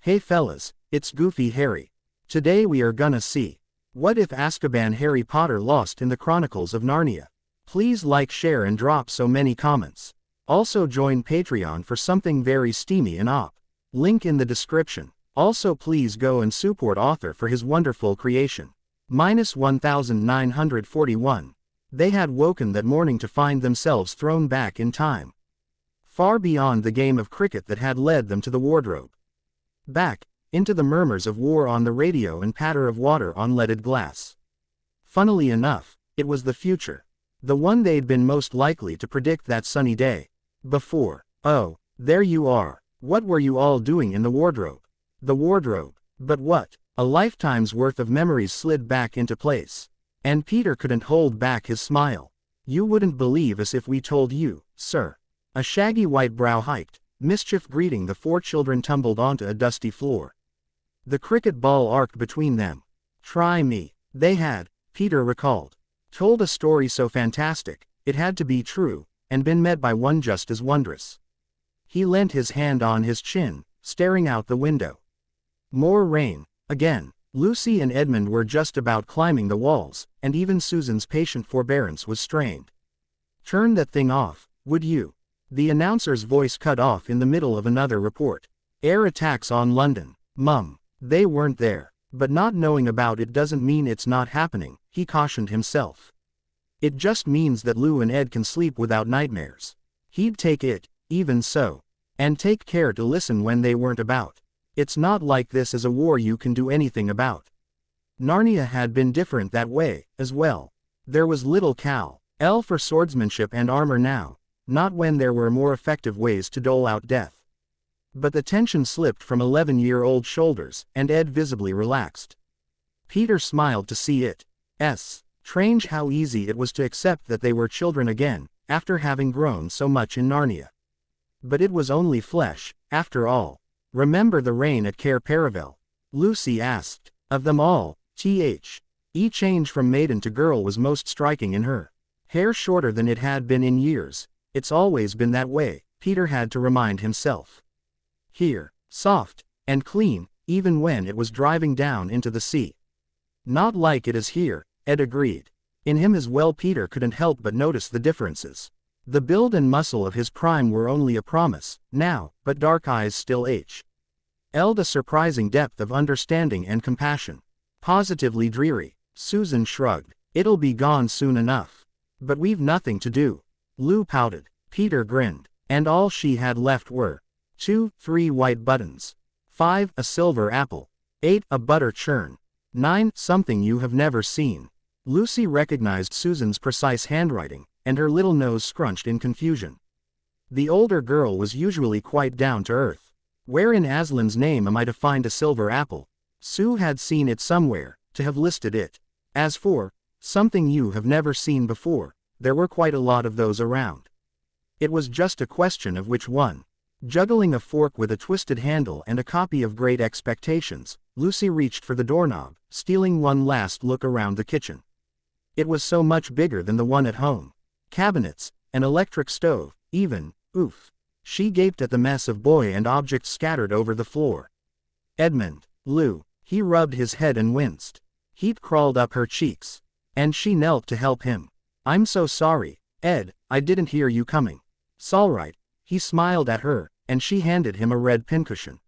Hey fellas, it's Goofy Harry. Today we are gonna see, what if Azkaban Harry Potter lost in the Chronicles of Narnia? Please like, share and drop so many comments. Also join Patreon for something very steamy and op. Link in the description. Also please go and support author for his wonderful creation. -1941. They had woken that morning to find themselves thrown back in time. Far beyond the game of cricket that had led them to the wardrobe. Back, into the murmurs of war on the radio and patter of water on leaded glass. Funnily enough, it was the future. The one they'd been most likely to predict that sunny day. Before. Oh, there you are. What were you all doing in the wardrobe? The wardrobe. But what? A lifetime's worth of memories slid back into place. And Peter couldn't hold back his smile. You wouldn't believe us if we told you, sir. A shaggy white brow hiked, mischief greeting the four children tumbled onto a dusty floor. The cricket ball arced between them. Try me. They had, Peter recalled, told a story so fantastic, it had to be true, and been met by one just as wondrous. He leant his hand on his chin, staring out the window. More rain. Again. Lucy and Edmund were just about climbing the walls, and even Susan's patient forbearance was strained. Turn that thing off, would you? The announcer's voice cut off in the middle of another report. Air attacks on London. Mum. They weren't there. But not knowing about it doesn't mean it's not happening, he cautioned himself. It just means that Lou and Ed can sleep without nightmares. He'd take it, even so. And take care to listen when they weren't about. It's not like this is a war you can do anything about. Narnia had been different that way, as well. There was little Cal, L for swordsmanship and armor now, not when there were more effective ways to dole out death. But the tension slipped from 11-year-old shoulders, and Ed visibly relaxed. Peter smiled to see it. Strange how easy it was to accept that they were children again, after having grown so much in Narnia. But it was only flesh, after all. Remember the rain at Cair Paravel? Lucy asked. Of them all, each change from maiden to girl was most striking in her. Hair shorter than it had been in years. It's always been that way, Peter had to remind himself. Here, soft and clean, even when it was driving down into the sea. Not like it is here, Ed agreed. In him as well Peter couldn't help but notice the differences. The build and muscle of his prime were only a promise, now, but dark eyes still held a surprising depth of understanding and compassion. Positively dreary. Susan shrugged. It'll be gone soon enough. But we've nothing to do. Lou pouted. Peter grinned. And all she had left were 2, 3 white buttons. 5, a silver apple. 8, a butter churn. 9, something you have never seen. Lucy recognized Susan's precise handwriting, and her little nose scrunched in confusion. The older girl was usually quite down to earth. Where in Aslan's name am I to find a silver apple? Sue had seen it somewhere, to have listed it. As for something you have never seen before, there were quite a lot of those around. It was just a question of which one. Juggling a fork with a twisted handle and a copy of Great Expectations, Lucy reached for the doorknob, stealing one last look around the kitchen. It was so much bigger than the one at home. Cabinets, an electric stove, even, oof. She gaped at the mess of boy and objects scattered over the floor. Edmund, Lou, he rubbed his head and winced. Heat crawled up her cheeks. And she knelt to help him. I'm so sorry, Ed, I didn't hear you coming. "'S'alright," he smiled at her, and she handed him a red pincushion.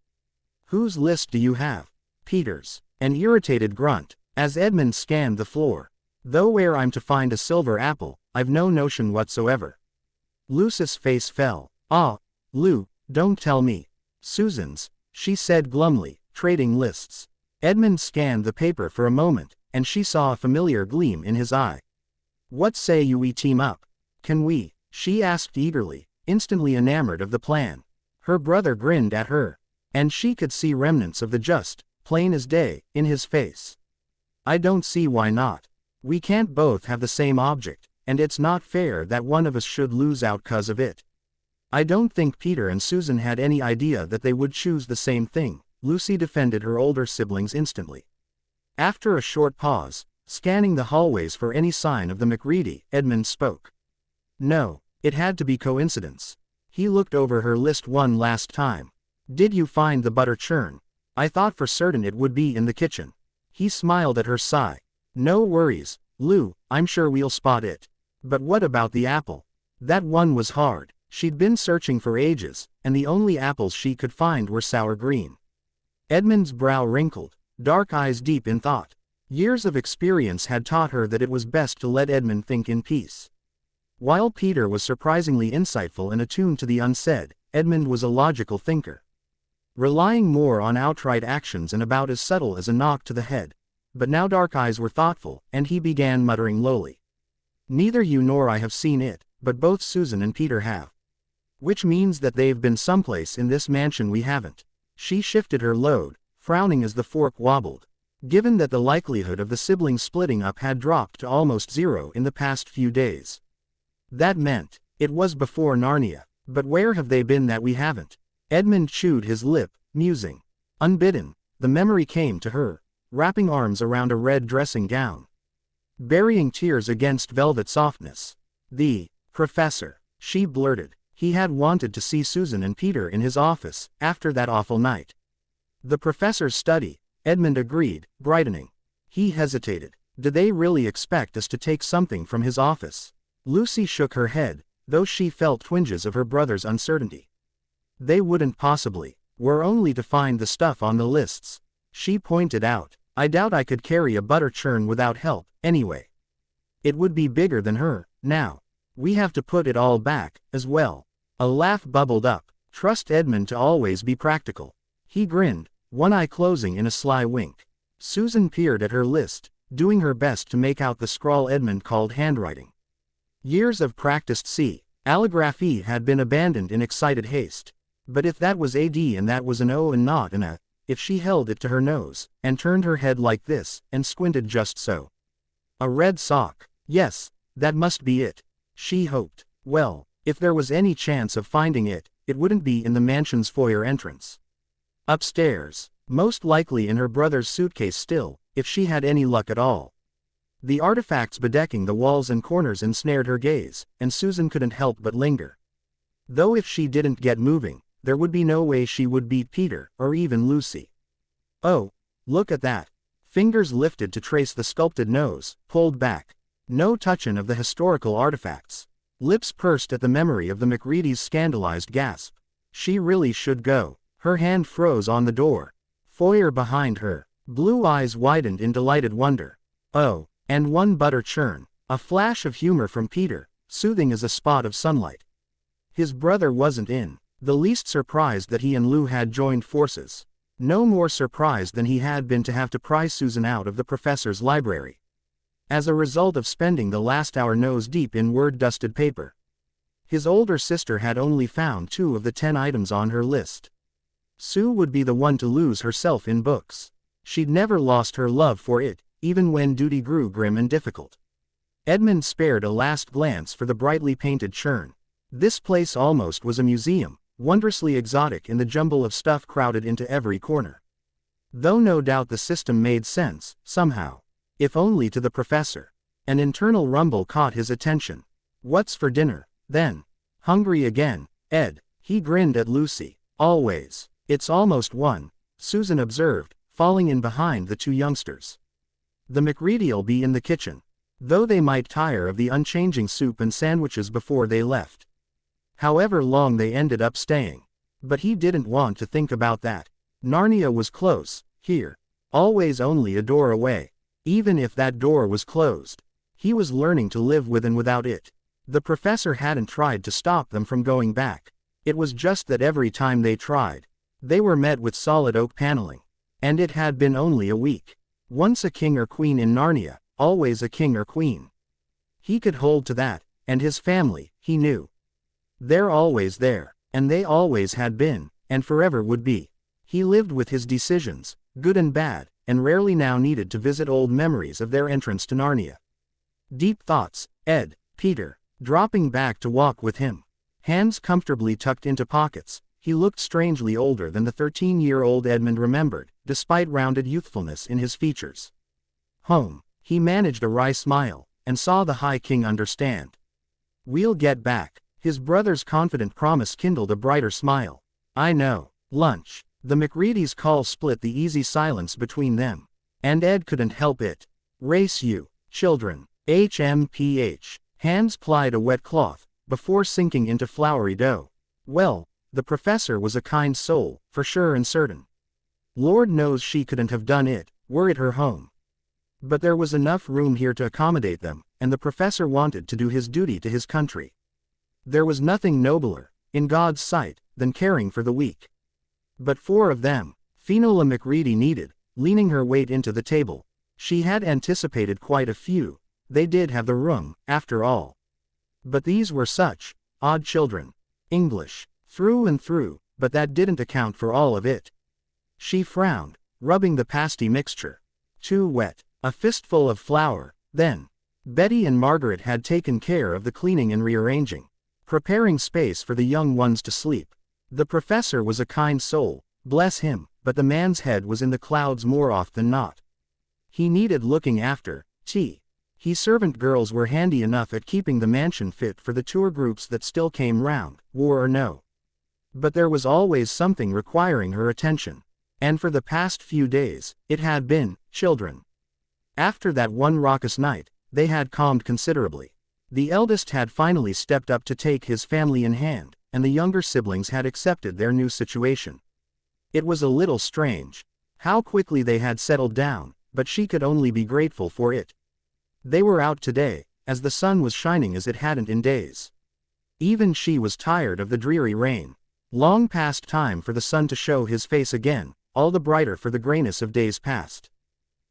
Whose list do you have? Peter's. An irritated grunt, as Edmund scanned the floor. Though where I'm to find a silver apple, I've no notion whatsoever. Lucy's face fell. Ah, Lou, don't tell me. Susan's, she said glumly, trading lists. Edmund scanned the paper for a moment, and she saw a familiar gleam in his eye. What say you we team up? Can we? She asked eagerly, instantly enamored of the plan. Her brother grinned at her, and she could see remnants of the just, plain as day, in his face. I don't see why not. We can't both have the same object, and it's not fair that one of us should lose out 'cause of it. I don't think Peter and Susan had any idea that they would choose the same thing, Lucy defended her older siblings instantly. After a short pause, scanning the hallways for any sign of the McReady, Edmund spoke. No, it had to be coincidence. He looked over her list one last time. Did you find the butter churn? I thought for certain it would be in the kitchen. He smiled at her sigh. No worries, Lou, I'm sure we'll spot it. But what about the apple? That one was hard. She'd been searching for ages, and the only apples she could find were sour green. Edmund's brow wrinkled, dark eyes deep in thought. Years of experience had taught her that it was best to let Edmund think in peace. While Peter was surprisingly insightful and attuned to the unsaid, Edmund was a logical thinker, relying more on outright actions and about as subtle as a knock to the head. But now dark eyes were thoughtful, and he began muttering lowly. Neither you nor I have seen it, but both Susan and Peter have. Which means that they've been someplace in this mansion we haven't. She shifted her load, frowning as the fork wobbled. Given that the likelihood of the siblings splitting up had dropped to almost zero in the past few days. That meant, it was before Narnia. But where have they been that we haven't? Edmund chewed his lip, musing. Unbidden, the memory came to her, wrapping arms around a red dressing gown, burying tears against velvet softness. The professor, she blurted. He had wanted to see Susan and Peter in his office, after that awful night. The professor's study, Edmund agreed, brightening. He hesitated. Did they really expect us to take something from his office? Lucy shook her head, though she felt twinges of her brother's uncertainty. They wouldn't possibly. We're only to find the stuff on the lists. She pointed out. I doubt I could carry a butter churn without help, anyway. It would be bigger than her, now. We have to put it all back, as well. A laugh bubbled up. Trust Edmund to always be practical. He grinned, one eye closing in a sly wink. Susan peered at her list, doing her best to make out the scrawl Edmund called handwriting. Years of practiced calligraphy had been abandoned in excited haste. But if that was AD and that was an O and not an A, if she held it to her nose, and turned her head like this, and squinted just so. A red sock. Yes, that must be it. She hoped. Well, if there was any chance of finding it, it wouldn't be in the mansion's foyer entrance. Upstairs. Most likely in her brother's suitcase still, if she had any luck at all. The artifacts bedecking the walls and corners ensnared her gaze, and Susan couldn't help but linger. Though if she didn't get moving, there would be no way she would beat Peter, or even Lucy. Oh, look at that. Fingers lifted to trace the sculpted nose, pulled back. No touching of the historical artifacts. Lips pursed at the memory of the McReady's scandalized gasp. She really should go. Her hand froze on the door. Foyer behind her. Blue eyes widened in delighted wonder. Oh, and one butter churn. A flash of humor from Peter, soothing as a spot of sunlight. His brother wasn't in the least surprised that he and Lou had joined forces. No more surprised than he had been to have to pry Susan out of the professor's library. As a result of spending the last hour nose deep in word-dusted paper. His older sister had only found 2 of the 10 items on her list. Sue would be the one to lose herself in books. She'd never lost her love for it, even when duty grew grim and difficult. Edmund spared a last glance for the brightly painted churn. This place almost was a museum, wondrously exotic in the jumble of stuff crowded into every corner. Though no doubt the system made sense, somehow. If only to the professor. An internal rumble caught his attention. What's for dinner, then? Hungry again, Ed? He grinned at Lucy. Always. It's almost 1, Susan observed, falling in behind the 2 youngsters. The McReady'll be in the kitchen. Though they might tire of the unchanging soup and sandwiches before they left. However long they ended up staying. But he didn't want to think about that. Narnia was close, here. Always only a door away. Even if that door was closed. He was learning to live with and without it. The professor hadn't tried to stop them from going back. It was just that every time they tried, they were met with solid oak paneling. And it had been only a week. Once a king or queen in Narnia, always a king or queen. He could hold to that, and his family, he knew. They're always there, and they always had been, and forever would be. He lived with his decisions, good and bad, and rarely now needed to visit old memories of their entrance to Narnia. Deep thoughts, Ed, Peter, dropping back to walk with him. Hands comfortably tucked into pockets, he looked strangely older than the 13-year-old Edmund remembered, despite rounded youthfulness in his features. Home, he managed a wry smile, and saw the High King understand. We'll get back. His brother's confident promise kindled a brighter smile. I know. Lunch. The McReady's call split the easy silence between them. And Ed couldn't help it. Race you, children. HMPH. Hands plied a wet cloth, before sinking into floury dough. Well, the professor was a kind soul, for sure and certain. Lord knows she couldn't have done it, were it her home. But there was enough room here to accommodate them, and the professor wanted to do his duty to his country. There was nothing nobler, in God's sight, than caring for the weak. But 4 of them, Finola McReady needed, leaning her weight into the table. She had anticipated quite a few. They did have the room, after all. But these were such odd children. English, through and through, but that didn't account for all of it. She frowned, rubbing the pasty mixture. Too wet. A fistful of flour, then. Betty and Margaret had taken care of the cleaning and rearranging, preparing space for the young ones to sleep. The professor was a kind soul, bless him, but the man's head was in the clouds more often than not. He needed looking after. His servant girls were handy enough at keeping the mansion fit for the tour groups that still came round, war or no. But there was always something requiring her attention. And for the past few days, it had been children. After that one raucous night, they had calmed considerably. The eldest had finally stepped up to take his family in hand, and the younger siblings had accepted their new situation. It was a little strange, how quickly they had settled down, but she could only be grateful for it. They were out today, as the sun was shining as it hadn't in days. Even she was tired of the dreary rain. Long past time for the sun to show his face again, all the brighter for the grayness of days past.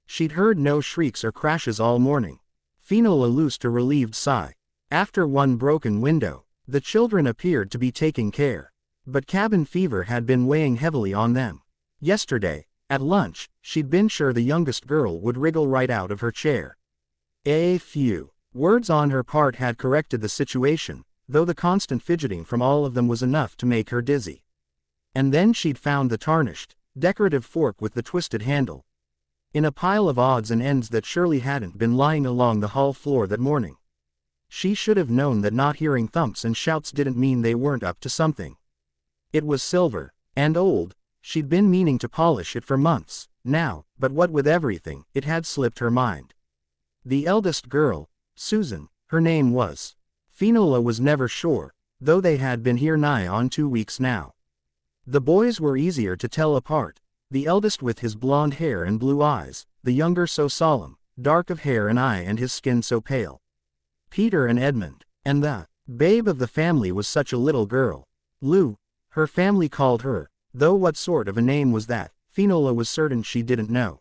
She'd heard no shrieks or crashes all morning. Finola loosed a relieved sigh. After one broken window, the children appeared to be taking care. But cabin fever had been weighing heavily on them. Yesterday, at lunch, she'd been sure the youngest girl would wriggle right out of her chair. A few words on her part had corrected the situation, though the constant fidgeting from all of them was enough to make her dizzy. And then she'd found the tarnished, decorative fork with the twisted handle in a pile of odds and ends that surely hadn't been lying along the hall floor that morning. She should have known that not hearing thumps and shouts didn't mean they weren't up to something. It was silver, and old. She'd been meaning to polish it for months, now, but what with everything, it had slipped her mind. The eldest girl, Susan, her name was. Finola was never sure, though they had been here nigh on 2 weeks now. The boys were easier to tell apart, the eldest with his blonde hair and blue eyes, the younger so solemn, dark of hair and eye and his skin so pale. Peter and Edmund, and the babe of the family was such a little girl. Lou, her family called her, though what sort of a name was that, Finola was certain she didn't know.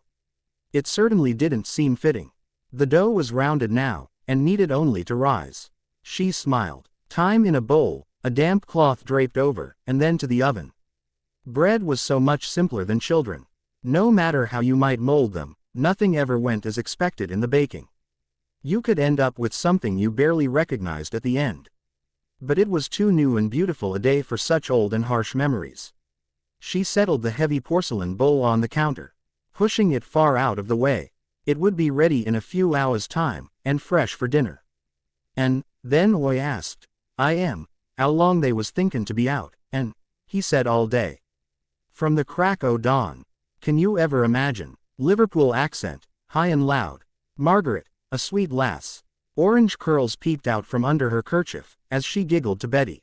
It certainly didn't seem fitting. The dough was rounded now, and needed only to rise. She smiled. Time in a bowl, a damp cloth draped over, and then to the oven. Bread was so much simpler than children. No matter how you might mold them, nothing ever went as expected in the baking. You could end up with something you barely recognized at the end. But it was too new and beautiful a day for such old and harsh memories. She settled the heavy porcelain bowl on the counter, pushing it far out of the way. It would be ready in a few hours' time, and fresh for dinner. And then Oi asked, how long they was thinkin' to be out, and he said all day. From the crack o' dawn. Can you ever imagine? Liverpool accent, high and loud. Margaret, a sweet lass. Orange curls peeped out from under her kerchief, as she giggled to Betty.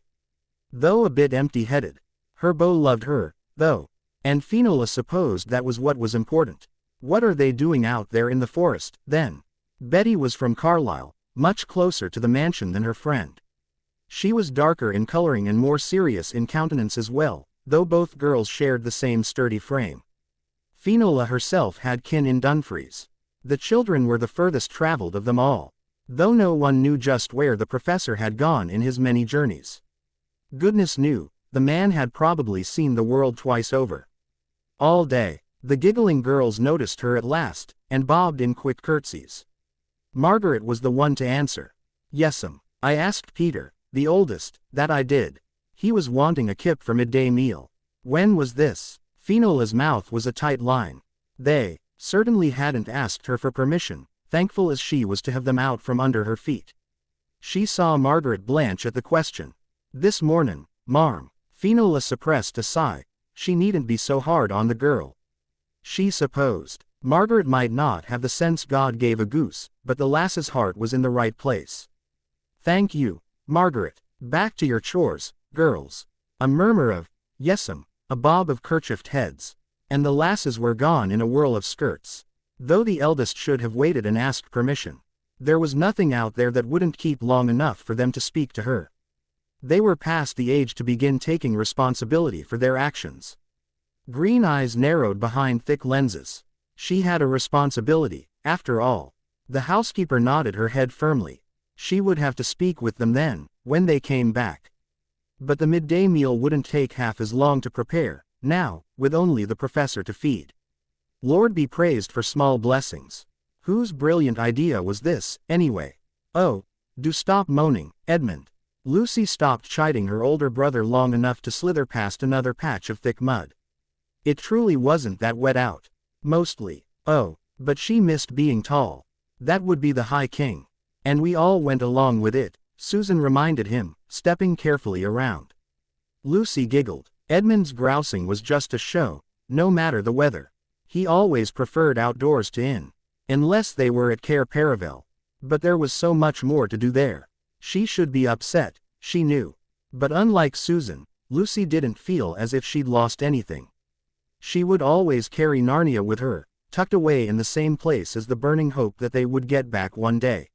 Though a bit empty-headed. Her beau loved her, though. And Finola supposed that was what was important. What are they doing out there in the forest, then? Betty was from Carlisle, much closer to the mansion than her friend. She was darker in coloring and more serious in countenance as well, though both girls shared the same sturdy frame. Finola herself had kin in Dumfries. The children were the furthest traveled of them all, though no one knew just where the professor had gone in his many journeys. Goodness knew, the man had probably seen the world twice over. All day, the giggling girls noticed her at last, and bobbed in quick curtsies. Margaret was the one to answer. Yes'm, I asked Peter, the oldest, that I did. He was wanting a kip for midday meal. When was this? Finola's mouth was a tight line. They certainly hadn't asked her for permission, thankful as she was to have them out from under her feet. She saw Margaret blanch at the question. This mornin', marm. Finola suppressed a sigh. she needn't be so hard on the girl. She supposed. Margaret might not have the sense God gave a goose, but the lass's heart was in the right place. Thank you, Margaret. Back to your chores, girls. A murmur of, yes'm, a bob of kerchiefed heads. And the lasses were gone in a whirl of skirts. Though the eldest should have waited and asked permission. There was nothing out there that wouldn't keep long enough for them to speak to her. They were past the age to begin taking responsibility for their actions. Green eyes narrowed behind thick lenses. She had a responsibility, after all. The housekeeper nodded her head firmly. She would have to speak with them then, when they came back. But the midday meal wouldn't take half as long to prepare, now, with only the professor to feed. Lord be praised for small blessings. Whose brilliant idea was this, anyway? Oh, do stop moaning, Edmund. Lucy stopped chiding her older brother long enough to slither past another patch of thick mud. It truly wasn't that wet out. Mostly. Oh, but she missed being tall. That would be the High King. And we all went along with it, Susan reminded him, stepping carefully around. Lucy giggled. Edmund's grousing was just a show, no matter the weather. He always preferred outdoors to in. Unless they were at Cair Paravel. But there was so much more to do there. She should be upset, she knew. But unlike Susan, Lucy didn't feel as if she'd lost anything. She would always carry Narnia with her, tucked away in the same place as the burning hope that they would get back one day.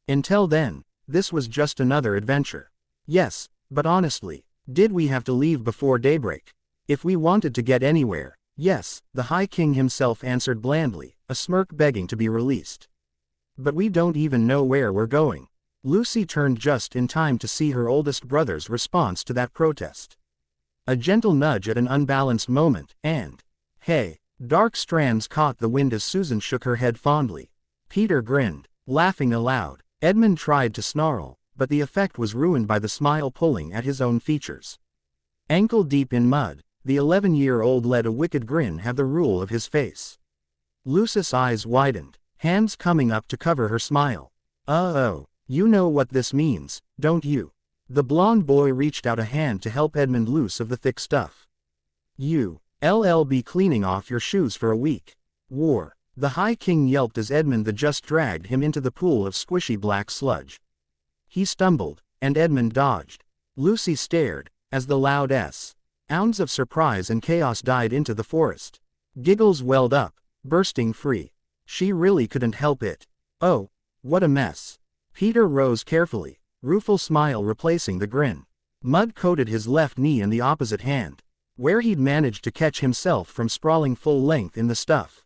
Until then, this was just another adventure. Yes, but honestly, did we have to leave before daybreak? If we wanted to get anywhere, yes, the High King himself answered blandly, a smirk begging to be released. But we don't even know where we're going. Lucy turned just in time to see her oldest brother's response to that protest. A gentle nudge at an unbalanced moment, and, hey, dark strands caught the wind as Susan shook her head fondly. Peter grinned, laughing aloud. Edmund tried to snarl, but the effect was ruined by the smile pulling at his own features. Ankle deep in mud, the 11-year-old let a wicked grin have the rule of his face. Lucy's eyes widened, hands coming up to cover her smile. Oh, you know what this means, don't you? The blond boy reached out a hand to help Edmund loose of the thick stuff. You'll be cleaning off your shoes for a week. War. The High King yelped as Edmund the just dragged him into the pool of squishy black sludge. He stumbled, and Edmund dodged. Lucy stared, as the loud sounds of surprise and chaos died into the forest. Giggles welled up, bursting free. She really couldn't help it. Oh, what a mess. Peter rose carefully, rueful smile replacing the grin. Mud coated his left knee and the opposite hand, where he'd managed to catch himself from sprawling full length in the stuff.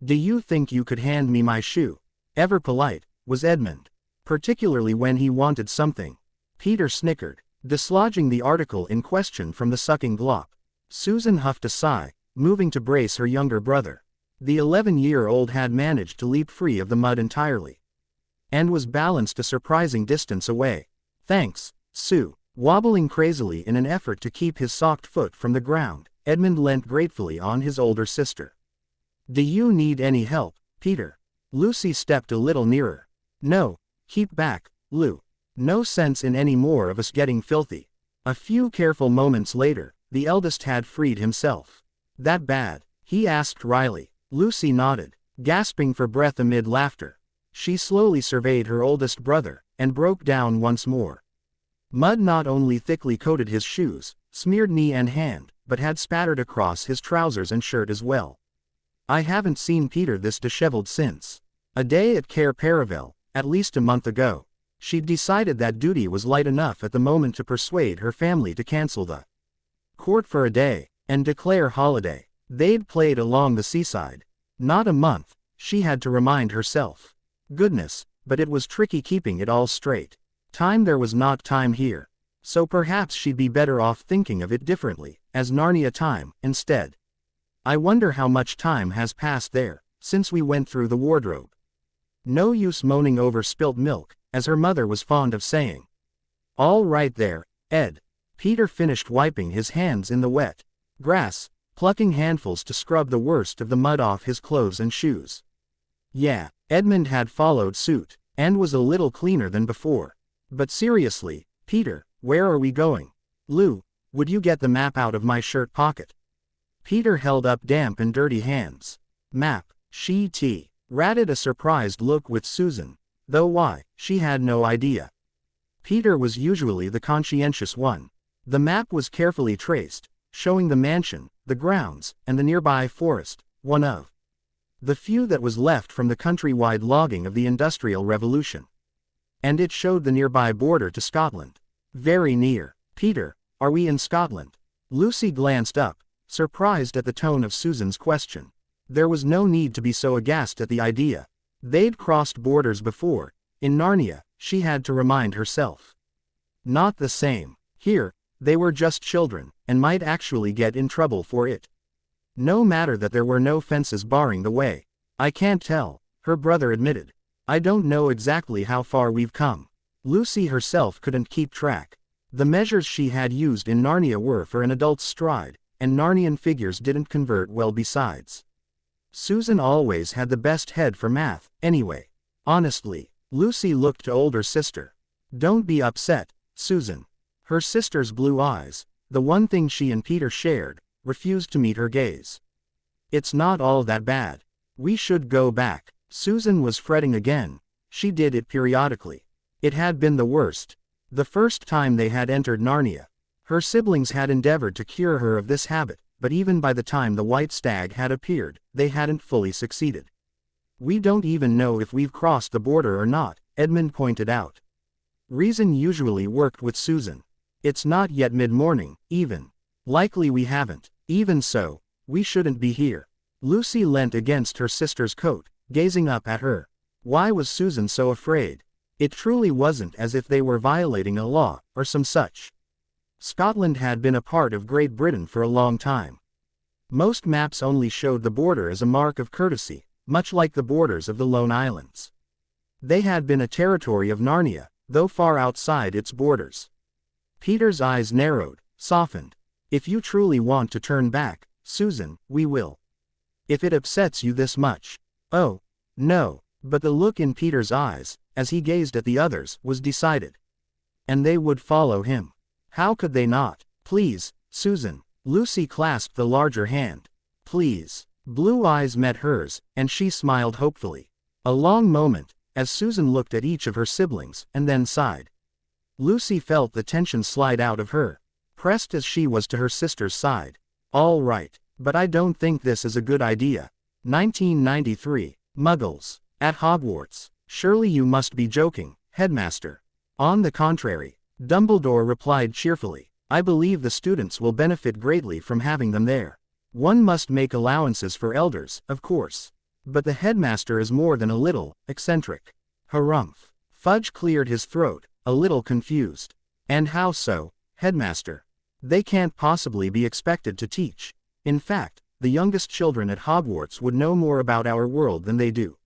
Do you think you could hand me my shoe? Ever polite, was Edmund. Particularly when he wanted something. Peter snickered, dislodging the article in question from the sucking glop. Susan huffed a sigh, moving to brace her younger brother. The 11-year-old had managed to leap free of the mud entirely. And was balanced a surprising distance away. Thanks, Sue. Wobbling crazily in an effort to keep his socked foot from the ground, Edmund leant gratefully on his older sister. Do you need any help, Peter? Lucy stepped a little nearer. No, keep back, Lou. No sense in any more of us getting filthy. A few careful moments later, the eldest had freed himself. That bad? He asked wryly. Lucy nodded, gasping for breath amid laughter. She slowly surveyed her oldest brother, and broke down once more. Mud not only thickly coated his shoes, smeared knee and hand, but had spattered across his trousers and shirt as well. I haven't seen Peter this disheveled since. A day at Cair Paravel, at least a month ago. She'd decided that duty was light enough at the moment to persuade her family to cancel the court for a day, and declare holiday. They'd played along the seaside. Not a month, she had to remind herself. Goodness, but it was tricky keeping it all straight. Time there was not time here. So perhaps she'd be better off thinking of it differently, as Narnia time, instead. I wonder how much time has passed there, since we went through the wardrobe. No use moaning over spilt milk, as her mother was fond of saying. All right there, Ed. Peter finished wiping his hands in the wet grass, plucking handfuls to scrub the worst of the mud off his clothes and shoes. Yeah, Edmund had followed suit, and was a little cleaner than before. But seriously, Peter, where are we going? Lou, would you get the map out of my shirt pocket? Peter held up damp and dirty hands. Map, she ratted a surprised look with Susan, though why, she had no idea. Peter was usually the conscientious one. The map was carefully traced, showing the mansion, the grounds, and the nearby forest, one of the few that was left from the countrywide logging of the Industrial Revolution. And it showed the nearby border to Scotland. Very near. Peter, are we in Scotland? Lucy glanced up, surprised at the tone of Susan's question. There was no need to be so aghast at the idea. They'd crossed borders before. In Narnia, she had to remind herself. Not the same. Here, they were just children, and might actually get in trouble for it. No matter that there were no fences barring the way. I can't tell, her brother admitted. I don't know exactly how far we've come. Lucy herself couldn't keep track. The measures she had used in Narnia were for an adult's stride, and Narnian figures didn't convert well besides. Susan always had the best head for math, anyway. Honestly, Lucy looked to older sister. Don't be upset, Susan. Her sister's blue eyes, the one thing she and Peter shared, refused to meet her gaze. It's not all that bad. We should go back. Susan was fretting again. She did it periodically. It had been the worst. The first time they had entered Narnia. Her siblings had endeavored to cure her of this habit, but even by the time the white stag had appeared, they hadn't fully succeeded. We don't even know if we've crossed the border or not, Edmund pointed out. Reason usually worked with Susan. It's not yet mid-morning, even. Likely we haven't. Even so, we shouldn't be here. Lucy leant against her sister's coat, gazing up at her. Why was Susan so afraid? It truly wasn't as if they were violating a law, or some such. Scotland had been a part of Great Britain for a long time. Most maps only showed the border as a mark of courtesy, much like the borders of the Lone Islands. They had been a territory of Narnia, though far outside its borders. Peter's eyes narrowed, softened. If you truly want to turn back, Susan, we will. If it upsets you this much. Oh, no, but the look in Peter's eyes, as he gazed at the others, was decided. And they would follow him. How could they not? Please, Susan. Lucy clasped the larger hand. Please. Blue eyes met hers, and she smiled hopefully. A long moment, as Susan looked at each of her siblings, and then sighed. Lucy felt the tension slide out of her, pressed as she was to her sister's side. All right, but I don't think this is a good idea. 1993. Muggles. At Hogwarts. Surely you must be joking, Headmaster. On the contrary, Dumbledore replied cheerfully. I believe the students will benefit greatly from having them there. One must make allowances for elders, of course. But the headmaster is more than a little eccentric. Harumph. Fudge cleared his throat, a little confused. And how so, Headmaster? They can't possibly be expected to teach. In fact, the youngest children at Hogwarts would know more about our world than they do.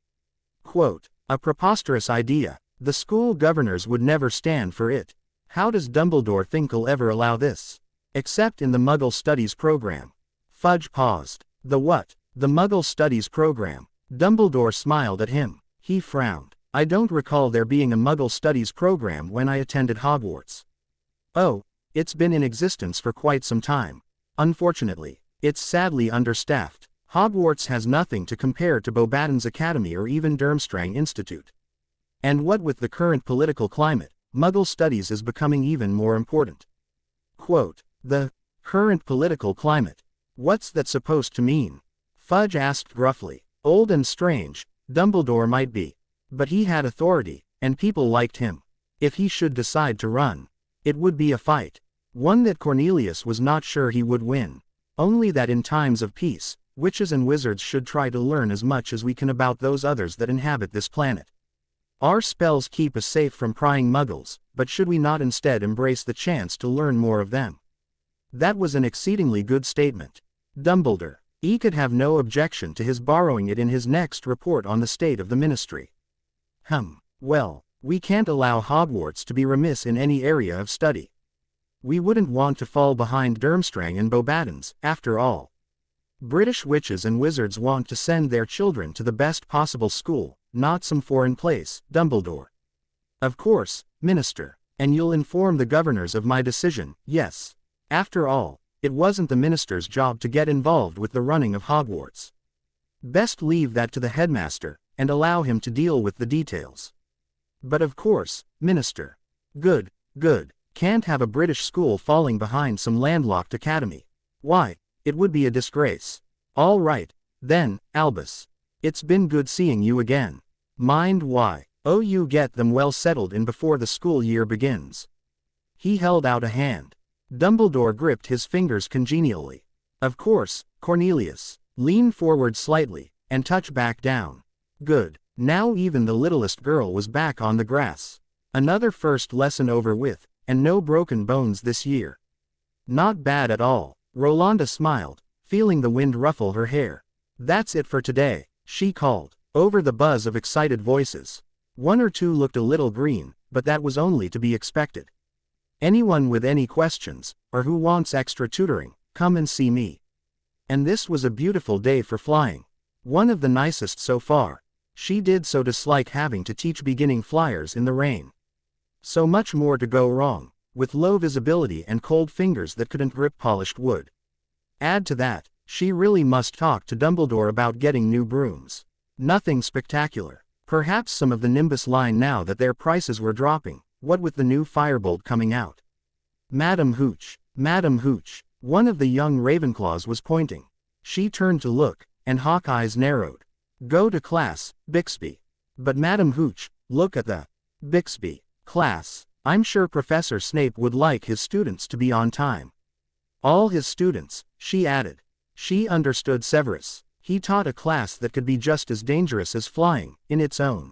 Quote, a preposterous idea. The school governors would never stand for it. How does Dumbledore think he'll ever allow this? Except in the Muggle Studies program. Fudge paused. The what? The Muggle Studies program. Dumbledore smiled at him. He frowned. I don't recall there being a Muggle Studies program when I attended Hogwarts. Oh, it's been in existence for quite some time. Unfortunately, it's sadly understaffed. Hogwarts has nothing to compare to Beauxbaton's Academy or even Durmstrang Institute. And what with the current political climate, Muggle studies is becoming even more important. Quote, the current political climate. What's that supposed to mean? Fudge asked gruffly. Old and strange, Dumbledore might be. But he had authority, and people liked him. If he should decide to run, it would be a fight. One that Cornelius was not sure he would win. Only that in times of peace, witches and wizards should try to learn as much as we can about those others that inhabit this planet. Our spells keep us safe from prying muggles, but should we not instead embrace the chance to learn more of them? That was an exceedingly good statement. Dumbledore. He could have no objection to his borrowing it in his next report on the state of the ministry. Well, we can't allow Hogwarts to be remiss in any area of study. We wouldn't want to fall behind Durmstrang and Beauxbaton's, after all. British witches and wizards want to send their children to the best possible school, not some foreign place, Dumbledore. Of course, Minister. And you'll inform the governors of my decision, yes. After all, it wasn't the minister's job to get involved with the running of Hogwarts. Best leave that to the headmaster, and allow him to deal with the details. But of course, minister. Good, good. Can't have a British school falling behind some landlocked academy. Why, it would be a disgrace. All right, then, Albus. It's been good seeing you again. Mind why? Oh, you get them well settled in before the school year begins. He held out a hand. Dumbledore gripped his fingers congenially. Of course, Cornelius. Lean forward slightly, and touch back down. Good. Now even the littlest girl was back on the grass. Another first lesson over with, and no broken bones this year. Not bad at all. Rolanda smiled, feeling the wind ruffle her hair. That's it for today, she called, over the buzz of excited voices. One or two looked a little green, but that was only to be expected. Anyone with any questions, or who wants extra tutoring, come and see me. And this was a beautiful day for flying. One of the nicest so far. She did so dislike having to teach beginning flyers in the rain. So much more to go wrong, with low visibility and cold fingers that couldn't grip polished wood. Add to that, she really must talk to Dumbledore about getting new brooms. Nothing spectacular. Perhaps some of the Nimbus line now that their prices were dropping, what with the new Firebolt coming out. Madam Hooch, one of the young Ravenclaws was pointing. She turned to look, and Hawkeye's narrowed. Go to class, Bixby. But Madam Hooch, look at the Bixby class. I'm sure Professor Snape would like his students to be on time. All his students, she added. She understood Severus. He taught a class that could be just as dangerous as flying, in its own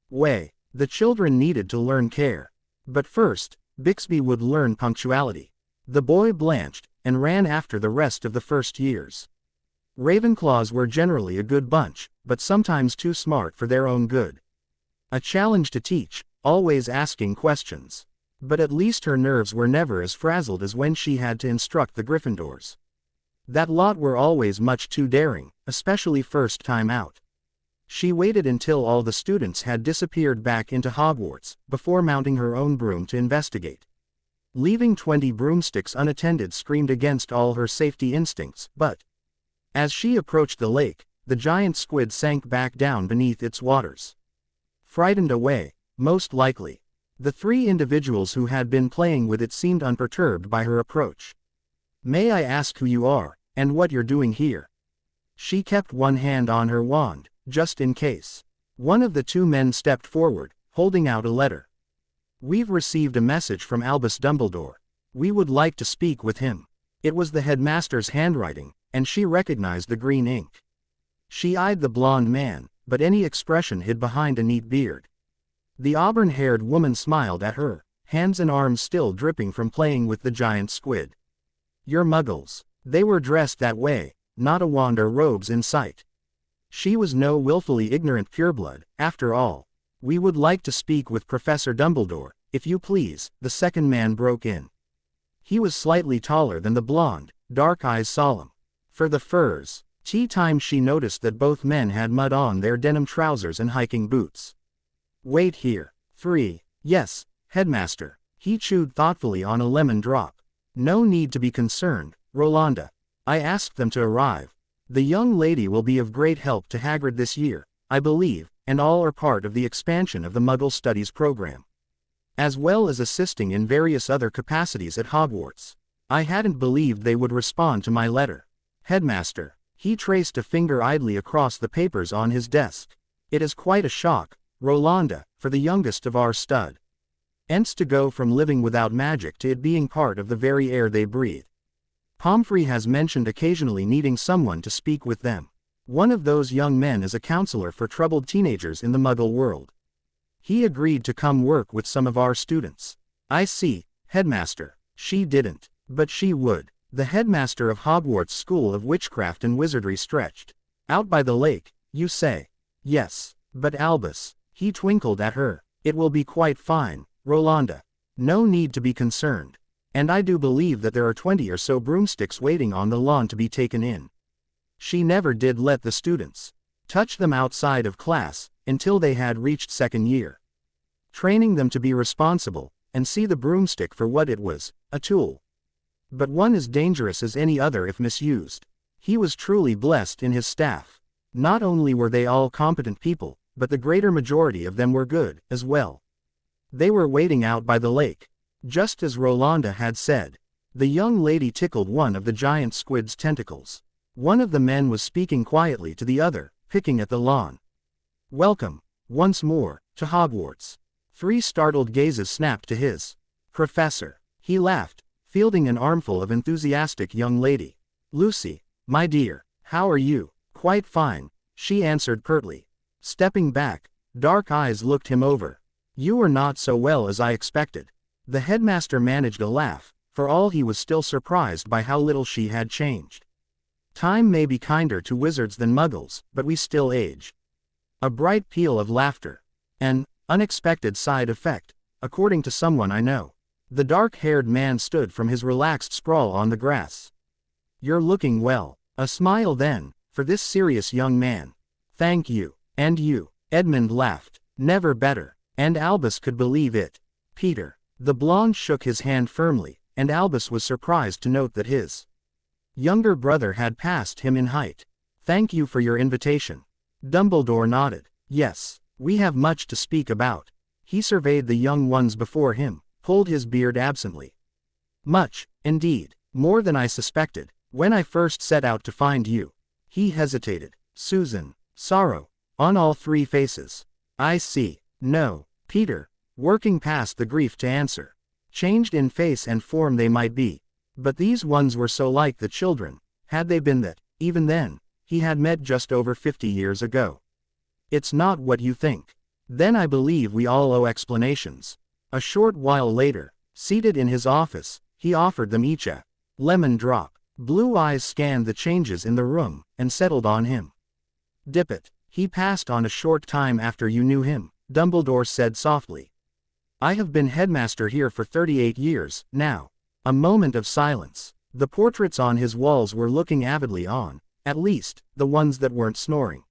way. The children needed to learn care. But first, Bixby would learn punctuality. The boy blanched, and ran after the rest of the first years. Ravenclaws were generally a good bunch, but sometimes too smart for their own good. A challenge to teach, always asking questions. But at least her nerves were never as frazzled as when she had to instruct the Gryffindors. That lot were always much too daring, especially first time out. She waited until all the students had disappeared back into Hogwarts, before mounting her own broom to investigate. Leaving 20 broomsticks unattended screamed against all her safety instincts, but as she approached the lake, the giant squid sank back down beneath its waters. Frightened away, most likely. The three individuals who had been playing with it seemed unperturbed by her approach. May I ask who you are, and what you're doing here? She kept one hand on her wand, just in case. One of the two men stepped forward, holding out a letter. We've received a message from Albus Dumbledore. We would like to speak with him. It was the headmaster's handwriting, and she recognized the green ink. She eyed the blond man, but any expression hid behind a neat beard. The auburn-haired woman smiled at her, hands and arms still dripping from playing with the giant squid. You're muggles. They were dressed that way, not a wand or robes in sight. She was no willfully ignorant pureblood, after all. We would like to speak with Professor Dumbledore, if you please, the second man broke in. He was slightly taller than the blonde, dark eyes solemn. For the furs, tea time she noticed that both men had mud on their denim trousers and hiking boots. Wait here. 3. Yes, headmaster. He chewed thoughtfully on a lemon drop. No need to be concerned, Rolanda. I asked them to arrive. The young lady will be of great help to Hagrid this year, I believe, and all are part of the expansion of the Muggle Studies program, as well as assisting in various other capacities at Hogwarts. I hadn't believed they would respond to my letter. Headmaster. He traced a finger idly across the papers on his desk. It is quite a shock, Rolanda, for the youngest of our stud. Ents to go from living without magic to it being part of the very air they breathe. Pomfrey has mentioned occasionally needing someone to speak with them. One of those young men is a counselor for troubled teenagers in the Muggle world. He agreed to come work with some of our students. I see, headmaster. She didn't, but she would. The headmaster of Hogwarts School of Witchcraft and Wizardry stretched. Out by the lake, you say? Yes, but Albus. He twinkled at her. It will be quite fine, Rolanda. No need to be concerned. And I do believe that there are 20 or so broomsticks waiting on the lawn to be taken in. She never did let the students touch them outside of class, until they had reached second year. Training them to be responsible, and see the broomstick for what it was, a tool. But one as dangerous as any other if misused. He was truly blessed in his staff. Not only were they all competent people, but the greater majority of them were good, as well. They were waiting out by the lake. Just as Rolanda had said. The young lady tickled one of the giant squid's tentacles. One of the men was speaking quietly to the other, picking at the lawn. "Welcome, once more, to Hogwarts." 3 startled gazes snapped to his. "Professor." He laughed, fielding an armful of enthusiastic young lady. "Lucy, my dear, how are you?" "Quite fine," she answered pertly. Stepping back, dark eyes looked him over. "You are not so well as I expected." The headmaster managed a laugh, for all he was still surprised by how little she had changed. "Time may be kinder to wizards than muggles, but we still age." A bright peal of laughter. An unexpected side effect, according to someone I know. The dark-haired man stood from his relaxed sprawl on the grass. "You're looking well." A smile then, for this serious young man. "Thank you. And you." Edmund laughed. "Never better." And Albus could believe it. "Peter." The blonde shook his hand firmly, and Albus was surprised to note that his younger brother had passed him in height. "Thank you for your invitation." Dumbledore nodded. "Yes, we have much to speak about." He surveyed the young ones before him, pulled his beard absently. "Much, indeed, more than I suspected, when I first set out to find you." He hesitated. Susan, sorrow, on all 3 faces. "I see." "No." Peter, working past the grief to answer. "Changed in face and form they might be. But these ones were so like the children, had they been that, even then, he had met just over 50 years ago. It's not what you think." "Then I believe we all owe explanations." A short while later, seated in his office, he offered them each a lemon drop. Blue eyes scanned the changes in the room, and settled on him. "Dip it." "He passed on a short time after you knew him," Dumbledore said softly. "I have been headmaster here for 38 years, now." A moment of silence. The portraits on his walls were looking avidly on, at least, the ones that weren't snoring.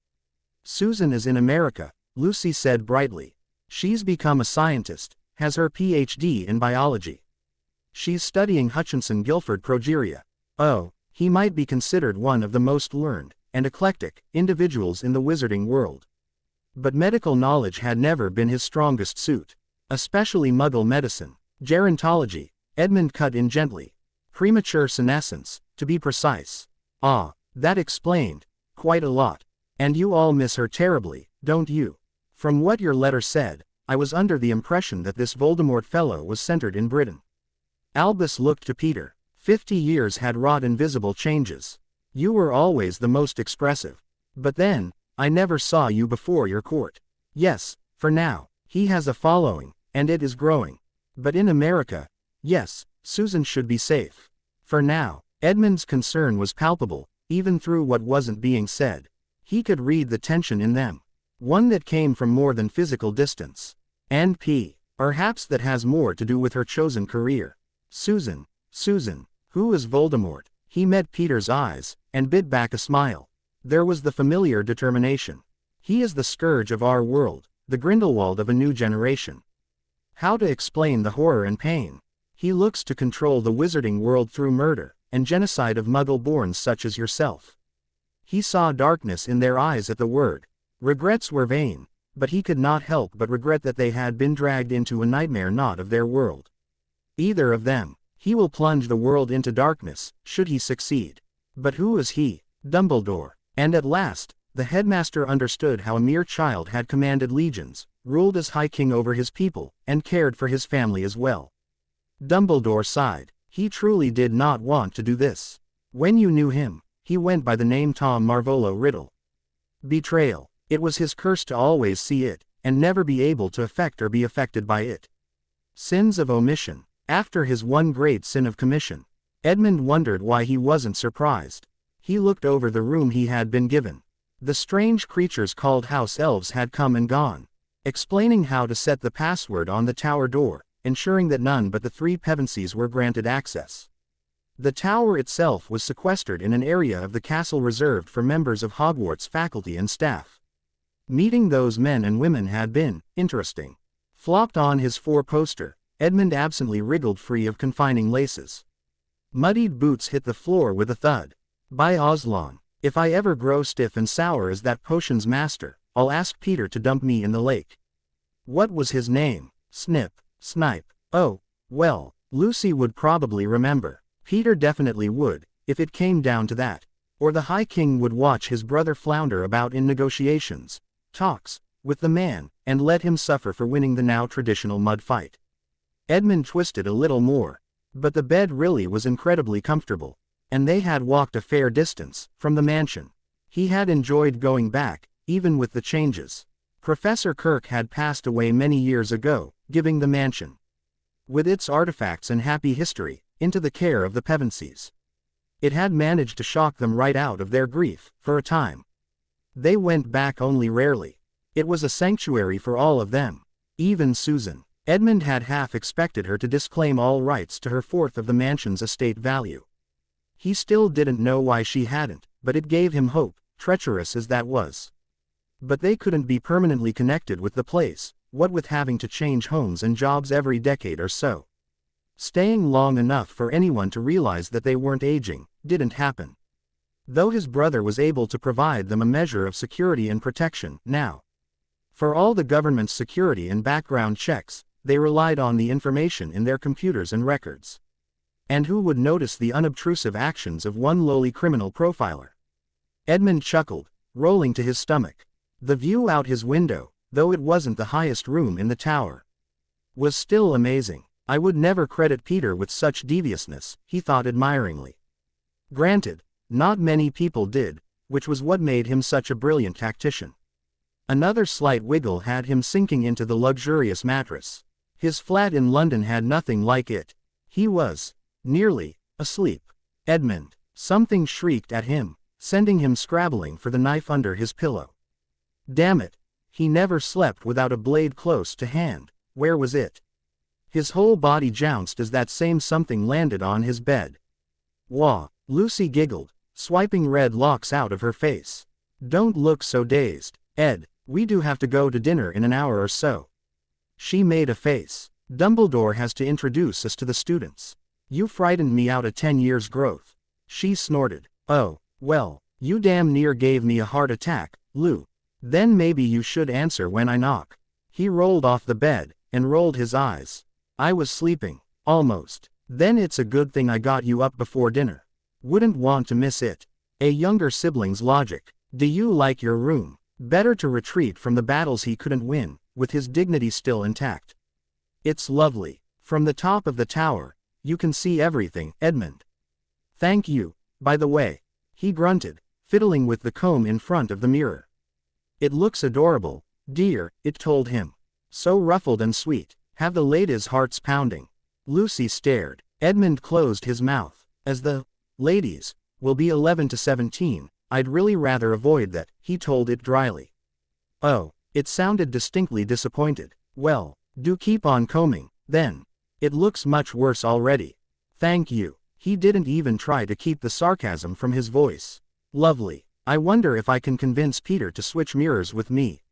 "Susan is in America," Lucy said brightly. "She's become a scientist, has her PhD in biology. She's studying Hutchinson-Gilford progeria. Oh, he might be considered one of the most learned and eclectic individuals in the wizarding world. But medical knowledge had never been his strongest suit, especially Muggle medicine. Gerontology, Edmund cut in gently. Premature senescence, to be precise. Ah, that explained quite a lot. And you all miss her terribly, don't you? From what your letter said, I was under the impression that this Voldemort fellow was centered in Britain." Albus looked to Peter. 50 years had wrought invisible changes. "You were always the most expressive. But then, I never saw you before your court." "Yes, for now, he has a following, and it is growing. But in America, yes, Susan should be safe. For now." Edmund's concern was palpable, even through what wasn't being said. He could read the tension in them. One that came from more than physical distance. And perhaps that has more to do with her chosen career. Susan, who is Voldemort?" He met Peter's eyes, and bit back a smile. There was the familiar determination. "He is the scourge of our world, the Grindelwald of a new generation. How to explain the horror and pain? He looks to control the wizarding world through murder, and genocide of Muggle-borns such as yourself." He saw darkness in their eyes at the word. Regrets were vain, but he could not help but regret that they had been dragged into a nightmare not of their world. Either of them. He will plunge the world into darkness, should he succeed. But who is he? Dumbledore. And at last, the headmaster understood how a mere child had commanded legions, ruled as High King over his people, and cared for his family as well. Dumbledore sighed. He truly did not want to do this. When you knew him, he went by the name Tom Marvolo Riddle. Betrayal. It was his curse to always see it, and never be able to affect or be affected by it. Sins of omission. After his one great sin of commission. Edmund wondered why he wasn't surprised. He looked over the room he had been given. The strange creatures called house elves had come and gone, explaining how to set the password on the tower door, ensuring that none but the 3 Pevensies were granted access. The tower itself was sequestered in an area of the castle reserved for members of Hogwarts faculty and staff. Meeting those men and women had been interesting. Flopped on his 4-poster, Edmund absently wriggled free of confining laces. Muddied boots hit the floor with a thud. By Oslon, if I ever grow stiff and sour as that potion's master, I'll ask Peter to dump me in the lake. What was his name? Snip, Snipe. Oh, well, Lucy would probably remember. Peter definitely would, if it came down to that. Or the High King would watch his brother flounder about in negotiations, talks, with the man, and let him suffer for winning the now traditional mud fight. Edmund twisted a little more. But the bed really was incredibly comfortable. And they had walked a fair distance, from the mansion. He had enjoyed going back, even with the changes. Professor Kirk had passed away many years ago, giving the mansion, with its artifacts and happy history, into the care of the Pevensies. It had managed to shock them right out of their grief, for a time. They went back only rarely. It was a sanctuary for all of them. Even Susan. Edmund had half expected her to disclaim all rights to her fourth of the mansion's estate value. He still didn't know why she hadn't, but it gave him hope, treacherous as that was. But they couldn't be permanently connected with the place, what with having to change homes and jobs every decade or so. Staying long enough for anyone to realize that they weren't aging, didn't happen. Though his brother was able to provide them a measure of security and protection, now. For all the government's security and background checks, they relied on the information in their computers and records. And who would notice the unobtrusive actions of one lowly criminal profiler? Edmund chuckled, rolling to his stomach. The view out his window, though it wasn't the highest room in the tower, was still amazing. I would never credit Peter with such deviousness, he thought admiringly. Granted, not many people did, which was what made him such a brilliant tactician. Another slight wiggle had him sinking into the luxurious mattress. His flat in London had nothing like it. He was nearly asleep. Edmund, something shrieked at him, sending him scrabbling for the knife under his pillow. Damn it, he never slept without a blade close to hand. Where was it? His whole body jounced as that same something landed on his bed. Wah, Lucy giggled, swiping red locks out of her face. Don't look so dazed, Ed, we do have to go to dinner in an hour or so. She made a face. Dumbledore has to introduce us to the students. You frightened me out of 10 years' growth. She snorted. Oh, well, you damn near gave me a heart attack, Lou. Then maybe you should answer when I knock. He rolled off the bed, and rolled his eyes. I was sleeping. Almost. Then it's a good thing I got you up before dinner. Wouldn't want to miss it. A younger sibling's logic. Do you like your room? Better to retreat from the battles he couldn't win, with his dignity still intact. It's lovely. From the top of the tower, you can see everything, Edmund. Thank you, by the way. He grunted, fiddling with the comb in front of the mirror. It looks adorable, dear, it told him. So ruffled and sweet, have the ladies' hearts pounding. Lucy stared. Edmund closed his mouth. As the ladies will be 11 to 17, I'd really rather avoid that, he told it dryly. Oh, it sounded distinctly disappointed. Well, do keep on combing, then. It looks much worse already. Thank you. He didn't even try to keep the sarcasm from his voice. Lovely. I wonder if I can convince Peter to switch mirrors with me.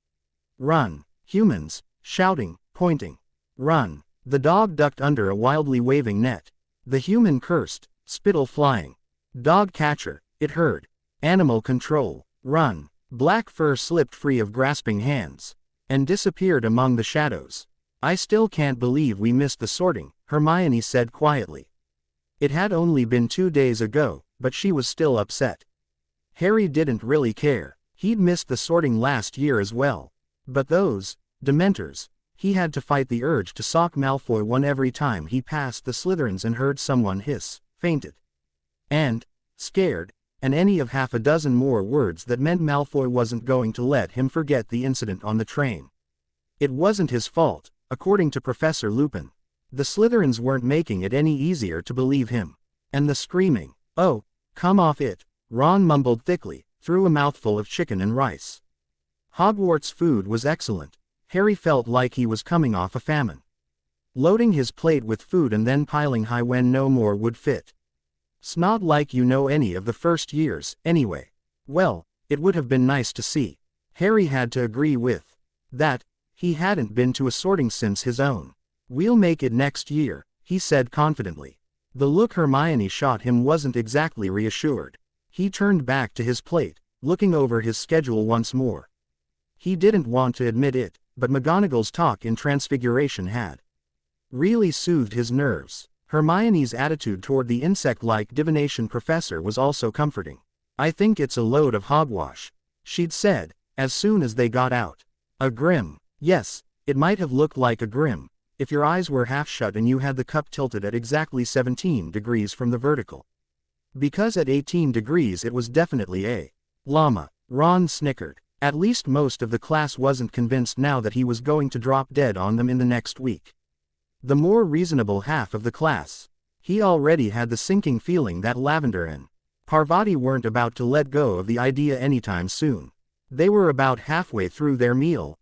Run. Humans, shouting, pointing. Run. The dog ducked under a wildly waving net. The human cursed, spittle flying. Dog catcher, it heard. Animal control. Run. Black fur slipped free of grasping hands, and disappeared among the shadows. I still can't believe we missed the sorting, Hermione said quietly. It had only been 2 days ago, but she was still upset. Harry didn't really care. He'd missed the sorting last year as well. But those Dementors, he had to fight the urge to sock Malfoy one every time he passed the Slytherins and heard someone hiss, fainted. And, scared, and any of half a dozen more words that meant Malfoy wasn't going to let him forget the incident on the train. It wasn't his fault, according to Professor Lupin. The Slytherins weren't making it any easier to believe him. And the screaming, oh, come off it, Ron mumbled thickly, through a mouthful of chicken and rice. Hogwarts food was excellent. Harry felt like he was coming off a famine. Loading his plate with food and then piling high when no more would fit. Snot like you know any of the first years, anyway. Well, it would have been nice to see. Harry had to agree with that. He hadn't been to a sorting since his own. We'll make it next year, he said confidently. The look Hermione shot him wasn't exactly reassured. He turned back to his plate, looking over his schedule once more. He didn't want to admit it, but McGonagall's talk in Transfiguration had really soothed his nerves. Hermione's attitude toward the insect-like divination professor was also comforting. "I think it's a load of hogwash," she'd said, as soon as they got out. "A grim." Yes, it might have looked like a grim, if your eyes were half shut and you had the cup tilted at exactly 17 degrees from the vertical. Because at 18 degrees it was definitely a llama. Ron snickered. At least most of the class wasn't convinced now that he was going to drop dead on them in the next week. The more reasonable half of the class. He already had the sinking feeling that Lavender and Parvati weren't about to let go of the idea anytime soon. They were about halfway through their meal,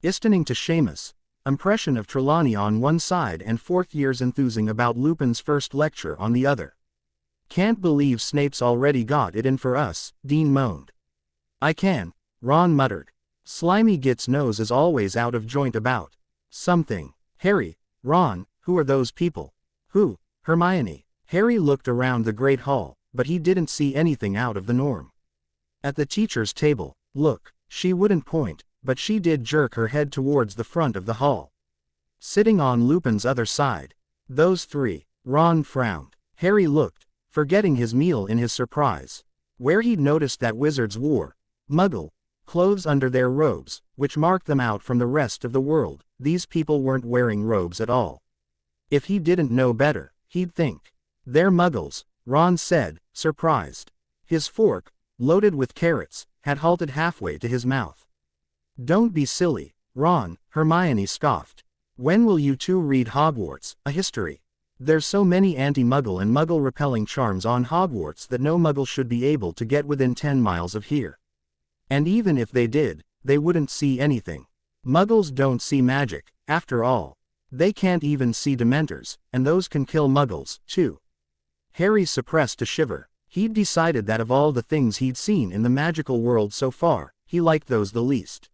listening to Seamus' impression of Trelawney on one side and fourth years enthusing about Lupin's first lecture on the other. "Can't believe Snape's already got it in for us," Dean moaned. "I can," Ron muttered. "Slimy Git's nose is always out of joint about something." "Harry, Ron, who are those people?" "Who?" "Hermione." Harry looked around the great hall, but he didn't see anything out of the norm. At the teacher's table, look, she wouldn't point, but she did jerk her head towards the front of the hall. Sitting on Lupin's other side. Those three. Ron frowned. Harry looked, forgetting his meal in his surprise. Where he'd noticed that wizards wore Muggle clothes under their robes, which marked them out from the rest of the world, these people weren't wearing robes at all. If he didn't know better, he'd think. "They're Muggles," Ron said, surprised. His fork, loaded with carrots, had halted halfway to his mouth. "Don't be silly, Ron," Hermione scoffed. "When will you two read Hogwarts, a history? There's so many anti-Muggle and Muggle-repelling charms on Hogwarts that no Muggle should be able to get within 10 miles of here. And even if they did, they wouldn't see anything. Muggles don't see magic, after all. They can't even see Dementors, and those can kill Muggles, too." Harry suppressed a shiver. He'd decided that of all the things he'd seen in the magical world so far, he liked those the least.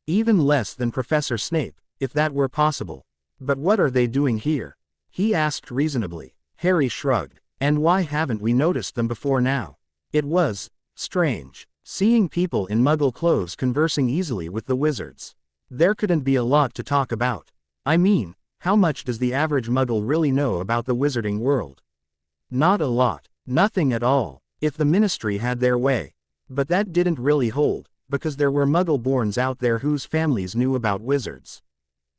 Even less than Professor Snape, if that were possible. "But what are they doing here?" he asked reasonably. Harry shrugged. "And why haven't we noticed them before now?" It was strange, seeing people in Muggle clothes conversing easily with the wizards. There couldn't be a lot to talk about. I mean, how much does the average Muggle really know about the wizarding world? Not a lot. Nothing at all, if the Ministry had their way. But that didn't really hold, because there were Muggle-borns out there whose families knew about wizards.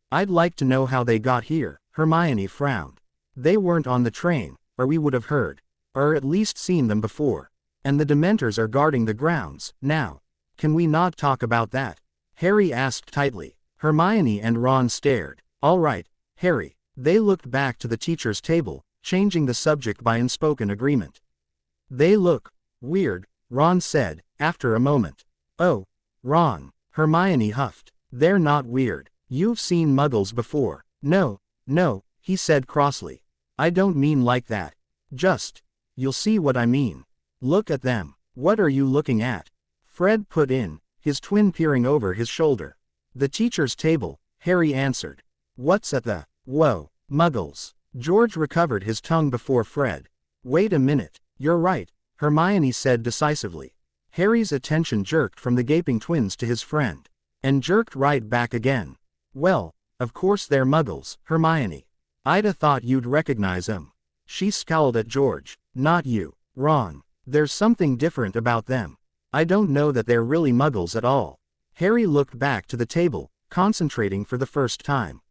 "I'd like to know how they got here," Hermione frowned. "They weren't on the train, or we would have heard, or at least seen them before. And the Dementors are guarding the grounds, now. Can we not talk about that?" Harry asked tightly. Hermione and Ron stared. "All right, Harry." They looked back to the teacher's table, changing the subject by unspoken agreement. "They look weird," Ron said, after a moment. "Oh, Ron," Hermione huffed. "They're not weird. You've seen Muggles before." No, he said crossly. "I don't mean like that. Just, you'll see what I mean. Look at them." "What are you looking at?" Fred put in, his twin peering over his shoulder. "The teacher's table," Harry answered. "What's at the, whoa, Muggles?" George recovered his tongue before Fred. "Wait a minute, you're right," Hermione said decisively. Harry's attention jerked from the gaping twins to his friend. And jerked right back again. "Well, of course they're Muggles, Hermione. I'd have thought you'd recognize them." She scowled at George. "Not you, Ron. There's something different about them. I don't know that they're really Muggles at all." Harry looked back to the table, concentrating for the first time.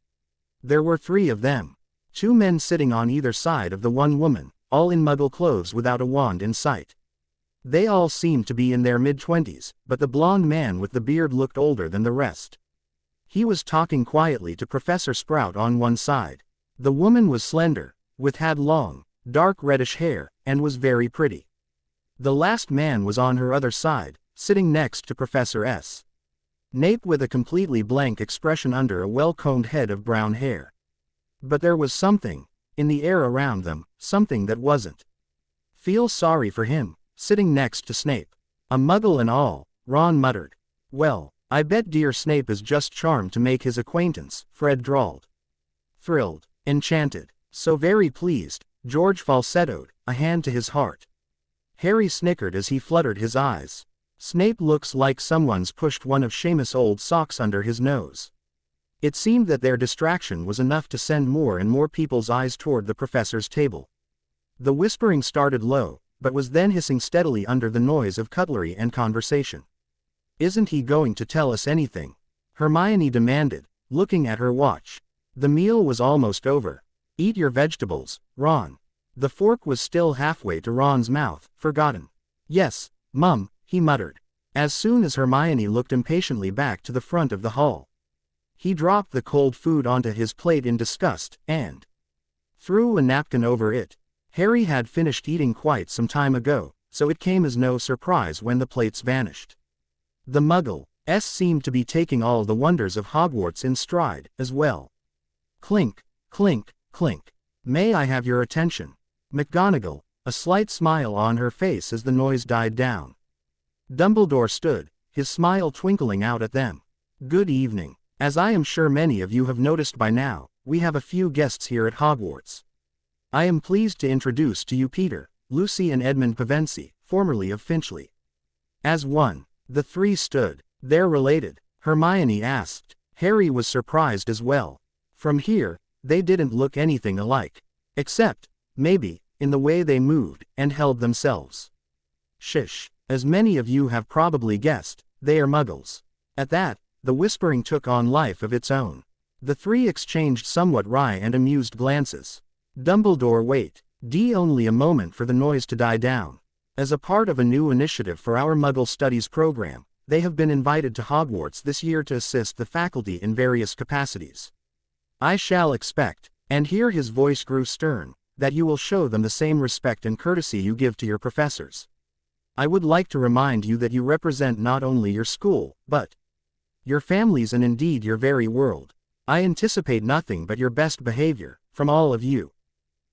There were 3 of them. 2 men sitting on either side of the one woman, all in Muggle clothes without a wand in sight. They all seemed to be in their mid-20s, but the blonde man with the beard looked older than the rest. He was talking quietly to Professor Sprout on one side. The woman was slender, had long, dark reddish hair, and was very pretty. The last man was on her other side, sitting next to Professor Snape with a completely blank expression under a well-combed head of brown hair. But there was something in the air around them, something that wasn't. "Feel sorry for him, sitting next to Snape. A Muggle and all," Ron muttered. "Well, I bet dear Snape is just charmed to make his acquaintance," Fred drawled. "Thrilled, enchanted, so very pleased," George falsettoed, a hand to his heart. Harry snickered as he fluttered his eyes. Snape looks like someone's pushed one of Seamus' old socks under his nose. It seemed that their distraction was enough to send more and more people's eyes toward the professor's table. The whispering started low, but was then hissing steadily under the noise of cutlery and conversation. "Isn't he going to tell us anything?" Hermione demanded, looking at her watch. The meal was almost over. "Eat your vegetables, Ron." The fork was still halfway to Ron's mouth, forgotten. "Yes, Mum," he muttered. As soon as Hermione looked impatiently back to the front of the hall, he dropped the cold food onto his plate in disgust, and threw a napkin over it. Harry had finished eating quite some time ago, so it came as no surprise when the plates vanished. The Muggles seemed to be taking all the wonders of Hogwarts in stride, as well. Clink, clink, clink. "May I have your attention?" McGonagall, a slight smile on her face as the noise died down. Dumbledore stood, his smile twinkling out at them. "Good evening. As I am sure many of you have noticed by now, we have a few guests here at Hogwarts. I am pleased to introduce to you Peter, Lucy and Edmund Pevensie, formerly of Finchley." As one, the three stood. "They're related?" Hermione asked. Harry was surprised as well. From here, they didn't look anything alike. Except, maybe, in the way they moved and held themselves. "Shish. As many of you have probably guessed, they are Muggles." At that, the whispering took on life of its own. The three exchanged somewhat wry and amused glances. Dumbledore waited only a moment for the noise to die down. "As a part of a new initiative for our Muggle Studies program, they have been invited to Hogwarts this year to assist the faculty in various capacities. I shall expect," and here his voice grew stern, "that you will show them the same respect and courtesy you give to your professors. I would like to remind you that you represent not only your school, but your families and indeed your very world. I anticipate nothing but your best behavior, from all of you."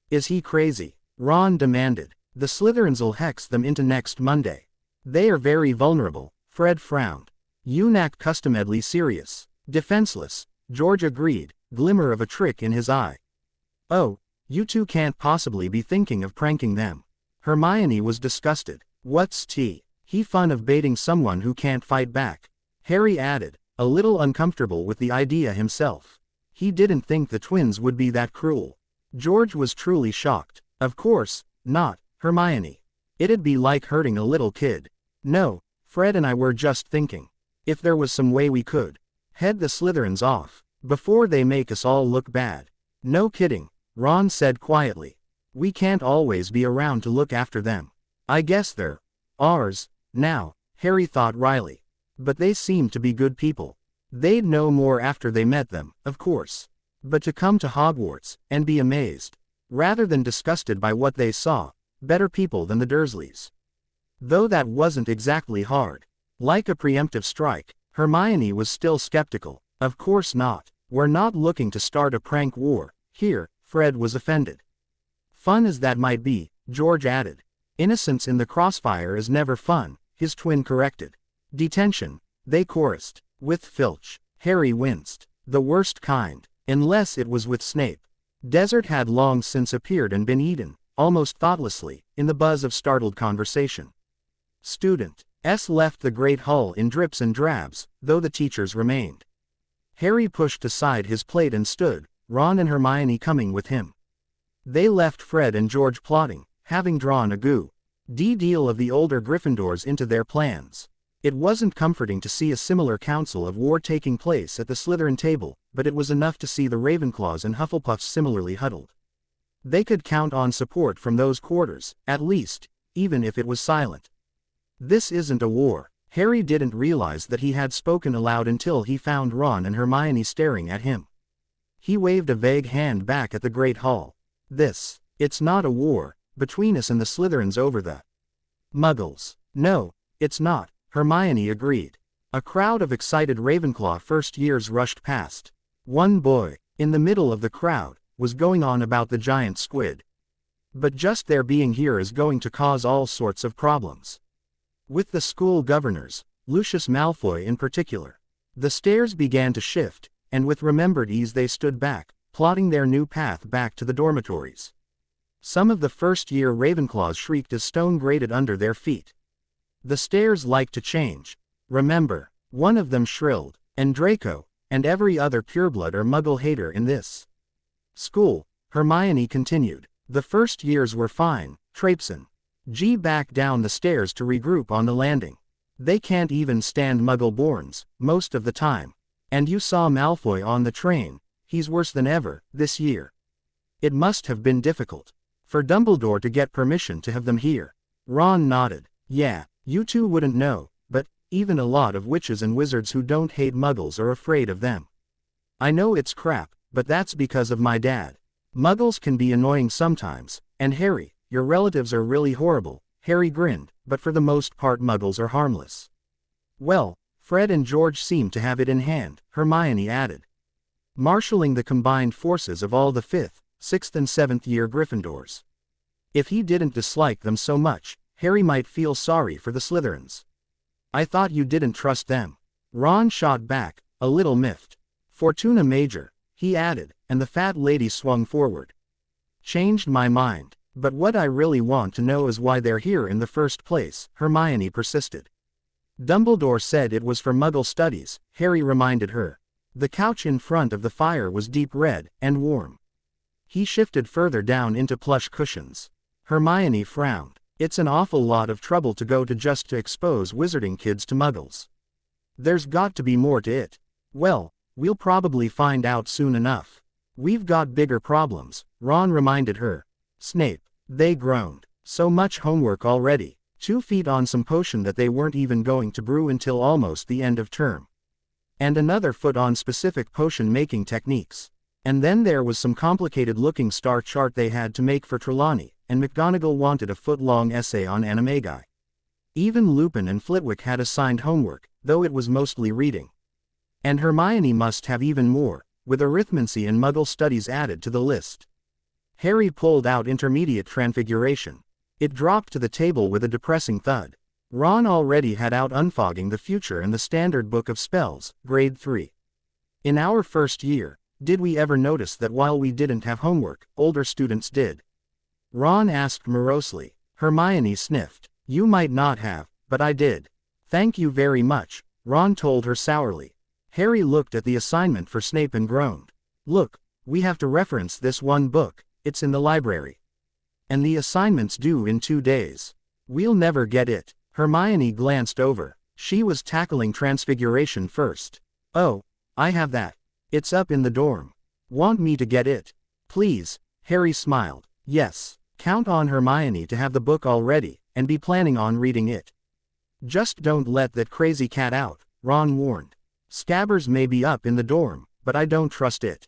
"Is he crazy?" Ron demanded. "The Slytherins'll hex them into next Monday. They are very vulnerable." Fred frowned. "Eunuch customedly serious. Defenseless," George agreed, glimmer of a trick in his eye. "Oh, you two can't possibly be thinking of pranking them." Hermione was disgusted. "What's he fun of baiting someone who can't fight back?" Harry added, a little uncomfortable with the idea himself. He didn't think the twins would be that cruel. George was truly shocked. "Of course not, Hermione. It'd be like hurting a little kid." "No, Fred and I were just thinking. If there was some way we could head the Slytherins off, before they make us all look bad." "No kidding," Ron said quietly. "We can't always be around to look after them. I guess they're ours now," Harry thought wryly. "But they seem to be good people. They'd know more after they met them, of course. But to come to Hogwarts, and be amazed, rather than disgusted by what they saw, better people than the Dursleys." Though that wasn't exactly hard. Like a preemptive strike, Hermione was still skeptical. "Of course not. We're not looking to start a prank war here," Fred was offended. "Fun as that might be," George added. "Innocence in the crossfire is never fun," his twin corrected. "Detention," they chorused. With Filch, Harry winced. The worst kind, unless it was with Snape. Dessert had long since appeared and been eaten, almost thoughtlessly, in the buzz of startled conversation. Students left the great hall in drips and drabs, though the teachers remained. Harry pushed aside his plate and stood, Ron and Hermione coming with him. They left Fred and George plotting, having drawn a good deal of the older Gryffindors into their plans. It wasn't comforting to see a similar council of war taking place at the Slytherin table, but it was enough to see the Ravenclaws and Hufflepuffs similarly huddled. They could count on support from those quarters, at least, even if it was silent. "This isn't a war." Harry didn't realize that he had spoken aloud until he found Ron and Hermione staring at him. He waved a vague hand back at the Great Hall. It's not a war, between us and the Slytherins over the Muggles." "No, it's not," Hermione agreed. A crowd of excited Ravenclaw first years rushed past. One boy, in the middle of the crowd, was going on about the giant squid. "But just their being here is going to cause all sorts of problems. With the school governors, Lucius Malfoy in particular." The stairs began to shift, and with remembered ease they stood back, plotting their new path back to the dormitories. Some of the first-year Ravenclaws shrieked as stone grated under their feet. The stairs like to change. Remember, one of them shrilled, and Draco, and every other pureblood or muggle hater in this school, Hermione continued. The first years were fine, Traipsin. G back down the stairs to regroup on the landing. They can't even stand muggle-borns, most of the time. And you saw Malfoy on the train, he's worse than ever, this year. It must have been difficult for Dumbledore to get permission to have them here. Ron nodded. Yeah, you two wouldn't know, but even a lot of witches and wizards who don't hate muggles are afraid of them. I know it's crap, but that's because of my dad. Muggles can be annoying sometimes, and Harry, your relatives are really horrible. Harry grinned, but for the most part muggles are harmless. Well, Fred and George seem to have it in hand, Hermione added. Marshalling the combined forces of all the 5th, 6th and 7th year Gryffindors. If he didn't dislike them so much, Harry might feel sorry for the Slytherins. I thought you didn't trust them. Ron shot back, a little miffed. Fortuna Major, he added, and the fat lady swung forward. Changed my mind, but what I really want to know is why they're here in the first place, Hermione persisted. Dumbledore said it was for Muggle studies, Harry reminded her. The couch in front of the fire was deep red, and warm. He shifted further down into plush cushions. Hermione frowned. It's an awful lot of trouble to go to just to expose wizarding kids to muggles. There's got to be more to it. Well, we'll probably find out soon enough. We've got bigger problems, Ron reminded her. Snape, they groaned. So much homework already. 2 feet on some potion that they weren't even going to brew until almost the end of term. And another foot on specific potion-making techniques. And then there was some complicated-looking star chart they had to make for Trelawney, and McGonagall wanted a foot-long essay on Animagi. Even Lupin and Flitwick had assigned homework, though it was mostly reading. And Hermione must have even more, with arithmancy and Muggle studies added to the list. Harry pulled out Intermediate Transfiguration. It dropped to the table with a depressing thud. Ron already had out Unfogging the Future and the Standard Book of Spells, Grade 3. In our first year, did we ever notice that while we didn't have homework, older students did? Ron asked morosely. Hermione sniffed. You might not have, but I did. Thank you very much, Ron told her sourly. Harry looked at the assignment for Snape and groaned. Look, we have to reference this one book, it's in the library. And the assignment's due in 2 days. We'll never get it. Hermione glanced over. She was tackling Transfiguration first. Oh, I have that. It's up in the dorm. Want me to get it? Please, Harry smiled. Yes, count on Hermione to have the book already, and be planning on reading it. Just don't let that crazy cat out, Ron warned. Scabbers may be up in the dorm, but I don't trust it.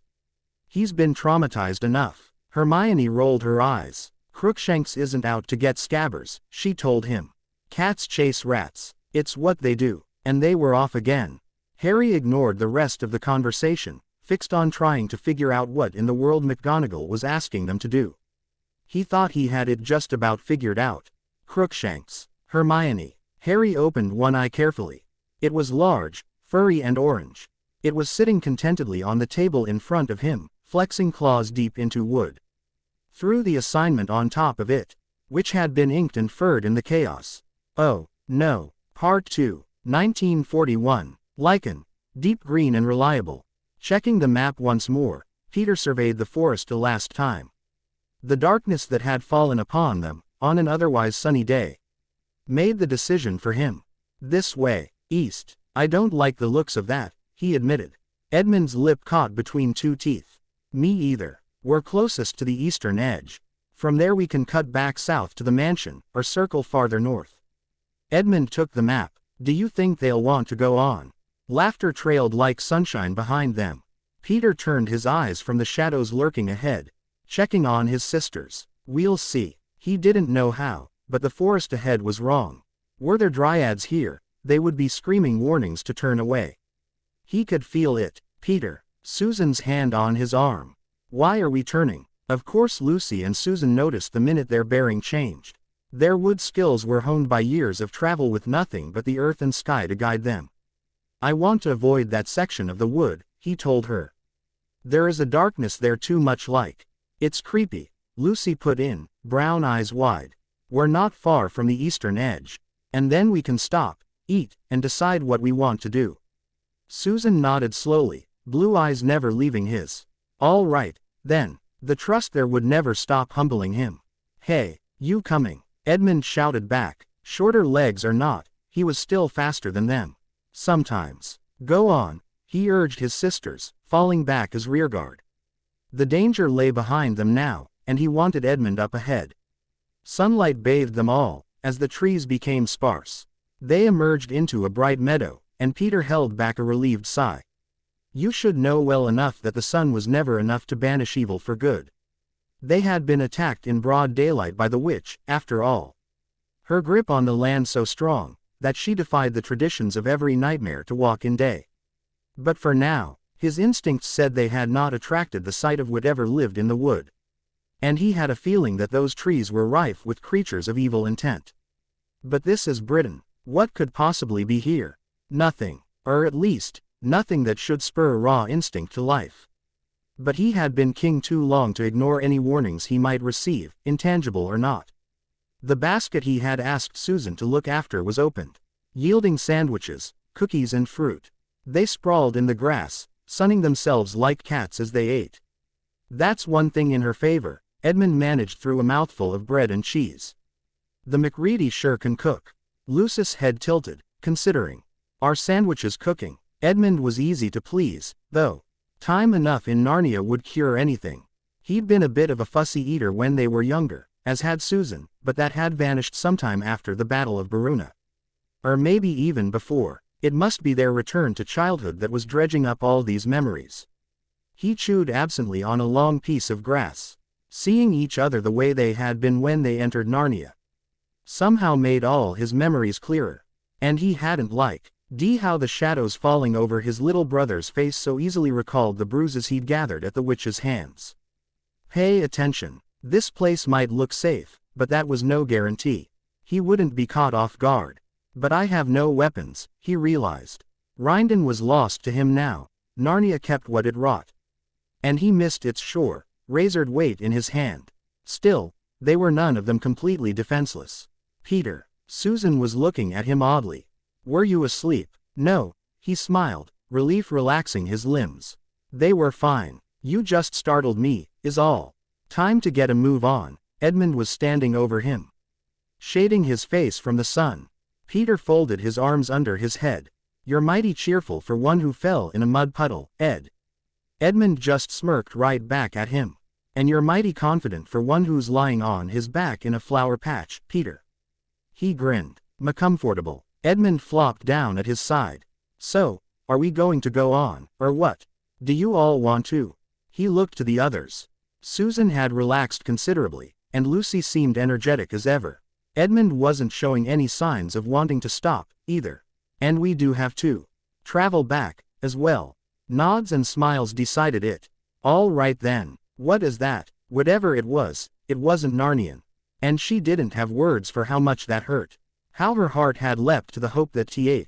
He's been traumatized enough. Hermione rolled her eyes. Crookshanks isn't out to get Scabbers, she told him. Cats chase rats. It's what they do. And they were off again. Harry ignored the rest of the conversation, fixed on trying to figure out what in the world McGonagall was asking them to do. He thought he had it just about figured out. Crookshanks. Hermione. Harry opened one eye carefully. It was large, furry and orange. It was sitting contentedly on the table in front of him, flexing claws deep into wood. Threw the assignment on top of it, which had been inked and furred in the chaos. Oh, no. Part 2, 1941. Lichen. Deep green and reliable. Checking the map once more, Peter surveyed the forest a last time. The darkness that had fallen upon them, on an otherwise sunny day, made the decision for him. This way, east. I don't like the looks of that, he admitted. Edmund's lip caught between 2 teeth. Me either. We're closest to the eastern edge. From there we can cut back south to the mansion, or circle farther north. Edmund took the map. Do you think they'll want to go on? Laughter trailed like sunshine behind them. Peter turned his eyes from the shadows lurking ahead, checking on his sisters. We'll see. He didn't know how, but the forest ahead was wrong. Were there dryads here, they would be screaming warnings to turn away. He could feel it. Peter. Susan's hand on his arm. Why are we turning? Of course Lucy and Susan noticed the minute their bearing changed. Their wood skills were honed by years of travel with nothing but the earth and sky to guide them. I want to avoid that section of the wood, he told her. There is a darkness there too much like. It's creepy. Lucy put in, brown eyes wide. We're not far from the eastern edge. And then we can stop, eat, and decide what we want to do. Susan nodded slowly, blue eyes never leaving his. All right, then. The trust there would never stop humbling him. Hey, you coming? Edmund shouted back. Shorter legs or not, he was still faster than them. Sometimes. Go on, he urged his sisters, falling back as rearguard. The danger lay behind them now, and he wanted Edmund up ahead. Sunlight bathed them all, as the trees became sparse. They emerged into a bright meadow, and Peter held back a relieved sigh. You should know well enough that the sun was never enough to banish evil for good. They had been attacked in broad daylight by the witch, after all. Her grip on the land so strong, that she defied the traditions of every nightmare to walk in day. But for now, his instincts said they had not attracted the sight of whatever lived in the wood. And he had a feeling that those trees were rife with creatures of evil intent. But this is Britain. What could possibly be here? Nothing. Or at least, nothing that should spur raw instinct to life. But he had been king too long to ignore any warnings he might receive, intangible or not. The basket he had asked Susan to look after was opened, yielding sandwiches, cookies and fruit. They sprawled in the grass, sunning themselves like cats as they ate. That's one thing in her favor, Edmund managed through a mouthful of bread and cheese. The McReady sure can cook. Lucy's head tilted, considering. Are sandwiches cooking? Edmund was easy to please, though. Time enough in Narnia would cure anything. He'd been a bit of a fussy eater when they were younger, as had Susan, but that had vanished sometime after the Battle of Baruna. Or maybe even before. It must be their return to childhood that was dredging up all these memories. He chewed absently on a long piece of grass. Seeing each other the way they had been when they entered Narnia somehow made all his memories clearer. And he hadn't how the shadows falling over his little brother's face so easily recalled the bruises he'd gathered at the witch's hands. Pay attention. This place might look safe, but that was no guarantee. He wouldn't be caught off guard. But I have no weapons, he realized. Rindon was lost to him now. Narnia kept what it wrought. And he missed its shore, razored weight in his hand. Still, they were none of them completely defenseless. Peter. Susan was looking at him oddly. Were you asleep? No, he smiled, relief relaxing his limbs. They were fine. You just startled me, is all. Time to get a move on. Edmund was standing over him, shading his face from the sun. Peter folded his arms under his head. You're mighty cheerful for one who fell in a mud puddle, Ed. Edmund just smirked right back at him. And you're mighty confident for one who's lying on his back in a flower patch, Peter. He grinned. M'comfortable. Edmund flopped down at his side. So, are we going to go on, or what? Do you all want to? He looked to the others. Susan had relaxed considerably, and Lucy seemed energetic as ever. Edmund wasn't showing any signs of wanting to stop, either. And we do have to travel back, as well. Nods and smiles decided it. All right then. What is that? Whatever it wasn't Narnian. And she didn't have words for how much that hurt. How her heart had leapt to the hope that Ey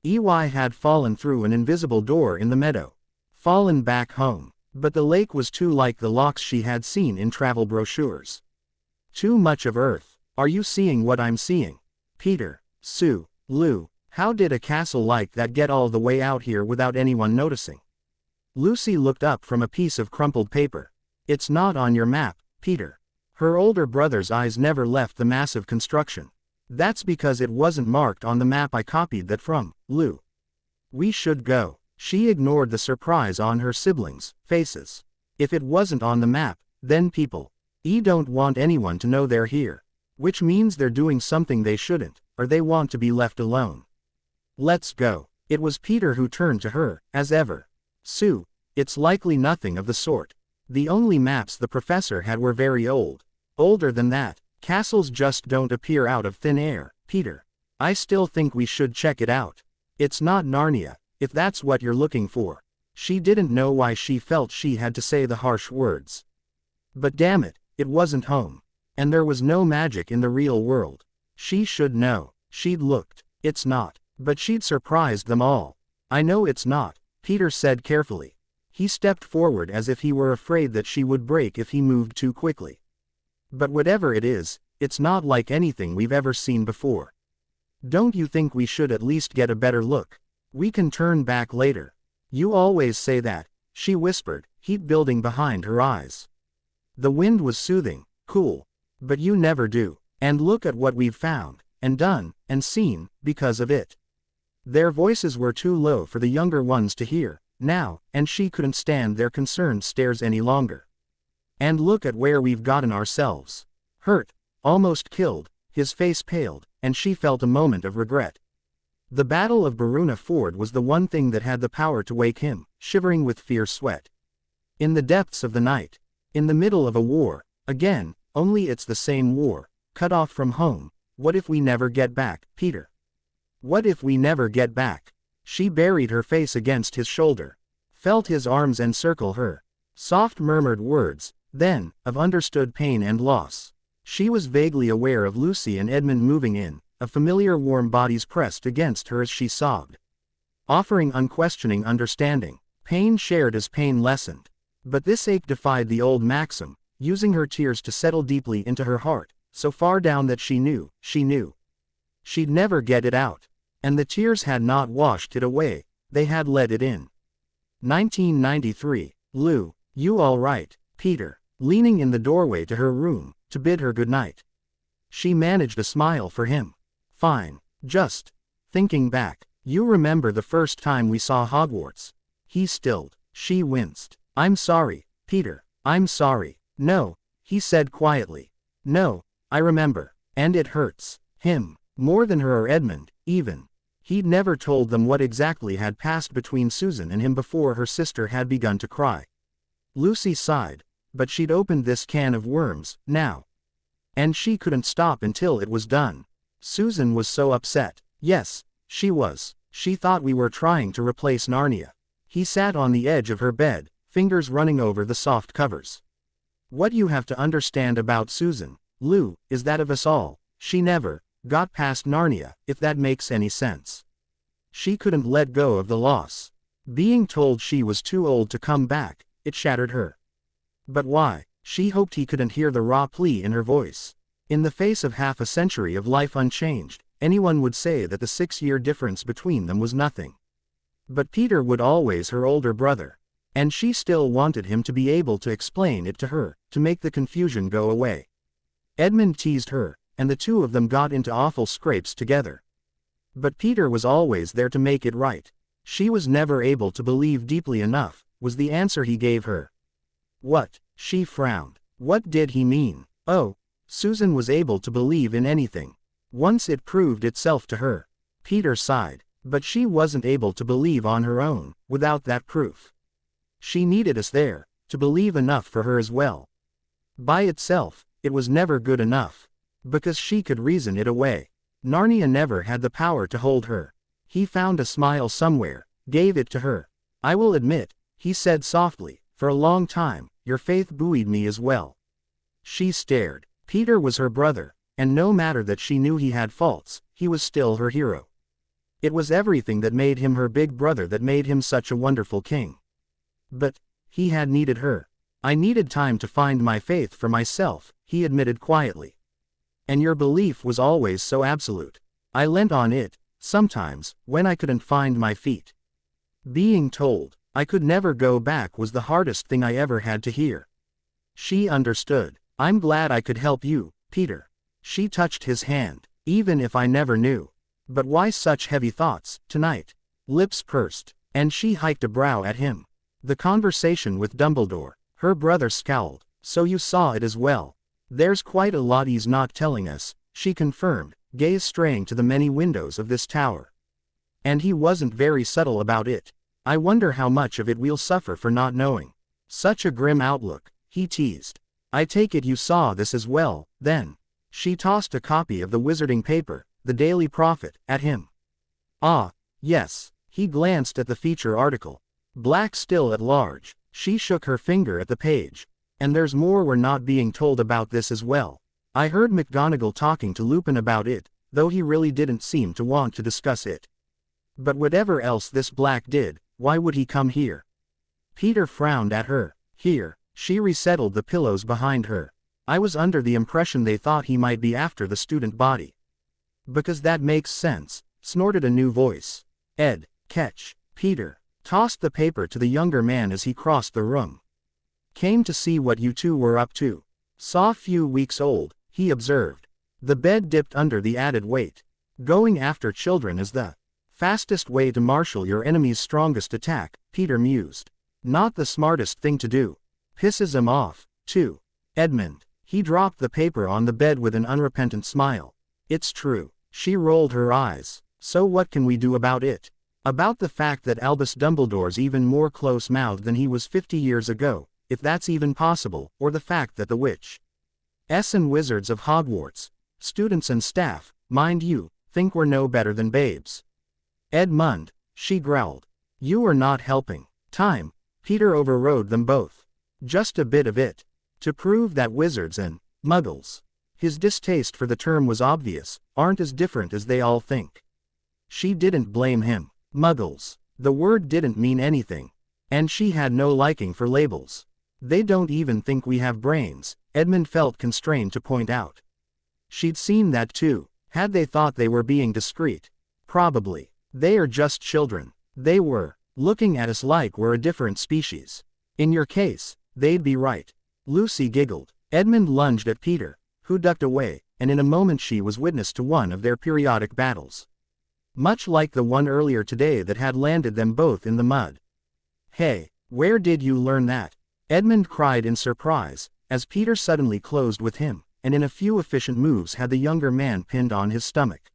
had fallen through an invisible door in the meadow. Fallen back home. But the lake was too like the locks she had seen in travel brochures. Too much of Earth. Are you seeing what I'm seeing? Peter, Sue, Lou, how did a castle like that get all the way out here without anyone noticing? Lucy looked up from a piece of crumpled paper. It's not on your map, Peter. Her older brother's eyes never left the massive construction. That's because it wasn't marked on the map I copied that from, Lou. We should go. She ignored the surprise on her siblings' faces. If it wasn't on the map, then people don't want anyone to know they're here. Which means they're doing something they shouldn't, or they want to be left alone. Let's go. It was Peter who turned to her, as ever. Sue, it's likely nothing of the sort. The only maps the professor had were very old. Older than that. Castles just don't appear out of thin air, Peter. I still think we should check it out. It's not Narnia, if that's what you're looking for. She didn't know why she felt she had to say the harsh words. But damn it, it wasn't home. And there was no magic in the real world. She should know. She'd looked. It's not. But she'd surprised them all. I know it's not, Peter said carefully. He stepped forward as if he were afraid that she would break if he moved too quickly. But whatever it is, it's not like anything we've ever seen before. Don't you think we should at least get a better look? We can turn back later. You always say that, she whispered, heat building behind her eyes. The wind was soothing, cool. But you never do. And look at what we've found, and done, and seen, because of it. Their voices were too low for the younger ones to hear, now, and she couldn't stand their concerned stares any longer. And look at where we've gotten ourselves. Hurt, almost killed, his face paled, and she felt a moment of regret. The Battle of Baruna Ford was the one thing that had the power to wake him, shivering with fierce sweat. In the depths of the night. In the middle of a war, again, only it's the same war, cut off from home. What if we never get back, Peter? What if we never get back? She buried her face against his shoulder, felt his arms encircle her. Soft murmured words, then, of understood pain and loss. She was vaguely aware of Lucy and Edmund moving in, of familiar warm bodies pressed against her as she sobbed, offering unquestioning understanding. Pain shared as pain lessened. But this ache defied the old maxim, using her tears to settle deeply into her heart, so far down that she knew. She'd never get it out. And the tears had not washed it away, they had let it in. 1993. Lou, you all right, Peter, leaning in the doorway to her room, to bid her goodnight. She managed a smile for him. Fine, just thinking back, you remember the first time we saw Hogwarts? He stilled. She winced. I'm sorry, Peter, I'm sorry. No, he said quietly. No, I remember. And it hurts him more than her or Edmund, even. He'd never told them what exactly had passed between Susan and him before her sister had begun to cry. Lucy sighed, but she'd opened this can of worms, now. And she couldn't stop until it was done. Susan was so upset. Yes, she was. She thought we were trying to replace Narnia. He sat on the edge of her bed, fingers running over the soft covers. What you have to understand about Susan, Lou, is that of us all, she never got past Narnia, if that makes any sense. She couldn't let go of the loss. Being told she was too old to come back, it shattered her. But why? She hoped he couldn't hear the raw plea in her voice. In the face of half a century of life unchanged, anyone would say that the 6-year difference between them was nothing. But Peter would always her older brother. And she still wanted him to be able to explain it to her, to make the confusion go away. Edmund teased her, and the two of them got into awful scrapes together. But Peter was always there to make it right. She was never able to believe deeply enough, was the answer he gave her. What? She frowned. What did he mean? Oh, Susan was able to believe in anything. Once it proved itself to her. Peter sighed. But she wasn't able to believe on her own, without that proof. She needed us there, to believe enough for her as well. By itself, it was never good enough. Because she could reason it away. Narnia never had the power to hold her. He found a smile somewhere, gave it to her. I will admit, he said softly, for a long time, your faith buoyed me as well. She stared. Peter was her brother, and no matter that she knew he had faults, he was still her hero. It was everything that made him her big brother that made him such a wonderful king. But he had needed her. I needed time to find my faith for myself, he admitted quietly. And your belief was always so absolute. I lent on it, sometimes, when I couldn't find my feet. Being told I could never go back was the hardest thing I ever had to hear. She understood. I'm glad I could help you, Peter. She touched his hand, even if I never knew. But why such heavy thoughts, tonight? Lips pursed, and she hiked a brow at him. The conversation with Dumbledore, her brother scowled. So you saw it as well. There's quite a lot he's not telling us, she confirmed, gaze straying to the many windows of this tower. And he wasn't very subtle about it. I wonder how much of it we'll suffer for not knowing. Such a grim outlook, he teased. I take it you saw this as well, then. She tossed a copy of the wizarding paper, the Daily Prophet, at him. Ah, yes. He glanced at the feature article. Black still at large. She shook her finger at the page. And there's more we're not being told about this as well. I heard McGonagall talking to Lupin about it, though he really didn't seem to want to discuss it. But whatever else this Black did, why would he come here? Peter frowned at her. Here. She resettled the pillows behind her. I was under the impression they thought he might be after the student body. Because that makes sense, snorted a new voice. Ed, catch. Peter tossed the paper to the younger man as he crossed the room. Came to see what you two were up to. Saw few weeks old, he observed. The bed dipped under the added weight. Going after children is the fastest way to marshal your enemy's strongest attack, Peter mused. Not the smartest thing to do. Pisses him off, too. Edmund. He dropped the paper on the bed with an unrepentant smile. It's true. She rolled her eyes. So what can we do about it? About the fact that Albus Dumbledore's even more close-mouthed than he was 50 years ago, if that's even possible, or the fact that the witches and wizards of Hogwarts, students and staff, mind you, think we're no better than babes. Edmund, she growled. You are not helping. Time. Peter overrode them both. Just a bit of it. To prove that wizards and muggles, his distaste for the term was obvious, aren't as different as they all think. She didn't blame him. Muggles. The word didn't mean anything. And she had no liking for labels. They don't even think we have brains, Edmund felt constrained to point out. She'd seen that too. Had they thought they were being discreet? Probably. They are just children. They were looking at us like we're a different species. In your case, they'd be right. Lucy giggled. Edmund lunged at Peter, who ducked away, and in a moment she was witness to one of their periodic battles. Much like the one earlier today that had landed them both in the mud. Hey, where did you learn that? Edmund cried in surprise, as Peter suddenly closed with him, and in a few efficient moves had the younger man pinned on his stomach.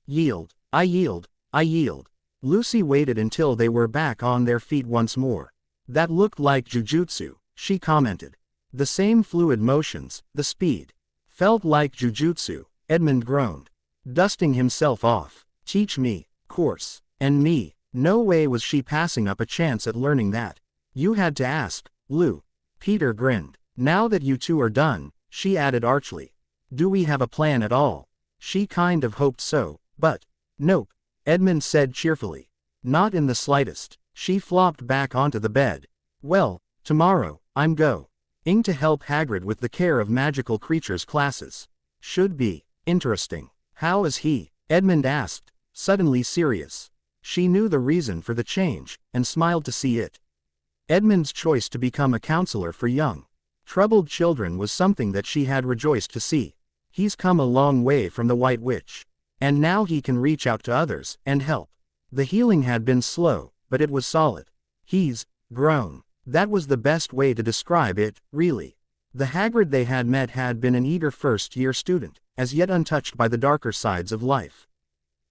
Yield, I yield, I yield. Lucy waited until they were back on their feet once more. That looked like jujutsu, she commented. The same fluid motions, the speed. Felt like jujutsu, Edmund groaned. Dusting himself off. Teach me, course. And me. No way was she passing up a chance at learning that. You had to ask, Lou. Peter grinned. Now that you two are done, she added archly. Do we have a plan at all? She kind of hoped so, but. Nope, Edmund said cheerfully. Not in the slightest. She flopped back onto the bed. Well, tomorrow, I'm going to help Hagrid with the care of magical creatures classes. Should be interesting. How is he? Edmund asked, suddenly serious. She knew the reason for the change, and smiled to see it. Edmund's choice to become a counselor for young, troubled children was something that she had rejoiced to see. He's come a long way from the White Witch. And now he can reach out to others, and help. The healing had been slow, but it was solid. He's grown. That was the best way to describe it, really. The Hagrid they had met had been an eager first-year student, as yet untouched by the darker sides of life.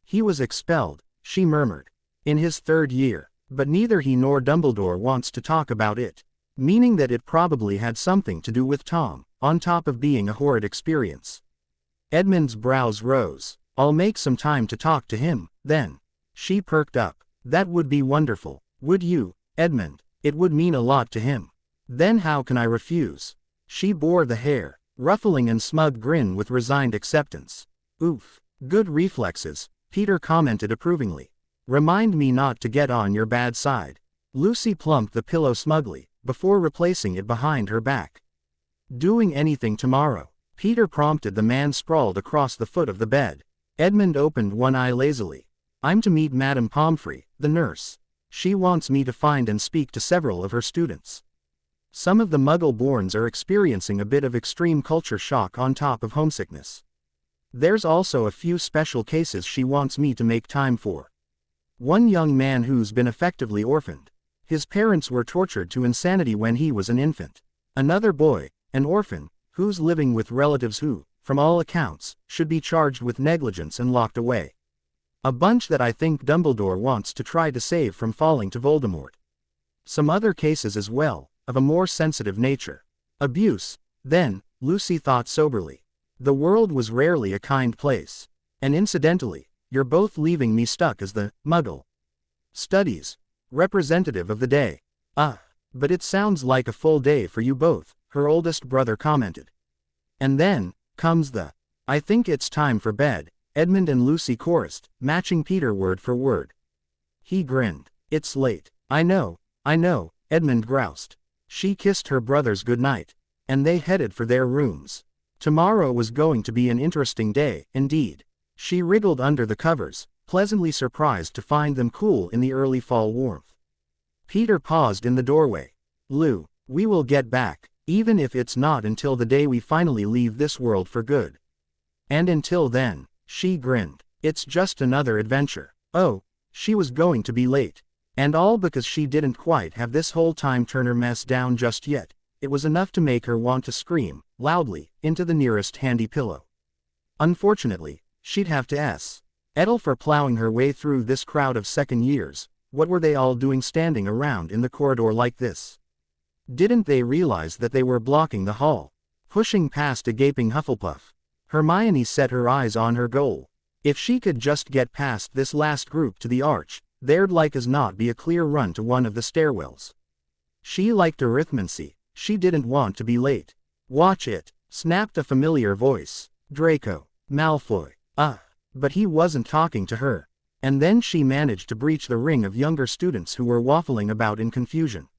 He was expelled, she murmured, in his third year, but neither he nor Dumbledore wants to talk about it, meaning that it probably had something to do with Tom, on top of being a horrid experience. Edmund's brows rose. I'll make some time to talk to him, then. She perked up. That would be wonderful, would you, Edmund? It would mean a lot to him. Then how can I refuse? She bore the hair, ruffling and smug grin with resigned acceptance. Oof. Good reflexes, Peter commented approvingly. Remind me not to get on your bad side. Lucy plumped the pillow smugly, before replacing it behind her back. Doing anything tomorrow? Peter prompted the man sprawled across the foot of the bed. Edmund opened one eye lazily. I'm to meet Madame Pomfrey, the nurse. She wants me to find and speak to several of her students. Some of the Muggle-borns are experiencing a bit of extreme culture shock on top of homesickness. There's also a few special cases she wants me to make time for. One young man who's been effectively orphaned. His parents were tortured to insanity when he was an infant. Another boy, an orphan, who's living with relatives who, from all accounts, should be charged with negligence and locked away. A bunch that I think Dumbledore wants to try to save from falling to Voldemort. Some other cases as well, of a more sensitive nature. Abuse, then, Lucy thought soberly. The world was rarely a kind place. And incidentally, you're both leaving me stuck as the Muggle Studies representative of the day. But it sounds like a full day for you both, her oldest brother commented. And then comes the, I think it's time for bed, Edmund and Lucy chorused, matching Peter word for word. He grinned. It's late. I know, Edmund groused. She kissed her brothers goodnight. and they headed for their rooms. Tomorrow was going to be an interesting day, indeed. She wriggled under the covers, pleasantly surprised to find them cool in the early fall warmth. Peter paused in the doorway. "Lou, we will get back, even if it's not until the day we finally leave this world for good. And until then," she grinned, "it's just another adventure." Oh, she was going to be late. And all because she didn't quite have this whole time-turner mess down just yet. It was enough to make her want to scream, loudly, into the nearest handy pillow. Unfortunately, she'd have to settle for plowing her way through this crowd of second years. What were they all doing standing around in the corridor like this? Didn't they realize that they were blocking the hall? Pushing past a gaping Hufflepuff, Hermione set her eyes on her goal. If she could just get past this last group to the arch, there'd like as not be a clear run to one of the stairwells. She liked arithmancy. She didn't want to be late. "Watch it," snapped a familiar voice. Draco Malfoy. But he wasn't talking to her. And then she managed to breach the ring of younger students who were waffling about in confusion.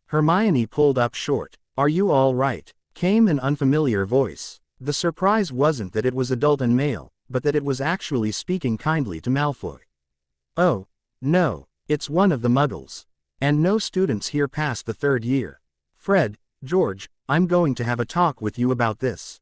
Hermione pulled up short. "Are you all right?" came an unfamiliar voice. The surprise wasn't that it was adult and male, but that it was actually speaking kindly to Malfoy. "Oh, no, it's one of the Muggles. And no students here past the third year. Fred, George, I'm going to have a talk with you about this.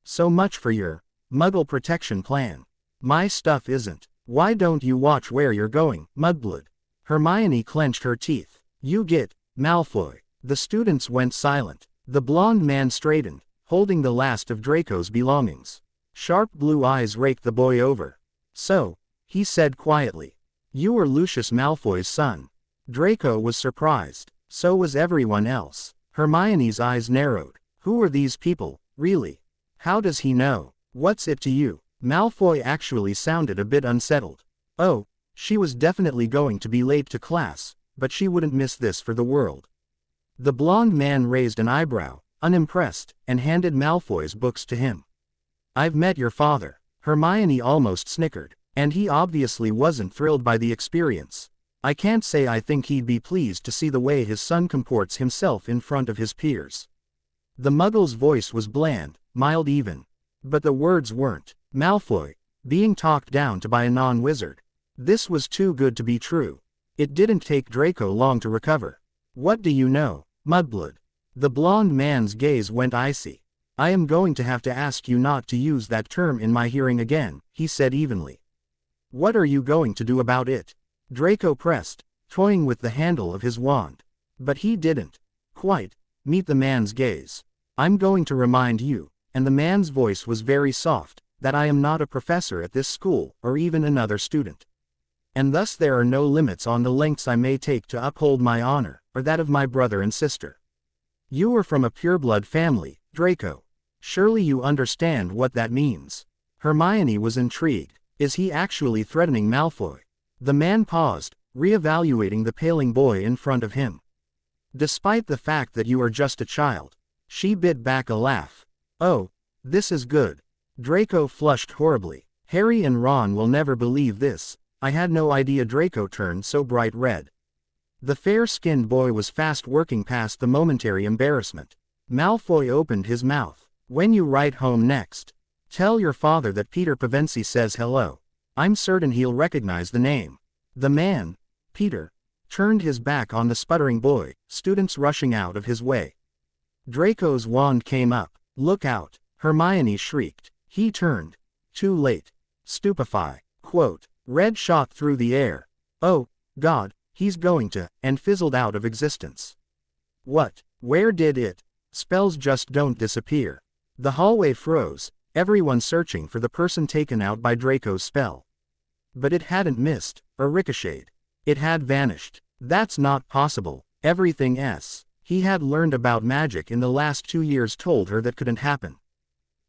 So much for your Muggle protection plan. My stuff isn't. Why don't you watch where you're going, Mudblood?" Hermione clenched her teeth. "You get, Malfoy." The students went silent. The blonde man straightened, holding the last of Draco's belongings. Sharp blue eyes raked the boy over. "So," he said quietly, "you were Lucius Malfoy's son." Draco was surprised. So was everyone else. Hermione's eyes narrowed. Who are these people, really? How does he know? What's it to you? Malfoy actually sounded a bit unsettled. Oh, she was definitely going to be late to class, but she wouldn't miss this for the world. The blonde man raised an eyebrow, unimpressed, and handed Malfoy's books to him. "I've met your father." Hermione almost snickered, and he obviously wasn't thrilled by the experience. "I can't say I think he'd be pleased to see the way his son comports himself in front of his peers." The Muggle's voice was bland, mild even. But the words weren't. Malfoy, being talked down to by a non-wizard. This was too good to be true. It didn't take Draco long to recover. "What do you know, Mudblood?" The blonde man's gaze went icy. "I am going to have to ask you not to use that term in my hearing again," he said evenly. "What are you going to do about it?" Draco pressed, toying with the handle of his wand. But he didn't quite meet the man's gaze. "I'm going to remind you," and the man's voice was very soft, "that I am not a professor at this school, or even another student. And thus there are no limits on the lengths I may take to uphold my honor, or that of my brother and sister. You are from a pureblood family, Draco. Surely you understand what that means." Hermione was intrigued. Is he actually threatening Malfoy? The man paused, re-evaluating the paling boy in front of him. "Despite the fact that you are just a child." She bit back a laugh. "Oh, this is good." Draco flushed horribly. "Harry and Ron will never believe this. I had no idea." Draco turned so bright red. The fair-skinned boy was fast working past the momentary embarrassment. Malfoy opened his mouth. "When you write home next, tell your father that Peter Pevensies says hello. I'm certain he'll recognize the name." The man, Peter, turned his back on the sputtering boy, students rushing out of his way. Draco's wand came up. "Look out!" Hermione shrieked. He turned. Too late. Stupefy. Quote. Red shot through the air. "Oh, God, he's going to," and fizzled out of existence. What? Where did it? Spells just don't disappear. The hallway froze, everyone searching for the person taken out by Draco's spell. But it hadn't missed, or ricocheted. It had vanished. That's not possible. Everything he had learned about magic in the last 2 years told her that couldn't happen.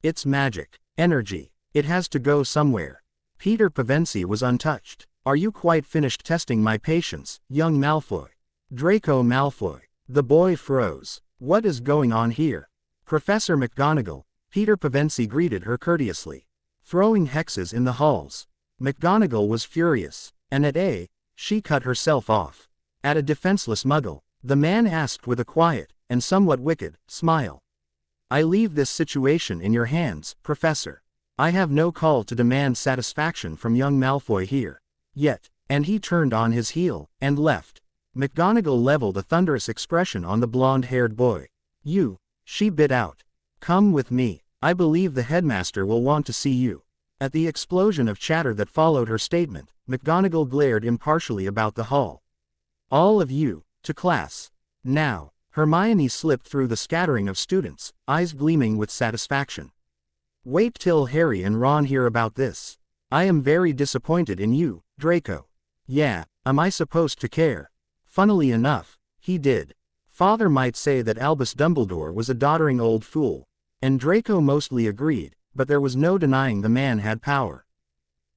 It's magic. Energy. It has to go somewhere. Peter Pevensie was untouched. "Are you quite finished testing my patience, young Malfoy?" Draco Malfoy. The boy froze. What is going on here? "Professor McGonagall." Peter Pevensie greeted her courteously. "Throwing hexes in the halls." McGonagall was furious. And she cut herself off. "At a defenseless Muggle?" the man asked with a quiet, and somewhat wicked, smile. I leave this situation in your hands, Professor. I have no call to demand satisfaction from young Malfoy here. Yet, and he turned on his heel, and left. McGonagall leveled a thunderous expression on the blonde-haired boy. You, she bit out. Come with me. I believe the headmaster will want to see you. At the explosion of chatter that followed her statement, McGonagall glared impartially about the hall. All of you, to class. Now. Hermione slipped through the scattering of students, eyes gleaming with satisfaction. Wait till Harry and Ron hear about this. I am very disappointed in you, Draco. Yeah, am I supposed to care? Funnily enough, he did. Father might say that Albus Dumbledore was a doddering old fool, and Draco mostly agreed, but there was no denying the man had power.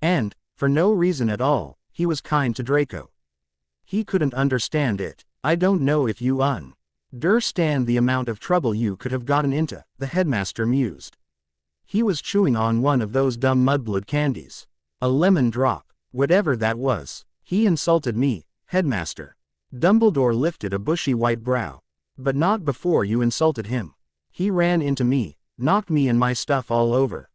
And, for no reason at all, he was kind to Draco. He couldn't understand it. I don't know if you understand the amount of trouble you could have gotten into, the headmaster mused. He was chewing on one of those dumb mudblood candies. A lemon drop, whatever that was. He insulted me, headmaster. Dumbledore lifted a bushy white brow. But not before you insulted him. He ran into me, knocked me and my stuff all over.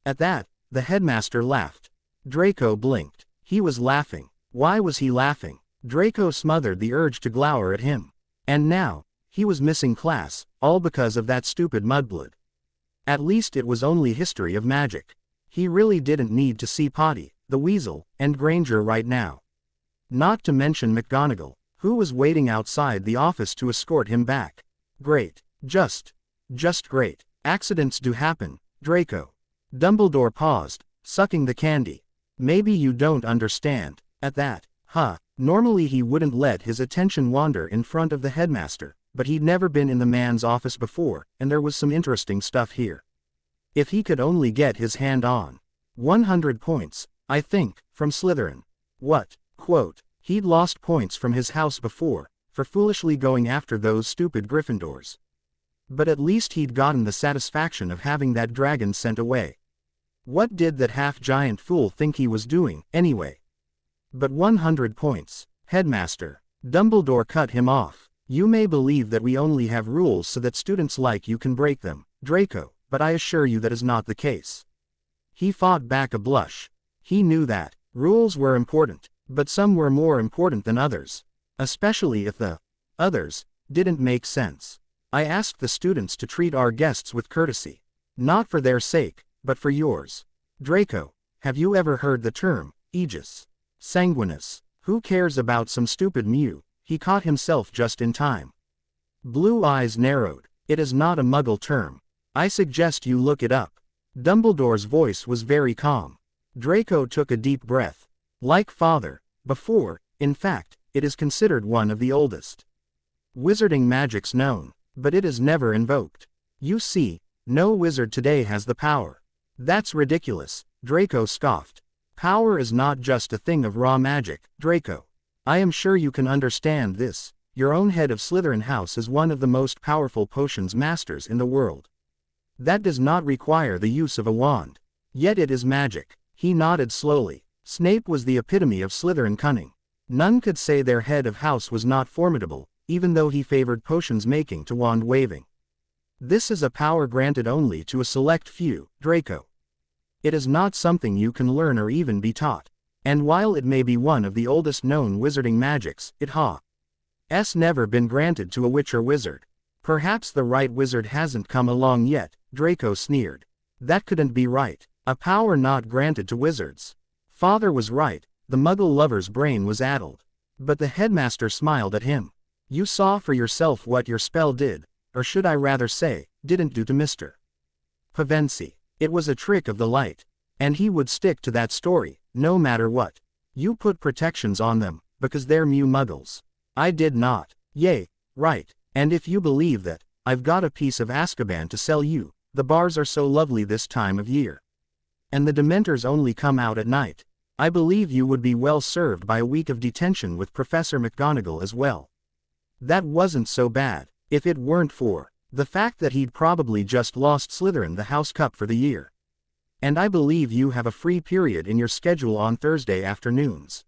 At that, the headmaster laughed. Draco blinked. He was laughing. Why was he laughing? Draco smothered the urge to glower at him. And now, he was missing class, all because of that stupid mudblood. At least it was only history of magic. He really didn't need to see Potty, the Weasel, and Granger right now. Not to mention McGonagall, who was waiting outside the office to escort him back. Great. Just great. Accidents do happen, Draco. Dumbledore paused, sucking the candy. Maybe you don't understand. At that, normally he wouldn't let his attention wander in front of the headmaster, but he'd never been in the man's office before, and there was some interesting stuff here. If he could only get his hand on 100 points, I think, from Slytherin. What? Quote, he'd lost points from his house before, for foolishly going after those stupid Gryffindors. But at least he'd gotten the satisfaction of having that dragon sent away. What did that half-giant fool think he was doing, anyway? But 100 points. Headmaster. Dumbledore cut him off. You may believe that we only have rules so that students like you can break them, Draco, but I assure you that is not the case. He fought back a blush. He knew that rules were important, but some were more important than others. Especially if the others didn't make sense. I asked the students to treat our guests with courtesy. Not for their sake, but for yours. Draco, have you ever heard the term, aegis? Sanguinus. Who cares about some stupid mew? He caught himself just in time. Blue eyes narrowed. It is not a Muggle term. I suggest you look it up. Dumbledore's voice was very calm. Draco took a deep breath. Like father, before, in fact, it is considered one of the oldest wizarding magics known, but it is never invoked. You see, no wizard today has the power. That's ridiculous, Draco scoffed. Power is not just a thing of raw magic, Draco. I am sure you can understand this. Your own head of Slytherin House is one of the most powerful potions masters in the world. That does not require the use of a wand. Yet it is magic. He nodded slowly. Snape was the epitome of Slytherin cunning. None could say their head of house was not formidable, even though he favored potions making to wand waving. This is a power granted only to a select few, Draco. It is not something you can learn or even be taught. And while it may be one of the oldest known wizarding magics, it has never been granted to a witch or wizard. Perhaps the right wizard hasn't come along yet, Draco sneered. That couldn't be right. A power not granted to wizards. Father was right, the Muggle lover's brain was addled. But the headmaster smiled at him. You saw for yourself what your spell did, or should I rather say, didn't do to Mr. Pevensies. It was a trick of the light. And he would stick to that story, no matter what. You put protections on them, because they're Muggles. I did not. Yay, right. And if you believe that, I've got a piece of Azkaban to sell you. The bars are so lovely this time of year. And the Dementors only come out at night. I believe you would be well served by a week of detention with Professor McGonagall as well. That wasn't so bad, if it weren't for the fact that he'd probably just lost Slytherin the House Cup for the year. And I believe you have a free period in your schedule on Thursday afternoons.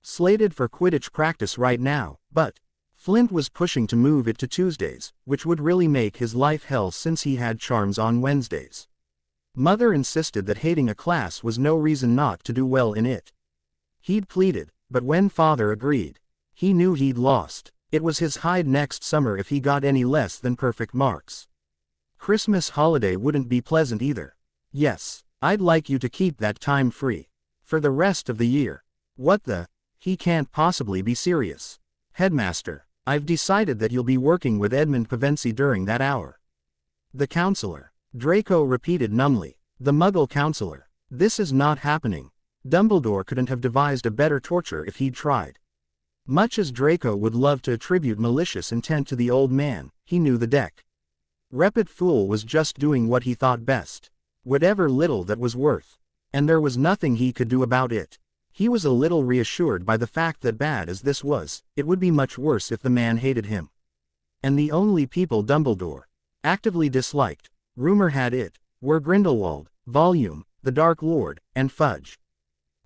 Slated for Quidditch practice right now, but Flint was pushing to move it to Tuesdays, which would really make his life hell since he had charms on Wednesdays. Mother insisted that hating a class was no reason not to do well in it. He'd pleaded, but when Father agreed, he knew he'd lost. It was his hide next summer if he got any less than perfect marks. Christmas holiday wouldn't be pleasant either. Yes, I'd like you to keep that time free. For the rest of the year. What the? He can't possibly be serious. Headmaster, I've decided that you'll be working with Edmund Pevensie during that hour. The counselor. Draco repeated numbly. The Muggle counselor. This is not happening. Dumbledore couldn't have devised a better torture if he'd tried. Much as Draco would love to attribute malicious intent to the old man, he knew the deck. Repet Fool was just doing what he thought best. Whatever little that was worth. And there was nothing he could do about it. He was a little reassured by the fact that bad as this was, it would be much worse if the man hated him. And the only people Dumbledore actively disliked, rumor had it, were Grindelwald, Volume, the Dark Lord, and Fudge.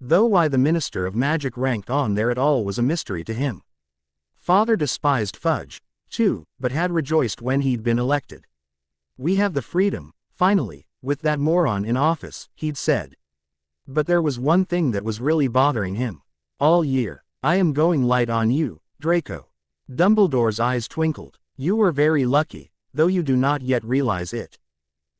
Though why the Minister of Magic ranked on there at all was a mystery to him. Father despised Fudge, too, but had rejoiced when he'd been elected. We have the freedom, finally, with that moron in office, he'd said. But there was one thing that was really bothering him. All year, I am going light on you, Draco. Dumbledore's eyes twinkled. You were very lucky, though you do not yet realize it.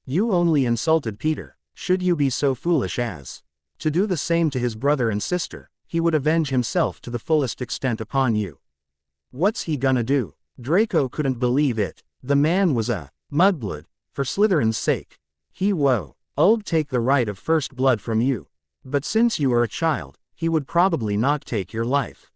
You only insulted Peter, should you be so foolish as to do the same to his brother and sister, he would avenge himself to the fullest extent upon you. What's he gonna do? Draco couldn't believe it. The man was a mudblood, for Slytherin's sake. He would take the right of first blood from you. But since you are a child, he would probably not take your life.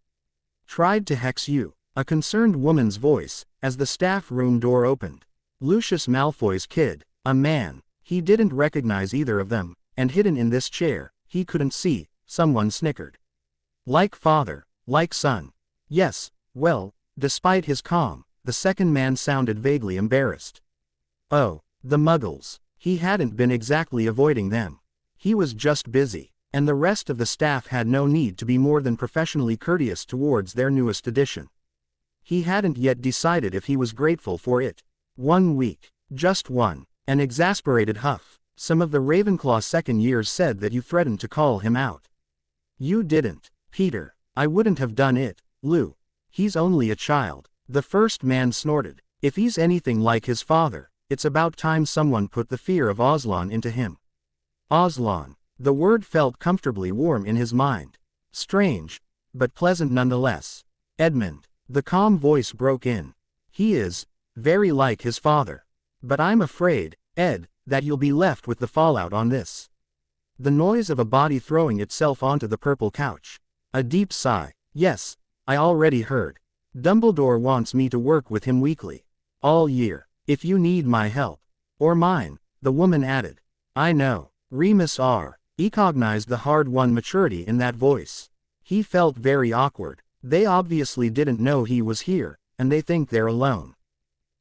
Tried to hex you. A concerned woman's voice, as the staff room door opened. Lucius Malfoy's kid, a man. He didn't recognize either of them, and hidden in this chair, he couldn't see, someone snickered. Like father, like son. Yes, well, despite his calm, the second man sounded vaguely embarrassed. Oh, the Muggles. He hadn't been exactly avoiding them. He was just busy, and the rest of the staff had no need to be more than professionally courteous towards their newest addition. He hadn't yet decided if he was grateful for it. 1 week. Just one. An exasperated huff. Some of the Ravenclaw second years said that you threatened to call him out. You didn't, Peter. I wouldn't have done it, Lou. He's only a child. The first man snorted. If he's anything like his father, it's about time someone put the fear of Aslan into him. Aslan. The word felt comfortably warm in his mind. Strange, but pleasant nonetheless. Edmund. The calm voice broke in. He is very like his father. But I'm afraid, Ed, that you'll be left with the fallout on this. The noise of a body throwing itself onto the purple couch. A deep sigh. Yes, I already heard. Dumbledore wants me to work with him weekly. All year. If you need my help. Or mine, the woman added. I know. Remus recognized the hard-won maturity in that voice. He felt very awkward. They obviously didn't know he was here, and they think they're alone.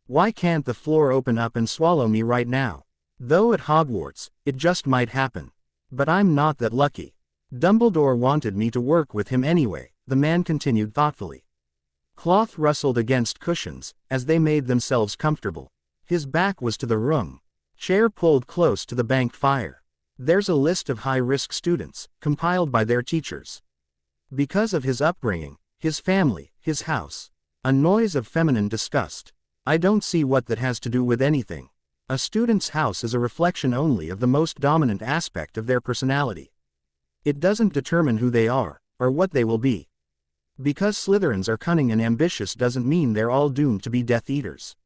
Why can't the floor open up and swallow me right now? Though at Hogwarts, it just might happen. But I'm not that lucky. Dumbledore wanted me to work with him anyway, the man continued thoughtfully. Cloth rustled against cushions, as they made themselves comfortable. His back was to the room. Chair pulled close to the banked fire. There's a list of high-risk students, compiled by their teachers. Because of his upbringing, his family, his house. A noise of feminine disgust. I don't see what that has to do with anything. A student's house is a reflection only of the most dominant aspect of their personality. It doesn't determine who they are, or what they will be. Because Slytherins are cunning and ambitious doesn't mean they're all doomed to be Death Eaters.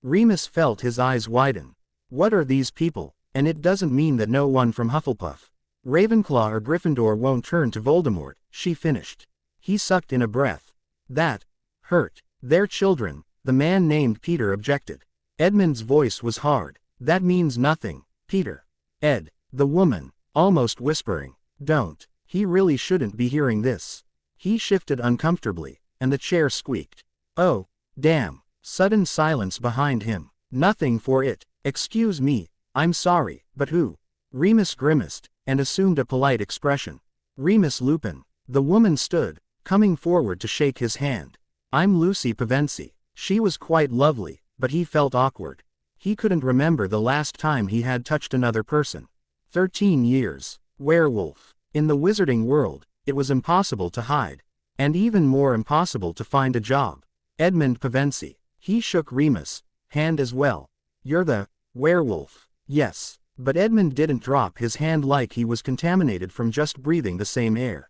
Remus felt his eyes widen. What are these people? And it doesn't mean that no one from Hufflepuff, Ravenclaw or Gryffindor won't turn to Voldemort, she finished. He sucked in a breath. That hurt. They're children, the man named Peter objected. Edmund's voice was hard. That means nothing, Peter. Ed, the woman, almost whispering. Don't. He really shouldn't be hearing this. He shifted uncomfortably, and the chair squeaked. Oh, damn. Sudden silence behind him. Nothing for it. Excuse me, I'm sorry, but who? Remus grimaced, and assumed a polite expression. Remus Lupin. The woman stood, coming forward to shake his hand. I'm Lucy Pevensie. She was quite lovely, but he felt awkward. He couldn't remember the last time he had touched another person. 13 years. Werewolf. In the wizarding world, it was impossible to hide. And even more impossible to find a job. Edmund Pevensie. He shook Remus' hand as well. You're the werewolf. Yes. But Edmund didn't drop his hand like he was contaminated from just breathing the same air.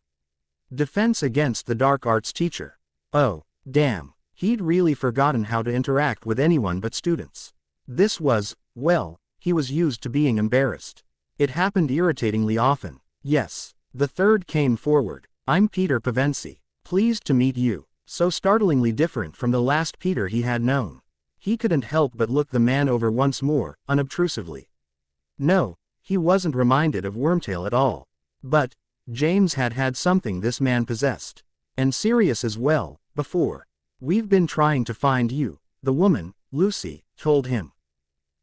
Defense against the dark arts teacher. Oh, damn. He'd really forgotten how to interact with anyone but students. This was, well, he was used to being embarrassed. It happened irritatingly often. Yes. The third came forward. I'm Peter Pevensie. Pleased to meet you. So startlingly different from the last Peter he had known. He couldn't help but look the man over once more, unobtrusively. No, he wasn't reminded of Wormtail at all. But James had had something this man possessed. And Sirius as well, before. We've been trying to find you, the woman, Lucy, told him.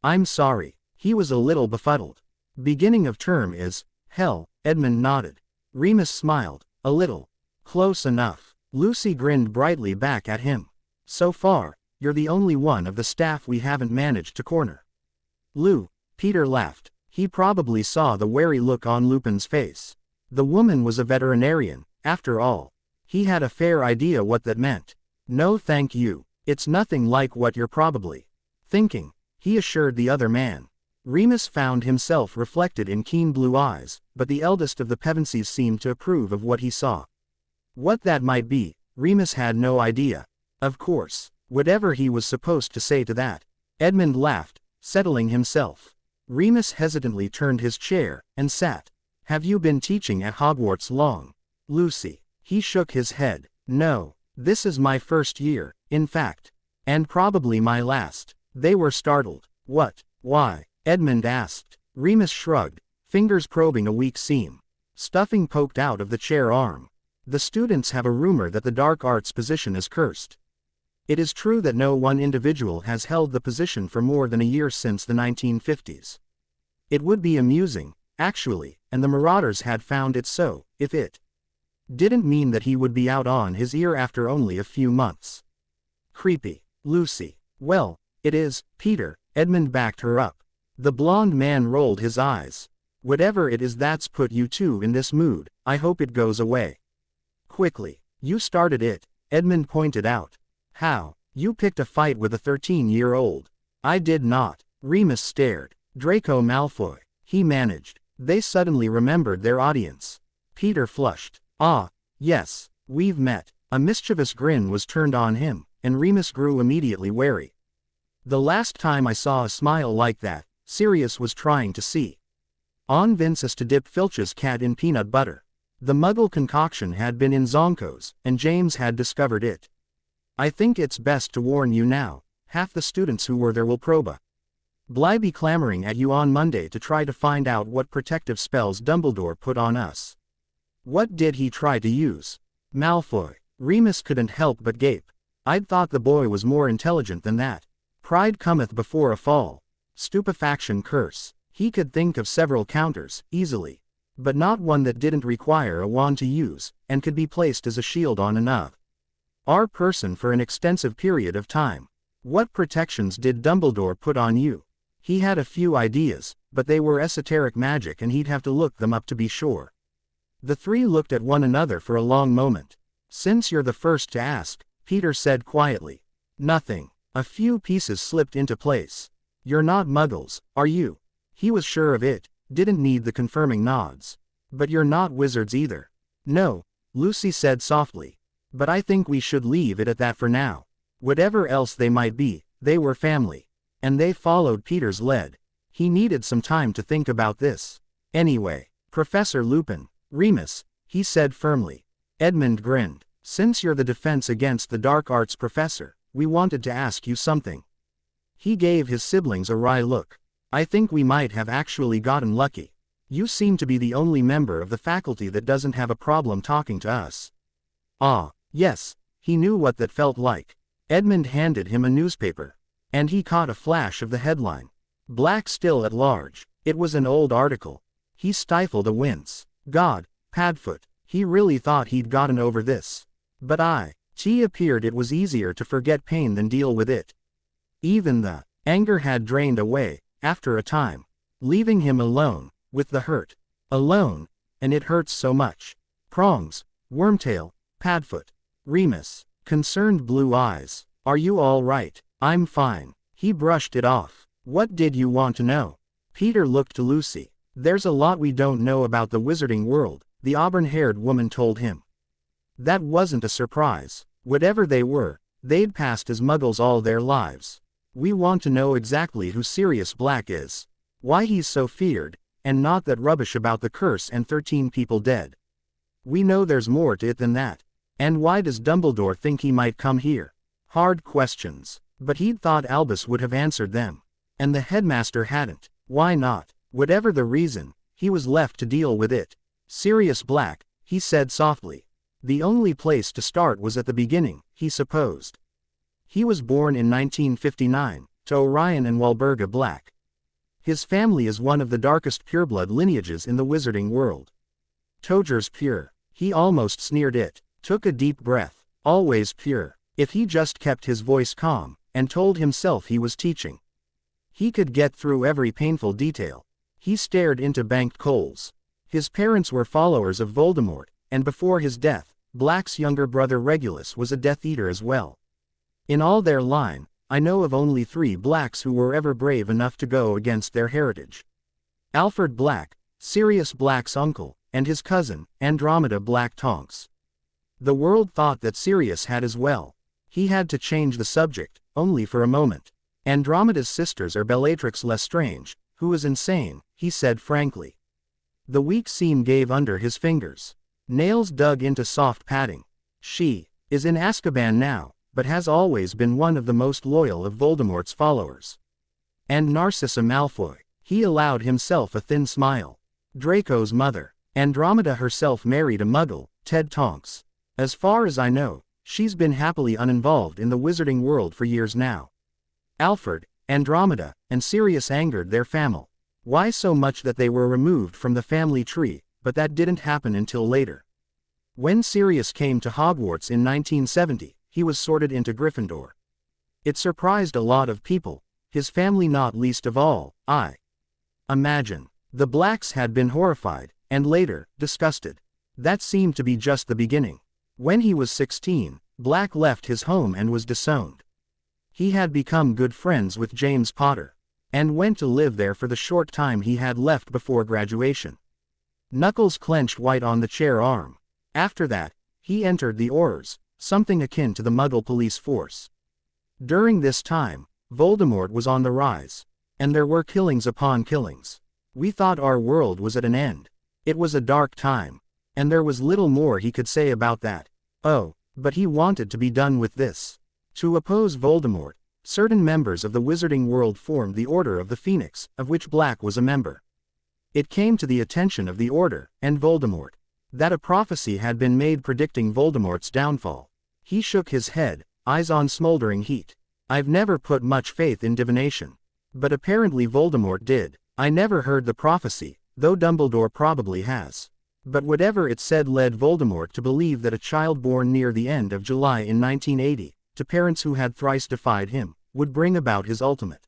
I'm sorry. He was a little befuddled. Beginning of term is, hell, Edmund nodded. Remus smiled, a little. Close enough. Lucy grinned brightly back at him. So far, you're the only one of the staff we haven't managed to corner. Lou, Peter laughed. He probably saw the wary look on Lupin's face. The woman was a veterinarian, after all. He had a fair idea what that meant. No thank you. It's nothing like what you're probably thinking, he assured the other man. Remus found himself reflected in keen blue eyes, but the eldest of the Pevensies seemed to approve of what he saw. What that might be, Remus had no idea. Of course, whatever he was supposed to say to that. Edmund laughed, settling himself. Remus hesitantly turned his chair, and sat. Have you been teaching at Hogwarts long? Lucy. He shook his head. No, this is my first year, in fact. And probably my last. They were startled. What? Why? Edmund asked. Remus shrugged, fingers probing a weak seam. Stuffing poked out of the chair arm. The students have a rumor that the dark arts position is cursed. It is true that no one individual has held the position for more than a year since the 1950s. It would be amusing, actually, and the Marauders had found it so, if it didn't mean that he would be out on his ear after only a few months. Creepy. Lucy. Well, it is, Peter. Edmund backed her up. The blonde man rolled his eyes. Whatever it is that's put you two in this mood, I hope it goes away. Quickly. You started it, Edmund pointed out. How? You picked a fight with a 13-year-old. I did not. Remus stared. Draco Malfoy. He managed. They suddenly remembered their audience. Peter flushed. Ah, yes, we've met. A mischievous grin was turned on him, and Remus grew immediately wary. The last time I saw a smile like that, Sirius was trying to see. On Vince's to dip Filch's cat in peanut butter. The Muggle concoction had been in Zonkos, and James had discovered it. I think it's best to warn you now, half the students who were there will proba. Bly be clamoring at you on Monday to try to find out what protective spells Dumbledore put on us. What did he try to use? Malfoy. Remus couldn't help but gape. I'd thought the boy was more intelligent than that. Pride cometh before a fall. Stupefaction curse. He could think of several counters, easily. But not one that didn't require a wand to use, and could be placed as a shield on our person for an extensive period of time. What protections did Dumbledore put on you? He had a few ideas, but they were esoteric magic and he'd have to look them up to be sure. The three looked at one another for a long moment. Since you're the first to ask, Peter said quietly. Nothing. A few pieces slipped into place. You're not Muggles, are you? He was sure of it, didn't need the confirming nods. But you're not wizards either. No, Lucy said softly. But I think we should leave it at that for now. Whatever else they might be, they were family. And they followed Peter's lead. He needed some time to think about this. Anyway, Professor Lupin. Remus, he said firmly. Edmund grinned. Since you're the defense against the dark arts professor, we wanted to ask you something. He gave his siblings a wry look. I think we might have actually gotten lucky. You seem to be the only member of the faculty that doesn't have a problem talking to us. Ah, yes, he knew what that felt like. Edmund handed him a newspaper. And he caught a flash of the headline. Black still at large. It was an old article. He stifled a wince. God, Padfoot, he really thought he'd gotten over this. But T appeared it was easier to forget pain than deal with it. Even the anger had drained away, after a time, leaving him alone, with the hurt. Alone, and it hurts so much. Prongs, Wormtail, Padfoot, Remus, concerned blue eyes. Are you all right? I'm fine. He brushed it off. What did you want to know? Peter looked to Lucy. There's a lot we don't know about the wizarding world, the auburn-haired woman told him. That wasn't a surprise. Whatever they were, they'd passed as muggles all their lives. We want to know exactly who Sirius Black is. Why he's so feared, and not that rubbish about the curse and 13 people dead. We know there's more to it than that. And why does Dumbledore think he might come here? Hard questions. But he'd thought Albus would have answered them. And the headmaster hadn't. Why not? Whatever the reason, he was left to deal with it. Sirius Black, he said softly. The only place to start was at the beginning, he supposed. He was born in 1959, to Orion and Walburga Black. His family is one of the darkest pureblood lineages in the wizarding world. Togers pure. He almost sneered it. Took a deep breath. Always pure. If he just kept his voice calm, and told himself he was teaching, he could get through every painful detail. He stared into banked coals. His parents were followers of Voldemort, and before his death, Black's younger brother Regulus was a Death Eater as well. In all their line, I know of only 3 Blacks who were ever brave enough to go against their heritage. Alfred Black, Sirius Black's uncle, and his cousin, Andromeda Black Tonks. The world thought that Sirius had as well. He had to change the subject, only for a moment. Andromeda's sisters are Bellatrix Lestrange, who is insane, he said frankly. The weak seam gave under his fingers. Nails dug into soft padding. She is in Azkaban now, but has always been one of the most loyal of Voldemort's followers. And Narcissa Malfoy. He allowed himself a thin smile. Draco's mother. Andromeda herself married a muggle, Ted Tonks. As far as I know, she's been happily uninvolved in the wizarding world for years now. Alfred, Andromeda, and Sirius angered their family. Why so much that they were removed from the family tree, but that didn't happen until later. When Sirius came to Hogwarts in 1970, he was sorted into Gryffindor. It surprised a lot of people, his family not least of all, I imagine. The Blacks had been horrified, and later, disgusted. That seemed to be just the beginning. When he was 16, Black left his home and was disowned. He had become good friends with James Potter, and went to live there for the short time he had left before graduation. Knuckles clenched white on the chair arm. After that, he entered the Aurors, something akin to the Muggle police force. During this time, Voldemort was on the rise, and there were killings upon killings. We thought our world was at an end. It was a dark time, and there was little more he could say about that. Oh, but he wanted to be done with this. To oppose Voldemort, certain members of the wizarding world formed the Order of the Phoenix, of which Black was a member. It came to the attention of the Order, and Voldemort, that a prophecy had been made predicting Voldemort's downfall. He shook his head, eyes on smoldering heat. I've never put much faith in divination. But apparently Voldemort did. I never heard the prophecy, though Dumbledore probably has. But whatever it said led Voldemort to believe that a child born near the end of July in 1980, to parents who had thrice defied him, would bring about his ultimate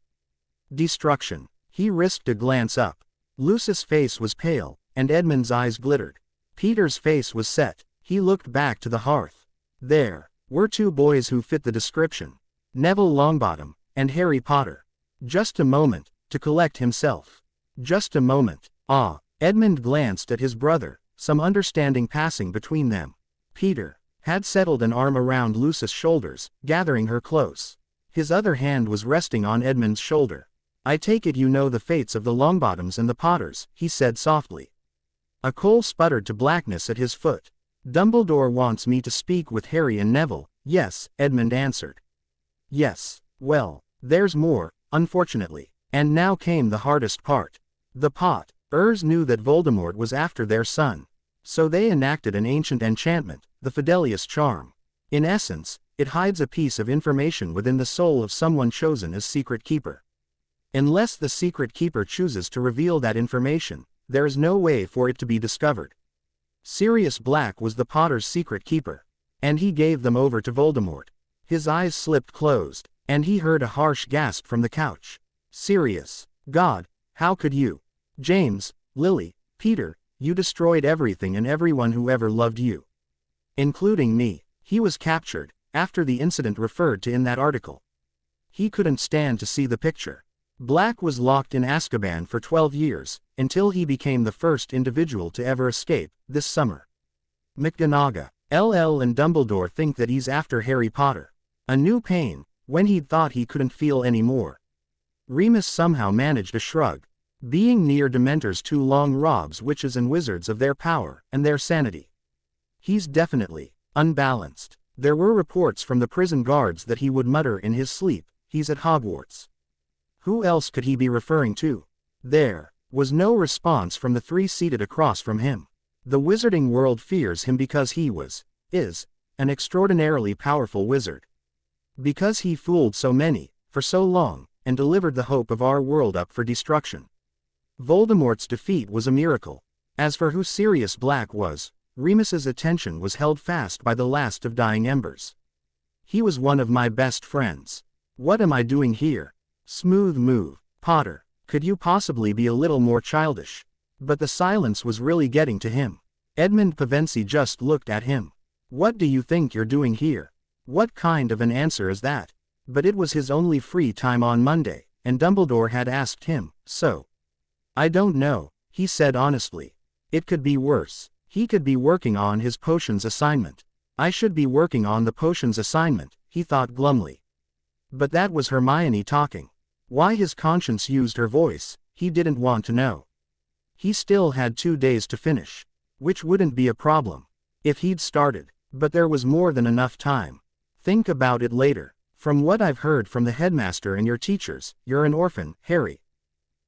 destruction. He risked a glance up. Lucius' face was pale, and Edmund's eyes glittered. Peter's face was set. He looked back to the hearth. There were 2 boys who fit the description. Neville Longbottom, and Harry Potter. Just a moment, to collect himself. Just a moment. Ah, Edmund glanced at his brother, some understanding passing between them. Peter had settled an arm around Lucius' shoulders, gathering her close. His other hand was resting on Edmund's shoulder. I take it you know the fates of the Longbottoms and the Potters, he said softly. A coal sputtered to blackness at his foot. Dumbledore wants me to speak with Harry and Neville. Yes, Edmund answered. Yes, well, there's more, unfortunately. And now came the hardest part. The Potters knew that Voldemort was after their son. So they enacted an ancient enchantment, the Fidelius Charm. In essence, it hides a piece of information within the soul of someone chosen as secret keeper. Unless the secret keeper chooses to reveal that information, there is no way for it to be discovered. Sirius Black was the Potter's secret keeper. And he gave them over to Voldemort. His eyes slipped closed, and he heard a harsh gasp from the couch. Sirius. God, how could you? James, Lily, Peter, you destroyed everything and everyone who ever loved you. Including me. He was captured, after the incident referred to in that article. He couldn't stand to see the picture. Black was locked in Azkaban for 12 years, until he became the first individual to ever escape, this summer. McGonagall, LL and Dumbledore think that he's after Harry Potter. A new pain, when he'd thought he couldn't feel any more. Remus somehow managed a shrug. Being near Dementors too long robs witches and wizards of their power, and their sanity. He's definitely unbalanced. There were reports from the prison guards that he would mutter in his sleep, he's at Hogwarts. Who else could he be referring to? There was no response from the three seated across from him. The wizarding world fears him because he is, an extraordinarily powerful wizard. Because he fooled so many, for so long, and delivered the hope of our world up for destruction. Voldemort's defeat was a miracle. As for who Sirius Black was, Remus's attention was held fast by the last of dying embers. He was one of my best friends. What am I doing here? Smooth move, Potter. Could you possibly be a little more childish? But the silence was really getting to him. Edmund Pevensie just looked at him. What do you think you're doing here? What kind of an answer is that? But it was his only free time on Monday, and Dumbledore had asked him, so. I don't know, he said honestly. It could be worse. He could be working on his potions assignment. I should be working on the potions assignment, he thought glumly. But that was Hermione talking. Why his conscience used her voice, he didn't want to know. He still had 2 days to finish. Which wouldn't be a problem. If he'd started. But there was more than enough time. Think about it later. From what I've heard from the headmaster and your teachers, you're an orphan, Harry.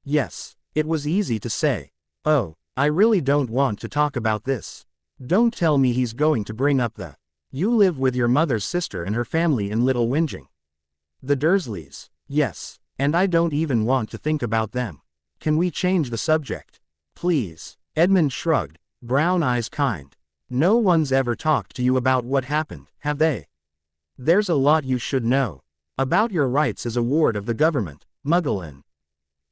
Yes, it was easy to say. Oh, I really don't want to talk about this. Don't tell me he's going to bring up the. You live with your mother's sister and her family in Little Whinging. The Dursleys. Yes, and I don't even want to think about them. Can we change the subject? Please. Edmund shrugged, brown eyes kind. No one's ever talked to you about what happened, have they? There's a lot you should know. About your rights as a ward of the government, Muggle and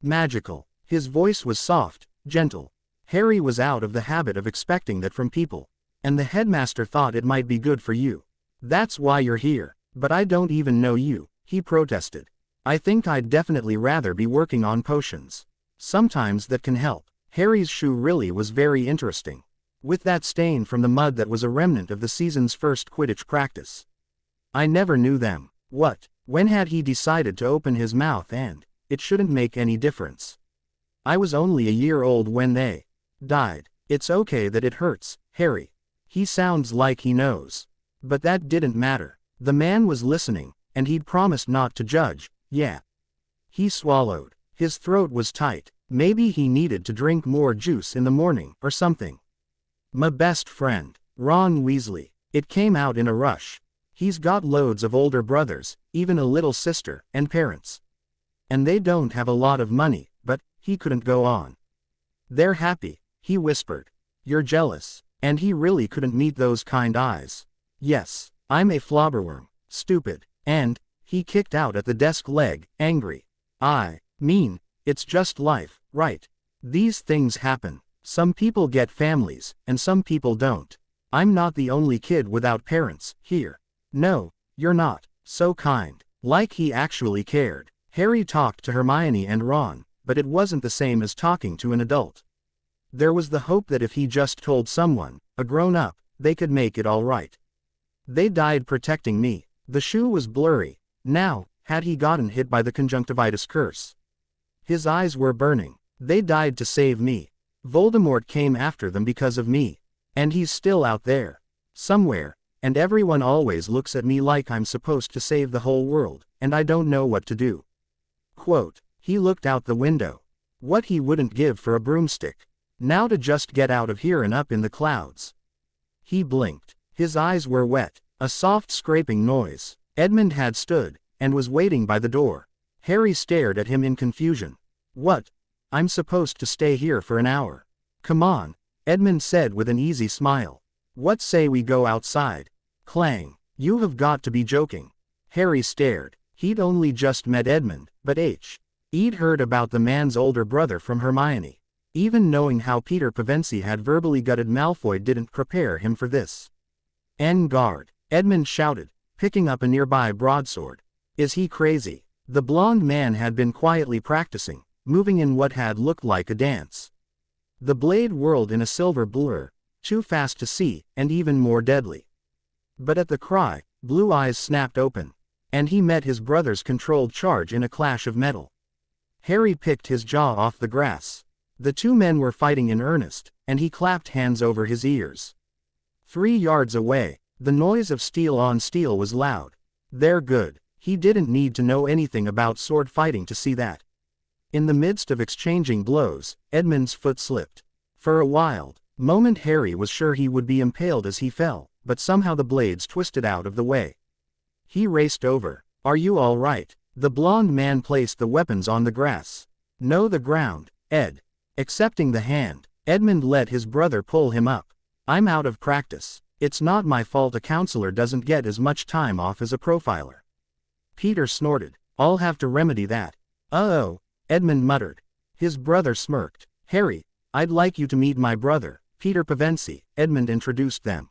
magical. His voice was soft, gentle. Harry was out of the habit of expecting that from people. And the headmaster thought it might be good for you. That's why you're here. But I don't even know you, he protested. I think I'd definitely rather be working on potions. Sometimes that can help. Harry's shoe really was very interesting. With that stain from the mud that was a remnant of the season's first Quidditch practice. I never knew them. What? When had he decided to open his mouth and, it shouldn't make any difference. I was only a year old when they died. It's okay that it hurts, Harry. He sounds like he knows. But that didn't matter. The man was listening, and he'd promised not to judge, yeah. He swallowed. His throat was tight. Maybe he needed to drink more juice in the morning, or something. My best friend, Ron Weasley. It came out in a rush. He's got loads of older brothers, even a little sister, and parents. And they don't have a lot of money, but, he couldn't go on. They're happy, he whispered. You're jealous. And he really couldn't meet those kind eyes. Yes, I'm a flobberworm, stupid, and, he kicked out at the desk leg, angry. I mean, it's just life, right? These things happen. Some people get families, and some people don't. I'm not the only kid without parents, here. No, you're not. So kind. Like he actually cared. Harry talked to Hermione and Ron, but it wasn't the same as talking to an adult. There was the hope that if he just told someone, a grown-up, they could make it all right. They died protecting me. The shoe was blurry. Now, had he gotten hit by the conjunctivitis curse? His eyes were burning. They died to save me. Voldemort came after them because of me. And he's still out there. Somewhere. And everyone always looks at me like I'm supposed to save the whole world, and I don't know what to do. Quote, he looked out the window. What he wouldn't give for a broomstick. Now to just get out of here and up in the clouds. He blinked. His eyes were wet. A soft scraping noise. Edmund had stood, and was waiting by the door. Harry stared at him in confusion. What? I'm supposed to stay here for an hour. Come on, Edmund said with an easy smile. What say we go outside? Clang. You have got to be joking. Harry stared. He'd only just met Edmund, but he'd heard about the man's older brother from Hermione. Even knowing how Peter Pevensie had verbally gutted Malfoy didn't prepare him for this. En garde, Edmund shouted, picking up a nearby broadsword. Is he crazy? The blond man had been quietly practicing, moving in what had looked like a dance. The blade whirled in a silver blur, too fast to see, and even more deadly. But at the cry, blue eyes snapped open, and he met his brother's controlled charge in a clash of metal. Harry picked his jaw off the grass. The two men were fighting in earnest, and he clapped hands over his ears. 3 yards away, the noise of steel on steel was loud. They're good. He didn't need to know anything about sword fighting to see that. In the midst of exchanging blows, Edmund's foot slipped. For a wild moment Harry was sure he would be impaled as he fell, but somehow the blades twisted out of the way. He raced over. Are you all right? The blond man placed the weapons on the grass. No, the ground, Ed. Accepting the hand, Edmund let his brother pull him up. I'm out of practice. It's not my fault a counselor doesn't get as much time off as a profiler. Peter snorted. I'll have to remedy that. Uh-oh, Edmund muttered. His brother smirked. Harry, I'd like you to meet my brother, Peter Pevensie. Edmund introduced them.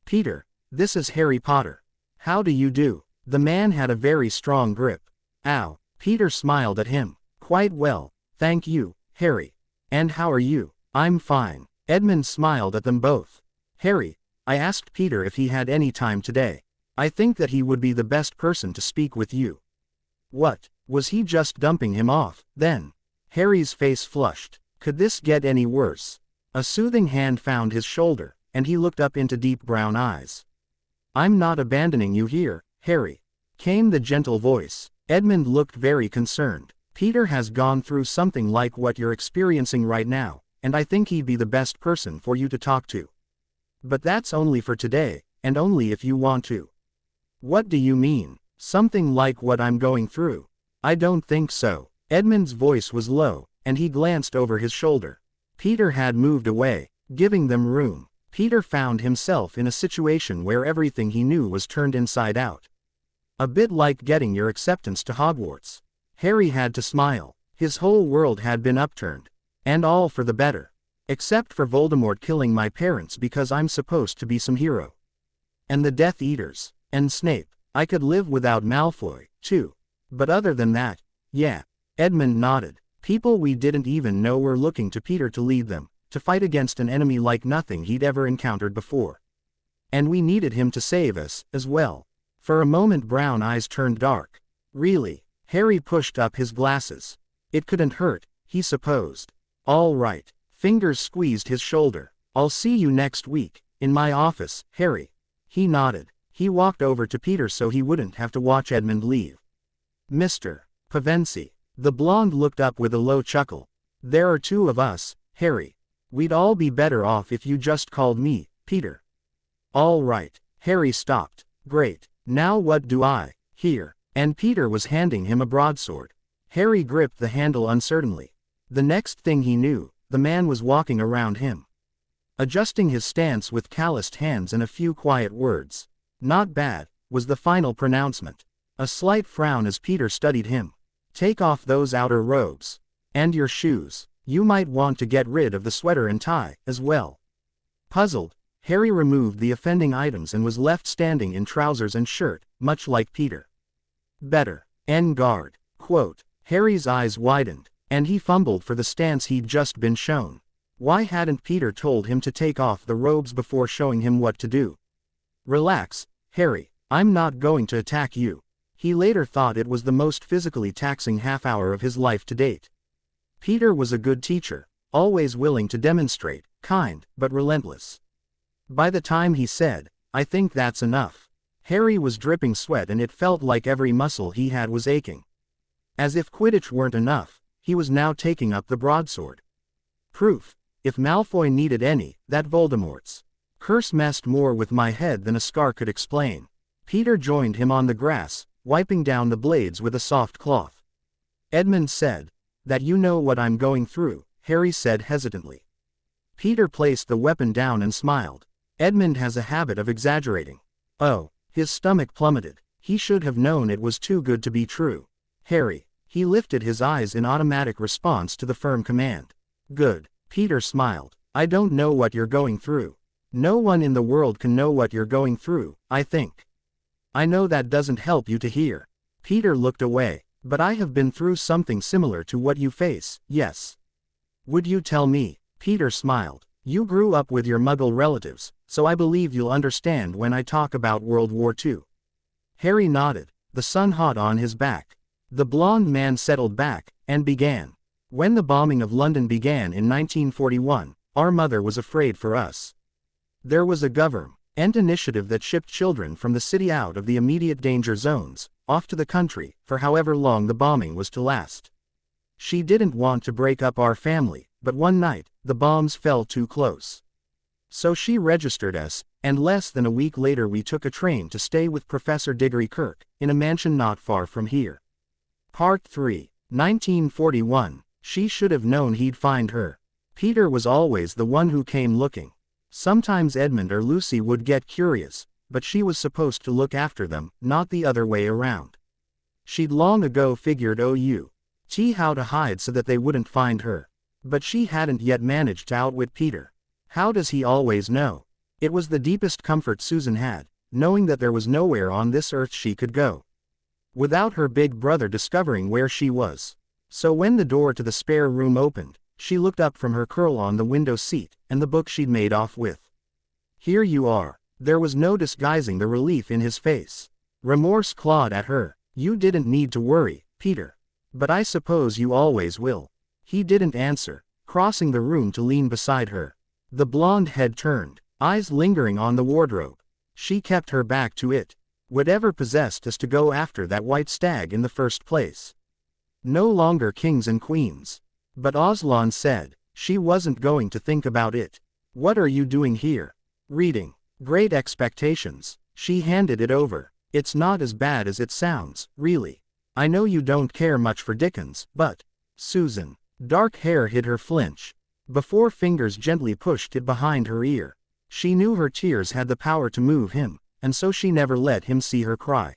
Peter, this is Harry Potter. How do you do? The man had a very strong grip. Ow. Peter smiled at him. Quite well, thank you, Harry. And how are you? I'm fine. Edmund smiled at them both. Harry, I asked Peter if he had any time today. I think that he would be the best person to speak with you. What, was he just dumping him off, then? Harry's face flushed. Could this get any worse? A soothing hand found his shoulder, and he looked up into deep brown eyes. I'm not abandoning you here, Harry. Came the gentle voice. Edmund looked very concerned. Peter has gone through something like what you're experiencing right now, and I think he'd be the best person for you to talk to. But that's only for today, and only if you want to. What do you mean? Something like what I'm going through? I don't think so. Edmund's voice was low, and he glanced over his shoulder. Peter had moved away, giving them room. Peter found himself in a situation where everything he knew was turned inside out. A bit like getting your acceptance to Hogwarts. Harry had to smile. His whole world had been upturned. And all for the better. Except for Voldemort killing my parents because I'm supposed to be some hero. And the Death Eaters. And Snape. I could live without Malfoy, too. But other than that, yeah. Edmund nodded. People we didn't even know were looking to Peter to lead them, to fight against an enemy like nothing he'd ever encountered before. And we needed him to save us, as well. For a moment brown eyes turned dark. Really? Harry pushed up his glasses. It couldn't hurt, he supposed. All right. Fingers squeezed his shoulder. I'll see you next week, in my office, Harry. He nodded. He walked over to Peter so he wouldn't have to watch Edmund leave. Mr. Pevensie. The blonde looked up with a low chuckle. There are 2 of us, Harry. We'd all be better off if you just called me, Peter. All right. Harry stopped. Great. Now what do I hear? And Peter was handing him a broadsword. Harry gripped the handle uncertainly. The next thing he knew, the man was walking around him. Adjusting his stance with calloused hands and a few quiet words. Not bad, was the final pronouncement. A slight frown as Peter studied him. Take off those outer robes. And your shoes. You might want to get rid of the sweater and tie, as well. Puzzled, Harry removed the offending items and was left standing in trousers and shirt, much like Peter. Better. En garde. Quote. Harry's eyes widened, and he fumbled for the stance he'd just been shown. Why hadn't Peter told him to take off the robes before showing him what to do? Relax, Harry. I'm not going to attack you. He later thought it was the most physically taxing half-hour of his life to date. Peter was a good teacher, always willing to demonstrate, kind, but relentless. By the time he said, I think that's enough, Harry was dripping sweat and it felt like every muscle he had was aching. As if Quidditch weren't enough, he was now taking up the broadsword. Proof, if Malfoy needed any, that Voldemort's curse messed more with my head than a scar could explain. Peter joined him on the grass, wiping down the blades with a soft cloth. Edmund said, that you know what I'm going through, Harry said hesitantly. Peter placed the weapon down and smiled. Edmund has a habit of exaggerating. Oh, his stomach plummeted. He should have known it was too good to be true. Harry. He lifted his eyes in automatic response to the firm command. Good. Peter smiled. I don't know what you're going through. No one in the world can know what you're going through, I think. I know that doesn't help you to hear. Peter looked away. But I have been through something similar to what you face, yes. Would you tell me? Peter smiled. You grew up with your Muggle relatives, so I believe you'll understand when I talk about World War II. Harry nodded, the sun hot on his back. The blond man settled back, and began. When the bombing of London began in 1941, our mother was afraid for us. There was a government initiative that shipped children from the city out of the immediate danger zones, off to the country, for however long the bombing was to last. She didn't want to break up our family, but one night, the bombs fell too close. So she registered us, and less than a week later we took a train to stay with Professor Diggory Kirk, in a mansion not far from here. Part 3. 1941. She should have known he'd find her. Peter was always the one who came looking. Sometimes Edmund or Lucy would get curious, but she was supposed to look after them, not the other way around. She'd long ago figured how to hide so that they wouldn't find her. But she hadn't yet managed to outwit Peter. How does he always know? It was the deepest comfort Susan had, knowing that there was nowhere on this earth she could go without her big brother discovering where she was. So when the door to the spare room opened, she looked up from her curl on the window seat, and the book she'd made off with. Here you are. There was no disguising the relief in his face. Remorse clawed at her. You didn't need to worry, Peter. But I suppose you always will. He didn't answer, crossing the room to lean beside her. The blonde head turned, eyes lingering on the wardrobe. She kept her back to it. Whatever possessed us to go after that white stag in the first place? No longer kings and queens. But Aslan said, she wasn't going to think about it. What are you doing here? Reading. Great Expectations. She handed it over. It's not as bad as it sounds, really. I know you don't care much for Dickens, but... Susan. Dark hair hid her flinch. Before fingers gently pushed it behind her ear. She knew her tears had the power to move him, and so she never let him see her cry.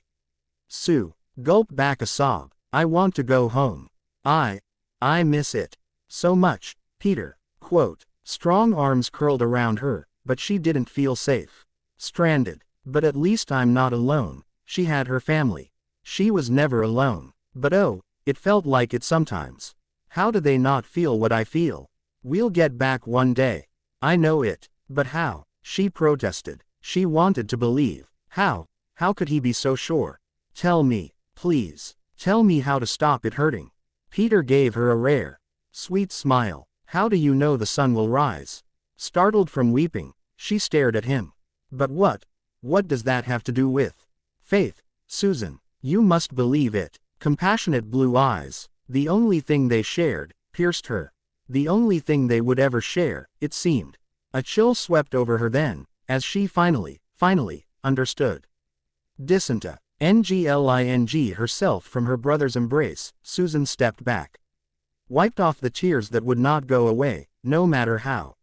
Sue. Gulped back a sob. I want to go home. I miss it. So much, Peter. Quote. Strong arms curled around her, but she didn't feel safe. Stranded. But at least I'm not alone. She had her family. She was never alone. But oh, it felt like it sometimes. How do they not feel what I feel? We'll get back one day. I know it. But how? She protested. She wanted to believe. How? How could he be so sure? Tell me, please. Tell me how to stop it hurting. Peter gave her a rare, sweet smile. How do you know the sun will rise? Startled from weeping, she stared at him. But what does that have to do with faith? Susan, you must believe it. Compassionate blue eyes, the only thing they shared, pierced her. The only thing they would ever share, it seemed. A chill swept over her then, as she finally, understood. Disinta. Ngling herself from her brother's embrace, Susan stepped back. Wiped off the tears that would not go away, no matter how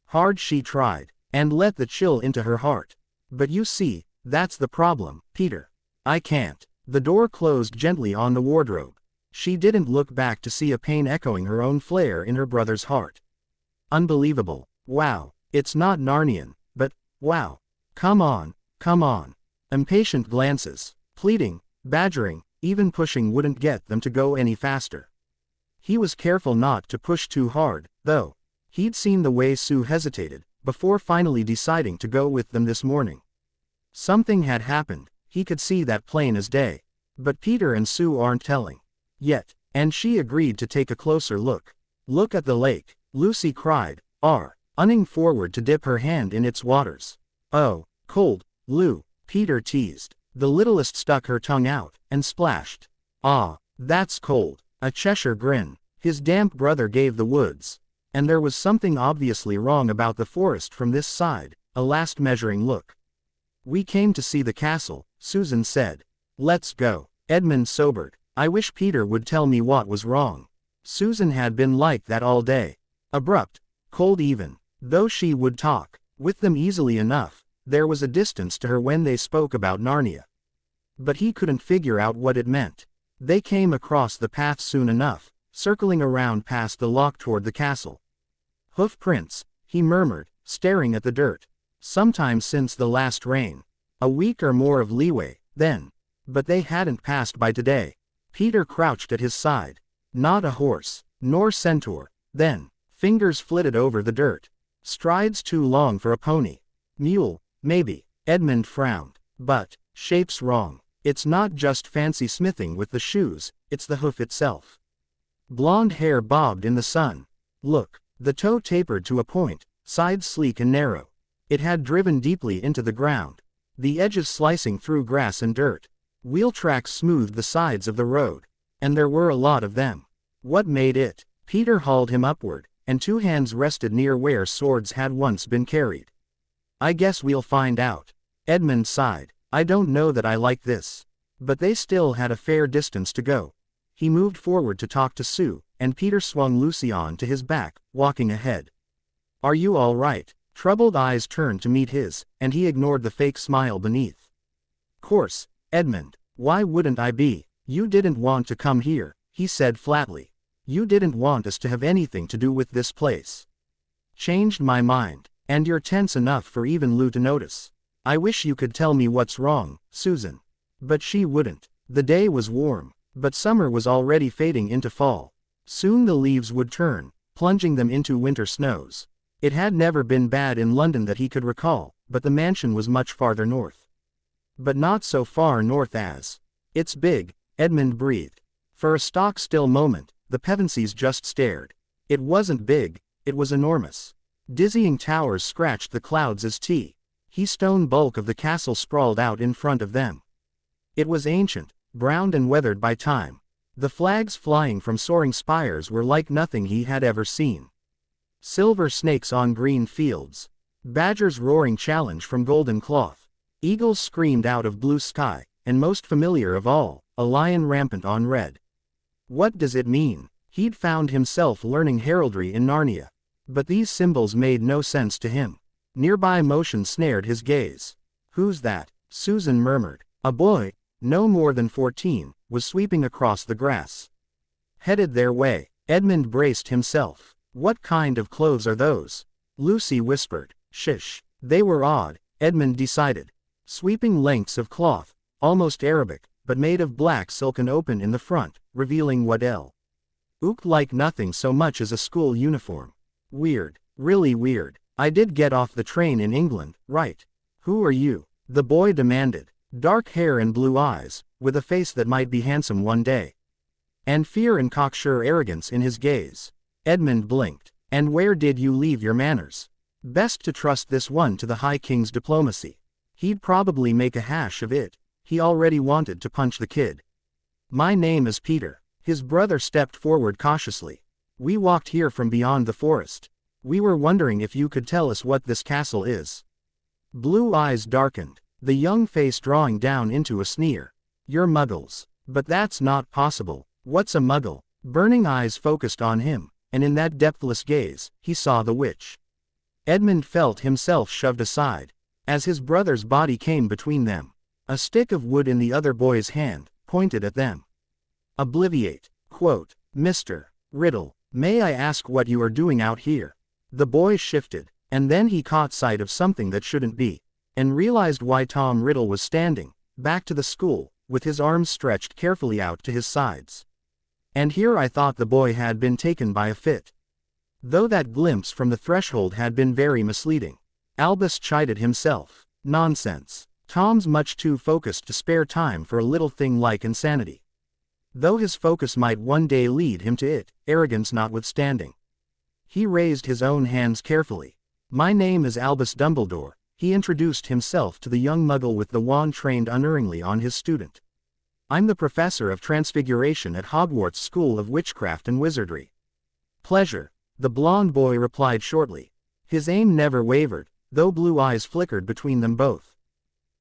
hard she tried, and let the chill into her heart. But you see, that's the problem, Peter. I can't. The door closed gently on the wardrobe. She didn't look back to see a pain echoing her own flare in her brother's heart. Unbelievable. Wow. It's not Narnian, but, wow. Come on. Impatient glances, pleading, badgering, even pushing wouldn't get them to go any faster. He was careful not to push too hard, though. He'd seen the way Sue hesitated, before finally deciding to go with them this morning. Something had happened, he could see that plain as day. But Peter and Sue aren't telling. Yet, and she agreed to take a closer look. Look at the lake, Lucy cried, running forward to dip her hand in its waters. Oh, cold, Lou. Peter teased. The littlest stuck her tongue out, and splashed. Ah, that's cold. A Cheshire grin. His damp brother gave the woods. And there was something obviously wrong about the forest from this side, a last measuring look. We came to see the castle, Susan said. Let's go. Edmund sobered. I wish Peter would tell me what was wrong. Susan had been like that all day. Abrupt, cold even, though she would talk with them easily enough. There was a distance to her when they spoke about Narnia. But he couldn't figure out what it meant. They came across the path soon enough, circling around past the lock toward the castle. Hoof prints, he murmured, staring at the dirt. Sometime since the last rain. A week or more of leeway, then. But they hadn't passed by today. Peter crouched at his side. Not a horse, nor centaur. Then, fingers flitted over the dirt. Strides too long for a pony. Mule, maybe. Edmund frowned. But, shape's wrong. It's not just fancy smithing with the shoes, it's the hoof itself. Blonde hair bobbed in the sun. Look, the toe tapered to a point, sides sleek and narrow. It had driven deeply into the ground, the edges slicing through grass and dirt. Wheel tracks smoothed the sides of the road, and there were a lot of them. What made it? Peter hauled him upward, and two hands rested near where swords had once been carried. I guess we'll find out. Edmund sighed. I don't know that I like this. But they still had a fair distance to go. He moved forward to talk to Sue, and Peter swung Lucy on to his back, walking ahead. Are you all right? Troubled eyes turned to meet his, and he ignored the fake smile beneath. Course, Edmund. Why wouldn't I be? You didn't want to come here, he said flatly. You didn't want us to have anything to do with this place. Changed my mind, and you're tense enough for even Lou to notice. I wish you could tell me what's wrong, Susan. But she wouldn't. The day was warm, but summer was already fading into fall. Soon the leaves would turn, plunging them into winter snows. It had never been bad in London that he could recall, but the mansion was much farther north. But not so far north as. It's big, Edmund breathed. For a stock-still moment, the Pevensies just stared. It wasn't big, it was enormous. Dizzying towers scratched the clouds as stone bulk of the castle sprawled out in front of them. It was ancient, browned and weathered by time. The flags flying from soaring spires were like nothing he had ever seen. Silver snakes on green fields. Badgers roaring challenge from golden cloth. Eagles screamed out of blue sky, and most familiar of all, a lion rampant on red. What does it mean? He'd found himself learning heraldry in Narnia. But these symbols made no sense to him. Nearby motion snared his gaze. Who's that? Susan murmured. A boy, no more than 14, was sweeping across the grass. Headed their way, Edmund braced himself. What kind of clothes are those? Lucy whispered. Shish. They were odd, Edmund decided. Sweeping lengths of cloth, almost Arabic, but made of black silk and open in the front, revealing what looked like nothing so much as a school uniform. Weird. Really weird. I did get off the train in England, right? Who are you? The boy demanded. Dark hair and blue eyes, with a face that might be handsome one day. And fear and cocksure arrogance in his gaze. Edmund blinked. And where did you leave your manners? Best to trust this one to the High King's diplomacy. He'd probably make a hash of it. He already wanted to punch the kid. My name is Peter. His brother stepped forward cautiously. We walked here from beyond the forest. We were wondering if you could tell us what this castle is. Blue eyes darkened, the young face drawing down into a sneer. You're muggles. But that's not possible. What's a muggle? Burning eyes focused on him, and in that depthless gaze, he saw the witch. Edmund felt himself shoved aside, as his brother's body came between them. A stick of wood in the other boy's hand, pointed at them. Obliviate. Quote, Mr. Riddle, may I ask what you are doing out here? The boy shifted, and then he caught sight of something that shouldn't be, and realized why Tom Riddle was standing, back to the school, with his arms stretched carefully out to his sides. And here I thought the boy had been taken by a fit. Though that glimpse from the threshold had been very misleading. Albus chided himself. Nonsense. Tom's much too focused to spare time for a little thing like insanity. Though his focus might one day lead him to it, arrogance notwithstanding. He raised his own hands carefully. My name is Albus Dumbledore, he introduced himself to the young muggle with the wand trained unerringly on his student. I'm the professor of transfiguration at Hogwarts School of Witchcraft and Wizardry. Pleasure, the blond boy replied shortly. His aim never wavered, though blue eyes flickered between them both.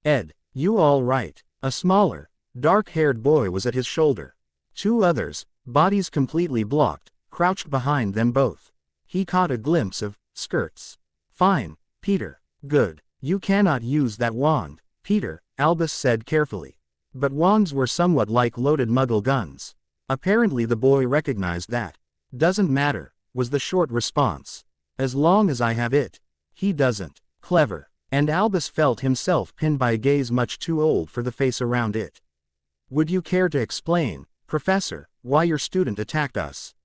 Ed, you all right? A smaller, dark-haired boy was at his shoulder. Two others, bodies completely blocked, crouched behind them both. He caught a glimpse of skirts. Fine, Peter. Good. You cannot use that wand, Peter, Albus said carefully. But wands were somewhat like loaded muggle guns. Apparently the boy recognized that. Doesn't matter, was the short response. As long as I have it. He doesn't. Clever. And Albus felt himself pinned by a gaze much too old for the face around it. Would you care to explain, Professor, why your student attacked us?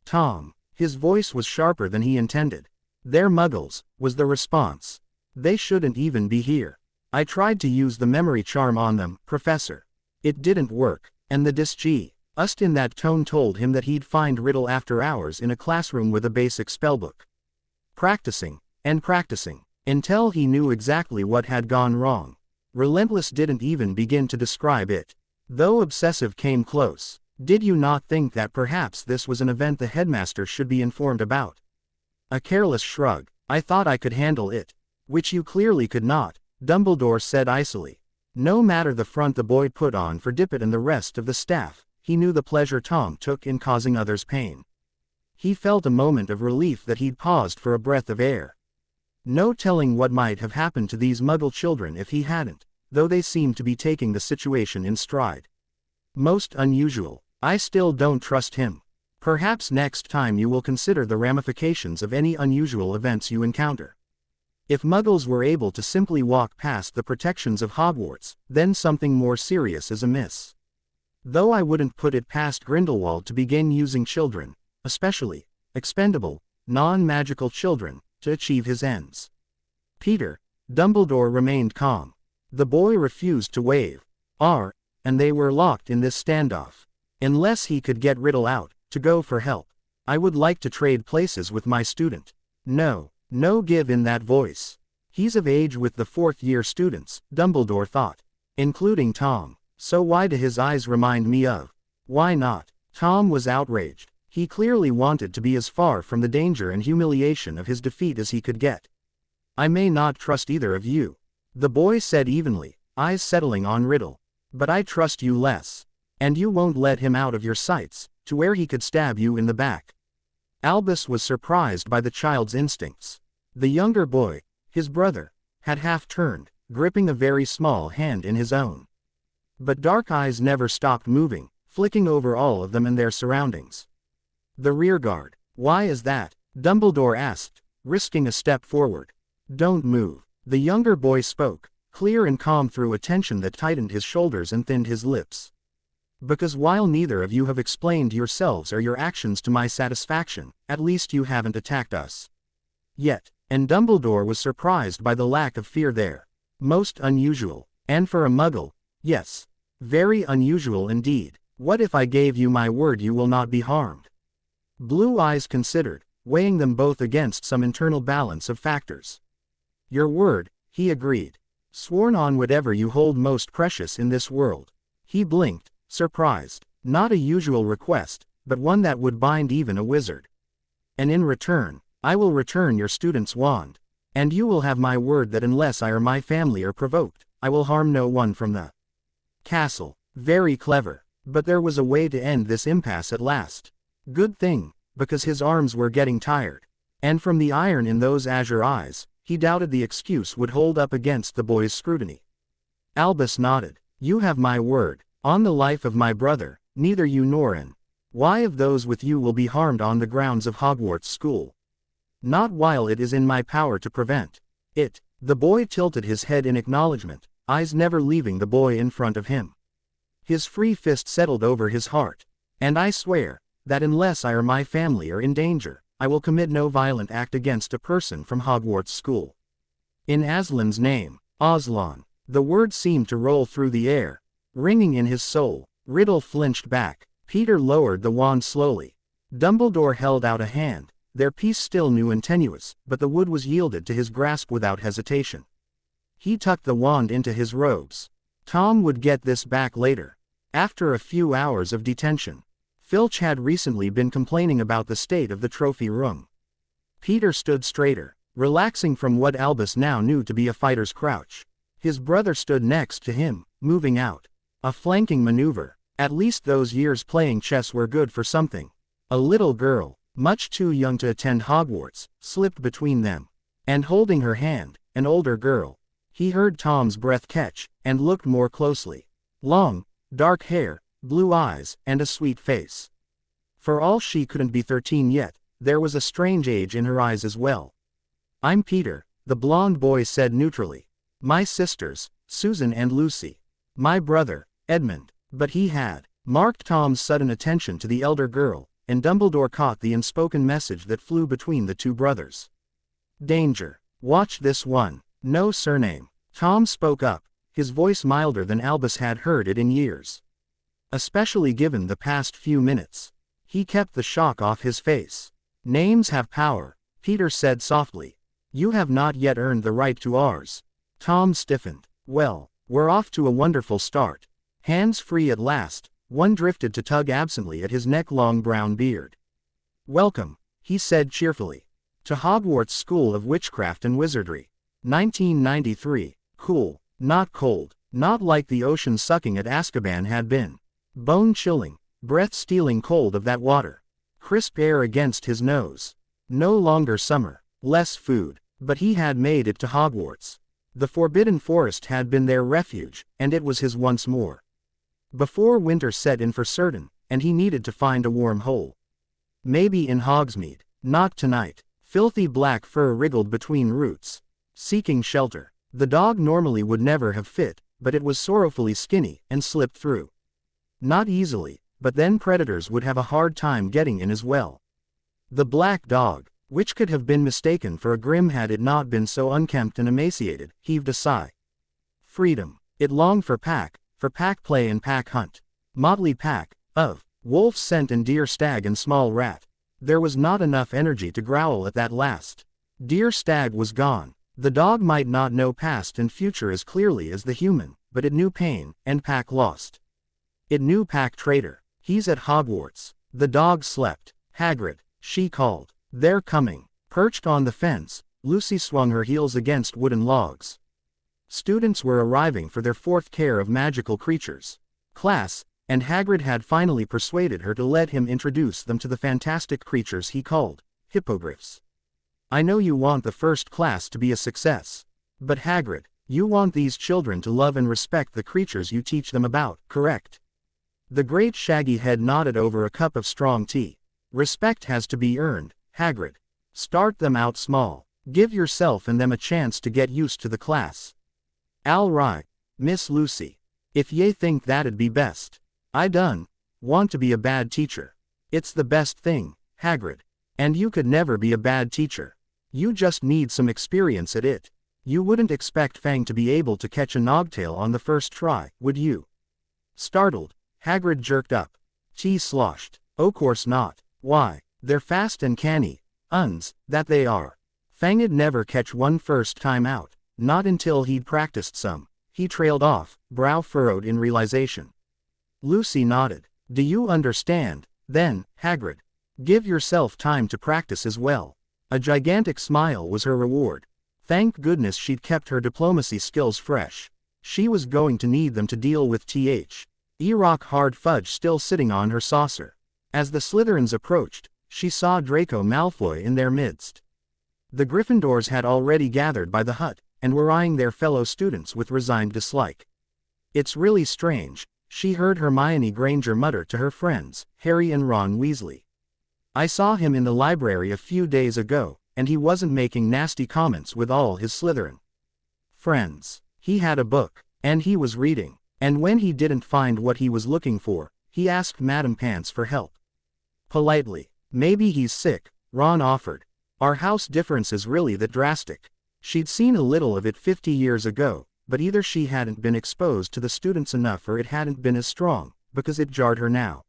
Tom. His voice was sharper than he intended. They're muggles, was the response. They shouldn't even be here. I tried to use the memory charm on them, Professor. It didn't work, and the disgust in that tone told him that he'd find Riddle after hours in a classroom with a basic spellbook. Practicing, and practicing, until he knew exactly what had gone wrong. Relentless didn't even begin to describe it. Though obsessive came close. Did you not think that perhaps this was an event the headmaster should be informed about? A careless shrug. I thought I could handle it. Which you clearly could not, Dumbledore said icily. No matter the front the boy put on for Dippet and the rest of the staff, he knew the pleasure Tom took in causing others pain. He felt a moment of relief that he'd paused for a breath of air. No telling what might have happened to these muggle children if he hadn't, though they seemed to be taking the situation in stride. Most unusual. I still don't trust him. Perhaps next time you will consider the ramifications of any unusual events you encounter. If muggles were able to simply walk past the protections of Hogwarts, then something more serious is amiss. Though I wouldn't put it past Grindelwald to begin using children, especially expendable, non-magical children, to achieve his ends. Peter, Dumbledore remained calm. The boy refused to wave. And they were locked in this standoff. Unless he could get Riddle out, to go for help. I would like to trade places with my student. No give in that voice. He's of age with the fourth-year students, Dumbledore thought. Including Tom. So why do his eyes remind me of? Why not? Tom was outraged. He clearly wanted to be as far from the danger and humiliation of his defeat as he could get. I may not trust either of you, the boy said evenly, eyes settling on Riddle. But I trust you less. And you won't let him out of your sights, to where he could stab you in the back. Albus was surprised by the child's instincts. The younger boy, his brother, had half turned, gripping a very small hand in his own. But dark eyes never stopped moving, flicking over all of them and their surroundings. The rearguard. Why is that? Dumbledore asked, risking a step forward. Don't move. The younger boy spoke, clear and calm through a tension that tightened his shoulders and thinned his lips. Because while neither of you have explained yourselves or your actions to my satisfaction, at least you haven't attacked us. Yet, and Dumbledore was surprised by the lack of fear there. Most unusual. And for a muggle, yes. Very unusual indeed. What if I gave you my word you will not be harmed? Blue eyes considered, weighing them both against some internal balance of factors. Your word, he agreed. Sworn on whatever you hold most precious in this world. He blinked, surprised. Not a usual request, but one that would bind even a wizard. And in return, I will return your student's wand. And you will have my word that unless I or my family are provoked, I will harm no one from the castle. Very clever. But there was a way to end this impasse at last. Good thing, because his arms were getting tired. And from the iron in those azure eyes, he doubted the excuse would hold up against the boy's scrutiny. Albus nodded. You have my word. On the life of my brother, neither you nor any of those with you will be harmed on the grounds of Hogwarts School. Not while it is in my power to prevent it. The boy tilted his head in acknowledgement, eyes never leaving the boy in front of him. His free fist settled over his heart. And I swear, that unless I or my family are in danger, I will commit no violent act against a person from Hogwarts School. In Aslan's name, Aslan. The word seemed to roll through the air, ringing in his soul. Riddle flinched back. Peter lowered the wand slowly. Dumbledore held out a hand, their peace still new and tenuous, but the wood was yielded to his grasp without hesitation. He tucked the wand into his robes. Tom would get this back later. After a few hours of detention, Filch had recently been complaining about the state of the trophy room. Peter stood straighter, relaxing from what Albus now knew to be a fighter's crouch. His brother stood next to him, moving out. A flanking maneuver. At least those years playing chess were good for something. A little girl, much too young to attend Hogwarts, slipped between them. And holding her hand, an older girl. He heard Tom's breath catch, and looked more closely. Long, dark hair, blue eyes, and a sweet face. For all she couldn't be 13 yet, there was a strange age in her eyes as well. "I'm Peter," the blonde boy said neutrally. "My sisters, Susan and Lucy. My brother, Edmund." But he had marked Tom's sudden attention to the elder girl, and Dumbledore caught the unspoken message that flew between the two brothers. "Danger. Watch this one. No surname." Tom spoke up, his voice milder than Albus had heard it in years. Especially given the past few minutes. He kept the shock off his face. "Names have power," Peter said softly. "You have not yet earned the right to ours." Tom stiffened. "Well, we're off to a wonderful start." Hands free at last, one drifted to tug absently at his neck-long brown beard. "Welcome," he said cheerfully, "to Hogwarts School of Witchcraft and Wizardry. 1993, cool, not cold, not like the ocean sucking at Azkaban had been. Bone-chilling, breath-stealing cold of that water. Crisp air against his nose. No longer summer, less food, but he had made it to Hogwarts. The Forbidden Forest had been their refuge, and it was his once more. Before winter set in for certain, and he needed to find a warm hole. Maybe in Hogsmeade, not tonight. Filthy black fur wriggled between roots, seeking shelter. The dog normally would never have fit, but it was sorrowfully skinny, and slipped through. Not easily, but then predators would have a hard time getting in as well. The black dog, which could have been mistaken for a grim had it not been so unkempt and emaciated, heaved a sigh. Freedom. It longed for pack play and pack hunt. Motley pack, of wolf scent and deer stag and small rat. There was not enough energy to growl at that last. Deer stag was gone. The dog might not know past and future as clearly as the human, but it knew pain, and pack lost. It knew pack traitor. "He's at Hogwarts." The dog slept. "Hagrid," she called. "They're coming." Perched on the fence, Lucy swung her heels against wooden logs. Students were arriving for their fourth care of magical creatures class, and Hagrid had finally persuaded her to let him introduce them to the fantastic creatures he called hippogriffs. "I know you want the first class to be a success. But Hagrid, you want these children to love and respect the creatures you teach them about, correct?" The great shaggy head nodded over a cup of strong tea. "Respect has to be earned, Hagrid. Start them out small. Give yourself and them a chance to get used to the class." "All right, Miss Lucy. If ye think that'd be best. I done want to be a bad teacher. It's the best thing, Hagrid. And you could never be a bad teacher. You just need some experience at it. You wouldn't expect Fang to be able to catch a nogtail on the first try, would you?" Startled, Hagrid jerked up. "Tea sloshed. O' course not. Why, they're fast and canny, that they are. Fang'd never catch one first time out, not until he'd practiced some." He trailed off, brow furrowed in realization. Lucy nodded. "Do you understand, then, Hagrid? Give yourself time to practice as well." A gigantic smile was her reward. Thank goodness she'd kept her diplomacy skills fresh. She was going to need them to deal with rock hard fudge still sitting on her saucer. As the Slytherins approached, she saw Draco Malfoy in their midst. The Gryffindors had already gathered by the hut, and were eyeing their fellow students with resigned dislike. "It's really strange," she heard Hermione Granger mutter to her friends, Harry and Ron Weasley. "I saw him in the library a few days ago, and he wasn't making nasty comments with all his Slytherin friends. He had a book, and he was reading, and when he didn't find what he was looking for, he asked Madame Pants for help. Politely. Maybe he's sick," Ron offered. "Are house differences really that drastic?" She'd seen a little of it 50 years ago, but either she hadn't been exposed to the students enough or it hadn't been as strong, because it jarred her now.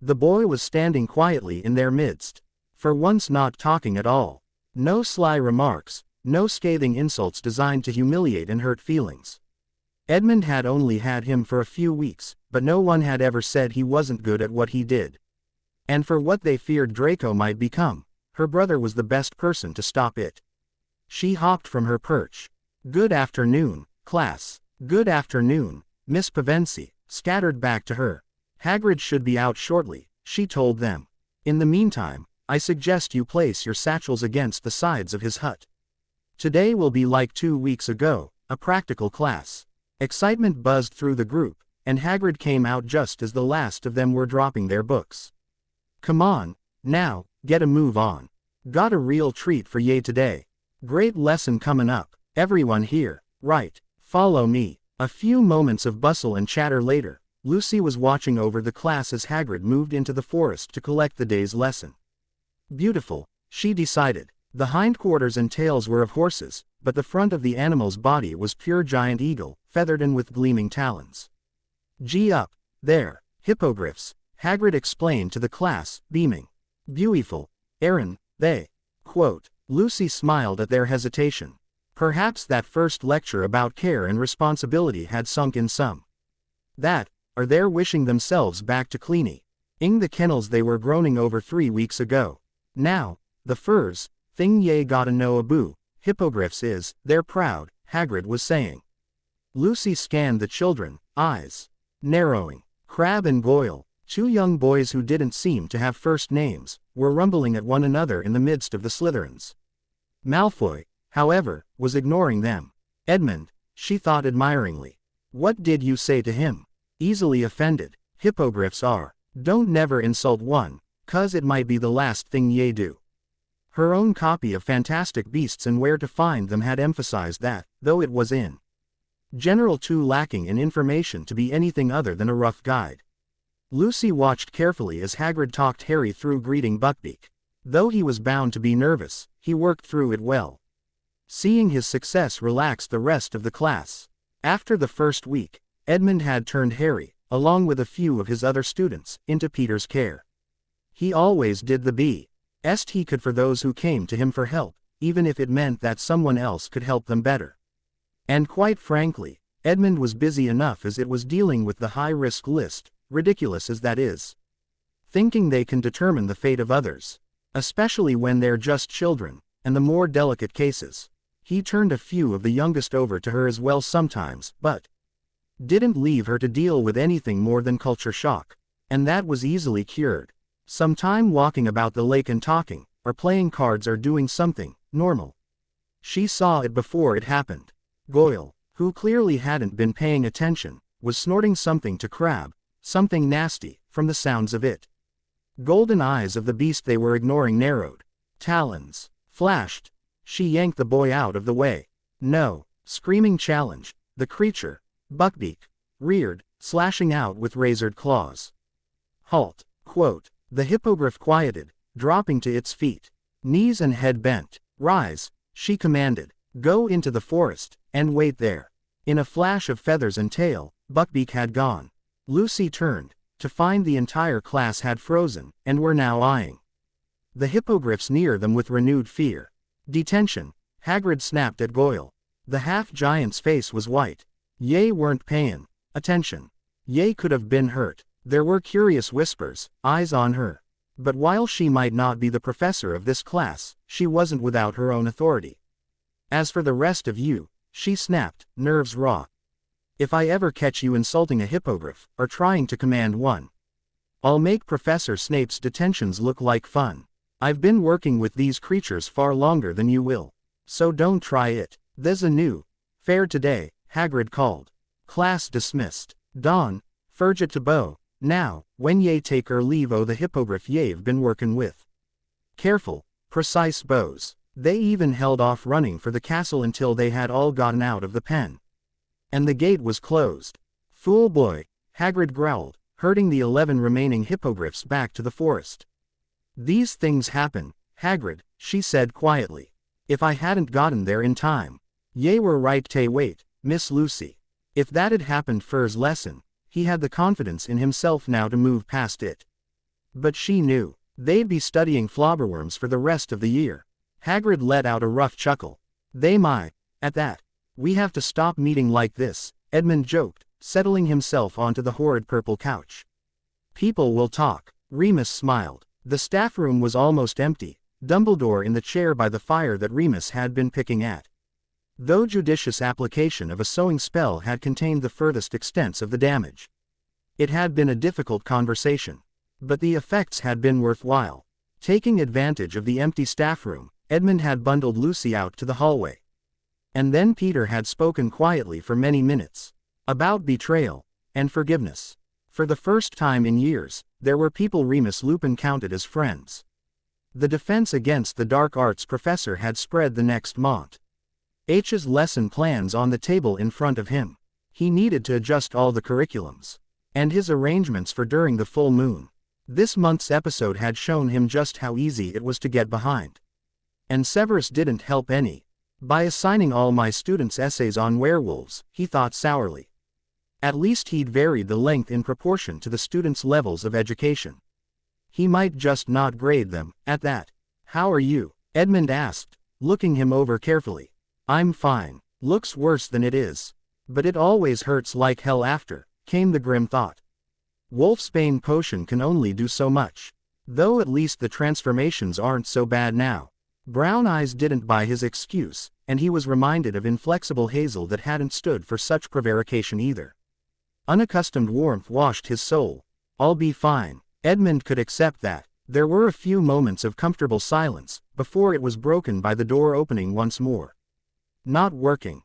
The boy was standing quietly in their midst. For once not talking at all. No sly remarks, no scathing insults designed to humiliate and hurt feelings. Edmund had only had him for a few weeks, but no one had ever said he wasn't good at what he did. And for what they feared Draco might become, her brother was the best person to stop it. She hopped from her perch. "Good afternoon, class." "Good afternoon, Miss Pevensie," scattered back to her. "Hagrid should be out shortly," she told them. "In the meantime, I suggest you place your satchels against the sides of his hut." Today will be like 2 weeks ago, a practical class. Excitement buzzed through the group, and Hagrid came out just as the last of them were dropping their books. Come on, now, get a move on. Got a real treat for ye today. Great lesson coming up, everyone here, right, follow me. A few moments of bustle and chatter later, Lucy was watching over the class as Hagrid moved into the forest to collect the day's lesson. Beautiful, she decided. The hindquarters and tails were of horses, but the front of the animal's body was pure giant eagle, feathered and with gleaming talons. Gee up, there, hippogriffs, Hagrid explained to the class, beaming. Beautiful, Aaron, they. Quote, Lucy smiled at their hesitation. Perhaps that first lecture about care and responsibility had sunk in some. That, or they're wishing themselves back to cleaning the kennels they were groaning over 3 weeks ago. Now, the furs, thing ye gotta know aboo, hippogriffs is, they're proud, Hagrid was saying. Lucy scanned the children, eyes narrowing. Crabbe and Goyle, 2 young boys who didn't seem to have first names, were rumbling at one another in the midst of the Slytherins. Malfoy, however, was ignoring them. Edmund, she thought admiringly. What did you say to him? Easily offended, hippogriffs are. Don't never insult one, 'cause it might be the last thing ye do. Her own copy of Fantastic Beasts and Where to Find Them had emphasized that, though it was in general too lacking in information to be anything other than a rough guide. Lucy watched carefully as Hagrid talked Harry through greeting Buckbeak. Though he was bound to be nervous, he worked through it well. Seeing his success relaxed the rest of the class. After the first week, Edmund had turned Harry, along with a few of his other students, into Peter's care. He always did the best he could for those who came to him for help, even if it meant that someone else could help them better. And quite frankly, Edmund was busy enough as it was dealing with the high-risk list, ridiculous as that is. Thinking they can determine the fate of others, especially when they're just children, and the more delicate cases. He turned a few of the youngest over to her as well sometimes, but didn't leave her to deal with anything more than culture shock. And that was easily cured. Some time walking about the lake and talking, or playing cards or doing something normal. She saw it before it happened. Goyle, who clearly hadn't been paying attention, was snorting something to Crabbe, something nasty, from the sounds of it. Golden eyes of the beast they were ignoring narrowed. Talons flashed. She yanked the boy out of the way. No, screaming challenge, the creature, Buckbeak, reared, slashing out with razored claws. Halt, quote. The hippogriff quieted, dropping to its feet. Knees and head bent. Rise, she commanded. Go into the forest, and wait there. In a flash of feathers and tail, Buckbeak had gone. Lucy turned, to find the entire class had frozen, and were now eyeing the hippogriffs near them with renewed fear. Detention, Hagrid snapped at Goyle. The half-giant's face was white. Ye weren't paying attention. Ye could have been hurt. There were curious whispers, eyes on her. But while she might not be the professor of this class, she wasn't without her own authority. As for the rest of you, she snapped, nerves raw. If I ever catch you insulting a hippogriff, or trying to command one, I'll make Professor Snape's detentions look like fun. I've been working with these creatures far longer than you will. So don't try it. There's a new fair today, Hagrid called. Class dismissed. Dawn, Ferget to Bow. Now, when ye take or leave o the hippogriff ye've been workin' with. Careful, precise bows. They even held off running for the castle until they had all gotten out of the pen. And the gate was closed. Fool boy, Hagrid growled, herding the 11 remaining hippogriffs back to the forest. These things happen, Hagrid, she said quietly. If I hadn't gotten there in time. Ye were right to wait, Miss Lucy. If that had happened first lesson, he had the confidence in himself now to move past it. But she knew, they'd be studying flobberworms for the rest of the year. Hagrid let out a rough chuckle. They might, at that. We have to stop meeting like this, Edmund joked, settling himself onto the horrid purple couch. People will talk. Remus smiled. The staff room was almost empty, Dumbledore in the chair by the fire that Remus had been picking at. Though judicious application of a sewing spell had contained the furthest extents of the damage. It had been a difficult conversation. But the effects had been worthwhile. Taking advantage of the empty staff room, Edmund had bundled Lucy out to the hallway. And then Peter had spoken quietly for many minutes. About betrayal. And forgiveness. For the first time in years, there were people Remus Lupin counted as friends. The defense against the dark arts professor had spread the next month. H's lesson plans on the table in front of him. He needed to adjust all the curriculums. And his arrangements for during the full moon. This month's episode had shown him just how easy it was to get behind. And Severus didn't help any. By assigning all my students essays on werewolves, he thought sourly. At least he'd varied the length in proportion to the students' levels of education. He might just not grade them, at that. How are you? Edmund asked, looking him over carefully. I'm fine. Looks worse than it is. But it always hurts like hell after, came the grim thought. Wolfsbane potion can only do so much. Though at least the transformations aren't so bad now. Brown Eyes didn't buy his excuse, and he was reminded of inflexible Hazel that hadn't stood for such prevarication either. Unaccustomed warmth washed his soul. I'll be fine. Edmund could accept that. There were a few moments of comfortable silence, before it was broken by the door opening once more. Not working.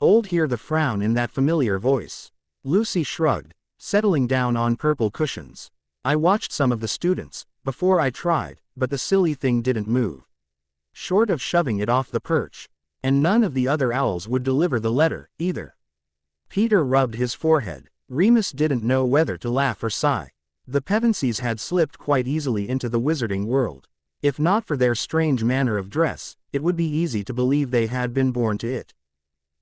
Old hear the frown in that familiar voice. Lucy shrugged, settling down on purple cushions. I watched some of the students, before I tried, but the silly thing didn't move. Short of shoving it off the perch. And none of the other owls would deliver the letter, either. Peter rubbed his forehead. Remus didn't know whether to laugh or sigh. The Pevensies had slipped quite easily into the wizarding world. If not for their strange manner of dress, it would be easy to believe they had been born to it.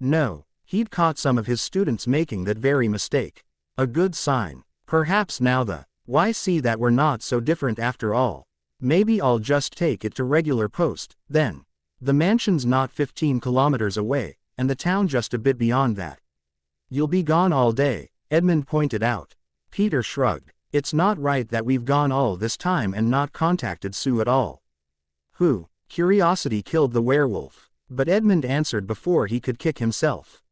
No, he'd caught some of his students making that very mistake. A good sign. Perhaps now why see that we're not so different after all. Maybe I'll just take it to regular post, then. The mansion's not 15 kilometers away, and the town just a bit beyond that. You'll be gone all day, Edmund pointed out. Peter shrugged. It's not right that we've gone all this time and not contacted Sue at all. Who? Curiosity killed the werewolf. But Edmund answered before he could kick himself.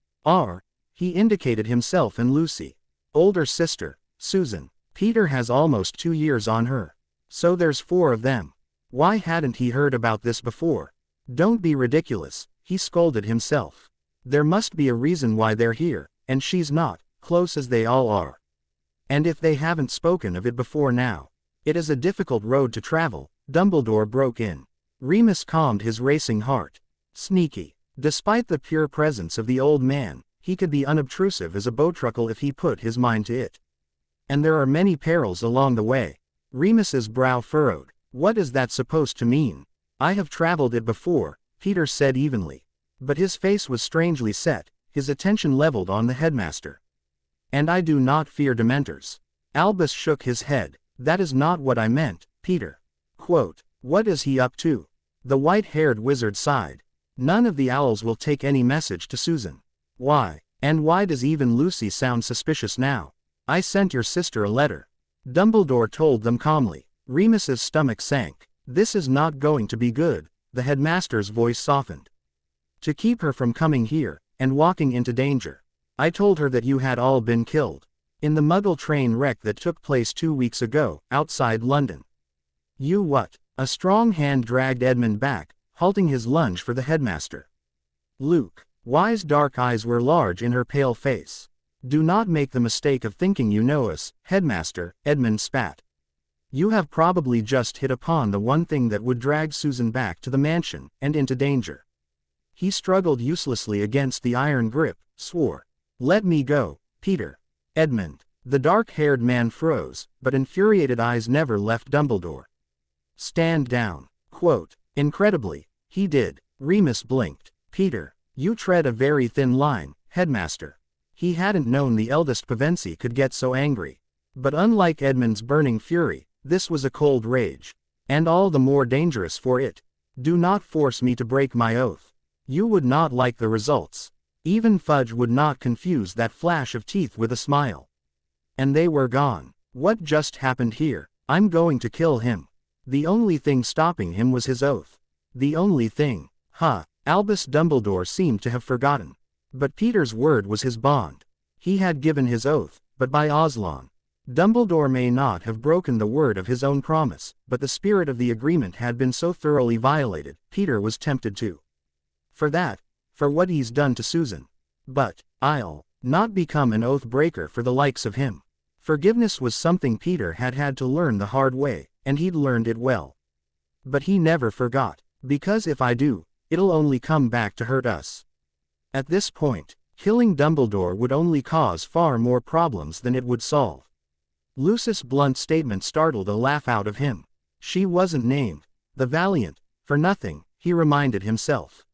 He indicated himself and Lucy. Older sister, Susan. Peter has almost 2 years on her. So there's 4 of them. Why hadn't he heard about this before? Don't be ridiculous, he scolded himself. There must be a reason why they're here, and she's not, close as they all are. And if they haven't spoken of it before now. It is a difficult road to travel, Dumbledore broke in. Remus calmed his racing heart. Sneaky. Despite the pure presence of the old man, he could be unobtrusive as a bowtruckle if he put his mind to it. And there are many perils along the way. Remus's brow furrowed. What is that supposed to mean? I have traveled it before, Peter said evenly. But his face was strangely set, his attention leveled on the headmaster. And I do not fear Dementors. Albus shook his head. That is not what I meant, Peter. Quote, what is he up to? The white-haired wizard sighed. None of the owls will take any message to Susan. Why? And why does even Lucy sound suspicious now? I sent your sister a letter. Dumbledore told them calmly. Remus's stomach sank. This is not going to be good, the headmaster's voice softened. To keep her from coming here, and walking into danger. I told her that you had all been killed. In the Muggle train wreck that took place 2 weeks ago, outside London. You what? A strong hand dragged Edmund back, halting his lunge for the headmaster. Luke. Wise dark eyes were large in her pale face. Do not make the mistake of thinking you know us, headmaster, Edmund spat. You have probably just hit upon the one thing that would drag Susan back to the mansion, and into danger. He struggled uselessly against the iron grip, swore. Let me go, Peter. Edmund. The dark-haired man froze, but infuriated eyes never left Dumbledore. Stand down. Quote. Incredibly, he did. Remus blinked. Peter, you tread a very thin line, headmaster. He hadn't known the eldest Pevensie could get so angry. But unlike Edmund's burning fury, this was a cold rage. And all the more dangerous for it. Do not force me to break my oath. You would not like the results. Even Fudge would not confuse that flash of teeth with a smile. And they were gone. What just happened here? I'm going to kill him. The only thing stopping him was his oath. The only thing. Albus Dumbledore seemed to have forgotten. But Peter's word was his bond. He had given his oath, but by Aslan. Dumbledore may not have broken the word of his own promise, but the spirit of the agreement had been so thoroughly violated, Peter was tempted to. For what he's done to Susan. But, I'll not become an oath breaker for the likes of him. Forgiveness was something Peter had had to learn the hard way, and he'd learned it well. But he never forgot, because if I do, it'll only come back to hurt us. At this point, killing Dumbledore would only cause far more problems than it would solve. Lucius' blunt statement startled a laugh out of him. She wasn't named the Valiant for nothing, he reminded himself.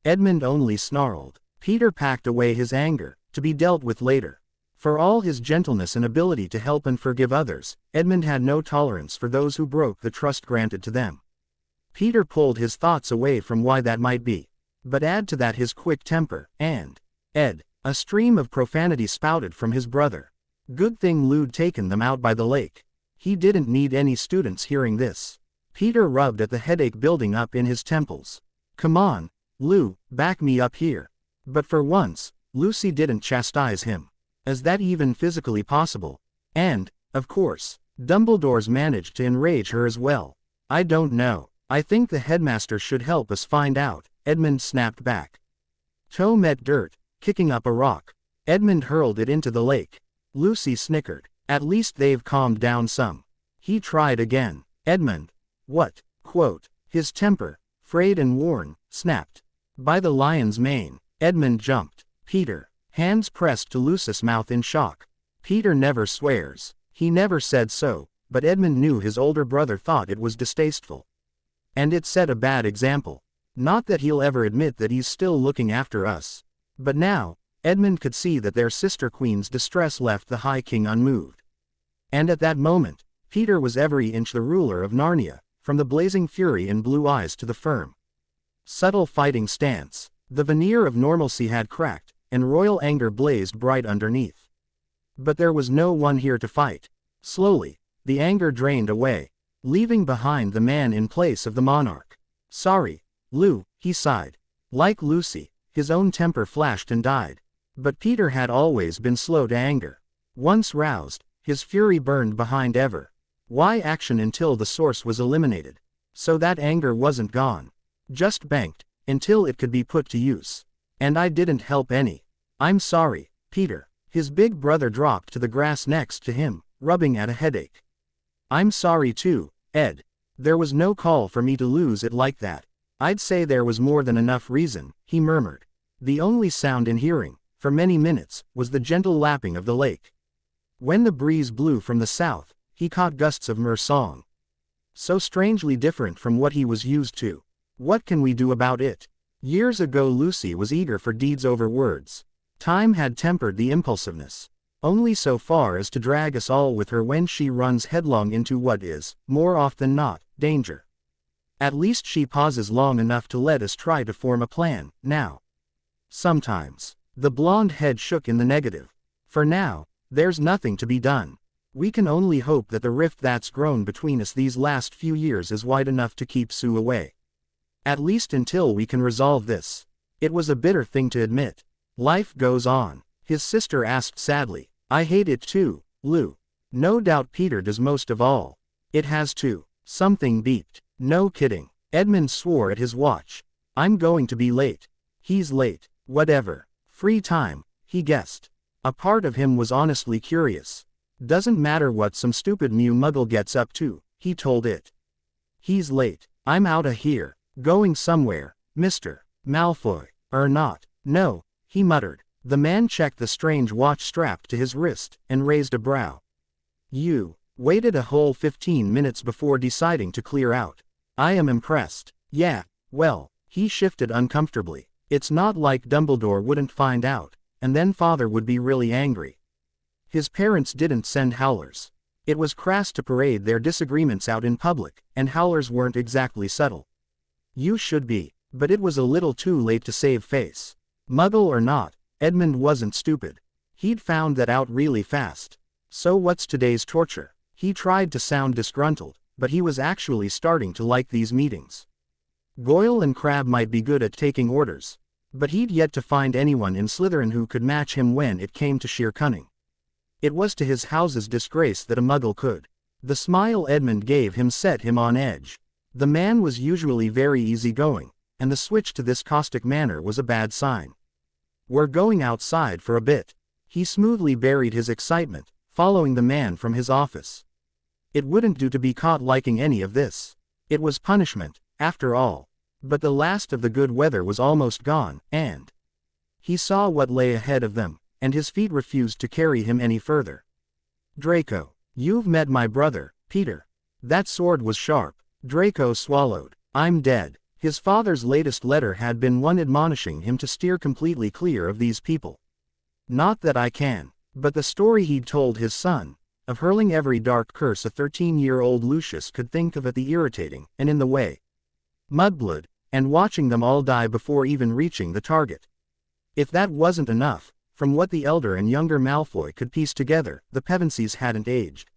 Edmund only snarled. Peter packed away his anger, to be dealt with later. For all his gentleness and ability to help and forgive others, Edmund had no tolerance for those who broke the trust granted to them. Peter pulled his thoughts away from why that might be. But add to that his quick temper, and a stream of profanity spouted from his brother. Good thing Lu'd taken them out by the lake. He didn't need any students hearing this. Peter rubbed at the headache building up in his temples. Come on, Lu, back me up here. But for once, Lucy didn't chastise him. Is that even physically possible? And, of course, Dumbledore's managed to enrage her as well. I don't know. I think the headmaster should help us find out, Edmund snapped back. Toe met dirt, kicking up a rock. Edmund hurled it into the lake. Lucy snickered. At least they've calmed down some. He tried again. Edmund. What? Quote. His temper, frayed and worn, snapped. By the lion's mane. Edmund jumped. Peter. Hands pressed to Lucius' mouth in shock. Peter never swears. He never said so, but Edmund knew his older brother thought it was distasteful. And it set a bad example. Not that he'll ever admit that he's still looking after us. But now, Edmund could see that their sister queen's distress left the High King unmoved. And at that moment, Peter was every inch the ruler of Narnia, from the blazing fury in blue eyes to the firm, subtle fighting stance. The veneer of normalcy had cracked, and royal anger blazed bright underneath. But there was no one here to fight. Slowly, the anger drained away, leaving behind the man in place of the monarch. Sorry, Lu, he sighed. Like Lucy, his own temper flashed and died. But Peter had always been slow to anger. Once roused, his fury burned behind why action until the source was eliminated. So that anger wasn't gone. Just banked, until it could be put to use. And I didn't help any. I'm sorry, Peter. His big brother dropped to the grass next to him, rubbing at a headache. I'm sorry too, Ed. There was no call for me to lose it like that. I'd say there was more than enough reason, he murmured. The only sound in hearing, for many minutes, was the gentle lapping of the lake. When the breeze blew from the south, he caught gusts of mer song. So strangely different from what he was used to. What can we do about it? Years ago Lucy was eager for deeds over words. Time had tempered the impulsiveness. Only so far as to drag us all with her when she runs headlong into what is, more often not, danger. At least she pauses long enough to let us try to form a plan, now. Sometimes. The blonde head shook in the negative. For now, there's nothing to be done. We can only hope that the rift that's grown between us these last few years is wide enough to keep Sue away. At least until we can resolve this. It was a bitter thing to admit. Life goes on, his sister asked sadly. I hate it too, Lu. No doubt Peter does most of all. It has to. Something beeped. No kidding. Edmund swore at his watch. I'm going to be late. He's late. Whatever. Free time, he guessed. A part of him was honestly curious. Doesn't matter what some stupid muggle gets up to, he told it. He's late. I'm outta here. Going somewhere, Mr. Malfoy. Not. No, he muttered. The man checked the strange watch strapped to his wrist, and raised a brow. You waited a whole 15 minutes before deciding to clear out. I am impressed. Yeah, well, he shifted uncomfortably. It's not like Dumbledore wouldn't find out, and then Father would be really angry. His parents didn't send howlers. It was crass to parade their disagreements out in public, and howlers weren't exactly subtle. You should be, but it was a little too late to save face. Muggle or not, Edmund wasn't stupid. He'd found that out really fast. So what's today's torture? He tried to sound disgruntled, but he was actually starting to like these meetings. Goyle and Crabbe might be good at taking orders, but he'd yet to find anyone in Slytherin who could match him when it came to sheer cunning. It was to his house's disgrace that a muggle could. The smile Edmund gave him set him on edge. The man was usually very easygoing, and the switch to this caustic manner was a bad sign. "We're going outside for a bit." He smoothly buried his excitement, following the man from his office. It wouldn't do to be caught liking any of this. It was punishment, after all. But the last of the good weather was almost gone, and he saw what lay ahead of them, and his feet refused to carry him any further. "Draco, you've met my brother, Peter." That sword was sharp. Draco swallowed. "I'm dead." His father's latest letter had been one admonishing him to steer completely clear of these people. Not that I can. But the story he'd told his son, of hurling every dark curse a 13-year-old Lucius could think of at the irritating, and in the way, mudblood, and watching them all die before even reaching the target. If that wasn't enough, from what the elder and younger Malfoy could piece together, the Pevensies hadn't aged.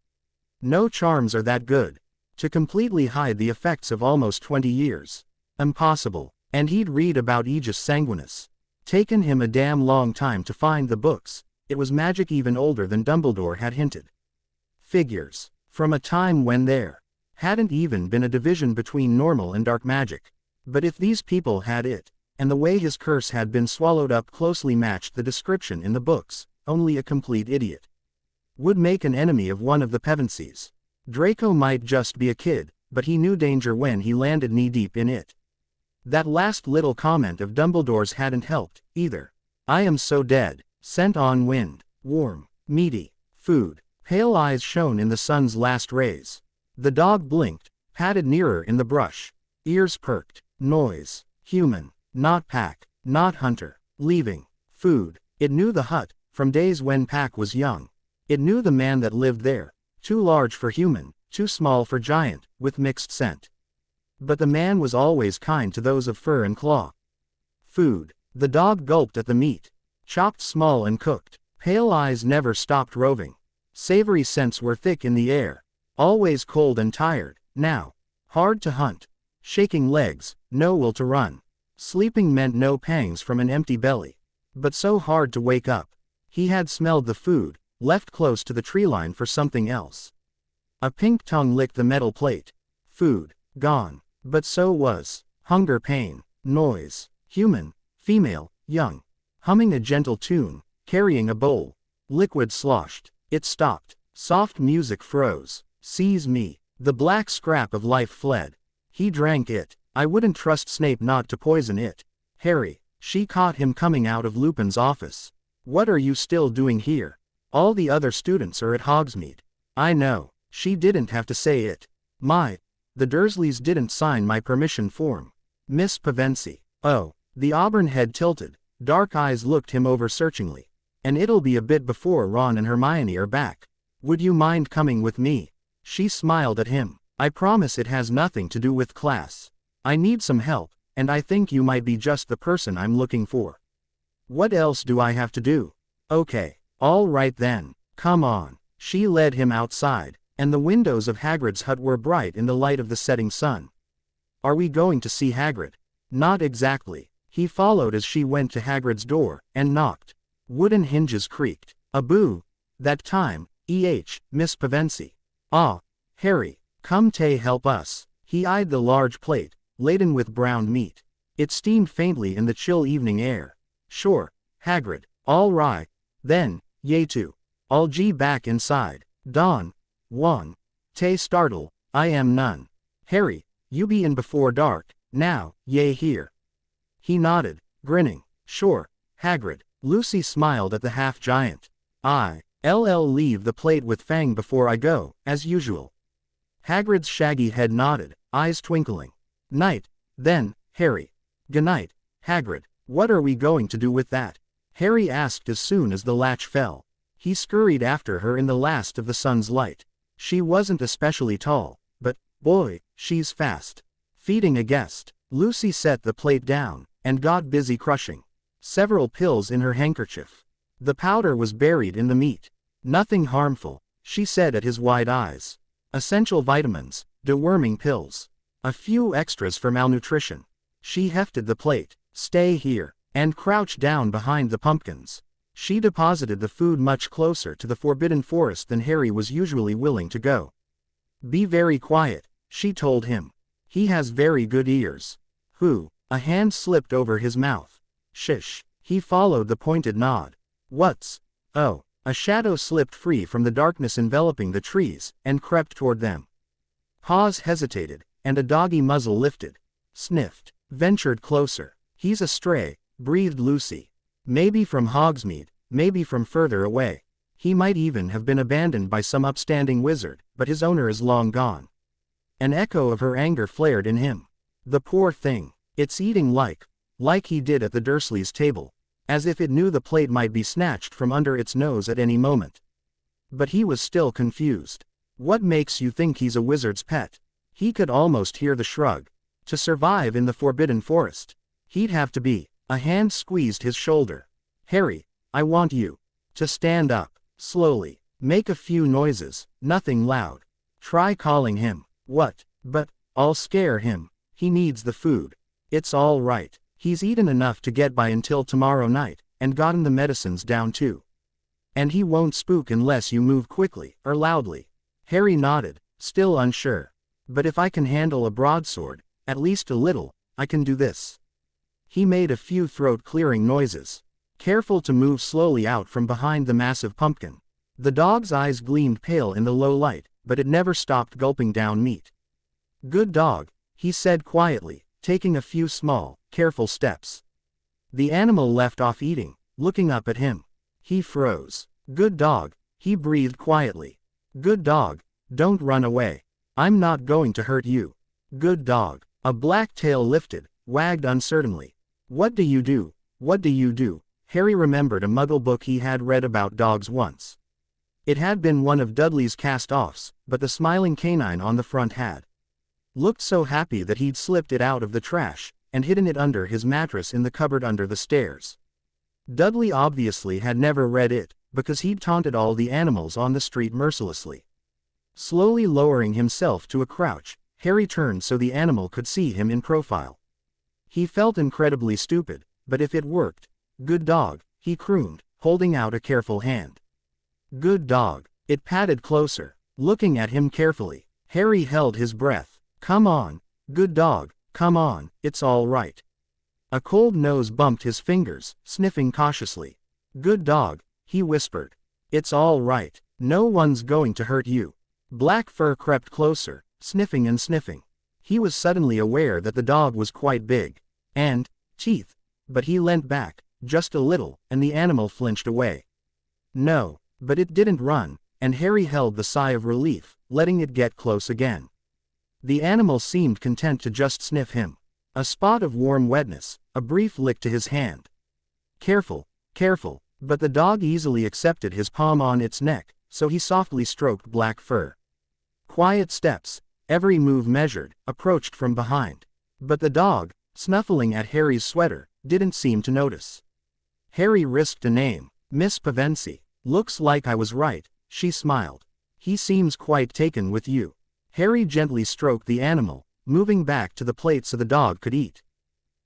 No charms are that good. To completely hide the effects of almost 20 years. Impossible. And he'd read about Aegis Sanguinis. Taken him a damn long time to find the books. It was magic even older than Dumbledore had hinted. Figures. From a time when there hadn't even been a division between normal and dark magic. But if these people had it, and the way his curse had been swallowed up closely matched the description in the books, only a complete idiot would make an enemy of one of the Pevensies. Draco might just be a kid, but he knew danger when he landed knee-deep in it. That last little comment of Dumbledore's hadn't helped, either. "I am so dead." Scent on wind. Warm. Meaty. Food. Pale eyes shone in the sun's last rays. The dog blinked, padded nearer in the brush. Ears perked. Noise. Human. Not pack. Not hunter. Leaving. Food. It knew the hut, from days when Pack was young. It knew the man that lived there. Too large for human, too small for giant, with mixed scent. But the man was always kind to those of fur and claw. Food. The dog gulped at the meat. Chopped small and cooked. Pale eyes never stopped roving. Savory scents were thick in the air. Always cold and tired, now. Hard to hunt. Shaking legs, no will to run. Sleeping meant no pangs from an empty belly. But so hard to wake up. He had smelled the food, left close to the tree line for something else. A pink tongue licked the metal plate. Food. Gone. But so was hunger, pain, noise. Human. Female. Young. Humming a gentle tune, carrying a bowl. Liquid sloshed. It stopped. Soft music froze. "Seize me." The black scrap of life fled. He drank it. I wouldn't trust Snape not to poison it. "Harry." She caught him coming out of Lupin's office. "What are you still doing here? All the other students are at Hogsmeade." "I know." She didn't have to say it. The Dursleys didn't sign my permission form. Miss Pevensey." "Oh." The auburn head tilted. Dark eyes looked him over searchingly. "And it'll be a bit before Ron and Hermione are back. Would you mind coming with me?" She smiled at him. "I promise it has nothing to do with class. I need some help, and I think you might be just the person I'm looking for." "What else do I have to do?" "Okay. All right then. Come on." She led him outside, and the windows of Hagrid's hut were bright in the light of the setting sun. "Are we going to see Hagrid?" "Not exactly." He followed as she went to Hagrid's door, and knocked. Wooden hinges creaked. "A boo. That time, Miss Pevensey." "Ah. Harry. Come to help us." He eyed the large plate, laden with browned meat. It steamed faintly in the chill evening air. "Sure, Hagrid." "All right. Then, Yetu. I'll G back inside." "Dawn. 1. Te startle, I am none." "Harry, you be in before dark, now, ye here." He nodded, grinning. "Sure, Hagrid." Lucy smiled at the half-giant. "I'll leave the plate with Fang before I go, as usual." Hagrid's shaggy head nodded, eyes twinkling. "Night, then, Harry." "Good-night, Hagrid." "What are we going to do with that?" Harry asked as soon as the latch fell. He scurried after her in the last of the sun's light. She wasn't especially tall, but, boy, she's fast. "Feeding a guest." Lucy set the plate down, and got busy crushing several pills in her handkerchief. The powder was buried in the meat. "Nothing harmful," she said at his wide eyes. "Essential vitamins, deworming pills. A few extras for malnutrition." She hefted the plate. "Stay here," and crouched down behind the pumpkins. She deposited the food much closer to the forbidden forest than Harry was usually willing to go. Be very quiet, she told him. He has very good ears. Who? A hand slipped over his mouth. Shish. He followed the pointed nod. What's? Oh. A shadow slipped free from the darkness enveloping the trees, and crept toward them. Paws hesitated, and a doggy muzzle lifted. Sniffed. Ventured closer. He's a stray, breathed Lucy. Maybe from Hogsmeade, maybe from further away. He might even have been abandoned by some upstanding wizard, but his owner is long gone. An echo of her anger flared in him. The poor thing. It's eating like he did at the Dursleys' table, as if it knew the plate might be snatched from under its nose at any moment. But he was still confused. What makes you think he's a wizard's pet? He could almost hear the shrug. To survive in the Forbidden Forest, he'd have to be. A hand squeezed his shoulder. Harry, I want you to stand up, slowly. Make a few noises, nothing loud. Try calling him. What? But I'll scare him. He needs the food. It's all right. He's eaten enough to get by until tomorrow night, and gotten the medicines down too. And he won't spook unless you move quickly, or loudly. Harry nodded, still unsure. But if I can handle a broadsword, at least a little, I can do this. He made a few throat-clearing noises. Careful to move slowly out from behind the massive pumpkin. The dog's eyes gleamed pale in the low light, but it never stopped gulping down meat. Good dog, he said quietly, taking a few small, careful steps. The animal left off eating, looking up at him. He froze. Good dog, he breathed quietly. Good dog, don't run away. I'm not going to hurt you. Good dog. A black tail lifted, wagged uncertainly. What do you do? What do you do? Harry remembered a Muggle book he had read about dogs once. It had been one of Dudley's cast-offs, but the smiling canine on the front had looked so happy that he'd slipped it out of the trash, and hidden it under his mattress in the cupboard under the stairs. Dudley obviously had never read it, because he'd taunted all the animals on the street mercilessly. Slowly lowering himself to a crouch, Harry turned so the animal could see him in profile. He felt incredibly stupid, but if it worked. Good dog, he crooned, holding out a careful hand. Good dog. It patted closer, looking at him carefully. Harry held his breath. Come on, good dog, come on, it's all right. A cold nose bumped his fingers, sniffing cautiously. Good dog, he whispered. It's all right, no one's going to hurt you. Black Fur crept closer, sniffing and sniffing. He was suddenly aware that the dog was quite big. And teeth. But he leant back, just a little, and the animal flinched away. No, but it didn't run, and Harry held the sigh of relief, letting it get close again. The animal seemed content to just sniff him. A spot of warm wetness, a brief lick to his hand. Careful, careful, but the dog easily accepted his palm on its neck, so he softly stroked Black Fur. Quiet steps, every move measured, approached from behind. But the dog, snuffling at Harry's sweater, didn't seem to notice. Harry risked a name. Miss Pevensie. Looks like I was right, she smiled. He seems quite taken with you. Harry gently stroked the animal, moving back to the plate so the dog could eat.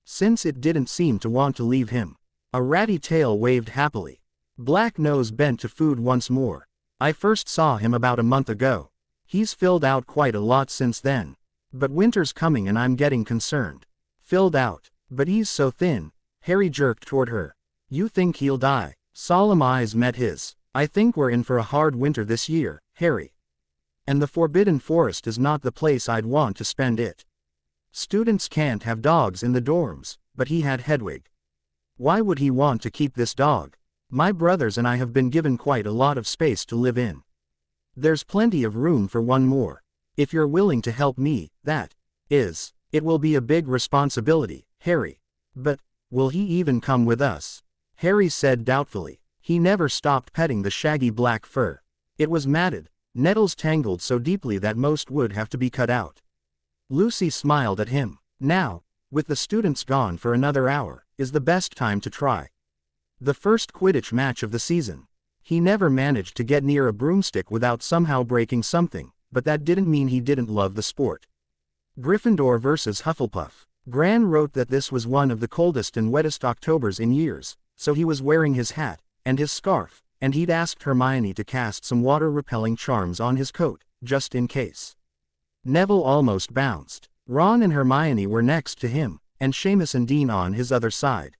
Since it didn't seem to want to leave him. A ratty tail waved happily. Black Nose bent to food once more. I first saw him about a month ago. He's filled out quite a lot since then. But winter's coming and I'm getting concerned. Filled out. But he's so thin. Harry jerked toward her. You think he'll die? Solemn eyes met his. I think we're in for a hard winter this year, Harry. And the Forbidden Forest is not the place I'd want to spend it. Students can't have dogs in the dorms, but he had Hedwig. Why would he want to keep this dog? My brothers and I have been given quite a lot of space to live in. There's plenty of room for one more. If you're willing to help me, that is. It will be a big responsibility, Harry. But, will he even come with us? Harry said doubtfully. He never stopped petting the shaggy black fur. It was matted, nettles tangled so deeply that most would have to be cut out. Lucy smiled at him. Now, with the students gone for another hour, is the best time to try. The first Quidditch match of the season. He never managed to get near a broomstick without somehow breaking something, but that didn't mean he didn't love the sport. Gryffindor versus Hufflepuff. Gran wrote that this was one of the coldest and wettest Octobers in years, so he was wearing his hat, and his scarf, and he'd asked Hermione to cast some water-repelling charms on his coat, just in case. Neville almost bounced. Ron and Hermione were next to him, and Seamus and Dean on his other side.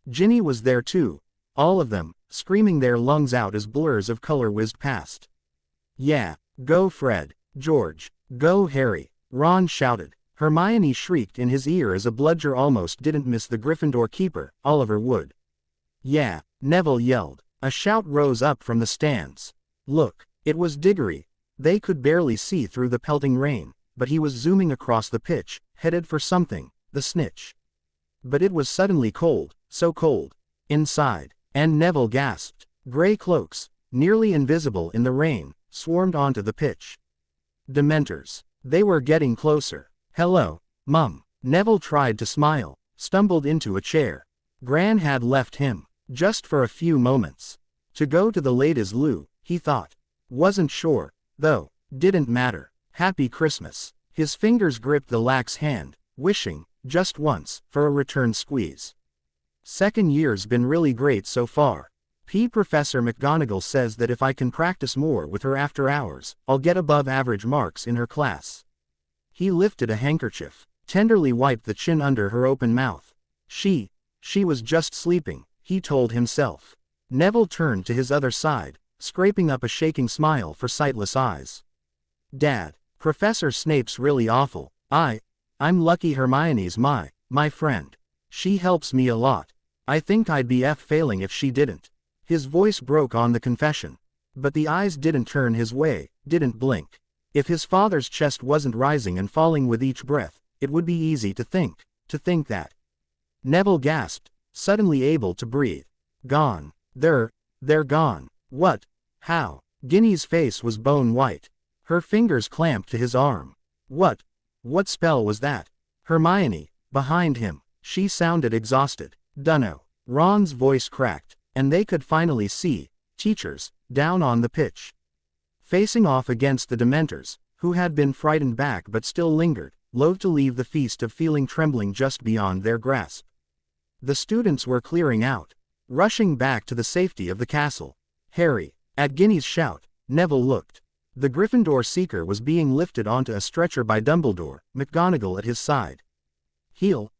Ginny was there too, all of them, screaming their lungs out as blurs of color whizzed past. "Yeah, go Fred, George, go Harry," Ron shouted. Hermione shrieked in his ear as a bludger almost didn't miss the Gryffindor keeper, Oliver Wood. "Yeah," Neville yelled. A shout rose up from the stands. Look, it was Diggory. They could barely see through the pelting rain, but he was zooming across the pitch, headed for something, the snitch. But it was suddenly cold, so cold. Inside, and Neville gasped. Gray cloaks, nearly invisible in the rain, swarmed onto the pitch. Dementors. They were getting closer. "Hello, Mum." Neville tried to smile, stumbled into a chair. Gran had left him, just for a few moments. To go to the ladies' loo, he thought. Wasn't sure, though, didn't matter. Happy Christmas. His fingers gripped the lax hand, wishing, just once, for a return squeeze. Second year's been really great so far. Professor McGonagall says that if I can practice more with her after hours, I'll get above average marks in her class. He lifted a handkerchief, tenderly wiped the chin under her open mouth. She was just sleeping, he told himself. Neville turned to his other side, scraping up a shaking smile for sightless eyes. "Dad, Professor Snape's really awful. I'm lucky Hermione's my friend. She helps me a lot. I think I'd be failing if she didn't." His voice broke on the confession. But the eyes didn't turn his way, didn't blink. If his father's chest wasn't rising and falling with each breath, it would be easy to think that. Neville gasped, suddenly able to breathe. Gone. They're gone. What? How? Ginny's face was bone white. Her fingers clamped to his arm. What spell was that? Hermione, behind him. She sounded exhausted. Dunno. Ron's voice cracked, and they could finally see, teachers, down on the pitch. Facing off against the Dementors, who had been frightened back but still lingered, loath to leave the feast of feeling trembling just beyond their grasp. The students were clearing out, rushing back to the safety of the castle. Harry, at Ginny's shout, Neville looked. The Gryffindor Seeker was being lifted onto a stretcher by Dumbledore, McGonagall at his side. He'll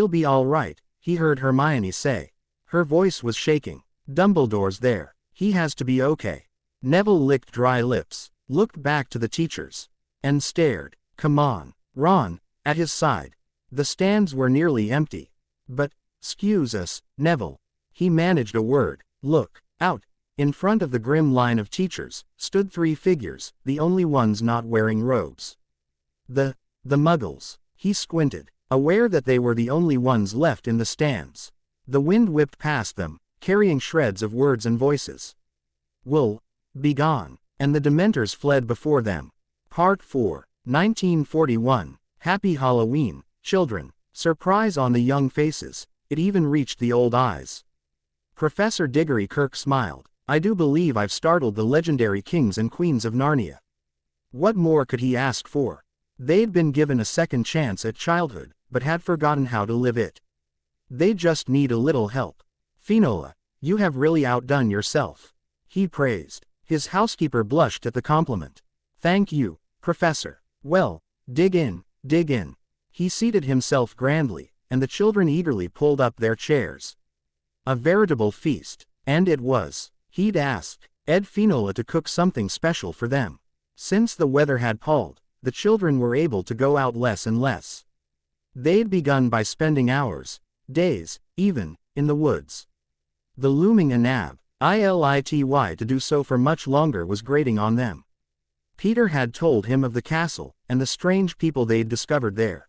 be all right, he heard Hermione say. Her voice was shaking. Dumbledore's there. He has to be okay. Neville licked dry lips, looked back to the teachers, and stared. Come on. Ron, at his side. The stands were nearly empty. But, "'Scuse us, Neville." He managed a word. Look, out. In front of the grim line of teachers, stood three figures, the only ones not wearing robes. The Muggles. He squinted, aware that they were the only ones left in the stands. The wind whipped past them, carrying shreds of words and voices. "Will be gone," and the Dementors fled before them. Part 4, 1941. Happy Halloween, children. Surprise on the young faces, it even reached the old eyes. Professor Diggory Kirk smiled. I do believe I've startled the legendary kings and queens of Narnia. What more could he ask for? They'd been given a second chance at childhood, but had forgotten how to live it. They just need a little help. Finola, you have really outdone yourself. He praised. His housekeeper blushed at the compliment. Thank you, Professor. Well, dig in, dig in. He seated himself grandly, and the children eagerly pulled up their chairs. A veritable feast, and it was. He'd asked Ed Finola to cook something special for them. Since the weather had palled, the children were able to go out less and less. They'd begun by spending hours, days, even, in the woods. The looming inability to do so for much longer was grating on them. Peter had told him of the castle, and the strange people they'd discovered there.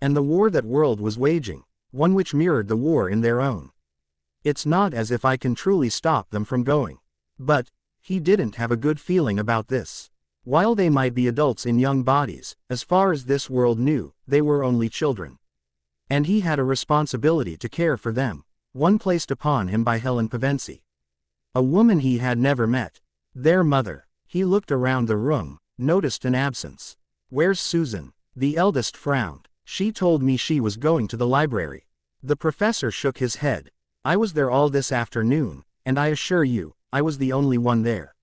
And the war that world was waging, one which mirrored the war in their own. It's not as if I can truly stop them from going. But, he didn't have a good feeling about this. While they might be adults in young bodies, as far as this world knew, they were only children. And he had a responsibility to care for them, one placed upon him by Helen Pevensie. A woman he had never met. Their mother. He looked around the room, noticed an absence. Where's Susan? The eldest frowned. She told me she was going to the library. The professor shook his head. I was there all this afternoon, and I assure you, I was the only one there.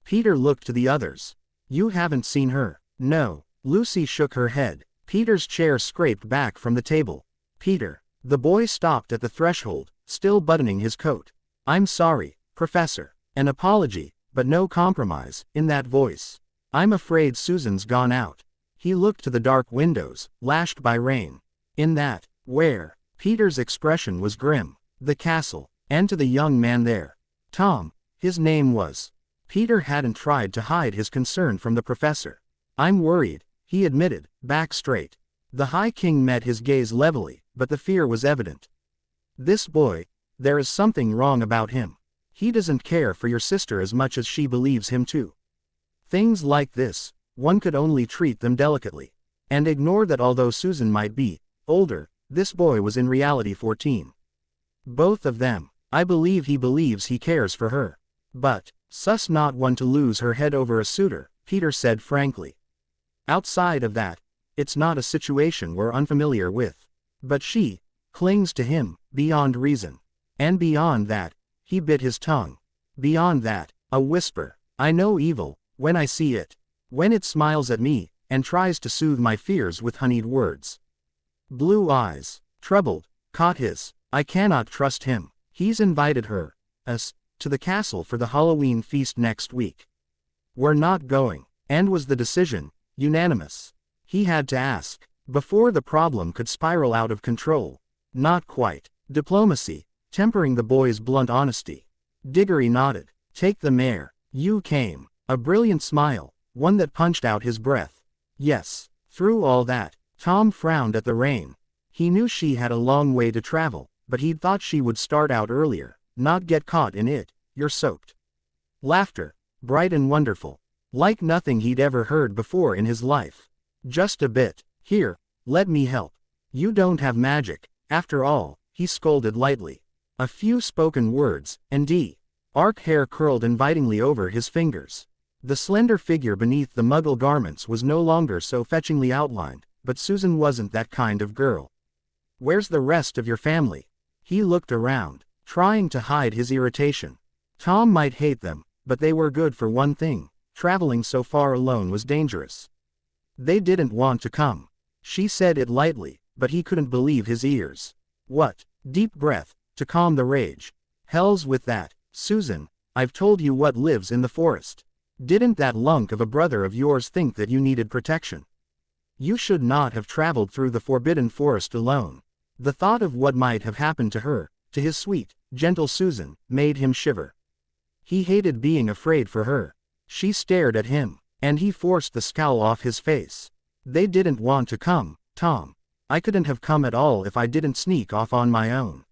Peter looked to the others. You haven't seen her? No. Lucy shook her head. Peter's chair scraped back from the table. Peter. The boy stopped at the threshold, still buttoning his coat. I'm sorry, Professor. An apology, but no compromise, in that voice. I'm afraid Susan's gone out. He looked to the dark windows, lashed by rain. In that, where? Peter's expression was grim. The castle, and to the young man there. Tom, his name was. Peter hadn't tried to hide his concern from the professor. I'm worried, he admitted, back straight. The High King met his gaze levelly, but the fear was evident. This boy, there is something wrong about him. He doesn't care for your sister as much as she believes him to. Things like this, one could only treat them delicately. And ignore that although Susan might be older, this boy was in reality 14. Both of them. I believe he believes he cares for her. But, sus not one to lose her head over a suitor, Peter said frankly. Outside of that, it's not a situation we're unfamiliar with. But she clings to him, beyond reason. And beyond that, he bit his tongue. Beyond that, a whisper, I know evil, when I see it. When it smiles at me, and tries to soothe my fears with honeyed words. Blue eyes, troubled, caught his. I cannot trust him. He's invited her, us, to the castle for the Halloween feast next week. We're not going. And was the decision unanimous? He had to ask, before the problem could spiral out of control. Not quite. Diplomacy, tempering the boy's blunt honesty. Diggory nodded. Take the mare. You came. A brilliant smile, one that punched out his breath. Yes. Through all that, Tom frowned at the rain. He knew she had a long way to travel, but he'd thought she would start out earlier, not get caught in it. You're soaked. Laughter, bright and wonderful. Like nothing he'd ever heard before in his life. Just a bit. Here, let me help. You don't have magic, after all, he scolded lightly. A few spoken words, and arc hair curled invitingly over his fingers. The slender figure beneath the muggle garments was no longer so fetchingly outlined, but Susan wasn't that kind of girl. Where's the rest of your family? He looked around, trying to hide his irritation. Tom might hate them, but they were good for one thing. Traveling so far alone was dangerous. They didn't want to come. She said it lightly, but he couldn't believe his ears. What? Deep breath, to calm the rage. Hell's with that, Susan, I've told you what lives in the forest. Didn't that lunk of a brother of yours think that you needed protection? You should not have traveled through the forbidden forest alone. The thought of what might have happened to her, to his sweet, gentle Susan, made him shiver. He hated being afraid for her. She stared at him, and he forced the scowl off his face. They didn't want to come, Tom. I couldn't have come at all if I didn't sneak off on my own.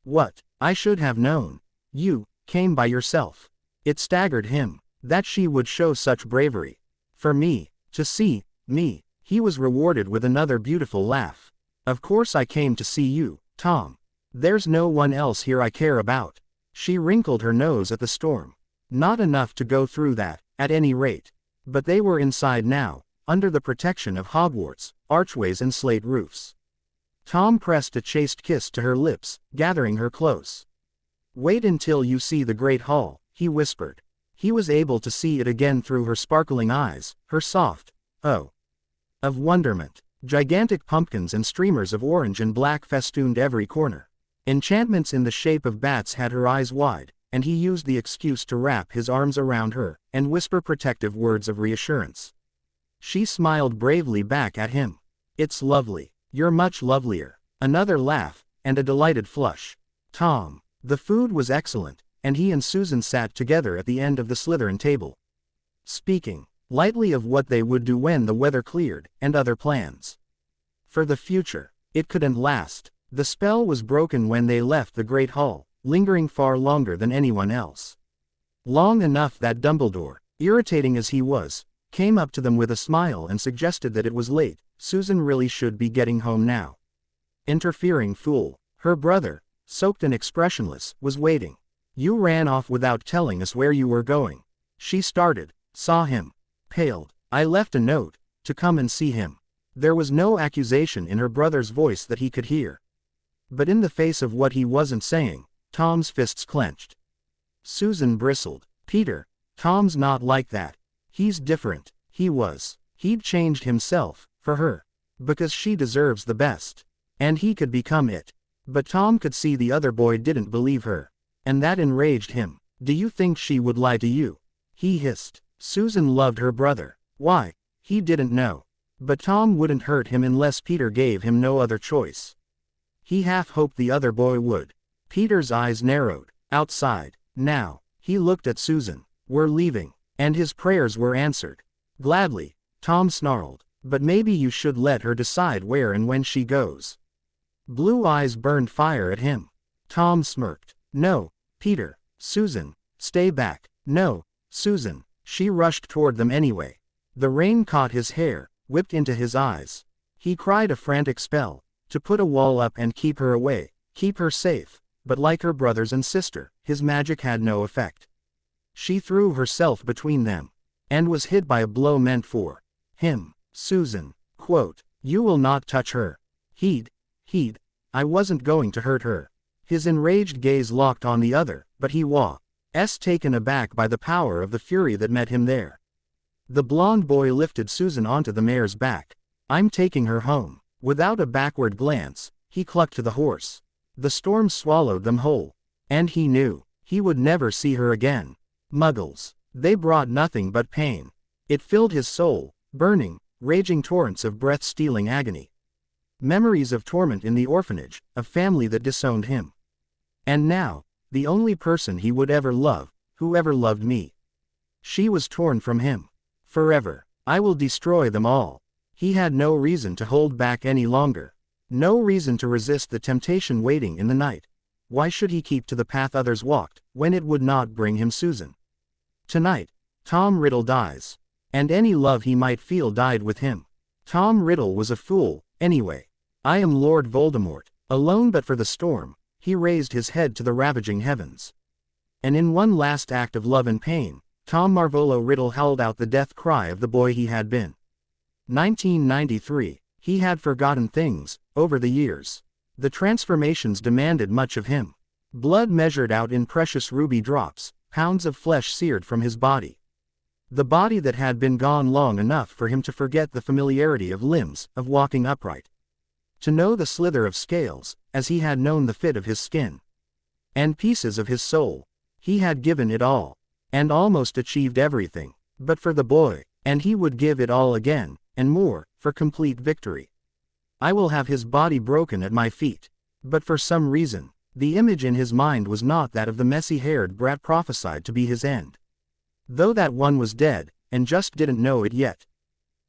What? I should have known. You came by yourself. It staggered him, that she would show such bravery. For me, to see me, he was rewarded with another beautiful laugh. Of course I came to see you, Tom. There's no one else here I care about. She wrinkled her nose at the storm. Not enough to go through that, at any rate. But they were inside now, under the protection of Hogwarts, archways and slate roofs. Tom pressed a chaste kiss to her lips, gathering her close. Wait until you see the Great Hall, he whispered. He was able to see it again through her sparkling eyes, her soft, oh, of wonderment. Gigantic pumpkins and streamers of orange and black festooned every corner. Enchantments in the shape of bats had her eyes wide, and he used the excuse to wrap his arms around her, and whisper protective words of reassurance. She smiled bravely back at him. It's lovely. You're much lovelier. Another laugh, and a delighted flush. Tom. The food was excellent, and he and Susan sat together at the end of the Slytherin table. Speaking lightly of what they would do when the weather cleared, and other plans. For the future. It couldn't last. The spell was broken when they left the Great Hall, lingering far longer than anyone else. Long enough that Dumbledore, irritating as he was, came up to them with a smile and suggested that it was late, Susan really should be getting home now. Interfering fool. Her brother, soaked and expressionless, was waiting. You ran off without telling us where you were going. She started, saw him, paled. I left a note, to come and see him. There was no accusation in her brother's voice that he could hear. But in the face of what he wasn't saying, Tom's fists clenched. Susan bristled. Peter, Tom's not like that. He's different. He'd changed himself, for her. Because she deserves the best. And he could become it. But Tom could see the other boy didn't believe her. And that enraged him. Do you think she would lie to you? He hissed. Susan loved her brother. Why? He didn't know. But Tom wouldn't hurt him unless Peter gave him no other choice. He half hoped the other boy would. Peter's eyes narrowed. Outside. Now. He looked at Susan. We're leaving. And his prayers were answered. Gladly. Tom snarled. But maybe you should let her decide where and when she goes. Blue eyes burned fire at him. Tom smirked. No, Peter. Susan. Stay back. No, Susan. She rushed toward them anyway. The rain caught his hair, whipped into his eyes. He cried a frantic spell, to put a wall up and keep her away, keep her safe, but like her brothers and sister, his magic had no effect. She threw herself between them, and was hit by a blow meant for him. Susan, quote, you will not touch her. He'd, I wasn't going to hurt her. His enraged gaze locked on the other, but he was taken aback by the power of the fury that met him there. The blonde boy lifted Susan onto the mare's back. I'm taking her home. Without a backward glance, he clucked to the horse. The storm swallowed them whole. And he knew, he would never see her again. Muggles. They brought nothing but pain. It filled his soul, burning, raging torrents of breath-stealing agony. Memories of torment in the orphanage, of family that disowned him. And now, the only person he would ever love, who ever loved me. She was torn from him. Forever. I will destroy them all. He had no reason to hold back any longer. No reason to resist the temptation waiting in the night. Why should he keep to the path others walked, when it would not bring him Susan? Tonight, Tom Riddle dies. And any love he might feel died with him. Tom Riddle was a fool, anyway. I am Lord Voldemort. Alone but for the storm, he raised his head to the ravaging heavens. And in one last act of love and pain, Tom Marvolo Riddle held out the death cry of the boy he had been. 1993. He had forgotten things, over the years. The transformations demanded much of him. Blood measured out in precious ruby drops, pounds of flesh seared from his body. The body that had been gone long enough for him to forget the familiarity of limbs, of walking upright. To know the slither of scales, as he had known the fit of his skin. And pieces of his soul. He had given it all. And almost achieved everything. But for the boy, and he would give it all again, and more, for complete victory. I will have his body broken at my feet. But for some reason, the image in his mind was not that of the messy-haired brat prophesied to be his end. Though that one was dead, and just didn't know it yet.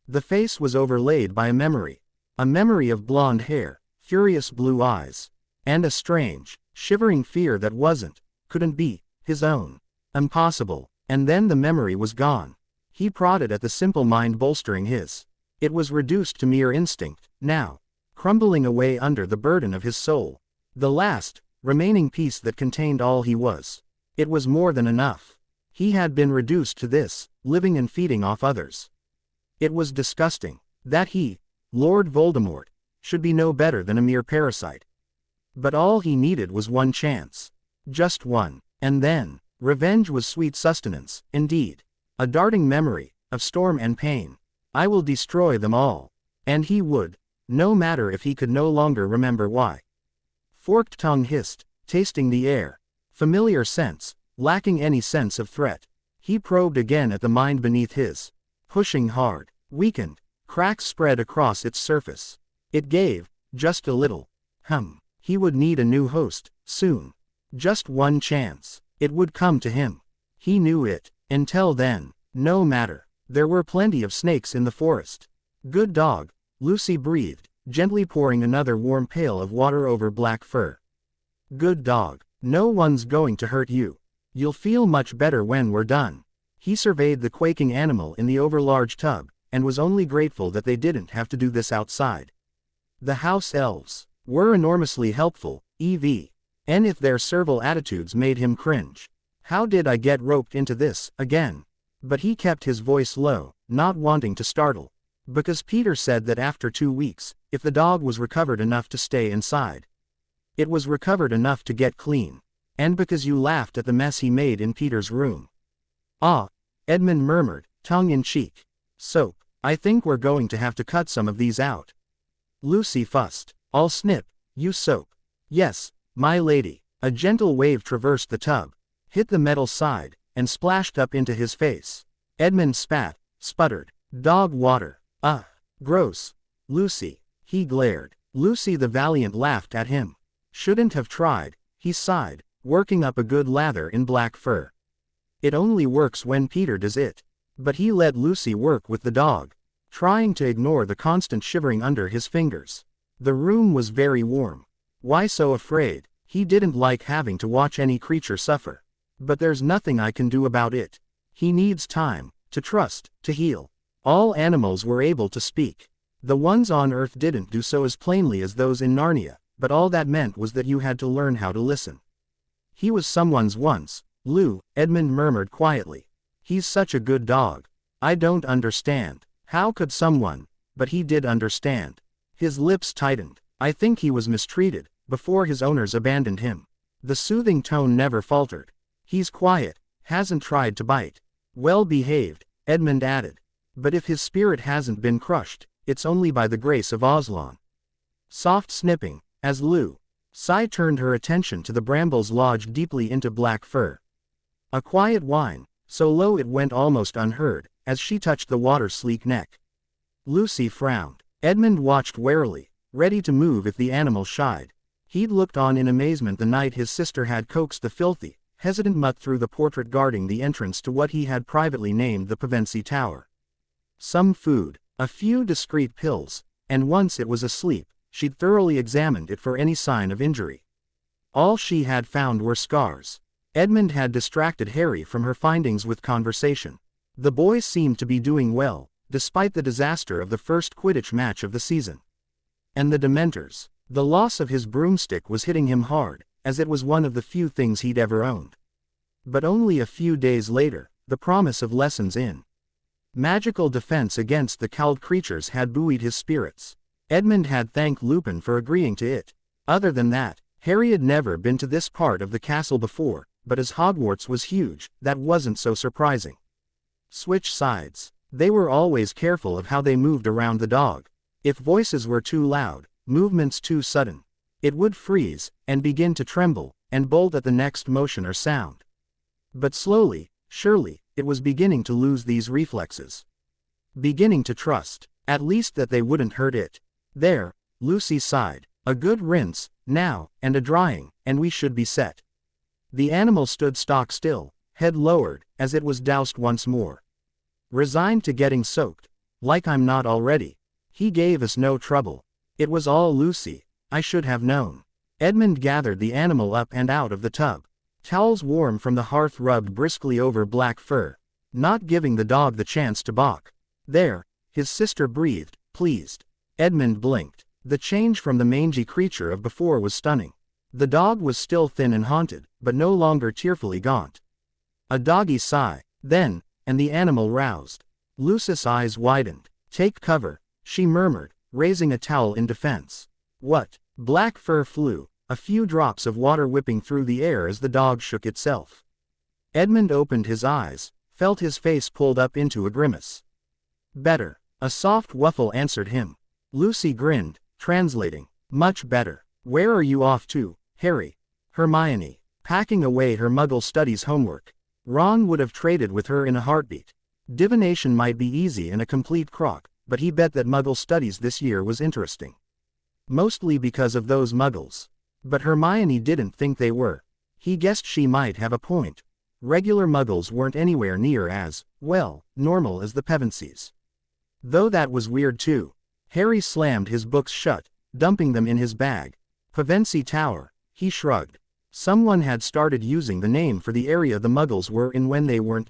The face was overlaid by a memory of blonde hair, furious blue eyes, and a strange, shivering fear that couldn't be, his own. Impossible. And then the memory was gone. He prodded at the simple mind bolstering his. It was reduced to mere instinct, now, crumbling away under the burden of his soul. The last, remaining piece that contained all he was. It was more than enough. He had been reduced to this, living and feeding off others. It was disgusting, that he, Lord Voldemort, should be no better than a mere parasite. But all he needed was one chance. Just one. And then, revenge was sweet sustenance, indeed. A darting memory, of storm and pain. I will destroy them all. And he would, no matter if he could no longer remember why. Forked tongue hissed, tasting the air. Familiar sense, lacking any sense of threat. He probed again at the mind beneath his. Pushing hard, weakened, cracks spread across its surface. It gave, just a little. He would need a new host, soon. Just one chance. It would come to him. He knew it. Until then, no matter. There were plenty of snakes in the forest. Good dog, Lucy breathed, gently pouring another warm pail of water over black fur. Good dog. No one's going to hurt you. You'll feel much better when we're done. He surveyed the quaking animal in the overlarge tub, and was only grateful that they didn't have to do this outside. The house elves were enormously helpful, and if their servile attitudes made him cringe. How did I get roped into this, again? But he kept his voice low, not wanting to startle. Because Peter said that after 2 weeks, if the dog was recovered enough to stay inside. It was recovered enough to get clean. And because you laughed at the mess he made in Peter's room. Ah, Edmund murmured, tongue in cheek. Soap. I think we're going to have to cut some of these out. Lucy fussed. I'll snip, you soap. Yes, my lady. A gentle wave traversed the tub, hit the metal side, and splashed up into his face. Edmund spat, sputtered. Dog water. Ugh. Gross. Lucy. He glared. Lucy the Valiant laughed at him. Shouldn't have tried, he sighed, working up a good lather in black fur. It only works when Peter does it. But he let Lucy work with the dog, trying to ignore the constant shivering under his fingers. The room was very warm. Why so afraid? He didn't like having to watch any creature suffer. But there's nothing I can do about it. He needs time, to trust, to heal. All animals were able to speak. The ones on Earth didn't do so as plainly as those in Narnia, but all that meant was that you had to learn how to listen. He was someone's once, Lou, Edmund murmured quietly. He's such a good dog. I don't understand. How could someone? But he did understand. His lips tightened. I think he was mistreated, before his owners abandoned him. The soothing tone never faltered. He's quiet, hasn't tried to bite. Well behaved, Edmund added. But if his spirit hasn't been crushed, it's only by the grace of Aslan. Soft snipping, as Lou Sai turned her attention to the brambles lodged deeply into black fur. A quiet whine, so low it went almost unheard, as she touched the water's sleek neck. Lucy frowned. Edmund watched warily, ready to move if the animal shied. He'd looked on in amazement the night his sister had coaxed the filthy, hesitant mutt through the portrait guarding the entrance to what he had privately named the Pevensie Tower. Some food, a few discreet pills, and once it was asleep, she'd thoroughly examined it for any sign of injury. All she had found were scars. Edmund had distracted Harry from her findings with conversation. The boys seemed to be doing well, despite the disaster of the first Quidditch match of the season. And the Dementors. The loss of his broomstick was hitting him hard, as it was one of the few things he'd ever owned. But only a few days later, the promise of lessons in magical defense against the cowled creatures had buoyed his spirits. Edmund had thanked Lupin for agreeing to it. Other than that, Harry had never been to this part of the castle before, but as Hogwarts was huge, that wasn't so surprising. Switch sides. They were always careful of how they moved around the dog. If voices were too loud, movements too sudden, it would freeze, and begin to tremble, and bolt at the next motion or sound. But slowly, surely, it was beginning to lose these reflexes. Beginning to trust, at least that they wouldn't hurt it. There, Lucy sighed. A good rinse, now, and a drying, and we should be set. The animal stood stock still, head lowered, as it was doused once more. Resigned to getting soaked. Like I'm not already. He gave us no trouble. It was all Lucy. I should have known. Edmund gathered the animal up and out of the tub. Towels warm from the hearth rubbed briskly over black fur, not giving the dog the chance to balk. There, his sister breathed, pleased. Edmund blinked. The change from the mangy creature of before was stunning. The dog was still thin and haunted, but no longer tearfully gaunt. A doggy sigh, then, and the animal roused. Lucy's eyes widened. Take cover, she murmured, raising a towel in defense. What? Black fur flew, a few drops of water whipping through the air as the dog shook itself. Edmund opened his eyes, felt his face pulled up into a grimace. Better. A soft wuffle answered him. Lucy grinned, translating. Much better. Where are you off to, Harry? Hermione. Packing away her Muggle studies homework. Ron would have traded with her in a heartbeat. Divination might be easy and a complete crock, but he bet that Muggle studies this year was interesting. Mostly because of those Muggles. But Hermione didn't think they were. He guessed she might have a point. Regular Muggles weren't anywhere near as, well, normal as the Pevensies. Though that was weird too. Harry slammed his books shut, dumping them in his bag. Pevensie Tower, he shrugged. Someone had started using the name for the area the Muggles were in when they weren't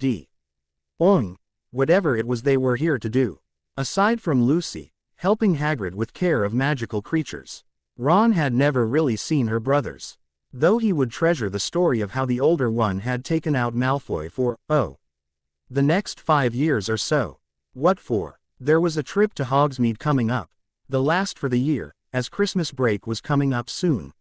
Oing. Whatever it was they were here to do. Aside from Lucy, helping Hagrid with care of magical creatures. Ron had never really seen her brothers. Though he would treasure the story of how the older one had taken out Malfoy for, the next 5 years or so. What for? There was a trip to Hogsmeade coming up. The last for the year, as Christmas break was coming up soon.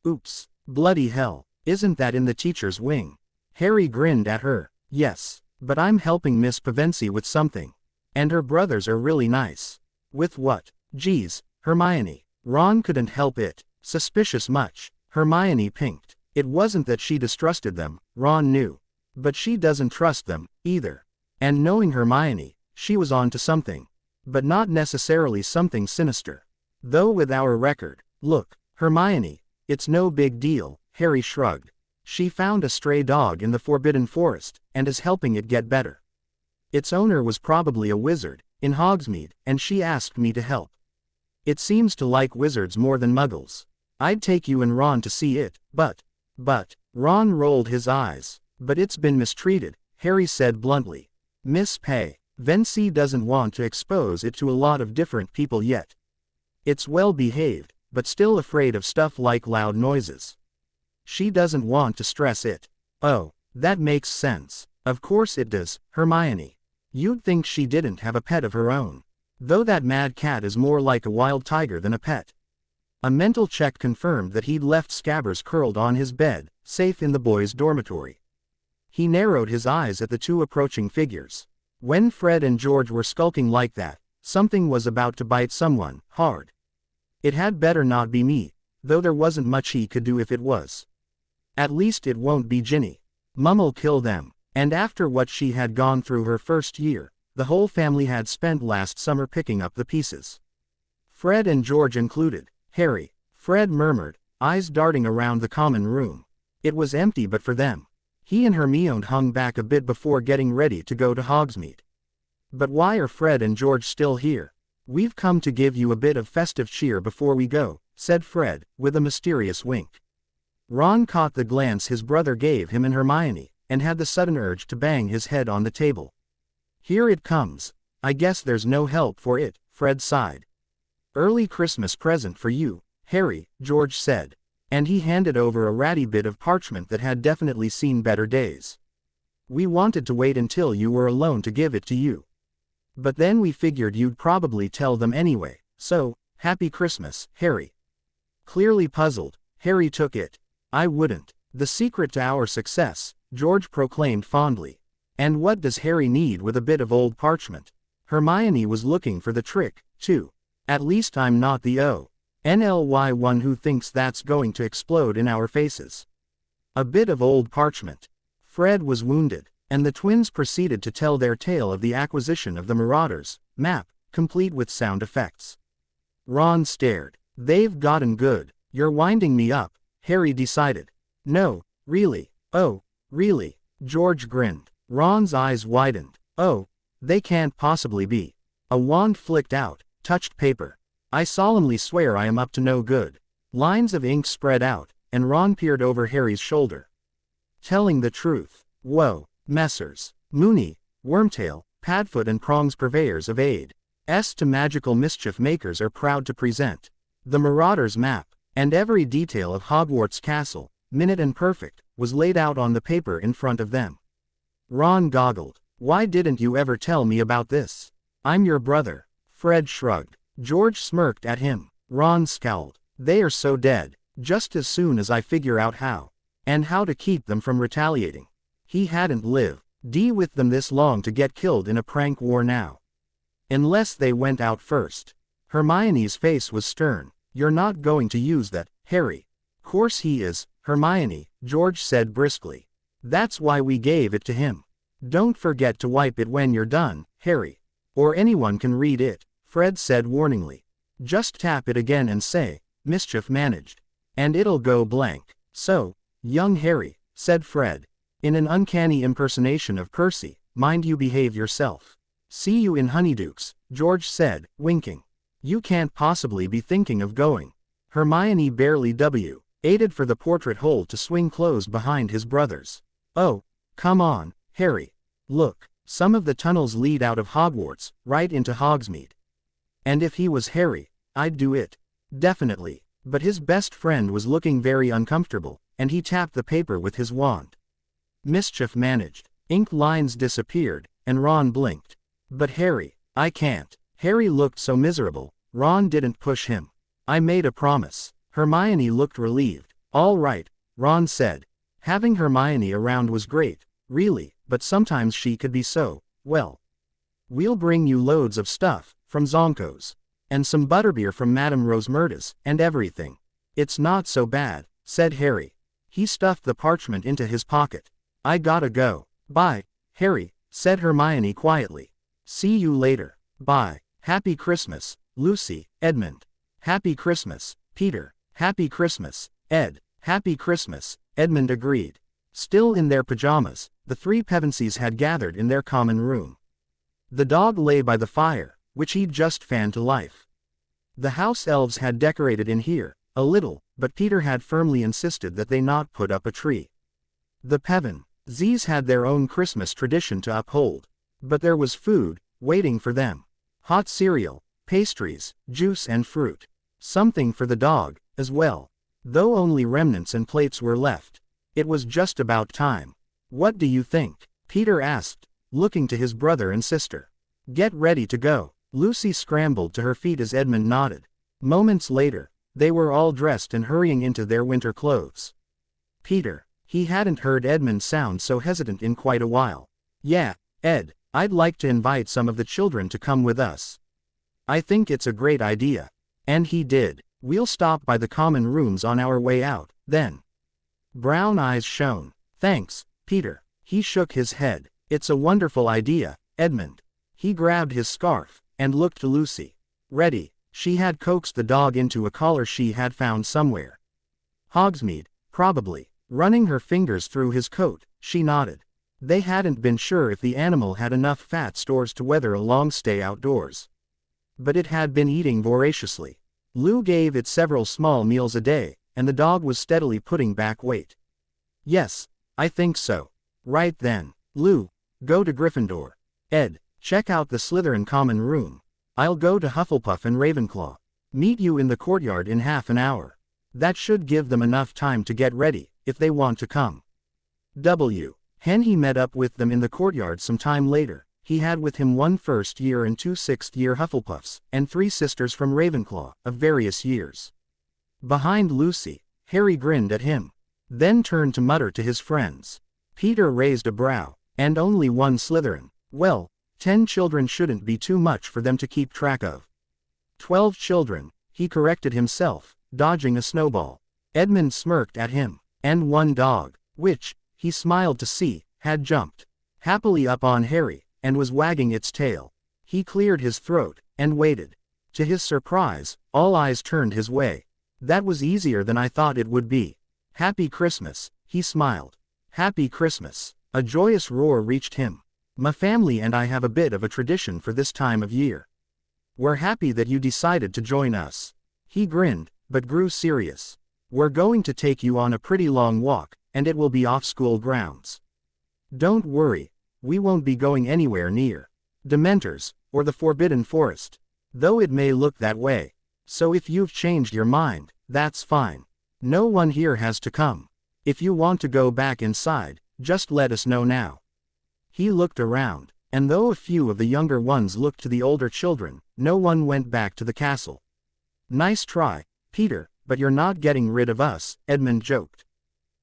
Oops. Bloody hell. Isn't that in the teacher's wing? Harry grinned at her. Yes, but I'm helping Miss Pevensie with something. And her brothers are really nice. With what? Geez, Hermione. Ron couldn't help it. Suspicious much. Hermione pinked. It wasn't that she distrusted them, Ron knew. But she doesn't trust them, either. And knowing Hermione, she was on to something. But not necessarily something sinister. Though with our record, look, Hermione, it's no big deal, Harry shrugged. She found a stray dog in the Forbidden Forest, and is helping it get better. Its owner was probably a wizard, in Hogsmeade, and she asked me to help. It seems to like wizards more than muggles. I'd take you and Ron to see it, but, Ron rolled his eyes. But it's been mistreated, Harry said bluntly. Miss Pevensie doesn't want to expose it to a lot of different people yet. It's well behaved, but still afraid of stuff like loud noises. She doesn't want to stress it. Oh, that makes sense. Of course it does, Hermione. You'd think she didn't have a pet of her own. Though that mad cat is more like a wild tiger than a pet. A mental check confirmed that he'd left Scabbers curled on his bed, safe in the boys' dormitory. He narrowed his eyes at the two approaching figures. When Fred and George were skulking like that, something was about to bite someone, hard. It had better not be me, though there wasn't much he could do if it was. At least it won't be Ginny. Mum'll kill them, and after what she had gone through her first year, the whole family had spent last summer picking up the pieces. Fred and George included. Harry, Fred murmured, eyes darting around the common room. It was empty but for them. He and Hermione hung back a bit before getting ready to go to Hogsmeade. But why are Fred and George still here? We've come to give you a bit of festive cheer before we go, said Fred, with a mysterious wink. Ron caught the glance his brother gave him and Hermione, and had the sudden urge to bang his head on the table. Here it comes. I guess there's no help for it, Fred sighed. Early Christmas present for you, Harry, George said. And he handed over a ratty bit of parchment that had definitely seen better days. We wanted to wait until you were alone to give it to you. But then we figured you'd probably tell them anyway, so, Happy Christmas, Harry. Clearly puzzled, Harry took it. I wouldn't. The secret to our success, George proclaimed fondly. And what does Harry need with a bit of old parchment? Hermione was looking for the trick, too. At least I'm not the only one who thinks that's going to explode in our faces. A bit of old parchment. Fred was wounded, and the twins proceeded to tell their tale of the acquisition of the Marauders map, complete with sound effects. Ron stared. They've gotten good. You're winding me up, Harry decided. No, really. Oh, really? George grinned. Ron's eyes widened. Oh, they can't possibly be. A wand flicked out, touched paper. I solemnly swear I am up to no good. Lines of ink spread out, and Ron peered over Harry's shoulder. Telling the truth. Whoa, Messrs. Mooney, Wormtail, Padfoot and Prongs purveyors of aid. To magical mischief makers are proud to present. The Marauders map, and every detail of Hogwarts Castle, minute and perfect, was laid out on the paper in front of them. Ron goggled. Why didn't you ever tell me about this? I'm your brother. Fred shrugged. George smirked at him. Ron scowled. They are so dead. Just as soon as I figure out how. And how to keep them from retaliating. He hadn't lived with them this long to get killed in a prank war now. Unless they went out first. Hermione's face was stern. You're not going to use that, Harry. Course he is, Hermione, George said briskly. That's why we gave it to him. Don't forget to wipe it when you're done, Harry. Or anyone can read it, Fred said warningly. Just tap it again and say, mischief managed. And it'll go blank. So, young Harry, said Fred. In an uncanny impersonation of Percy, mind you behave yourself. See you in Honeydukes, George said, winking. You can't possibly be thinking of going. Hermione barely waited for the portrait hole to swing closed behind his brothers. Oh, come on, Harry. Look, some of the tunnels lead out of Hogwarts, right into Hogsmeade. And if he was Harry, I'd do it. Definitely. But his best friend was looking very uncomfortable, and he tapped the paper with his wand. Mischief managed. Ink lines disappeared, and Ron blinked. But Harry, I can't. Harry looked so miserable. Ron didn't push him. I made a promise. Hermione looked relieved. All right, Ron said, Having Hermione around was great, really, but sometimes she could be so, well. We'll bring you loads of stuff, from Zonko's. And some butterbeer from Madame Rosmerta's, and everything. It's not so bad, said Harry. He stuffed the parchment into his pocket. I gotta go. Bye, Harry, said Hermione quietly. See you later. Bye. Happy Christmas, Lucy, Edmund. Happy Christmas, Peter. Happy Christmas, Ed. Happy Christmas, Edmund agreed. Still in their pajamas, the three Pevensies had gathered in their common room. The dog lay by the fire, which he'd just fanned to life. The house elves had decorated in here, a little, but Peter had firmly insisted that they not put up a tree. The Pevensies had their own Christmas tradition to uphold. But there was food, waiting for them. Hot cereal, pastries, juice and fruit. Something for the dog, as well. Though only remnants and plates were left. It was just about time. What do you think? Peter asked, looking to his brother and sister. Get ready to go. Lucy scrambled to her feet as Edmund nodded. Moments later, they were all dressed and hurrying into their winter clothes. Peter, he hadn't heard Edmund sound so hesitant in quite a while. Yeah, Ed, I'd like to invite some of the children to come with us. I think it's a great idea. And he did. We'll stop by the common rooms on our way out, then. Brown eyes shone. Thanks, Peter. He shook his head. It's a wonderful idea, Edmund. He grabbed his scarf, and looked to Lucy. Ready. She had coaxed the dog into a collar she had found somewhere. Hogsmeade, probably. Running her fingers through his coat, she nodded. They hadn't been sure if the animal had enough fat stores to weather a long stay outdoors. But it had been eating voraciously. Lou gave it several small meals a day, and the dog was steadily putting back weight. Yes, I think so. Right then. Lou, go to Gryffindor. Ed, check out the Slytherin common room. I'll go to Hufflepuff and Ravenclaw. Meet you in the courtyard in half an hour. That should give them enough time to get ready, if they want to come. Henry met up with them in the courtyard some time later. He had with him 1 first-year and 2 sixth-year Hufflepuffs, and 3 sisters from Ravenclaw, of various years. Behind Lucy, Harry grinned at him. Then turned to mutter to his friends. Peter raised a brow. And only 1 Slytherin. Well, 10 children shouldn't be too much for them to keep track of. 12 children, he corrected himself, dodging a snowball. Edmund smirked at him. And 1 dog, which, he smiled to see, had jumped happily up on Harry, and was wagging its tail. He cleared his throat, and waited. To his surprise, all eyes turned his way. That was easier than I thought it would be. Happy Christmas, he smiled. Happy Christmas. A joyous roar reached him. My family and I have a bit of a tradition for this time of year. We're happy that you decided to join us. He grinned, but grew serious. We're going to take you on a pretty long walk, and it will be off school grounds. Don't worry, we won't be going anywhere near Dementors, or the Forbidden Forest. Though it may look that way. So if you've changed your mind, that's fine. No one here has to come. If you want to go back inside, just let us know now. He looked around, and though a few of the younger ones looked to the older children, no one went back to the castle. Nice try, Peter, but you're not getting rid of us, Edmund joked.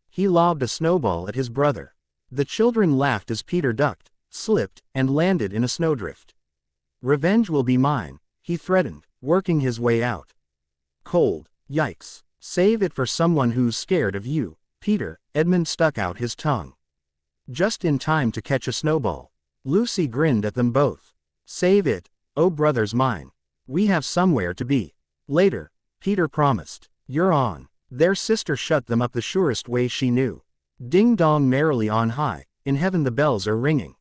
He lobbed a snowball at his brother. The children laughed as Peter ducked, slipped, and landed in a snowdrift. Revenge will be mine, he threatened, working his way out. Cold, yikes. Save it for someone who's scared of you, Peter, Edmund stuck out his tongue. Just in time to catch a snowball. Lucy grinned at them both. Save it, oh brothers mine. We have somewhere to be. Later, Peter promised. You're on. Their sister shut them up the surest way she knew. Ding dong merrily on high, in heaven the bells are ringing.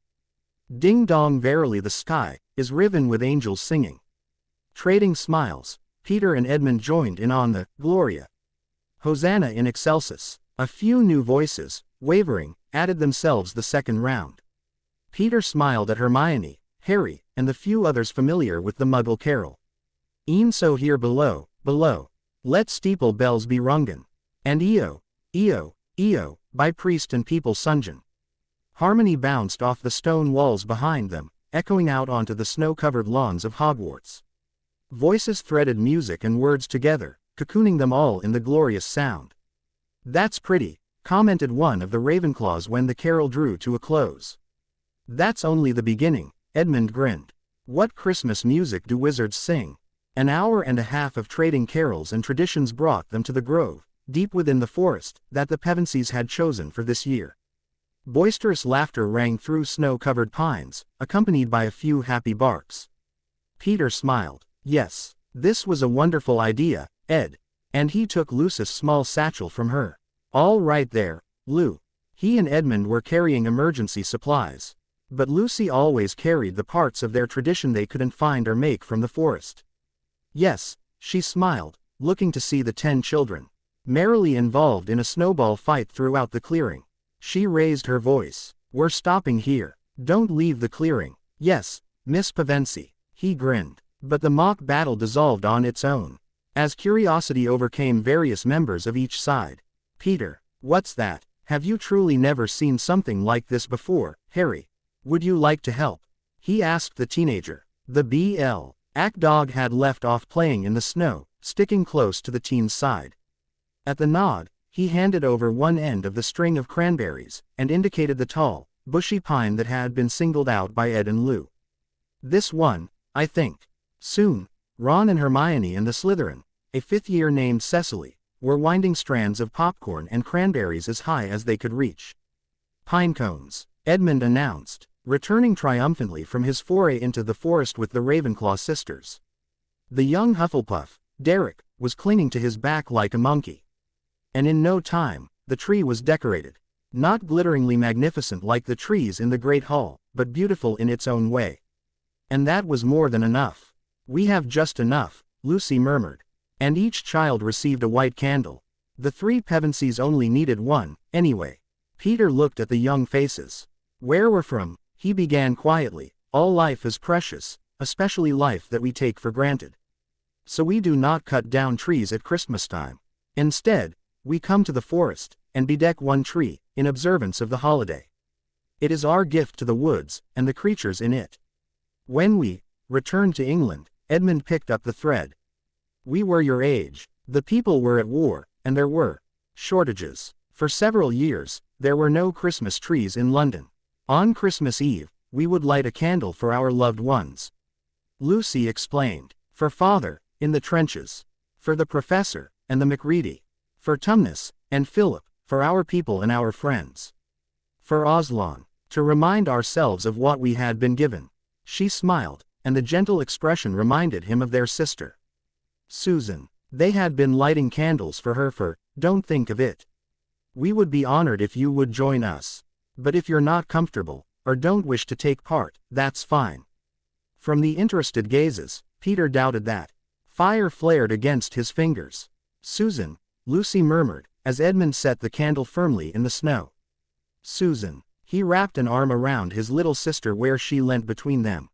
Ding dong verily the sky is riven with angels singing. Trading smiles, Peter and Edmund joined in on the Gloria. Hosanna in excelsis. A few new voices, wavering, added themselves the second round. Peter smiled at Hermione, Harry, and the few others familiar with the Muggle carol. E'en so here below, below. Let steeple bells be rungen. And Eo, Eo, Eo, by priest and people sungen. Harmony bounced off the stone walls behind them, echoing out onto the snow-covered lawns of Hogwarts. Voices threaded music and words together, cocooning them all in the glorious sound. That's pretty, commented one of the Ravenclaws when the carol drew to a close. That's only the beginning, Edmund grinned. What Christmas music do wizards sing? An hour and a half of trading carols and traditions brought them to the grove, deep within the forest, that the Pevensies had chosen for this year. Boisterous laughter rang through snow-covered pines, accompanied by a few happy barks. Peter smiled. Yes, this was a wonderful idea, Ed. And he took Lucy's small satchel from her. All right there, Lou. He and Edmund were carrying emergency supplies. But Lucy always carried the parts of their tradition they couldn't find or make from the forest. Yes, she smiled, looking to see the 10 children, merrily involved in a snowball fight throughout the clearing. She raised her voice. We're stopping here. Don't leave the clearing. Yes, Miss Pevensey. He grinned. But the mock battle dissolved on its own, as curiosity overcame various members of each side. Peter, what's that? Have you truly never seen something like this before, Harry? Would you like to help? He asked the teenager. The BL. Dog had left off playing in the snow, sticking close to the teen's side. At the nod, he handed over one end of the string of cranberries, and indicated the tall, bushy pine that had been singled out by Ed and Lou. This one, I think. Soon, Ron and Hermione and the Slytherin, a 5th year named Cecily, were winding strands of popcorn and cranberries as high as they could reach. Pine cones, Edmund announced, returning triumphantly from his foray into the forest with the Ravenclaw sisters. The young Hufflepuff, Derek, was clinging to his back like a monkey. And in no time, the tree was decorated. Not glitteringly magnificent like the trees in the Great Hall, but beautiful in its own way. And that was more than enough. We have just enough, Lucy murmured. And each child received a white candle. The 3 Pevensies only needed one, anyway. Peter looked at the young faces. Where we're from, he began quietly, all life is precious, especially life that we take for granted. So we do not cut down trees at Christmas time. Instead, we come to the forest, and bedeck one tree, in observance of the holiday. It is our gift to the woods, and the creatures in it. When we returned to England, Edmund picked up the thread. We were your age. The people were at war, and there were shortages. For several years, there were no Christmas trees in London. On Christmas Eve, we would light a candle for our loved ones. Lucy explained. For Father, in the trenches. For the Professor, and the Macready. For Tumnus, and Philip, for our people and our friends. For Aslan, to remind ourselves of what we had been given. She smiled, and the gentle expression reminded him of their sister, Susan. They had been lighting candles for her for, don't think of it. We would be honored if you would join us. But if you're not comfortable, or don't wish to take part, that's fine. From the interested gazes, Peter doubted that. Fire flared against his fingers. Susan, Lucy murmured, as Edmund set the candle firmly in the snow. Susan. He wrapped an arm around his little sister where she leant between them.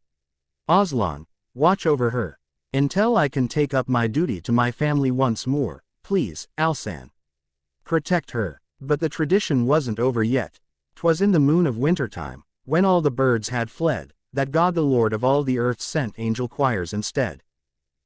Aslan, watch over her. Until I can take up my duty to my family once more, please, Alsan. Protect her. But the tradition wasn't over yet. 'Twas in the moon of wintertime, when all the birds had fled, that God the Lord of all the earth sent angel choirs instead.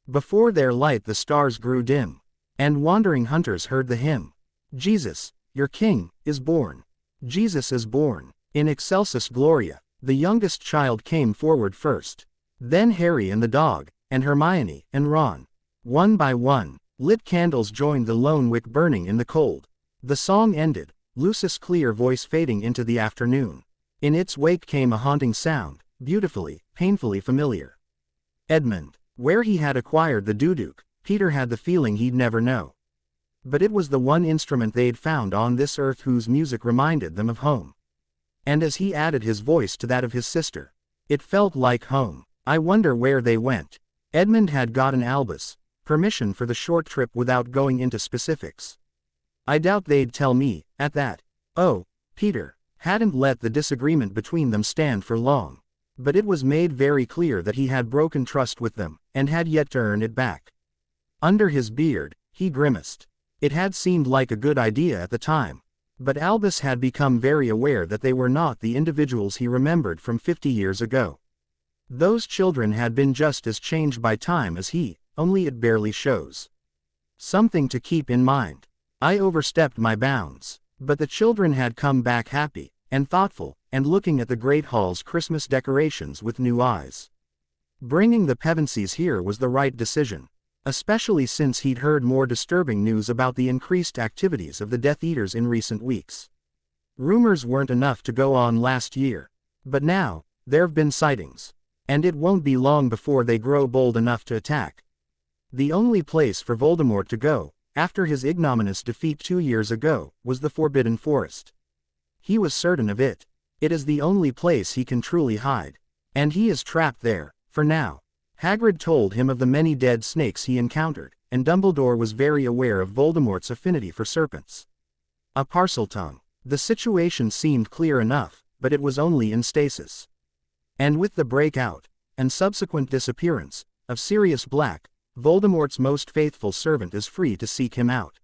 Before their light the stars grew dim, and wandering hunters heard the hymn. Jesus, your King, is born. Jesus is born. In excelsis Gloria, the youngest child came forward first. Then Harry and the dog, and Hermione, and Ron. One by one, lit candles joined the lone wick burning in the cold. The song ended, Lucy's clear voice fading into the afternoon. In its wake came a haunting sound, beautifully, painfully familiar. Edmund. Where he had acquired the duduk, Peter had the feeling he'd never know. But it was the one instrument they'd found on this earth whose music reminded them of home. And as he added his voice to that of his sister, it felt like home. I wonder where they went. Edmund had gotten Albus permission for the short trip without going into specifics. I doubt they'd tell me, at that. Oh, Peter hadn't let the disagreement between them stand for long. But it was made very clear that he had broken trust with them, and had yet to earn it back. Under his beard, he grimaced. It had seemed like a good idea at the time. But Albus had become very aware that they were not the individuals he remembered from 50 years ago. Those children had been just as changed by time as he, only it barely shows. Something to keep in mind. I overstepped my bounds. But the children had come back happy, and thoughtful, and looking at the Great Hall's Christmas decorations with new eyes. Bringing the Pevensies here was the right decision, especially since he'd heard more disturbing news about the increased activities of the Death Eaters in recent weeks. Rumors weren't enough to go on last year, but now, there've been sightings. And it won't be long before they grow bold enough to attack. The only place for Voldemort to go, after his ignominious defeat 2 years ago, was the Forbidden Forest. He was certain of it. It is the only place he can truly hide. And he is trapped there, for now. Hagrid told him of the many dead snakes he encountered, and Dumbledore was very aware of Voldemort's affinity for serpents. A Parseltongue. The situation seemed clear enough, but it was only in stasis. And with the breakout, and subsequent disappearance, of Sirius Black, Voldemort's most faithful servant is free to seek him out.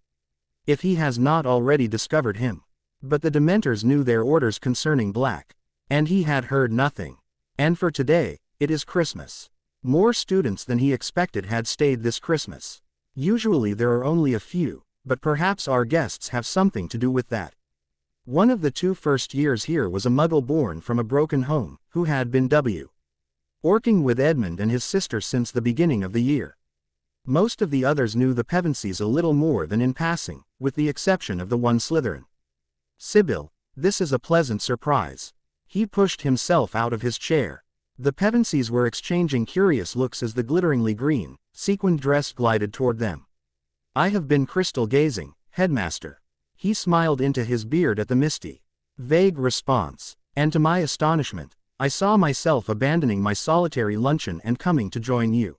If he has not already discovered him. But the Dementors knew their orders concerning Black. And he had heard nothing. And for today, it is Christmas. More students than he expected had stayed this Christmas. Usually there are only a few, but perhaps our guests have something to do with that. One of the 2 first years here was a Muggle born from a broken home, who had been working with Edmund and his sister since the beginning of the year. Most of the others knew the Pevensies a little more than in passing, with the exception of the one Slytherin. Sybil, this is a pleasant surprise. He pushed himself out of his chair. The Pevensies were exchanging curious looks as the glitteringly green, sequined dress glided toward them. I have been crystal gazing, Headmaster. He smiled into his beard at the misty, vague response, and to my astonishment, I saw myself abandoning my solitary luncheon and coming to join you.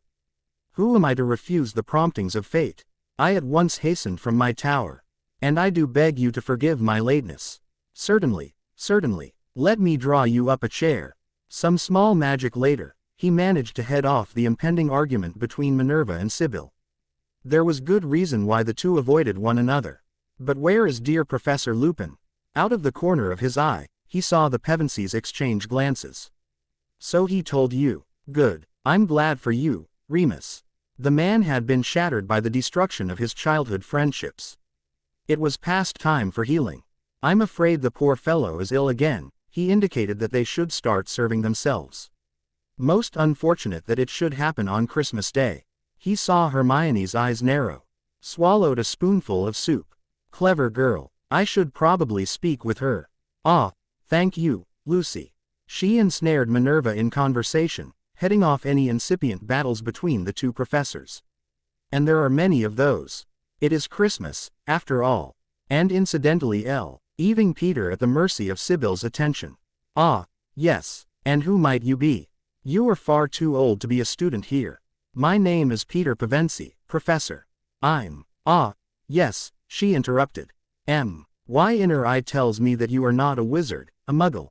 Who am I to refuse the promptings of fate? I at once hastened from my tower. And I do beg you to forgive my lateness. Certainly, certainly, let me draw you up a chair. Some small magic later, he managed to head off the impending argument between Minerva and Sybil. There was good reason why the two avoided one another. But where is dear Professor Lupin? Out of the corner of his eye, he saw the Pevensies exchange glances. So he told you. Good. I'm glad for you, Remus. The man had been shattered by the destruction of his childhood friendships. It was past time for healing. I'm afraid the poor fellow is ill again. He indicated that they should start serving themselves. Most unfortunate that it should happen on Christmas Day. He saw Hermione's eyes narrow. Swallowed a spoonful of soup. Clever girl. I should probably speak with her. Ah, thank you, Lucy. She ensnared Minerva in conversation, heading off any incipient battles between the two professors. And there are many of those. It is Christmas, after all. And incidentally leaving Peter at the mercy of Sybil's attention. Ah, yes, and who might you be? You are far too old to be a student here. My name is Peter Pevensie, Professor. Yes, she interrupted. My inner eye tells me that you are not a wizard, a muggle.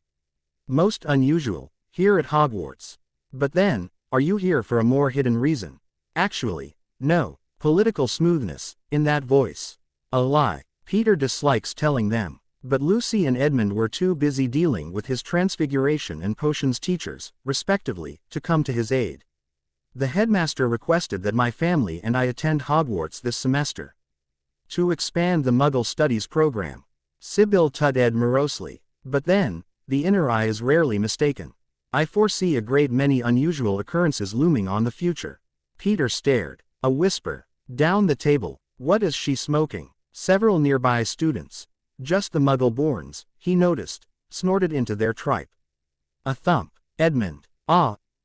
Most unusual, here at Hogwarts. But then, are you here for a more hidden reason? Actually, no, political smoothness, in that voice. A lie. Peter dislikes telling them. But Lucy and Edmund were too busy dealing with his transfiguration and potions teachers, respectively, to come to his aid. The headmaster requested that my family and I attend Hogwarts this semester. To expand the Muggle Studies program. Sybil tutted morosely. But then, the inner eye is rarely mistaken. I foresee a great many unusual occurrences looming on the future. Peter stared. A whisper. Down the table. What is she smoking? Several nearby students. Just the Muggle-borns, he noticed, snorted into their tripe. A thump. Edmund.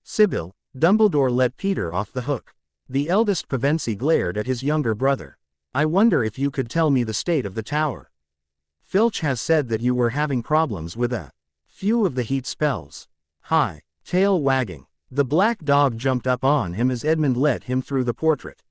Sybil. Dumbledore let Peter off the hook. The eldest Pevensie glared at his younger brother. I wonder if you could tell me the state of the tower. Filch has said that you were having problems with a few of the heat spells. Hi. Tail wagging. The black dog jumped up on him as Edmund led him through the portrait.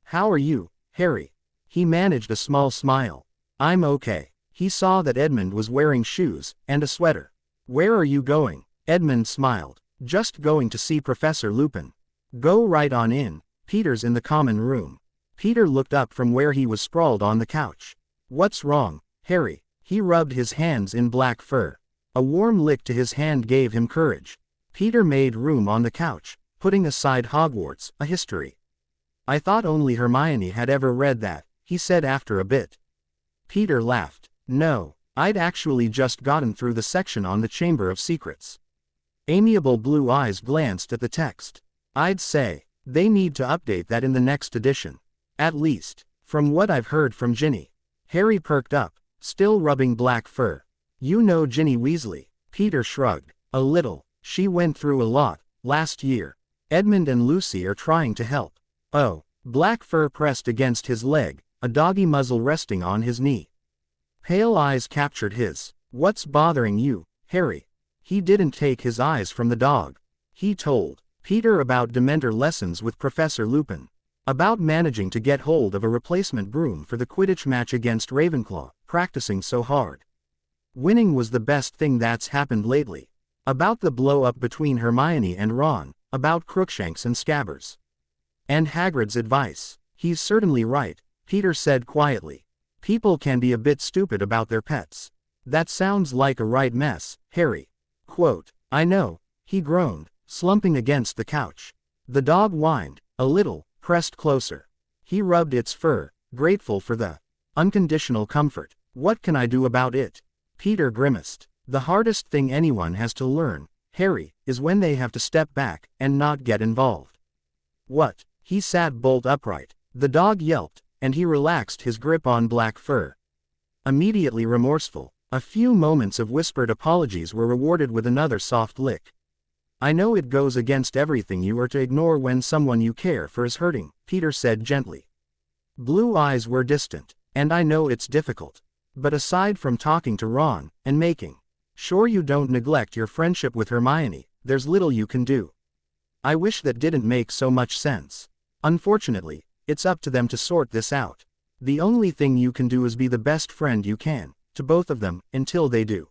How are you, Harry? He managed a small smile. I'm okay. He saw that Edmund was wearing shoes, and a sweater. Where are you going? Edmund smiled. Just going to see Professor Lupin. Go right on in, Peter's in the common room. Peter looked up from where he was sprawled on the couch. What's wrong, Harry? He rubbed his hands in black fur. A warm lick to his hand gave him courage. Peter made room on the couch, putting aside Hogwarts, a history. I thought only Hermione had ever read that, he said after a bit. Peter laughed. No, I'd actually just gotten through the section on the Chamber of Secrets. Amiable blue eyes glanced at the text. I'd say, they need to update that in the next edition. At least, from what I've heard from Ginny. Harry perked up, still rubbing black fur. You know Ginny Weasley? Peter shrugged. A little. She went through a lot, last year. Edmund and Lucy are trying to help. Oh. Black fur pressed against his leg, a doggy muzzle resting on his knee. Pale eyes captured his. What's bothering you, Harry? He didn't take his eyes from the dog. He told Peter about Dementor lessons with Professor Lupin. About managing to get hold of a replacement broom for the Quidditch match against Ravenclaw, practicing so hard. Winning was the best thing that's happened lately. About the blow-up between Hermione and Ron, about Crookshanks and Scabbers. And Hagrid's advice. He's certainly right, Peter said quietly. People can be a bit stupid about their pets. That sounds like a right mess, Harry. Quote, I know, he groaned, slumping against the couch. The dog whined, a little, pressed closer. He rubbed its fur, grateful for the unconditional comfort. What can I do about it? Peter grimaced. The hardest thing anyone has to learn, Harry, is when they have to step back and not get involved. What? He sat bolt upright. The dog yelped, and he relaxed his grip on black fur. Immediately remorseful, a few moments of whispered apologies were rewarded with another soft lick. I know it goes against everything you are to ignore when someone you care for is hurting, Peter said gently. Blue eyes were distant, and I know it's difficult. But aside from talking to Ron, and making sure you don't neglect your friendship with Hermione, there's little you can do. I wish that didn't make so much sense. Unfortunately, it's up to them to sort this out. The only thing you can do is be the best friend you can, to both of them, until they do.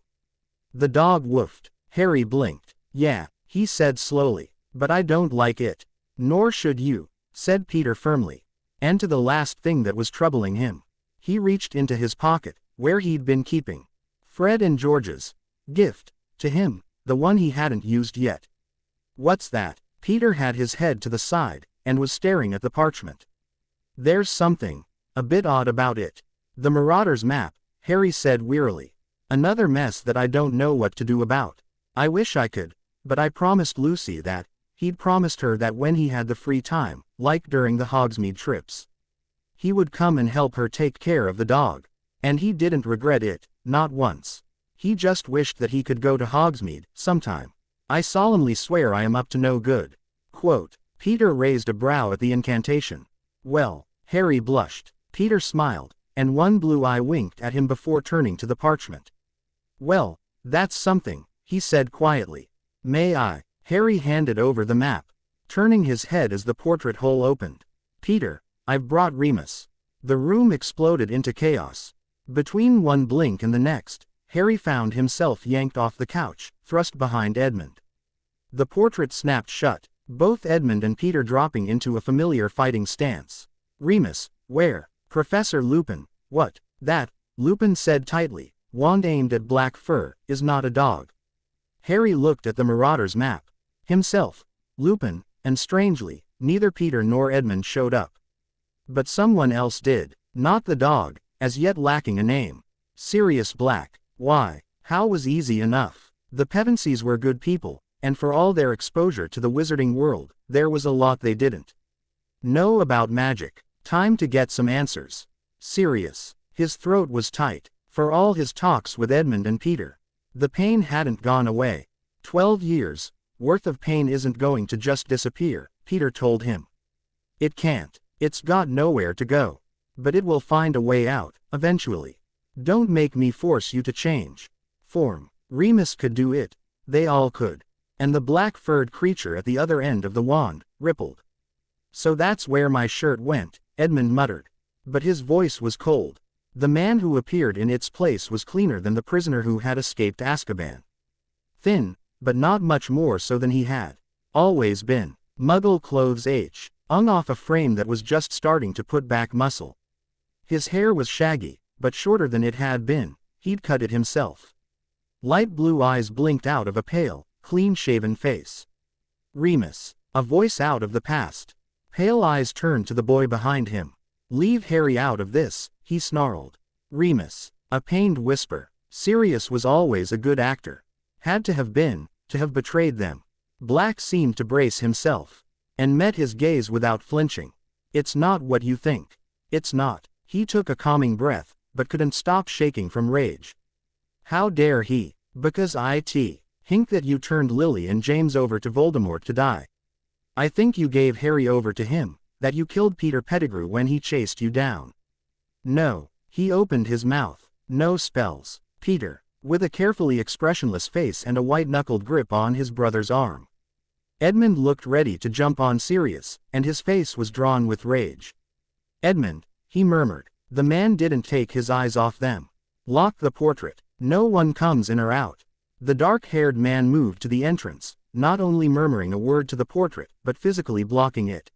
The dog woofed. Harry blinked. Yeah, he said slowly, but I don't like it. Nor should you, said Peter firmly. And to the last thing that was troubling him. He reached into his pocket, where he'd been keeping Fred and George's gift to him, the one he hadn't used yet. What's that? Peter had his head to the side, and was staring at the parchment. There's something a bit odd about it. The Marauders map, Harry said wearily. Another mess that I don't know what to do about. I wish I could, but I promised Lucy that. He'd promised her that when he had the free time, like during the Hogsmeade trips, he would come and help her take care of the dog. And he didn't regret it, not once. He just wished that he could go to Hogsmeade, sometime. I solemnly swear I am up to no good. Quote, Peter raised a brow at the incantation. Well, Harry blushed. Peter smiled, and one blue eye winked at him before turning to the parchment. Well, that's something, he said quietly. May I? Harry handed over the map, turning his head as the portrait hole opened. Peter, I've brought Remus. The room exploded into chaos. Between one blink and the next, Harry found himself yanked off the couch, thrust behind Edmund. The portrait snapped shut, both Edmund and Peter dropping into a familiar fighting stance. Remus, where? Professor Lupin, what? That, Lupin said tightly, wand aimed at black fur, is not a dog. Harry looked at the Marauders map. Himself, Lupin, and strangely, neither Peter nor Edmund showed up. But someone else did, not the dog, as yet lacking a name. Sirius Black. Why? How was easy enough? The Pevensies were good people, and for all their exposure to the wizarding world, there was a lot they didn't know about magic. Time to get some answers. Sirius. His throat was tight, for all his talks with Edmund and Peter. The pain hadn't gone away. 12 years worth of pain isn't going to just disappear, Peter told him. It can't. It's got nowhere to go. But it will find a way out, eventually. Don't make me force you to change form. Remus could do it. They all could. And the black-furred creature at the other end of the wand rippled. So that's where my shirt went, Edmund muttered. But his voice was cold. The man who appeared in its place was cleaner than the prisoner who had escaped Azkaban. Thin, but not much more so than he had always been. Muggle clothes hung off a frame that was just starting to put back muscle. His hair was shaggy, but shorter than it had been. He'd cut it himself. Light blue eyes blinked out of a pale, clean-shaven face. Remus. A voice out of the past. Pale eyes turned to the boy behind him. Leave Harry out of this, he snarled. Remus. A pained whisper. Sirius was always a good actor. Had to have been, to have betrayed them. Black seemed to brace himself. And met his gaze without flinching. It's not what you think. It's not. He took a calming breath, but couldn't stop shaking from rage. How dare he? Because hink that you turned Lily and James over to Voldemort to die. I think you gave Harry over to him, that you killed Peter Pettigrew when he chased you down. No. He opened his mouth. No spells. Peter, with a carefully expressionless face and a white-knuckled grip on his brother's arm. Edmund looked ready to jump on Sirius, and his face was drawn with rage. Edmund, he murmured. The man didn't take his eyes off them. Lock the portrait. No one comes in or out. The dark-haired man moved to the entrance, not only murmuring a word to the portrait, but physically blocking it.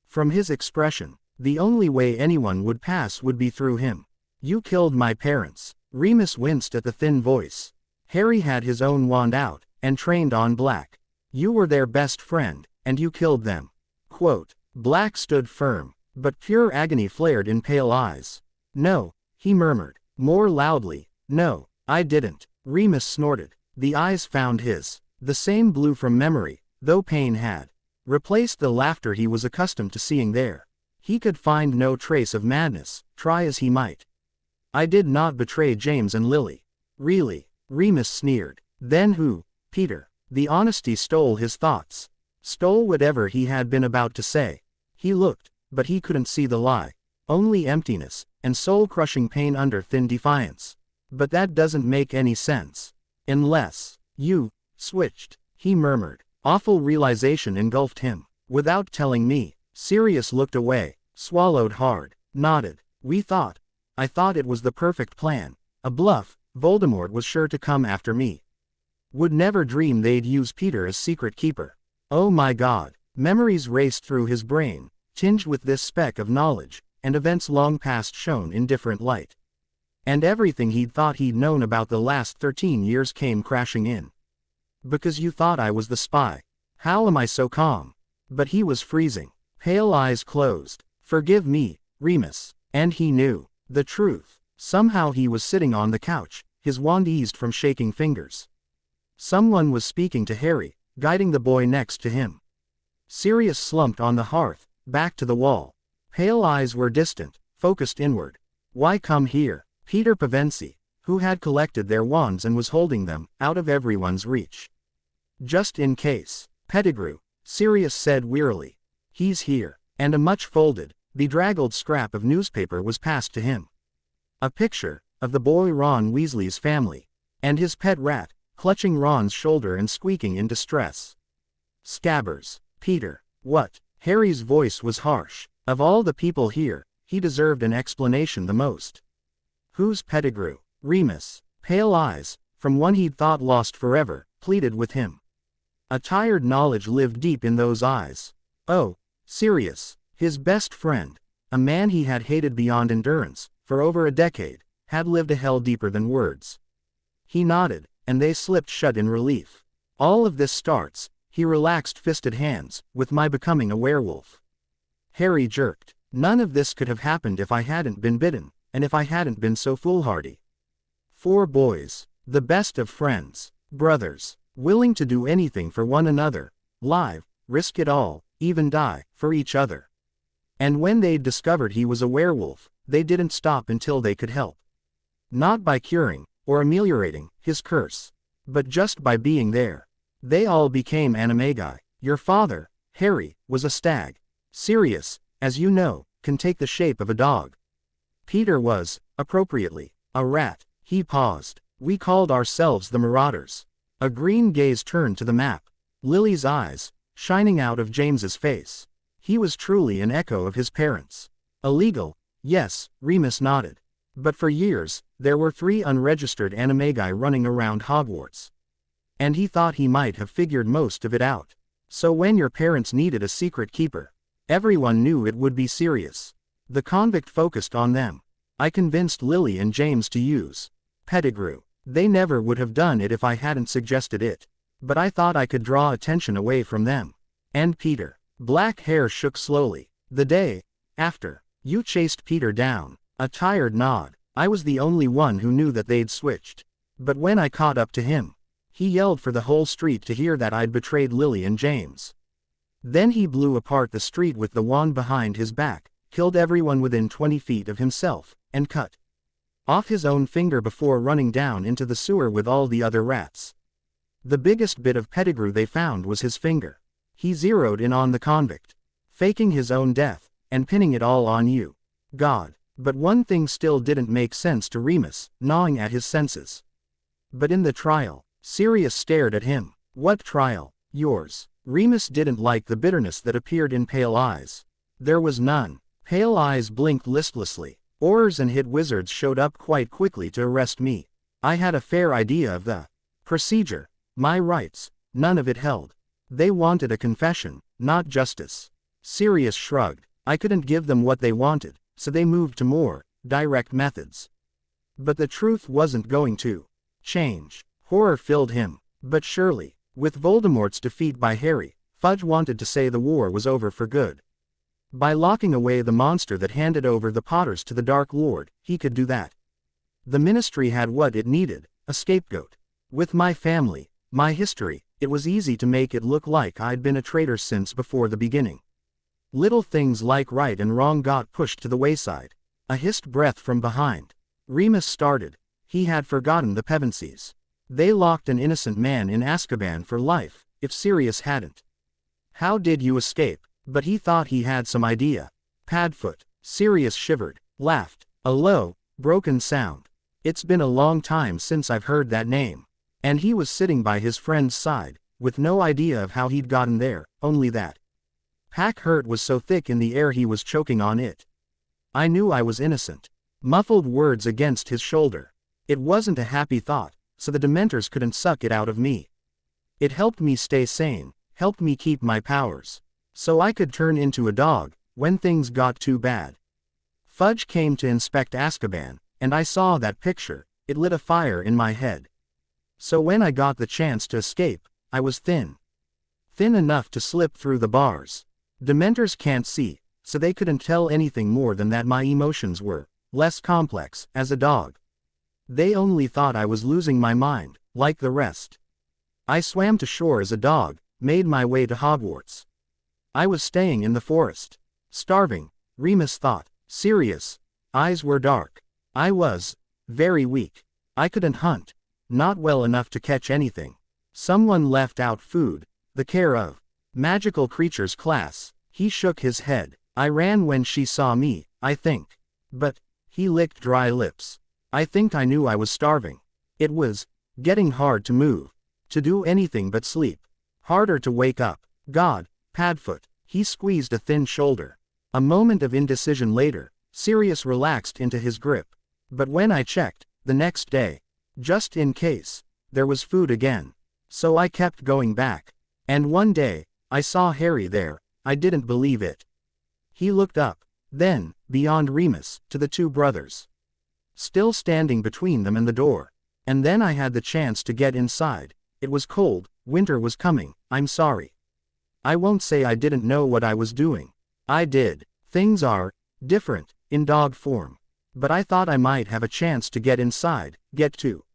From his expression, the only way anyone would pass would be through him. You killed my parents. Remus winced at the thin voice. Harry had his own wand out, and trained on Black. You were their best friend, and you killed them. Quote. Black stood firm, but pure agony flared in pale eyes. No, he murmured, more loudly. No, I didn't. Remus snorted. The eyes found his. The same blue from memory, though pain had replaced the laughter he was accustomed to seeing there. He could find no trace of madness, try as he might. I did not betray James and Lily. Really? Remus sneered. Then who? Peter. The honesty stole his thoughts. Stole whatever he had been about to say. He looked, but he couldn't see the lie. Only emptiness, and soul-crushing pain under thin defiance. But that doesn't make any sense. Unless you switched, he murmured. Awful realization engulfed him. Without telling me. Sirius looked away, swallowed hard, nodded. I thought it was the perfect plan. A bluff. Voldemort was sure to come after me. Would never dream they'd use Peter as secret keeper. Oh my God. Memories raced through his brain, tinged with this speck of knowledge, and events long past shown in different light. And everything he'd thought he'd known about the last 13 years came crashing in. Because you thought I was the spy. How am I so calm? But he was freezing. Pale eyes closed. Forgive me, Remus. And he knew the truth. Somehow he was sitting on the couch, his wand eased from shaking fingers. Someone was speaking to Harry, guiding the boy next to him. Sirius slumped on the hearth, back to the wall. Pale eyes were distant, focused inward. Why come here? Peter Pevensie, who had collected their wands and was holding them, out of everyone's reach. Just in case. Pettigrew, Sirius said wearily. He's here. And a much folded, bedraggled scrap of newspaper was passed to him. A picture of the boy Ron Weasley's family, and his pet rat, clutching Ron's shoulder and squeaking in distress. Scabbers. Peter. What? Harry's voice was harsh. Of all the people here, he deserved an explanation the most. Who's Pettigrew? Remus, pale eyes, from one he'd thought lost forever, pleaded with him. A tired knowledge lived deep in those eyes. Oh, Sirius, his best friend, a man he had hated beyond endurance, for over a decade, had lived a hell deeper than words. He nodded, and they slipped shut in relief. All of this starts, he relaxed fisted hands, with my becoming a werewolf. Harry jerked. None of this could have happened if I hadn't been bitten, and if I hadn't been so foolhardy. 4 boys, the best of friends, brothers, willing to do anything for one another, live, risk it all, even die, for each other. And when they'd discovered he was a werewolf, they didn't stop until they could help. Not by curing, or ameliorating, his curse, but just by being there. They all became animagi. Your father, Harry, was a stag. Sirius, as you know, can take the shape of a dog. Peter was, appropriately, a rat. He paused. We called ourselves the Marauders. A green gaze turned to the map. Lily's eyes, shining out of James's face. He was truly an echo of his parents. Illegal, yes, Remus nodded. But for years, there were 3 unregistered animagi running around Hogwarts. And he thought he might have figured most of it out. So when your parents needed a secret keeper, everyone knew it would be Sirius. The convict focused on them. I convinced Lily and James to use Pettigrew. They never would have done it if I hadn't suggested it. But I thought I could draw attention away from them. And Peter. Black hair shook slowly. The day after you chased Peter down. A tired nod. I was the only one who knew that they'd switched. But when I caught up to him, he yelled for the whole street to hear that I'd betrayed Lily and James. Then he blew apart the street with the wand behind his back, killed everyone within 20 feet of himself, and cut off his own finger before running down into the sewer with all the other rats. The biggest bit of pedigree they found was his finger. He zeroed in on the convict, faking his own death, and pinning it all on you. God. But one thing still didn't make sense to Remus, gnawing at his senses. But in the trial, Sirius stared at him. What trial? Yours. Remus didn't like the bitterness that appeared in Pale Eyes. There was none. Pale Eyes blinked listlessly. Aurors and hit wizards showed up quite quickly to arrest me. I had a fair idea of the procedure. My rights, none of it held. They wanted a confession, not justice. Sirius shrugged. I couldn't give them what they wanted, so they moved to more direct methods. But the truth wasn't going to change. Horror filled him. But surely, with Voldemort's defeat by Harry, Fudge wanted to say the war was over for good. By locking away the monster that handed over the Potters to the Dark Lord, he could do that. The Ministry had what it needed, a scapegoat. With my family, my history, it was easy to make it look like I'd been a traitor since before the beginning. Little things like right and wrong got pushed to the wayside. A hissed breath from behind. Remus started. He had forgotten the Pevensies. They locked an innocent man in Azkaban for life, if Sirius hadn't. How did you escape? But he thought he had some idea. Padfoot. Sirius shivered, laughed. A low, broken sound. It's been a long time since I've heard that name. And he was sitting by his friend's side, with no idea of how he'd gotten there, only that pack hurt was so thick in the air he was choking on it. I knew I was innocent. Muffled words against his shoulder. It wasn't a happy thought, so the Dementors couldn't suck it out of me. It helped me stay sane, helped me keep my powers. So I could turn into a dog, when things got too bad. Fudge came to inspect Azkaban, and I saw that picture. It lit a fire in my head. So when I got the chance to escape, I was thin. Thin enough to slip through the bars. Dementors can't see, so they couldn't tell anything more than that my emotions were less complex, as a dog. They only thought I was losing my mind, like the rest. I swam to shore as a dog, made my way to Hogwarts. I was staying in the forest. Starving, Remus thought. Sirius. Eyes were dark. I was very weak. I couldn't hunt. Not well enough to catch anything. Someone left out food, the care of magical creatures class. He shook his head. I ran when she saw me, I think. But, he licked dry lips. I think I knew I was starving. It was getting hard to move. To do anything but sleep. Harder to wake up. God, Padfoot. He squeezed a thin shoulder. A moment of indecision later, Sirius relaxed into his grip. But when I checked, the next day, just in case, there was food again. So I kept going back. And one day, I saw Harry there. I didn't believe it. He looked up. Then, beyond Remus, to the two brothers. Still standing between them and the door. And then I had the chance to get inside. It was cold, winter was coming. I'm sorry. I won't say I didn't know what I was doing. I did. Things are different, in dog form. But I thought I might have a chance to get inside, get to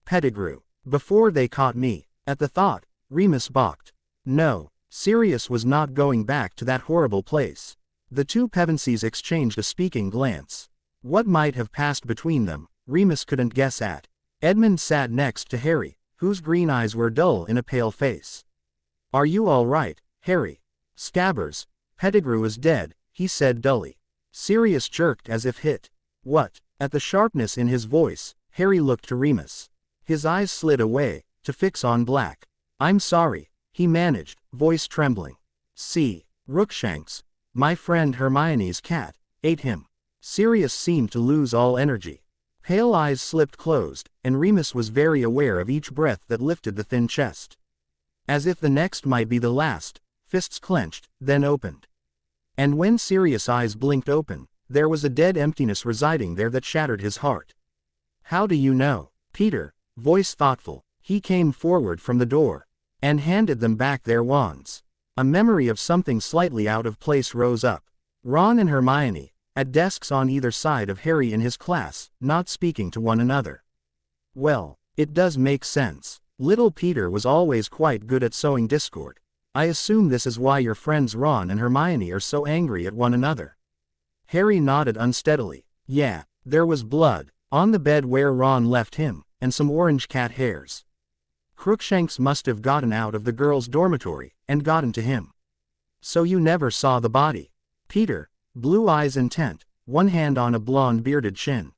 Pettigrew, before they caught me. At the thought, Remus balked. No, Sirius was not going back to that horrible place. The two Pevensies exchanged a speaking glance. What might have passed between them, Remus couldn't guess at. Edmund sat next to Harry, whose green eyes were dull in a pale face. Are you all right, Harry? Scabbers. Pettigrew is dead, he said dully. Sirius jerked as if hit. What? At the sharpness in his voice, Harry looked to Remus. His eyes slid away, to fix on Black. I'm sorry, he managed, voice trembling. See, Rookshanks, my friend Hermione's cat, ate him. Sirius seemed to lose all energy. Pale eyes slipped closed, and Remus was very aware of each breath that lifted the thin chest. As if the next might be the last, fists clenched, then opened. And when Sirius' eyes blinked open, there was a dead emptiness residing there that shattered his heart. How do you know? Peter, voice thoughtful, he came forward from the door, and handed them back their wands. A memory of something slightly out of place rose up. Ron and Hermione, at desks on either side of Harry in his class, not speaking to one another. Well, it does make sense. Little Peter was always quite good at sowing discord. I assume this is why your friends Ron and Hermione are so angry at one another. Harry nodded unsteadily. Yeah, there was blood on the bed where Ron left him, and some orange cat hairs. Crookshanks must have gotten out of the girls' dormitory, and gotten to him. So you never saw the body? Peter, blue eyes intent, one hand on a blonde bearded chin.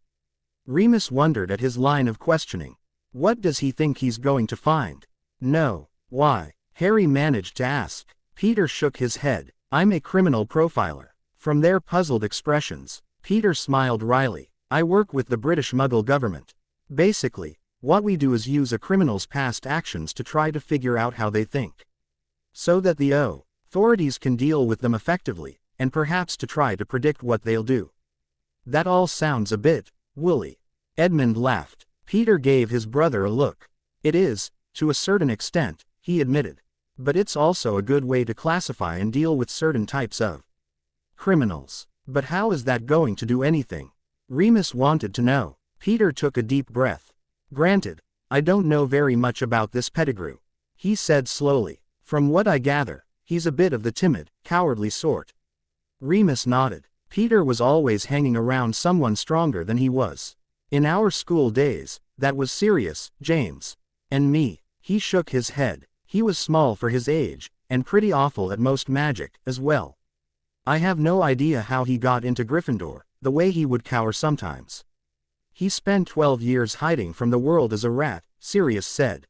Remus wondered at his line of questioning. What does he think he's going to find? No. Why? Harry managed to ask. Peter shook his head. I'm a criminal profiler. From their puzzled expressions, Peter smiled wryly. I work with the British Muggle government. Basically, what we do is use a criminal's past actions to try to figure out how they think. So that the authorities can deal with them effectively, and perhaps to try to predict what they'll do. That all sounds a bit woolly. Edmund laughed. Peter gave his brother a look. It is, to a certain extent, he admitted. But it's also a good way to classify and deal with certain types of criminals. But how is that going to do anything? Remus wanted to know. Peter took a deep breath. Granted, I don't know very much about this Pettigrew, he said slowly. From what I gather, he's a bit of the timid, cowardly sort. Remus nodded. Peter was always hanging around someone stronger than he was. In our school days, that was Sirius, James, and me. He shook his head. He was small for his age, and pretty awful at most magic, as well. I have no idea how he got into Gryffindor, the way he would cower sometimes. He spent 12 years hiding from the world as a rat, Sirius said.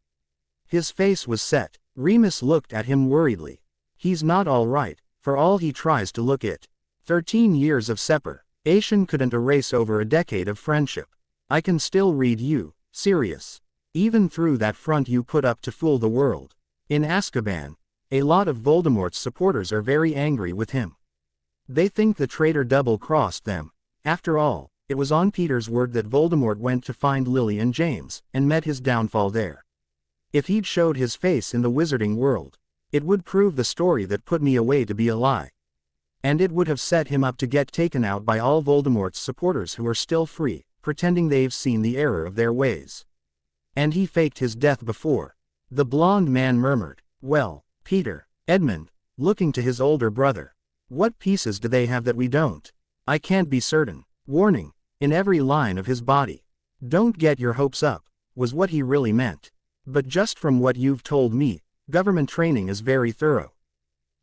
His face was set. Remus looked at him worriedly. He's not all right, for all he tries to look it. 13 years of separation couldn't erase over a decade of friendship. I can still read you, Sirius. Even through that front you put up to fool the world. In Azkaban, a lot of Voldemort's supporters are very angry with him. They think the traitor double-crossed them. After all, it was on Peter's word that Voldemort went to find Lily and James, and met his downfall there. If he'd showed his face in the wizarding world, it would prove the story that put me away to be a lie. And it would have set him up to get taken out by all Voldemort's supporters who are still free, pretending they've seen the error of their ways. And he faked his death before. The blonde man murmured. Well, Peter, Edmund, looking to his older brother. What pieces do they have that we don't? I can't be certain. Warning, in every line of his body. Don't get your hopes up, was what he really meant. But just from what you've told me, government training is very thorough.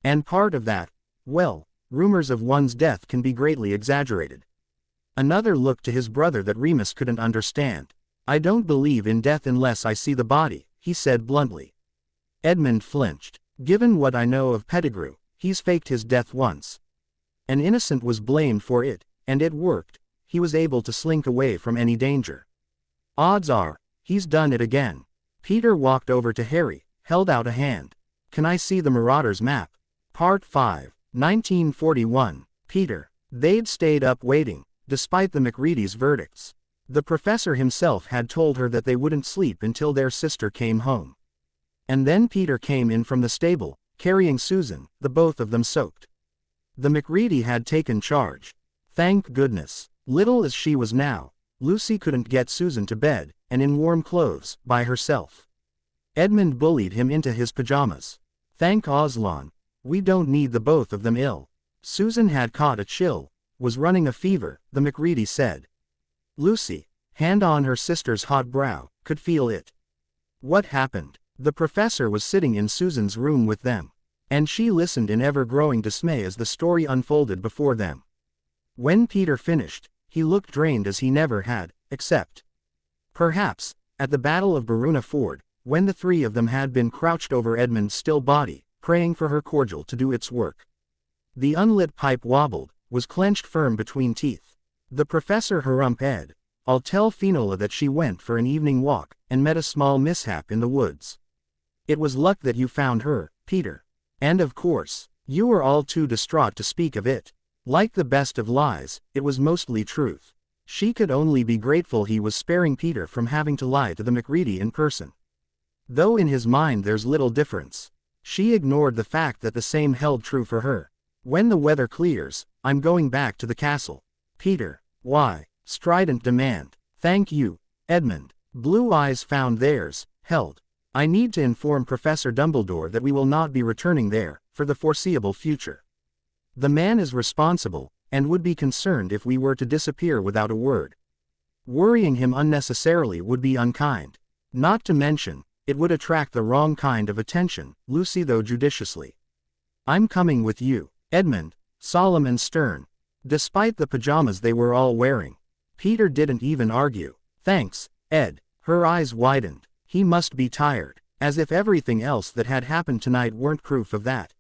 And part of that, well, rumors of one's death can be greatly exaggerated. Another look to his brother that Remus couldn't understand. I don't believe in death unless I see the body, he said bluntly. Edmund flinched. Given what I know of Pettigrew, he's faked his death once. An innocent was blamed for it, and it worked. He was able to slink away from any danger. Odds are, he's done it again. Peter walked over to Harry, held out a hand. Can I see the Marauders map? Part 5, 1941. Peter. They'd stayed up waiting, despite the McReady's verdicts. The professor himself had told her that they wouldn't sleep until their sister came home. And then Peter came in from the stable, carrying Susan, the both of them soaked. The McReady had taken charge. Thank goodness. Little as she was now, Lucy couldn't get Susan to bed, and in warm clothes, by herself. Edmund bullied him into his pajamas. Thank Aslan. We don't need the both of them ill. Susan had caught a chill, was running a fever, the McReady said. Lucy, hand on her sister's hot brow, could feel it. What happened? The professor was sitting in Susan's room with them, and she listened in ever-growing dismay as the story unfolded before them. When Peter finished, he looked drained as he never had, except, perhaps, at the Battle of Baruna Ford, when the three of them had been crouched over Edmund's still body, praying for her cordial to do its work. The unlit pipe wobbled, was clenched firm between teeth. The professor harumphed Ed. I'll tell Finola that she went for an evening walk, and met a small mishap in the woods. It was luck that you found her, Peter. And of course, you were all too distraught to speak of it. Like the best of lies, it was mostly truth. She could only be grateful he was sparing Peter from having to lie to the McReady in person. Though in his mind there's little difference. She ignored the fact that the same held true for her. When the weather clears, I'm going back to the castle. Peter. Why? Strident demand. Thank you, Edmund. Blue eyes found theirs, held. I need to inform Professor Dumbledore that we will not be returning there, for the foreseeable future. The man is responsible, and would be concerned if we were to disappear without a word. Worrying him unnecessarily would be unkind. Not to mention, it would attract the wrong kind of attention, Lucy though judiciously. I'm coming with you, Edmund, solemn and stern. Despite the pajamas they were all wearing. Peter didn't even argue. Thanks, Ed. Her eyes widened. He must be tired, as if everything else that had happened tonight weren't proof of that.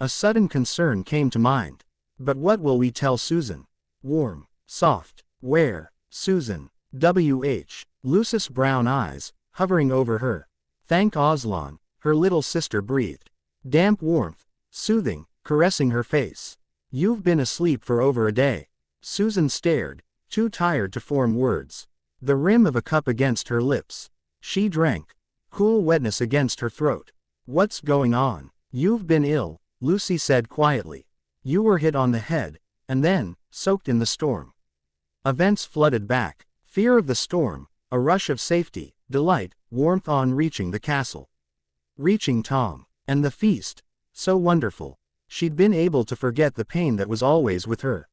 A sudden concern came to mind. But what will we tell Susan? Warm, soft, where? Susan. W.H. Lucis' brown eyes, hovering over her. Thank Aslan, her little sister breathed. Damp warmth, soothing, caressing her face. You've been asleep for over a day. Susan stared, too tired to form words. The rim of a cup against her lips. She drank. Cool wetness against her throat. What's going on? You've been ill, Lucy said quietly. You were hit on the head, and then, soaked in the storm. Events flooded back. Fear of the storm, a rush of safety, delight, warmth on reaching the castle. Reaching Tom. And the feast. So wonderful. She'd been able to forget the pain that was always with her.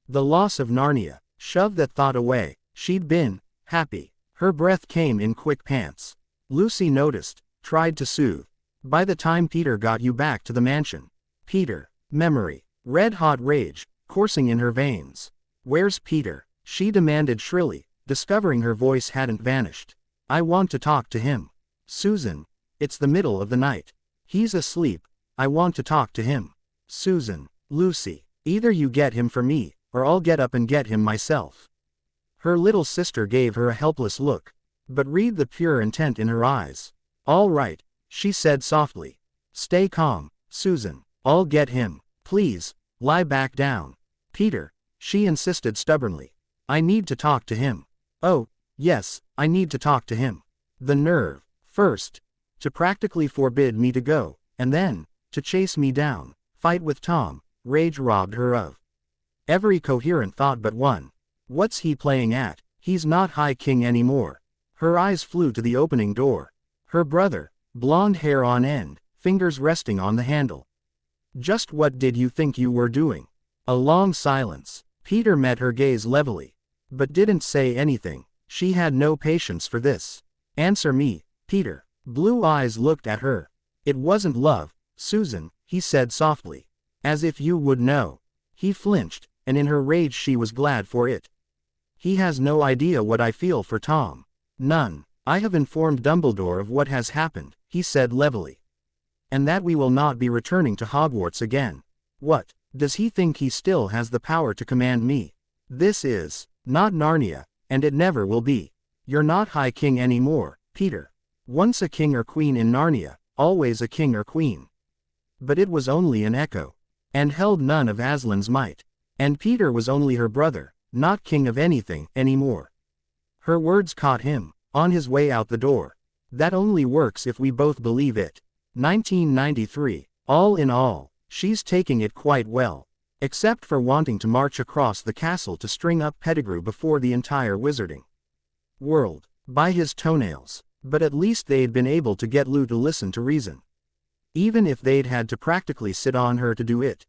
The loss of Narnia shoved that thought away. She'd been happy. Her breath came in quick pants. Lucy noticed, tried to soothe. By the time Peter got you back to the mansion. Peter. Memory. Red-hot rage, coursing in her veins. Where's Peter? She demanded shrilly, discovering her voice hadn't vanished. I want to talk to him. Susan. It's the middle of the night. He's asleep. I want to talk to him. Susan. Lucy. Either you get him for me, or I'll get up and get him myself. Her little sister gave her a helpless look. But read the pure intent in her eyes. All right, she said softly. Stay calm, Susan. I'll get him. Please, lie back down. Peter, she insisted stubbornly. I need to talk to him. Oh, yes, I need to talk to him. The nerve. First, to practically forbid me to go, and then, to chase me down, fight with Tom. Rage robbed her of every coherent thought but one. What's he playing at? He's not High King anymore. Her eyes flew to the opening door. Her brother, blonde hair on end, fingers resting on the handle. Just what did you think you were doing? A long silence. Peter met her gaze levelly, but didn't say anything. She had no patience for this. Answer me, Peter. Blue eyes looked at her. It wasn't love, Susan, he said softly. As if you would know. He flinched, and in her rage she was glad for it. He has no idea what I feel for Tom. None. I have informed Dumbledore of what has happened, he said levelly. And that we will not be returning to Hogwarts again. What? Does he think he still has the power to command me? This is not Narnia, and it never will be. You're not High King anymore, Peter. Once a king or queen in Narnia, always a king or queen. But it was only an echo, and held none of Aslan's might. And Peter was only her brother, not king of anything anymore. Her words caught him, on his way out the door. That only works if we both believe it. 1993. All in all, she's taking it quite well. Except for wanting to march across the castle to string up Pettigrew before the entire wizarding world, by his toenails. But at least they'd been able to get Lou to listen to reason. Even if they'd had to practically sit on her to do it.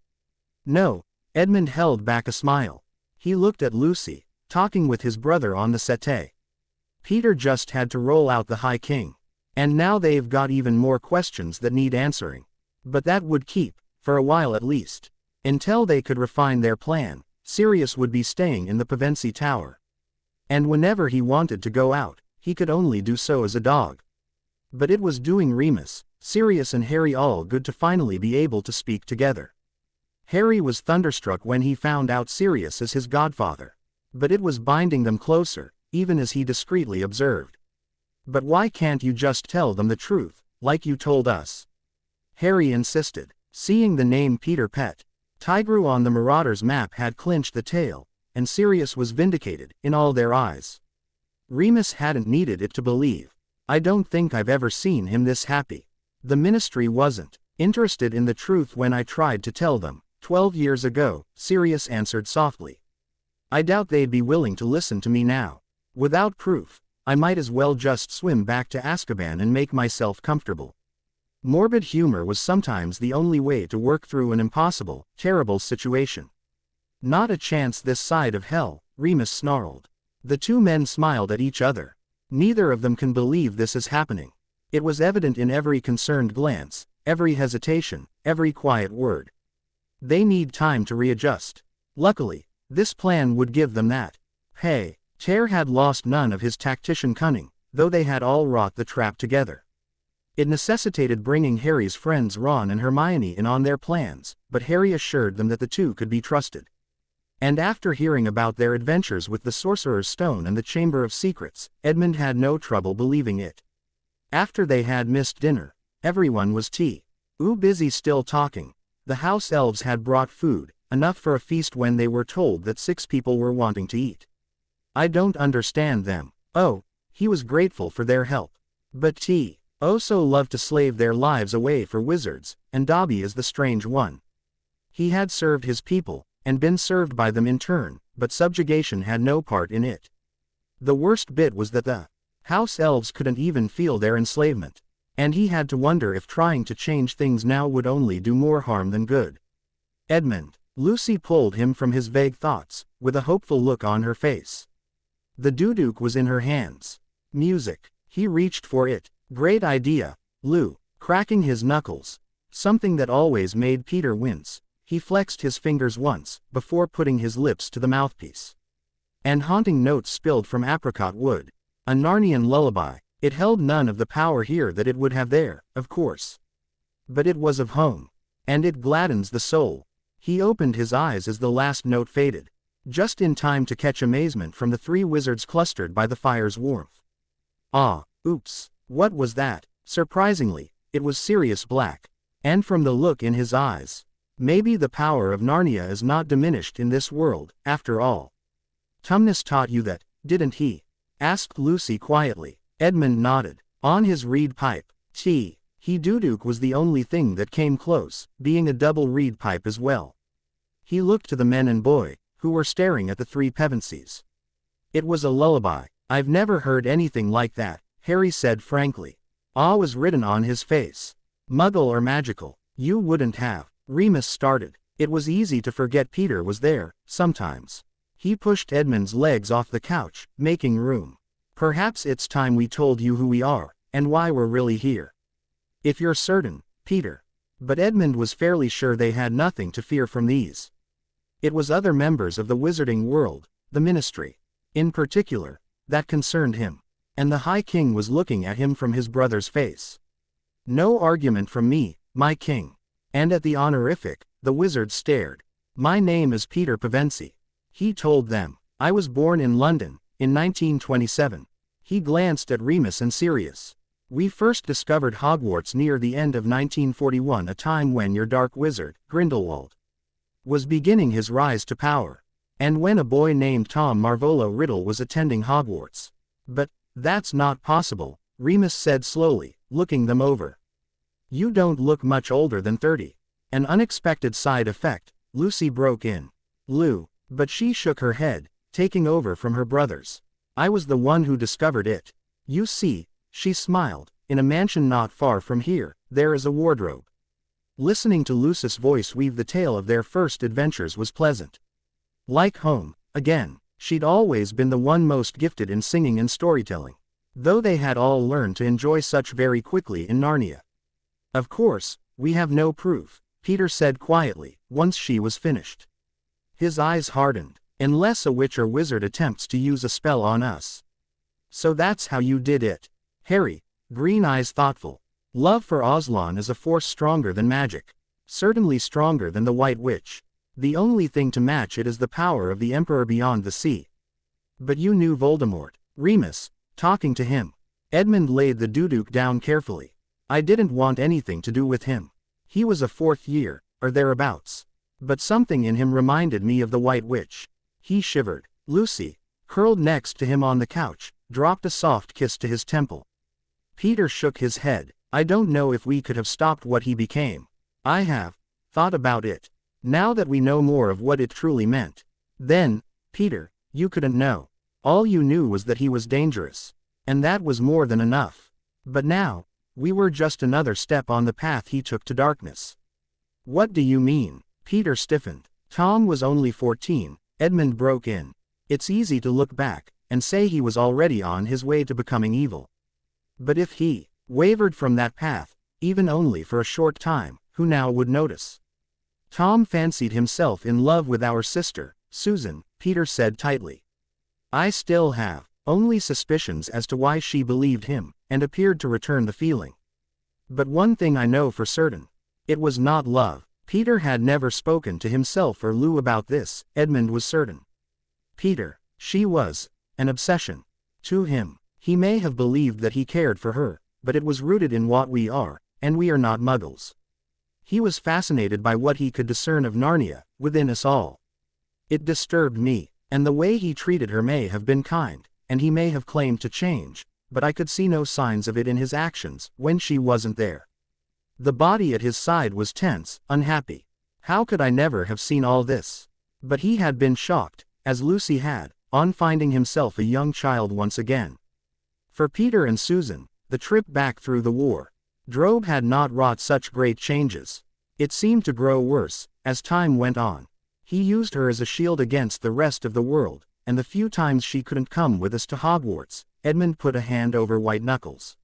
No, Edmund held back a smile. He looked at Lucy, talking with his brother on the settee. Peter just had to roll out the High King. And now they've got even more questions that need answering. But that would keep, for a while at least. Until they could refine their plan, Sirius would be staying in the Pevensie Tower. And whenever he wanted to go out, he could only do so as a dog. But it was doing Remus, Sirius and Harry all good to finally be able to speak together. Harry was thunderstruck when he found out Sirius as his godfather. But it was binding them closer, even as he discreetly observed. But why can't you just tell them the truth, like you told us? Harry insisted. Seeing the name Peter Pettigrew on the Marauders map had clinched the tale, and Sirius was vindicated, in all their eyes. Remus hadn't needed it to believe. I don't think I've ever seen him this happy. The Ministry wasn't interested in the truth when I tried to tell them, 12 years ago, Sirius answered softly. I doubt they'd be willing to listen to me now. Without proof, I might as well just swim back to Azkaban and make myself comfortable. Morbid humor was sometimes the only way to work through an impossible, terrible situation. Not a chance this side of hell, Remus snarled. The two men smiled at each other. Neither of them can believe this is happening. It was evident in every concerned glance, every hesitation, every quiet word. They need time to readjust. Luckily, this plan would give them that. Hey, Tear had lost none of his tactician cunning, though they had all wrought the trap together. It necessitated bringing Harry's friends Ron and Hermione in on their plans, but Harry assured them that the two could be trusted. And after hearing about their adventures with the Sorcerer's Stone and the Chamber of Secrets, Edmund had no trouble believing it. After they had missed dinner, everyone was busy still talking. The house elves had brought food, enough for a feast when they were told that 6 people were wanting to eat. I don't understand them. Oh, he was grateful for their help. But so loved to slave their lives away for wizards, and Dobby is the strange one. He had served his people, and been served by them in turn, but subjugation had no part in it. The worst bit was that the house elves couldn't even feel their enslavement, and he had to wonder if trying to change things now would only do more harm than good. Edmund, Lucy pulled him from his vague thoughts, with a hopeful look on her face. The duduk was in her hands. Music. He reached for it. Great idea, Lou, cracking his knuckles. Something that always made Peter wince. He flexed his fingers once, before putting his lips to the mouthpiece. And haunting notes spilled from apricot wood. A Narnian lullaby. It held none of the power here that it would have there, of course. But it was of home. And it gladdens the soul. He opened his eyes as the last note faded. Just in time to catch amazement from the 3 wizards clustered by the fire's warmth. Ah, oops. What was that? Surprisingly, it was Sirius Black. And from the look in his eyes, maybe the power of Narnia is not diminished in this world, after all. Tumnus taught you that, didn't he? Asked Lucy quietly. Edmund nodded. On his reed pipe. He duduk was the only thing that came close, being a double reed pipe as well. He looked to the men and boy, who were staring at the 3 Pevensies. It was a lullaby. I've never heard anything like that, Harry said frankly. Awe was written on his face. Muggle or magical, you wouldn't have. Remus started. It was easy to forget Peter was there, sometimes. He pushed Edmund's legs off the couch, making room. Perhaps it's time we told you who we are, and why we're really here. If you're certain, Peter. But Edmund was fairly sure they had nothing to fear from these. It was other members of the wizarding world, the Ministry, in particular, that concerned him. And the High King was looking at him from his brother's face. No argument from me, my king. And at the honorific, the wizard stared. My name is Peter Pevensie. He told them. I was born in London, in 1927. He glanced at Remus and Sirius. We first discovered Hogwarts near the end of 1941, a time when your dark wizard, Grindelwald, was beginning his rise to power. And when a boy named Tom Marvolo Riddle was attending Hogwarts. But that's not possible, Remus said slowly, looking them over. You don't look much older than 30. An unexpected side effect, Lucy broke in. Lou, but she shook her head, taking over from her brothers. I was the one who discovered it. You see, she smiled, in a mansion not far from here, there is a wardrobe. Listening to Lucy's voice weave the tale of their first adventures was pleasant. Like home, again. She'd always been the one most gifted in singing and storytelling, though they had all learned to enjoy such very quickly in Narnia. Of course, we have no proof, Peter said quietly, once she was finished. His eyes hardened. Unless a witch or wizard attempts to use a spell on us. So that's how you did it. Harry, green eyes thoughtful. Love for Aslan is a force stronger than magic. Certainly stronger than the White Witch. The only thing to match it is the power of the Emperor beyond the sea. But you knew Voldemort. Remus, talking to him. Edmund laid the duduk down carefully. I didn't want anything to do with him. He was a 4th year, or thereabouts. But something in him reminded me of the White Witch. He shivered. Lucy, curled next to him on the couch, dropped a soft kiss to his temple. Peter shook his head. I don't know if we could have stopped what he became. I have thought about it. Now that we know more of what it truly meant. Then, Peter, you couldn't know. All you knew was that he was dangerous. And that was more than enough. But now, we were just another step on the path he took to darkness. What do you mean? Peter stiffened. Tom was only 14, Edmund broke in. It's easy to look back and say he was already on his way to becoming evil. But if he wavered from that path, even only for a short time, who now would notice? Tom fancied himself in love with our sister, Susan, Peter said tightly. I still have only suspicions as to why she believed him, and appeared to return the feeling. But one thing I know for certain. It was not love. Peter had never spoken to himself or Lou about this, Edmund was certain. Peter, she was an obsession. To him, he may have believed that he cared for her, but it was rooted in what we are, and we are not muggles. He was fascinated by what he could discern of Narnia, within us all. It disturbed me, and the way he treated her may have been kind, and he may have claimed to change, but I could see no signs of it in his actions, when she wasn't there. The body at his side was tense, unhappy. How could I never have seen all this? But he had been shocked, as Lucy had, on finding himself a young child once again. For Peter and Susan, the trip back through the war Drobe had not wrought such great changes. It seemed to grow worse, as time went on. He used her as a shield against the rest of the world, and the few times she couldn't come with us to Hogwarts, Edmund put a hand over white knuckles.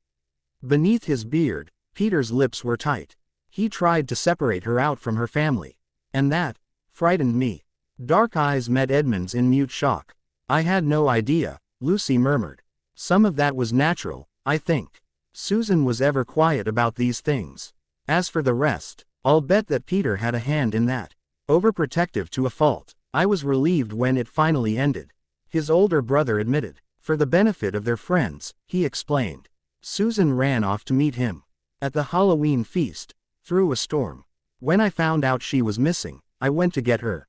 Beneath his beard, Peter's lips were tight. He tried to separate her out from her family. And that frightened me. Dark eyes met Edmund's in mute shock. I had no idea, Lucy murmured. Some of that was natural, I think. Susan was ever quiet about these things. As for the rest, I'll bet that Peter had a hand in that. Overprotective to a fault. I was relieved when it finally ended. His older brother admitted. For the benefit of their friends, he explained. Susan ran off to meet him. At the Halloween feast, through a storm. When I found out she was missing, I went to get her.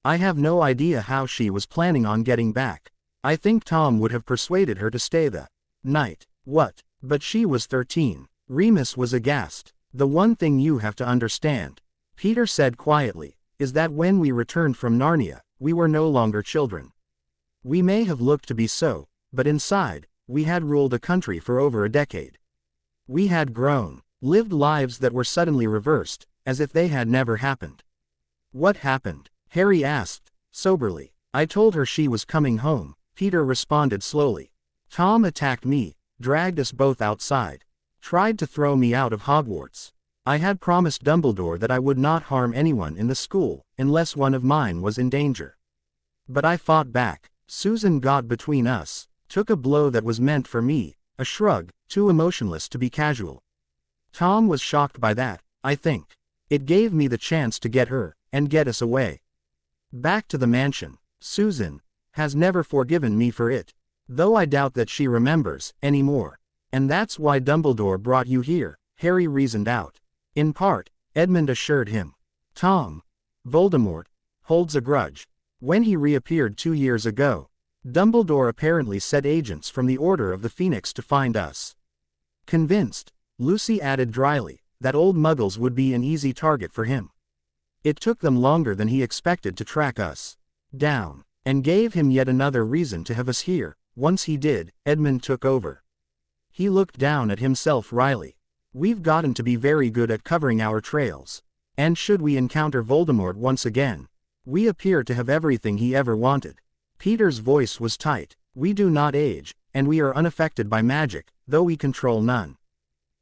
I have no idea how she was planning on getting back. I think Tom would have persuaded her to stay the night. What? But she was 13. Remus was aghast. The one thing you have to understand, Peter said quietly, is that when we returned from Narnia, we were no longer children. We may have looked to be so, but inside, we had ruled a country for over a decade. We had grown, lived lives that were suddenly reversed, as if they had never happened. What happened? Harry asked, soberly. I told her she was coming home, Peter responded slowly. Tom attacked me, dragged us both outside, tried to throw me out of Hogwarts. I had promised Dumbledore that I would not harm anyone in the school, unless one of mine was in danger. But I fought back. Susan got between us, took a blow that was meant for me, a shrug, too emotionless to be casual. Tom was shocked by that, I think. It gave me the chance to get her, and get us away. Back to the mansion. Susan has never forgiven me for it, though I doubt that she remembers anymore. And that's why Dumbledore brought you here, Harry reasoned out. In part, Edmund assured him. Tom, Voldemort, holds a grudge. When he reappeared 2 years ago, Dumbledore apparently set agents from the Order of the Phoenix to find us. Convinced, Lucy added dryly, that old muggles would be an easy target for him. It took them longer than he expected to track us down, and gave him yet another reason to have us here. Once he did, Edmund took over. He looked down at himself wryly. We've gotten to be very good at covering our trails. And should we encounter Voldemort once again, we appear to have everything he ever wanted. Peter's voice was tight. We do not age, and we are unaffected by magic, though we control none.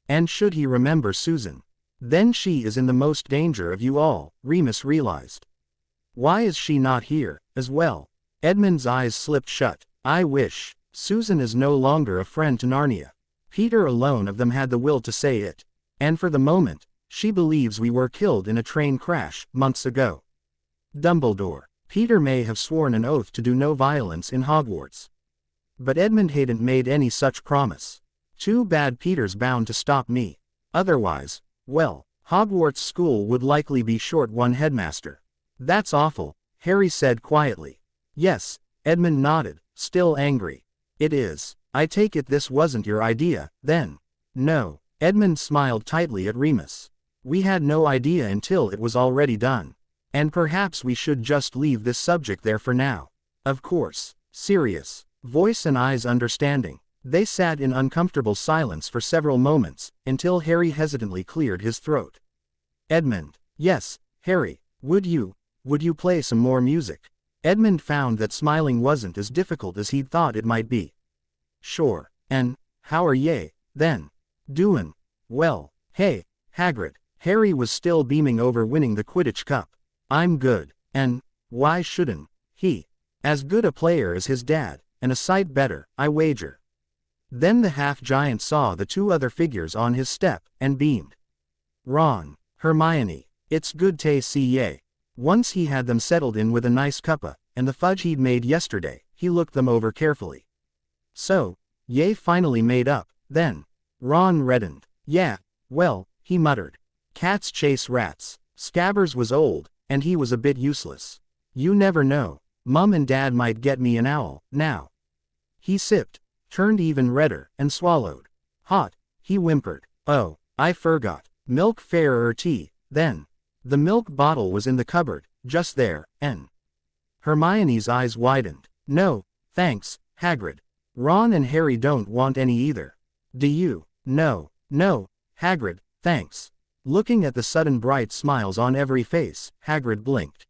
And should he remember Susan, then she is in the most danger of you all, Remus realized. Why is she not here, as well? Edmund's eyes slipped shut. I wish. Susan is no longer a friend to Narnia. Peter alone of them had the will to say it. And for the moment, she believes we were killed in a train crash, months ago. Dumbledore. Peter may have sworn an oath to do no violence in Hogwarts. But Edmund hadn't made any such promise. Too bad Peter's bound to stop me. Otherwise, well, Hogwarts school would likely be short one headmaster. That's awful, Harry said quietly. Yes, Edmund nodded, still angry. It is. I take it this wasn't your idea, then. No, Edmund smiled tightly at Remus. We had no idea until it was already done. And perhaps we should just leave this subject there for now. Of course. Sirius. Voice and eyes understanding. They sat in uncomfortable silence for several moments, until Harry hesitantly cleared his throat. Edmund. Yes, Harry, would you play some more music? Edmund found that smiling wasn't as difficult as he'd thought it might be. Sure. And, how are ye, then? Doin'? Well, hey, Hagrid. Harry was still beaming over winning the Quidditch Cup. I'm good. And, why shouldn't he? As good a player as his dad, and a sight better, I wager. Then the half-giant saw the two other figures on his step, and beamed. Ron. Hermione. It's good to see ye. Once he had them settled in with a nice cuppa, and the fudge he'd made yesterday, he looked them over carefully. So, ye finally made up, then? Ron reddened. Yeah, well, he muttered. Cats chase rats. Scabbers was old, and he was a bit useless. You never know. Mum and Dad might get me an owl, now. He sipped, turned even redder, and swallowed. Hot, he whimpered. Oh, I forgot. Milk fairer tea, then. The milk bottle was in the cupboard, just there, and Hermione's eyes widened. No, thanks, Hagrid. Ron and Harry don't want any either. Do you? No, Hagrid, thanks. Looking at the sudden bright smiles on every face, Hagrid blinked.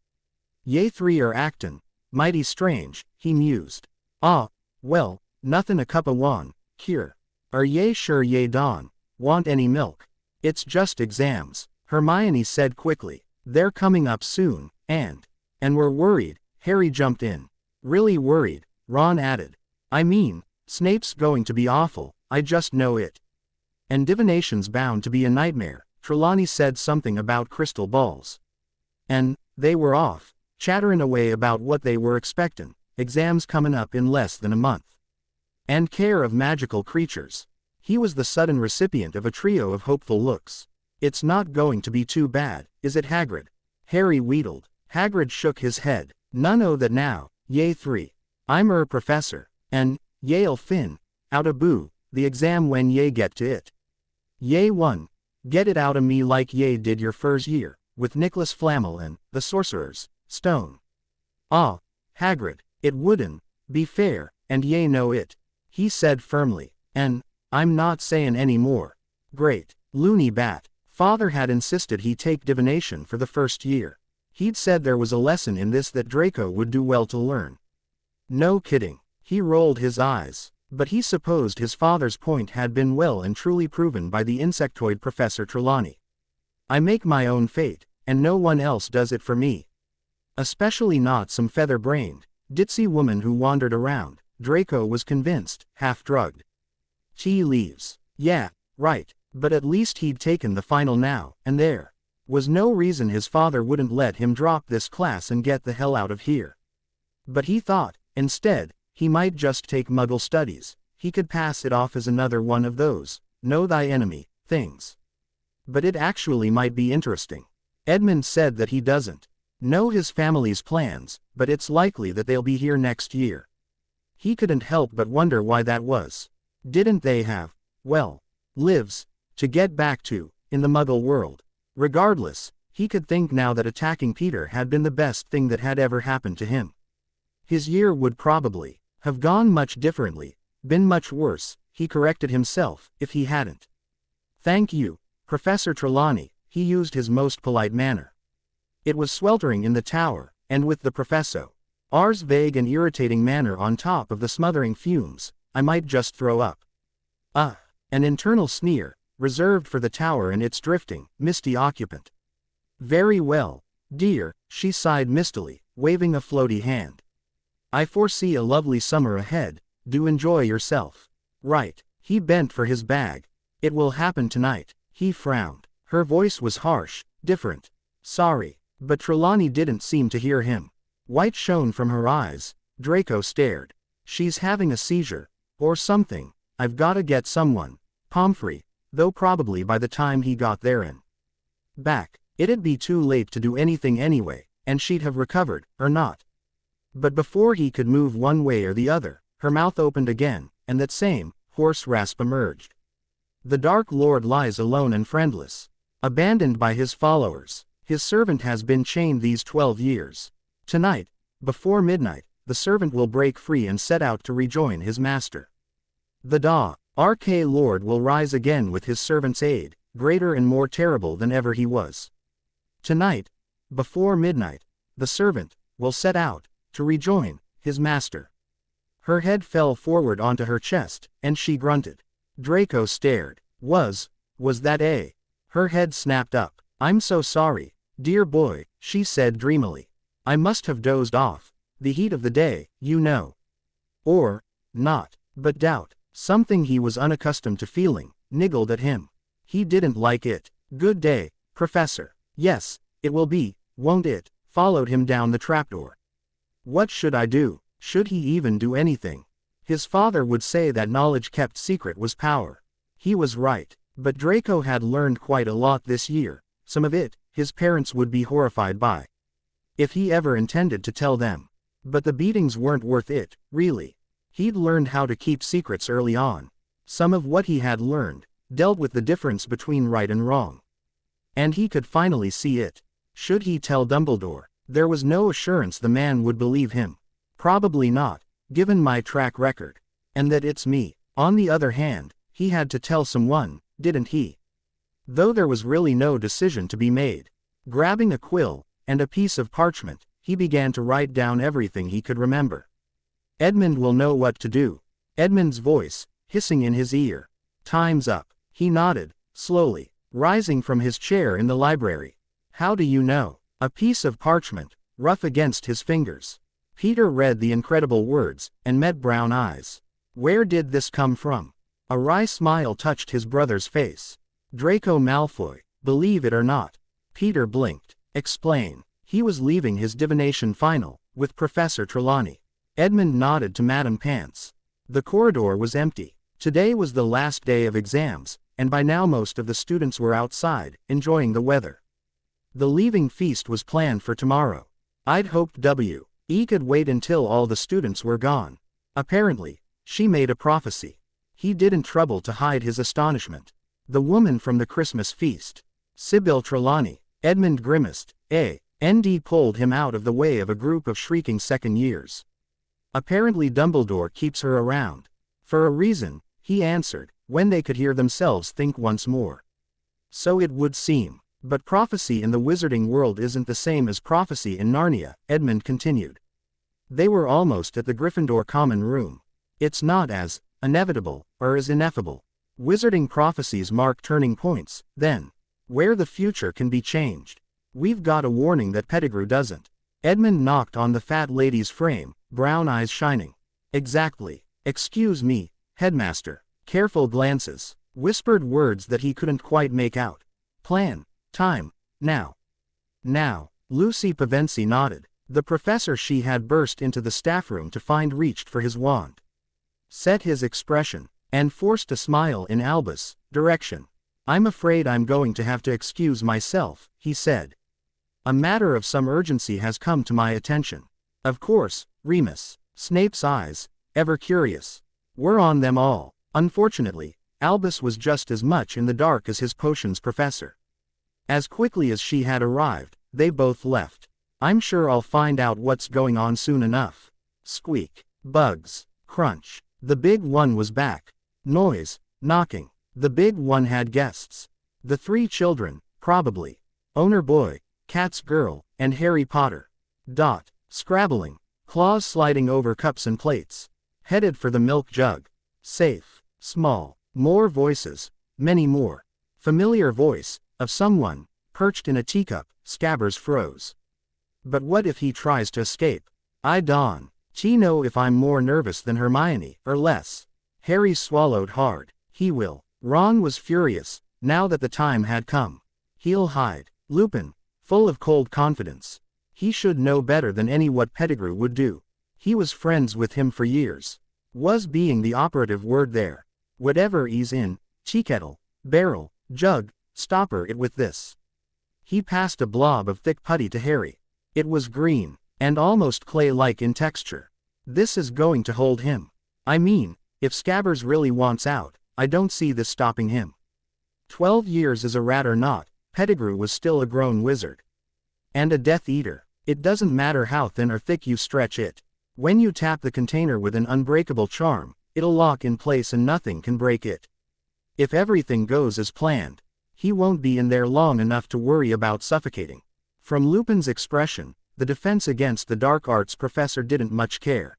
Ye three are actin' mighty strange, he mused. Ah, well, nothin' a cup o' wan, here. Are ye sure ye don't want any milk? It's just exams, Hermione said quickly. They're coming up soon, and we're worried, Harry jumped in. Really worried, Ron added. I mean, Snape's going to be awful, I just know it. And divination's bound to be a nightmare, Trelawney said something about crystal balls. And they were off, chatterin' away about what they were expectin', exams comin' up in less than a month. And care of magical creatures. He was the sudden recipient of a trio of hopeful looks. It's not going to be too bad, is it, Hagrid? Harry wheedled. Hagrid shook his head. None o' that now, ye three. I'm professor, and ye'll fin out a boo the exam when ye get to it. Ye won. Get it out o' me like ye did your first year, with Nicholas Flamel and the Sorcerer's Stone. Ah, Hagrid, it wouldn't be fair, and ye know it, he said firmly, and I'm not sayin' any more. Great, loony bat. Father had insisted he take divination for the first year. He'd said there was a lesson in this that Draco would do well to learn. No kidding. He rolled his eyes, but he supposed his father's point had been well and truly proven by the insectoid Professor Trelawney. I make my own fate, and no one else does it for me. Especially not some feather-brained, ditzy woman who wandered around, Draco was convinced, half-drugged. Tea leaves. Yeah, right, but at least he'd taken the final now, and there was no reason his father wouldn't let him drop this class and get the hell out of here. But he thought, instead, he might just take Muggle studies. He could pass it off as another one of those know thy enemy things. But it actually might be interesting. Edmund said that he doesn't know his family's plans, but it's likely that they'll be here next year. He couldn't help but wonder why that was. Didn't they have, well, lives to get back to in the Muggle world? Regardless, he could think now that attacking Peter had been the best thing that had ever happened to him. His year would probably have gone much differently, been much worse, he corrected himself, if he hadn't. Thank you, Professor Trelawney, he used his most polite manner. It was sweltering in the tower, and with the Professor's vague and irritating manner on top of the smothering fumes, I might just throw up. An internal sneer, reserved for the tower and its drifting, misty occupant. Very well, dear, she sighed mistily, waving a floaty hand. I foresee a lovely summer ahead, do enjoy yourself. Right, he bent for his bag. It will happen tonight, he frowned. Her voice was harsh, different. Sorry, but Trelawney didn't seem to hear him. White shone from her eyes. Draco stared. She's having a seizure, or something. I've gotta get someone. Pomfrey, though probably by the time he got there and back, it'd be too late to do anything anyway, and she'd have recovered, or not. But before he could move one way or the other, her mouth opened again, and that same, hoarse rasp emerged. The Dark Lord lies alone and friendless, abandoned by his followers. His servant has been chained these 12 years. Tonight, before midnight, the servant will break free and set out to rejoin his master. The Dark Lord will rise again with his servant's aid, greater and more terrible than ever he was. Tonight, before midnight, the servant will set out to rejoin his master. Her head fell forward onto her chest, and she grunted. Draco stared. Was that a? Her head snapped up. I'm so sorry, dear boy, she said dreamily. I must have dozed off. The heat of the day, you know. Or not, but doubt, something he was unaccustomed to feeling, niggled at him. He didn't like it. Good day, Professor. Yes, it will be, won't it? Followed him down the trapdoor. What should I do? Should he even do anything? His father would say that knowledge kept secret was power. He was right, but Draco had learned quite a lot this year, some of it, his parents would be horrified by. If he ever intended to tell them. But the beatings weren't worth it, really. He'd learned how to keep secrets early on. Some of what he had learned dealt with the difference between right and wrong. And he could finally see it. Should he tell Dumbledore? There was no assurance the man would believe him. Probably not, given my track record. And that it's me. On the other hand, he had to tell someone, didn't he? Though there was really no decision to be made. Grabbing a quill and a piece of parchment, he began to write down everything he could remember. Edmund will know what to do. Edmund's voice, hissing in his ear. Time's up. He nodded, slowly, rising from his chair in the library. How do you know? A piece of parchment, rough against his fingers. Peter read the incredible words, and met brown eyes. Where did this come from? A wry smile touched his brother's face. Draco Malfoy, believe it or not. Peter blinked. Explain. He was leaving his divination final, with Professor Trelawney. Edmund nodded to Madame Pants. The corridor was empty. Today was the last day of exams, and by now most of the students were outside, enjoying the weather. The leaving feast was planned for tomorrow. I'd hoped W.E. could wait until all the students were gone. Apparently, she made a prophecy. He didn't trouble to hide his astonishment. The woman from the Christmas feast. Sybil Trelawney. Edmund grimaced. ND pulled him out of the way of a group of shrieking second years. Apparently Dumbledore keeps her around. For a reason, he answered, when they could hear themselves think once more. So it would seem. But prophecy in the wizarding world isn't the same as prophecy in Narnia, Edmund continued. They were almost at the Gryffindor common room. It's not as inevitable, or as ineffable. Wizarding prophecies mark turning points, then, where the future can be changed. We've got a warning that Pettigrew doesn't. Edmund knocked on the fat lady's frame, brown eyes shining. Exactly. Excuse me, headmaster. Careful glances. Whispered words that he couldn't quite make out. Plan. Time. Now. Now. Lucy Pevensie nodded. The professor she had burst into the staff room to find reached for his wand. Set his expression, and forced a smile in Albus' direction. I'm afraid I'm going to have to excuse myself, he said. A matter of some urgency has come to my attention. Of course, Remus. Snape's eyes, ever curious, were on them all. Unfortunately, Albus was just as much in the dark as his potions professor. As quickly as she had arrived, they both left. I'm sure I'll find out what's going on soon enough. Squeak. Bugs. Crunch. The big one was back. Noise. Knocking. The big one had guests. The three children, probably. Owner boy, Cat's girl, and Harry Potter. Scrabbling. Claws sliding over cups and plates. Headed for the milk jug. Safe. Small. More voices. Many more. Familiar voice, of someone, perched in a teacup. Scabbers froze. But what if he tries to escape? I don't know if I'm more nervous than Hermione, or less. Harry swallowed hard. He will. Ron was furious, now that the time had come. He'll hide. Lupin, full of cold confidence. He should know better than any what Pettigrew would do. He was friends with him for years. Was being the operative word there. Whatever he's in, teakettle, barrel, jug, stopper it with this. He passed a blob of thick putty to Harry. It was green, and almost clay-like in texture. This is going to hold him. I mean, if Scabbers really wants out, I don't see this stopping him. 12 years as a rat or not, Pettigrew was still a grown wizard. And a Death Eater. It doesn't matter how thin or thick you stretch it. When you tap the container with an unbreakable charm, it'll lock in place and nothing can break it. If everything goes as planned, he won't be in there long enough to worry about suffocating. From Lupin's expression, the defense against the dark arts professor didn't much care.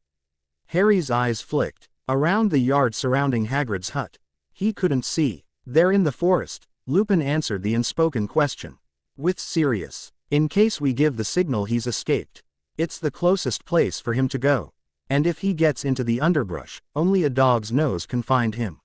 Harry's eyes flicked around the yard surrounding Hagrid's hut. He couldn't see. There in the forest, Lupin answered the unspoken question. With Sirius. In case we give the signal he's escaped. It's the closest place for him to go. And if he gets into the underbrush, only a dog's nose can find him.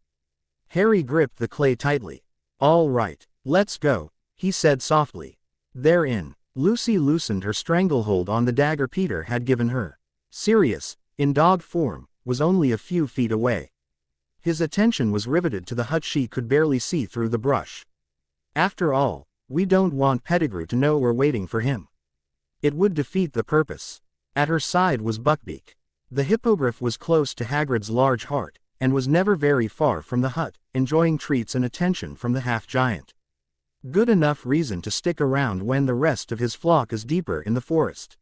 Harry gripped the clay tightly. All right, let's go, he said softly. Therein, Lucy loosened her stranglehold on the dagger Peter had given her. Sirius, in dog form, was only a few feet away. His attention was riveted to the hut. She could barely see through the brush. After all, we don't want Pettigrew to know we're waiting for him. It would defeat the purpose. At her side was Buckbeak. The hippogriff was close to Hagrid's large heart, and was never very far from the hut, enjoying treats and attention from the half-giant. Good enough reason to stick around when the rest of his flock is deeper in the forest.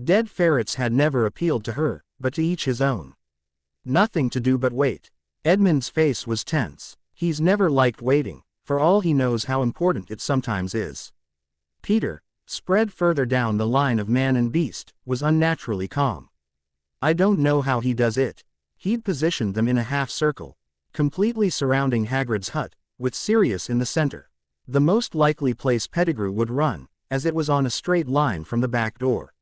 Dead ferrets had never appealed to her, but to each his own. Nothing to do but wait. Edmund's face was tense. He's never liked waiting, for all he knows how important it sometimes is. Peter, spread further down the line of man and beast, was unnaturally calm. I don't know how he does it. He'd positioned them in a half-circle, completely surrounding Hagrid's hut, with Sirius in the center. The most likely place Pettigrew would run, as it was on a straight line from the back door.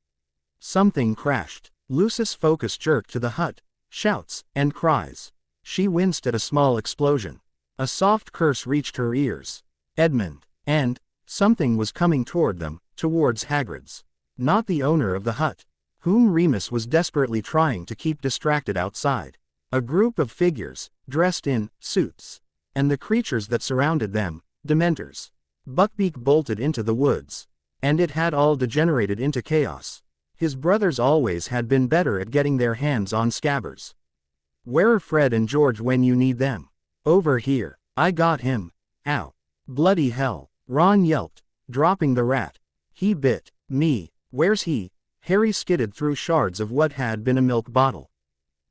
Something crashed. Lucy's focus jerked to the hut, shouts, and cries. She winced at a small explosion. A soft curse reached her ears. Edmund, and something was coming toward them, towards Hagrid's. Not the owner of the hut, whom Remus was desperately trying to keep distracted outside. A group of figures, dressed in suits, and the creatures that surrounded them, Dementors. Buckbeak bolted into the woods, and it had all degenerated into chaos. His brothers always had been better at getting their hands on scabbers. Where are Fred and George when you need them? Over here. I got him. Ow. Bloody hell. Ron yelped, dropping the rat. He bit me. Where's he? Harry skidded through shards of what had been a milk bottle.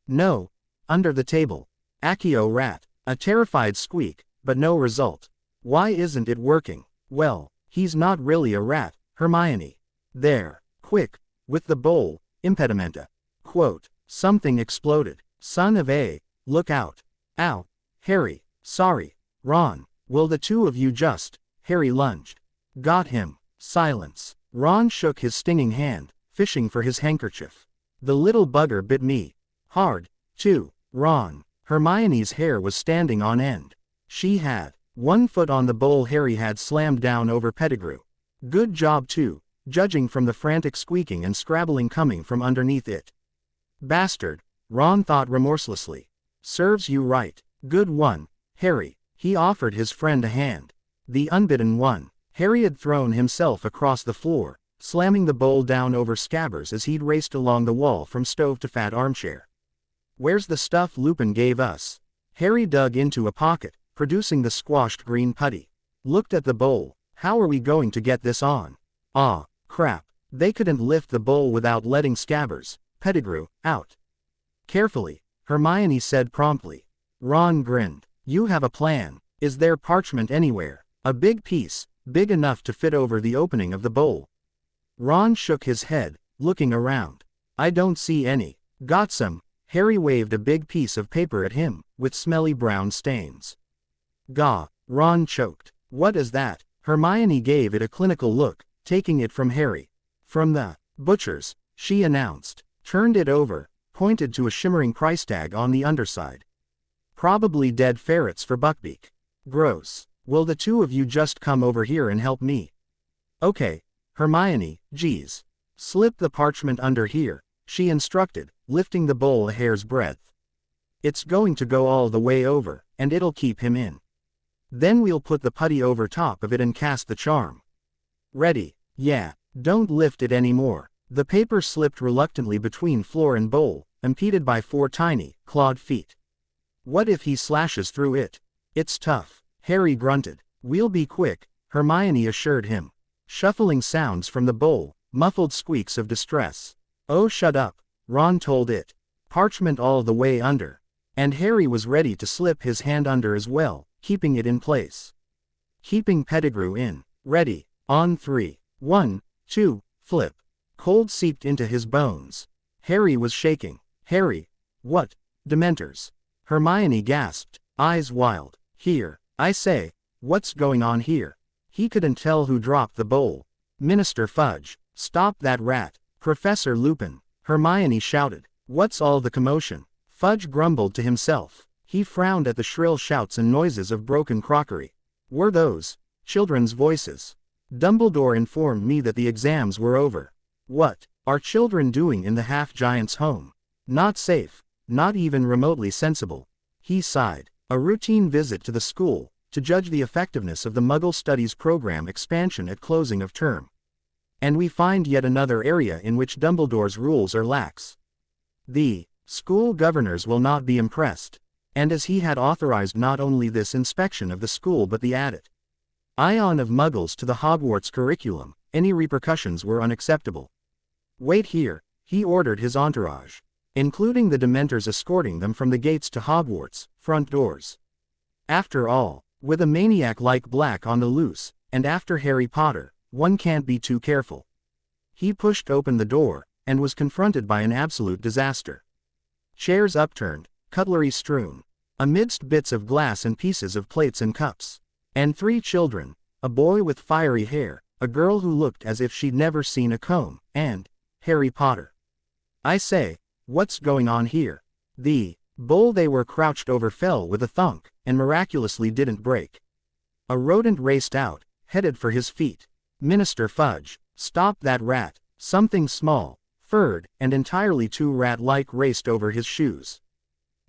No. Under the table. Accio rat. A terrified squeak, but no result. Why isn't it working? Well, he's not really a rat, Hermione. There. Quick. With the bowl, impedimenta. Quote. Something exploded. Son of a. Look out. Ow. Harry. Sorry. Ron. Will the two of you just. Harry lunged. Got him. Silence. Ron shook his stinging hand, fishing for his handkerchief. The little bugger bit me. Hard, too. Ron. Hermione's hair was standing on end. She had one foot on the bowl Harry had slammed down over Pettigrew. Good job too, judging from the frantic squeaking and scrabbling coming from underneath it. Bastard, Ron thought remorselessly. Serves you right. Good one, Harry. He offered his friend a hand. The unbidden one. Harry had thrown himself across the floor, slamming the bowl down over Scabbers as he'd raced along the wall from stove to fat armchair. Where's the stuff Lupin gave us? Harry dug into a pocket, producing the squashed green putty. Looked at the bowl. How are we going to get this on? Ah, crap. They couldn't lift the bowl without letting Scabbers, Pettigrew, out. Carefully, Hermione said promptly. Ron grinned. You have a plan. Is there parchment anywhere? A big piece, big enough to fit over the opening of the bowl. Ron shook his head, looking around. I don't see any. Got some. Harry waved a big piece of paper at him, with smelly brown stains. Gah, Ron choked. What is that? Hermione gave it a clinical look, taking it from Harry. From the butcher's, she announced. Turned it over, pointed to a shimmering price tag on the underside. Probably dead ferrets for Buckbeak. Gross. Will the two of you just come over here and help me? Okay, Hermione, geez. Slip the parchment under here, she instructed, lifting the bowl a hair's breadth. It's going to go all the way over, and it'll keep him in. Then we'll put the putty over top of it and cast the charm. Ready? Yeah, don't lift it anymore. The paper slipped reluctantly between floor and bowl, impeded by 4 tiny, clawed feet. What if he slashes through it? It's tough, Harry grunted. We'll be quick, Hermione assured him. Shuffling sounds from the bowl, muffled squeaks of distress. Oh, shut up, Ron told it. Parchment all the way under. And Harry was ready to slip his hand under as well, keeping it in place. Keeping Pettigrew in. Ready. On 3. 1, 2, flip. Cold seeped into his bones. Harry was shaking. Harry. What? Dementors. Hermione gasped, eyes wild. Here. I say. What's going on here? He couldn't tell who dropped the bowl. Minister Fudge. Stop that rat. Professor Lupin. Hermione shouted. What's all the commotion? Fudge grumbled to himself. He frowned at the shrill shouts and noises of broken crockery. Were those children's voices? Dumbledore informed me that the exams were over. What are children doing in the half-giant's home? Not safe, not even remotely sensible. He sighed. A routine visit to the school, to judge the effectiveness of the Muggle Studies program expansion at closing of term. And we find yet another area in which Dumbledore's rules are lax. The school governors will not be impressed. And as he had authorized not only this inspection of the school but the added ion of Muggles to the Hogwarts curriculum, any repercussions were unacceptable. Wait here, he ordered his entourage, including the Dementors escorting them from the gates to Hogwarts, front doors. After all, with a maniac like Black on the loose, and after Harry Potter, one can't be too careful. He pushed open the door, and was confronted by an absolute disaster. Chairs upturned, cutlery strewn, amidst bits of glass and pieces of plates and cups. And 3 children, a boy with fiery hair, a girl who looked as if she'd never seen a comb, and Harry Potter. I say, what's going on here? The bowl they were crouched over fell with a thunk, and miraculously didn't break. A rodent raced out, headed for his feet. Minister Fudge, stop that rat. Something small, furred, and entirely too rat-like raced over his shoes.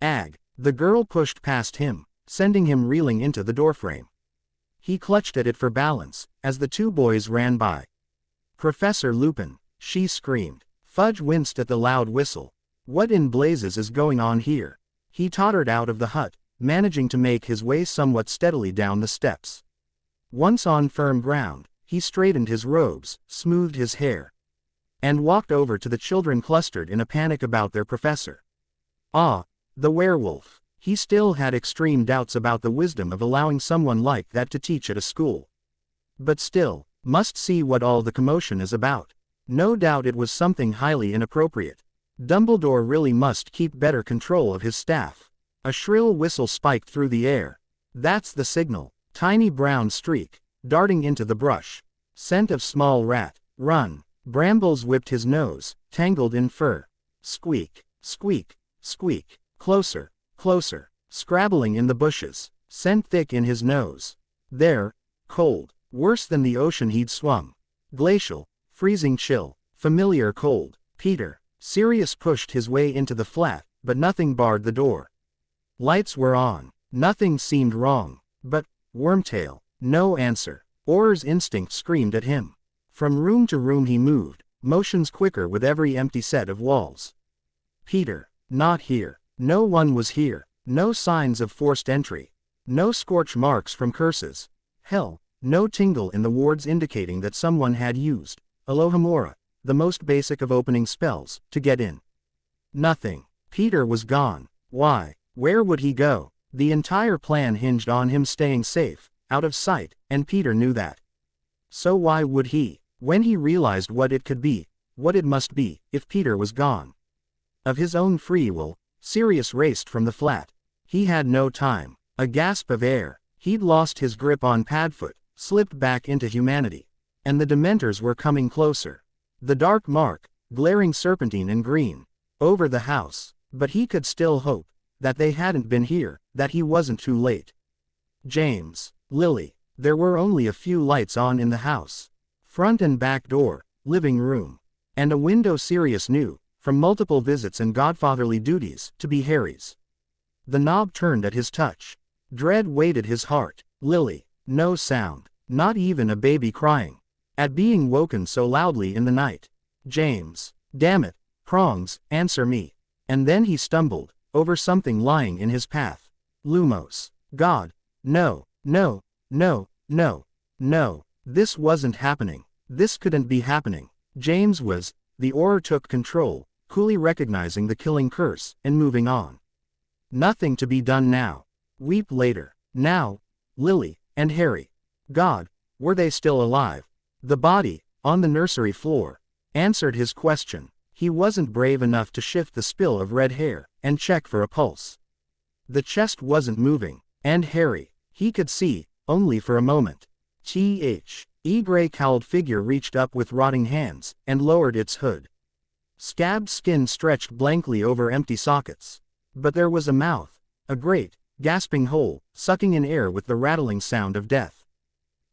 Ag. The girl pushed past him, sending him reeling into the doorframe. He clutched at it for balance, as the 2 boys ran by. Professor Lupin, she screamed. Fudge winced at the loud whistle. What in blazes is going on here? He tottered out of the hut, managing to make his way somewhat steadily down the steps. Once on firm ground, he straightened his robes, smoothed his hair, and walked over to the children clustered in a panic about their professor. Ah, the werewolf. He still had extreme doubts about the wisdom of allowing someone like that to teach at a school. But still, must see what all the commotion is about. No doubt it was something highly inappropriate. Dumbledore really must keep better control of his staff. A shrill whistle spiked through the air. That's the signal. Tiny brown streak, darting into the brush. Scent of small rat. Run. Brambles whipped his nose, tangled in fur. Squeak, squeak, squeak. Closer. Closer, scrabbling in the bushes, scent thick in his nose. There, cold, worse than the ocean he'd swum. Glacial, freezing chill, familiar cold. Peter. Sirius pushed his way into the flat, but nothing barred the door. Lights were on. Nothing seemed wrong. But, Wormtail, no answer. Auror's instinct screamed at him. From room to room he moved, motions quicker with every empty set of walls. Peter. Not here. No one was here. No signs of forced entry. No scorch marks from curses. Hell, no tingle in the wards indicating that someone had used Alohomora, the most basic of opening spells, to get in. Nothing. Peter was gone. Why? Where would he go? The entire plan hinged on him staying safe, out of sight, and Peter knew that. So why would he, when he realized what it could be, what it must be, if Peter was gone? Of his own free will, Sirius raced from the flat. He had no time. A gasp of air. He'd lost his grip on Padfoot, slipped back into humanity. And the Dementors were coming closer. The dark mark, glaring serpentine and green, over the house. But he could still hope that they hadn't been here, that he wasn't too late. James. Lily. There were only a few lights on in the house. Front and back door, living room. And a window Sirius knew, from multiple visits and godfatherly duties, to be Harry's. The knob turned at his touch. Dread weighted his heart. Lily. No sound. Not even a baby crying. At being woken so loudly in the night. James. Damn it. Prongs, answer me. And then he stumbled, over something lying in his path. Lumos. God. No, no, no, no, no. This wasn't happening. This couldn't be happening. James was. The Auror took control, coolly recognizing the killing curse, and moving on. Nothing to be done now. Weep later. Now, Lily, and Harry. God, were they still alive? The body, on the nursery floor, answered his question. He wasn't brave enough to shift the spill of red hair, and check for a pulse. The chest wasn't moving, and Harry, he could see, only for a moment. A gray-cowled figure reached up with rotting hands, and lowered its hood. Scabbed skin stretched blankly over empty sockets. But there was a mouth, a great, gasping hole, sucking in air with the rattling sound of death.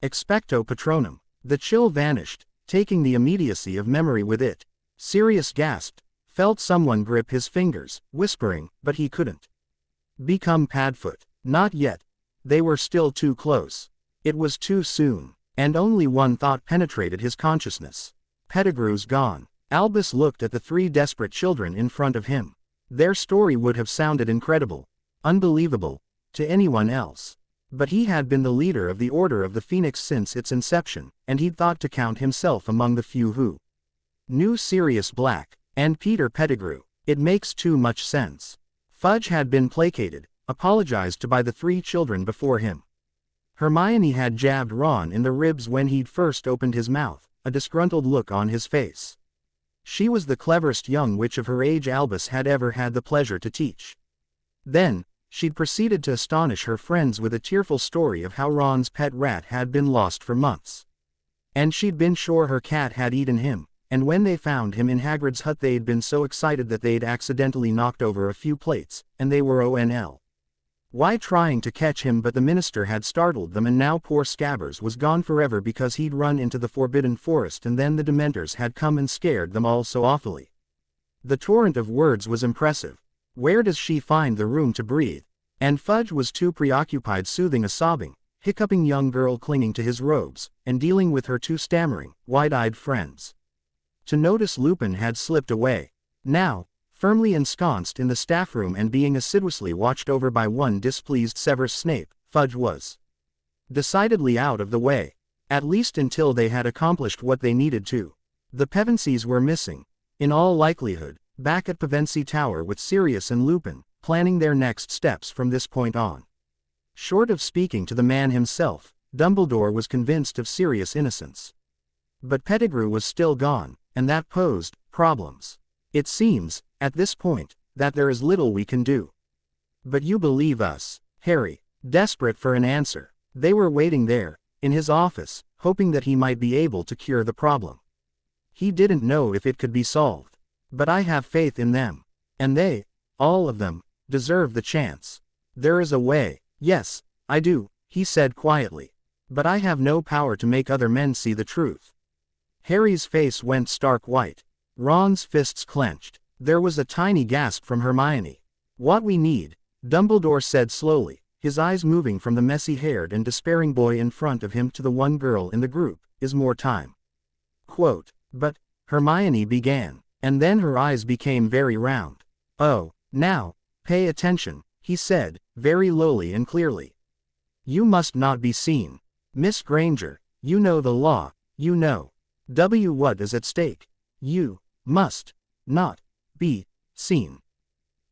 Expecto Patronum. The chill vanished, taking the immediacy of memory with it. Sirius gasped, felt someone grip his fingers, whispering, but he couldn't. Become Padfoot. Not yet. They were still too close. It was too soon, and only one thought penetrated his consciousness. Pettigrew's gone. Albus looked at the three desperate children in front of him. Their story would have sounded incredible, unbelievable, to anyone else. But he had been the leader of the Order of the Phoenix since its inception, and he'd thought to count himself among the few who knew Sirius Black, and Peter Pettigrew. It makes too much sense. Fudge had been placated, apologized to by the three children before him. Hermione had jabbed Ron in the ribs when he'd first opened his mouth, a disgruntled look on his face. She was the cleverest young witch of her age Albus had ever had the pleasure to teach. Then, she'd proceeded to astonish her friends with a tearful story of how Ron's pet rat had been lost for months. And she'd been sure her cat had eaten him, and when they found him in Hagrid's hut they'd been so excited that they'd accidentally knocked over a few plates, and they were ONL. Why trying to catch him, but the minister had startled them, and now poor Scabbers was gone forever because he'd run into the Forbidden Forest, and then the Dementors had come and scared them all so awfully. The torrent of words was impressive. Where does she find the room to breathe? And Fudge was too preoccupied soothing a sobbing, hiccuping young girl clinging to his robes, and dealing with her two stammering, wide-eyed friends, to notice Lupin had slipped away. Now, firmly ensconced in the staff room and being assiduously watched over by one displeased Severus Snape, Fudge was decidedly out of the way, at least until they had accomplished what they needed to. The Pevensies were missing, in all likelihood, back at Pevensey Tower with Sirius and Lupin, planning their next steps from this point on. Short of speaking to the man himself, Dumbledore was convinced of Sirius' innocence. But Pettigrew was still gone, and that posed problems. It seems, at this point, that there is little we can do. But you believe us, Harry, desperate for an answer. They were waiting there, in his office, hoping that he might be able to cure the problem. He didn't know if it could be solved. But I have faith in them. And they, all of them, deserve the chance. There is a way. Yes, I do, he said quietly. But I have no power to make other men see the truth. Harry's face went stark white. Ron's fists clenched. There was a tiny gasp from Hermione. What we need, Dumbledore said slowly, his eyes moving from the messy-haired and despairing boy in front of him to the one girl in the group, is more time. Quote, but, Hermione began, and then her eyes became very round. Oh, now, pay attention, he said, very lowly and clearly. You must not be seen. Miss Granger, you know the law, you know. What is at stake. You must not be seen.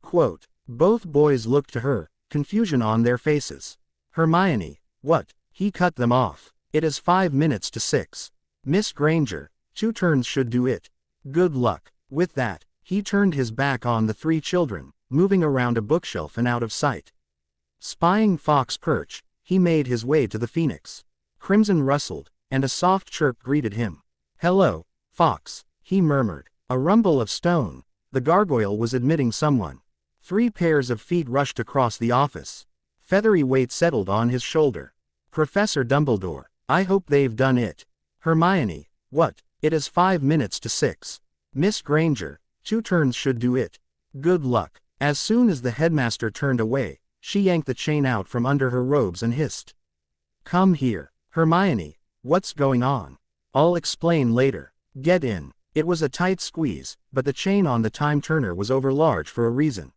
Quote, both boys looked to her, confusion on their faces. Hermione, what? He cut them off. It is 5 minutes to 6. Miss Granger, 2 turns should do it. Good luck. With that, he turned his back on the 3 children, moving around a bookshelf and out of sight. Spying Fawkes' perch, he made his way to the Phoenix. Crimson rustled, and a soft chirp greeted him. Hello, Fawkes, he murmured. A rumble of stone. The gargoyle was admitting someone. 3 pairs of feet rushed across the office. Feathery weight settled on his shoulder. Professor Dumbledore, I hope they've done it. Hermione, what? It is 5 minutes to 6. Miss Granger, 2 turns should do it. Good luck. As soon as the headmaster turned away, she yanked the chain out from under her robes and hissed. Come here. Hermione, what's going on? I'll explain later. Get in. It was a tight squeeze, but the chain on the time turner was overlarge for a reason.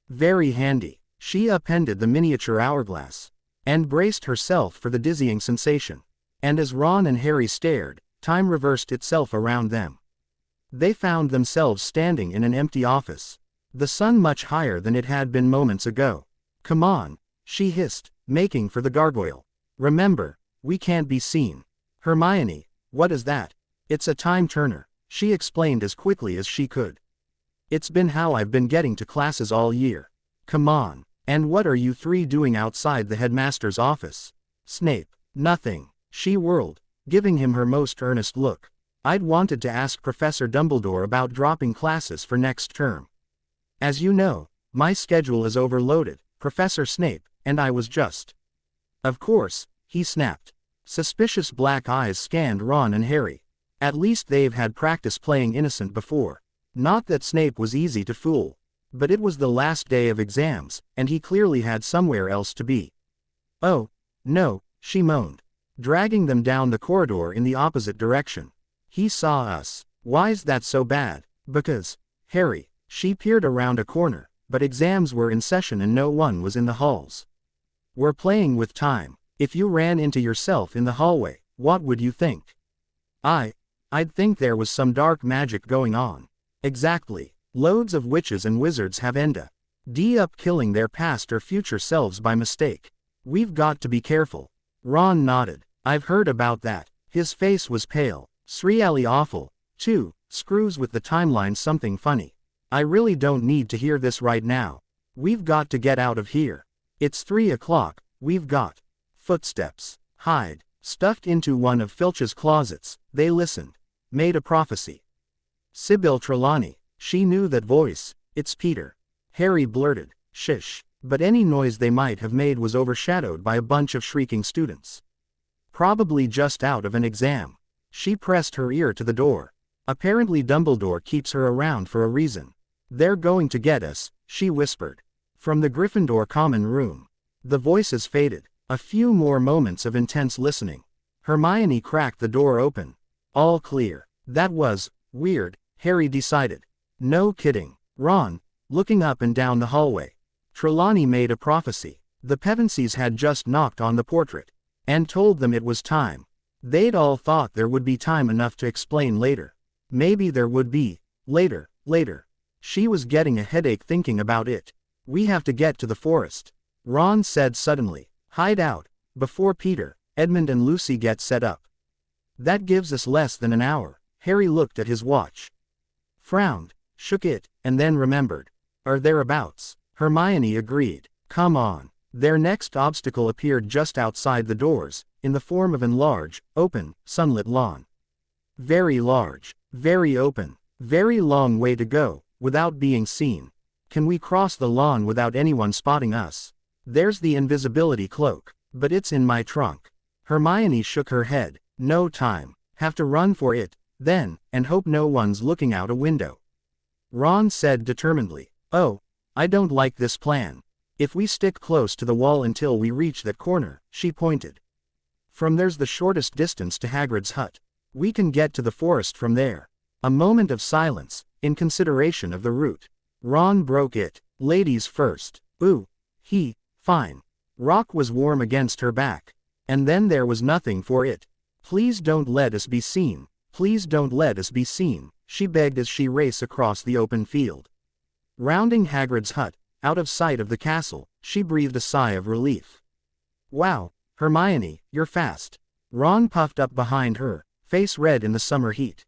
Very handy. She appended the miniature hourglass, and braced herself for the dizzying sensation. And as Ron and Harry stared, time reversed itself around them. They found themselves standing in an empty office. The sun much higher than it had been moments ago. "Come on," she hissed, making for the gargoyle. "Remember, we can't be seen." "Hermione, what is that?" "It's a time turner," she explained as quickly as she could. "It's been how I've been getting to classes all year." "Come on. And what are you three doing outside the headmaster's office?" "Snape." "Nothing." She whirled, giving him her most earnest look. "I'd wanted to ask Professor Dumbledore about dropping classes for next term. As you know, my schedule is overloaded, Professor Snape, and I was just—" "Of course," he snapped. Suspicious black eyes scanned Ron and Harry. At least they've had practice playing innocent before. Not that Snape was easy to fool. But it was the last day of exams, and he clearly had somewhere else to be. "Oh, no," she moaned, dragging them down the corridor in the opposite direction. "He saw us." "Why's that so bad?" "Because, Harry," she peered around a corner, but exams were in session and no one was in the halls. "We're playing with time. If you ran into yourself in the hallway, what would you think?" I'd think there was some dark magic going on." "Exactly. Loads of witches and wizards have ended up killing their past or future selves by mistake. We've got to be careful." Ron nodded. "I've heard about that." His face was pale. "'Sreally awful, too. Screws with the timeline something funny. I really don't need to hear this right now. We've got to get out of here. It's 3 o'clock, we've got—" Footsteps. Hide. Stuffed into one of Filch's closets, they listened. Made a prophecy. "Sybil Trelawney." She knew that voice. "It's Peter." Harry blurted, "Shish," but any noise they might have made was overshadowed by a bunch of shrieking students. Probably just out of an exam. She pressed her ear to the door. "Apparently Dumbledore keeps her around for a reason. They're going to get us," she whispered. From the Gryffindor common room. The voices faded. A few more moments of intense listening. Hermione cracked the door open. "All clear." That was weird, Harry decided. "No kidding." Ron, looking up and down the hallway. Trelawney made a prophecy. The Pevensies had just knocked on the portrait. And told them it was time. They'd all thought there would be time enough to explain later. Maybe there would be. Later. She was getting a headache thinking about it. "We have to get to the forest," Ron said suddenly. "Hide out, before Peter, Edmund and Lucy get set up. That gives us less than an hour." Harry looked at his watch. Frowned, shook it, and then remembered. "Or thereabouts." Hermione agreed. "Come on." Their next obstacle appeared just outside the doors, in the form of an large, open, sunlit lawn. Very large, very open, very long way to go, without being seen. "Can we cross the lawn without anyone spotting us?" "There's the invisibility cloak, but it's in my trunk." Hermione shook her head. "No time. Have to run for it, then, and hope no one's looking out a window." Ron said determinedly. "Oh, I don't like this plan. If we stick close to the wall until we reach that corner," she pointed. "From there's the shortest distance to Hagrid's hut. We can get to the forest from there." A moment of silence, in consideration of the route. Ron broke it. "Ladies first." "Ooh. Fine." Rock was warm against her back. And then there was nothing for it. "Please don't let us be seen. Please don't let us be seen," she begged as she raced across the open field. Rounding Hagrid's hut, out of sight of the castle, she breathed a sigh of relief. "Wow, Hermione, you're fast." Ron puffed up behind her, face red in the summer heat.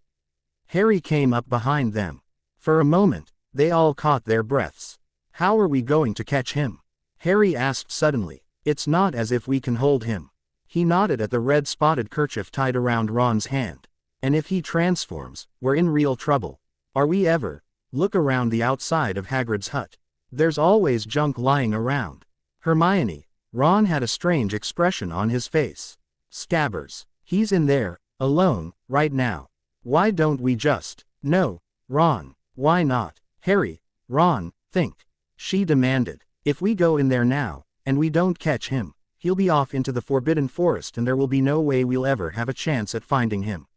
Harry came up behind them. For a moment, they all caught their breaths. "How are we going to catch him?" Harry asked suddenly. "It's not as if we can hold him." He nodded at the red spotted kerchief tied around Ron's hand. "And if he transforms, we're in real trouble." "Are we ever?" "Look around the outside of Hagrid's hut. There's always junk lying around." "Hermione." Ron had a strange expression on his face. "Scabbers. He's in there, alone, right now. Why don't we just—" "No, Ron, why not?" "Harry, Ron, think," she demanded. "If we go in there now, and we don't catch him, he'll be off into the Forbidden Forest and there will be no way we'll ever have a chance at finding him.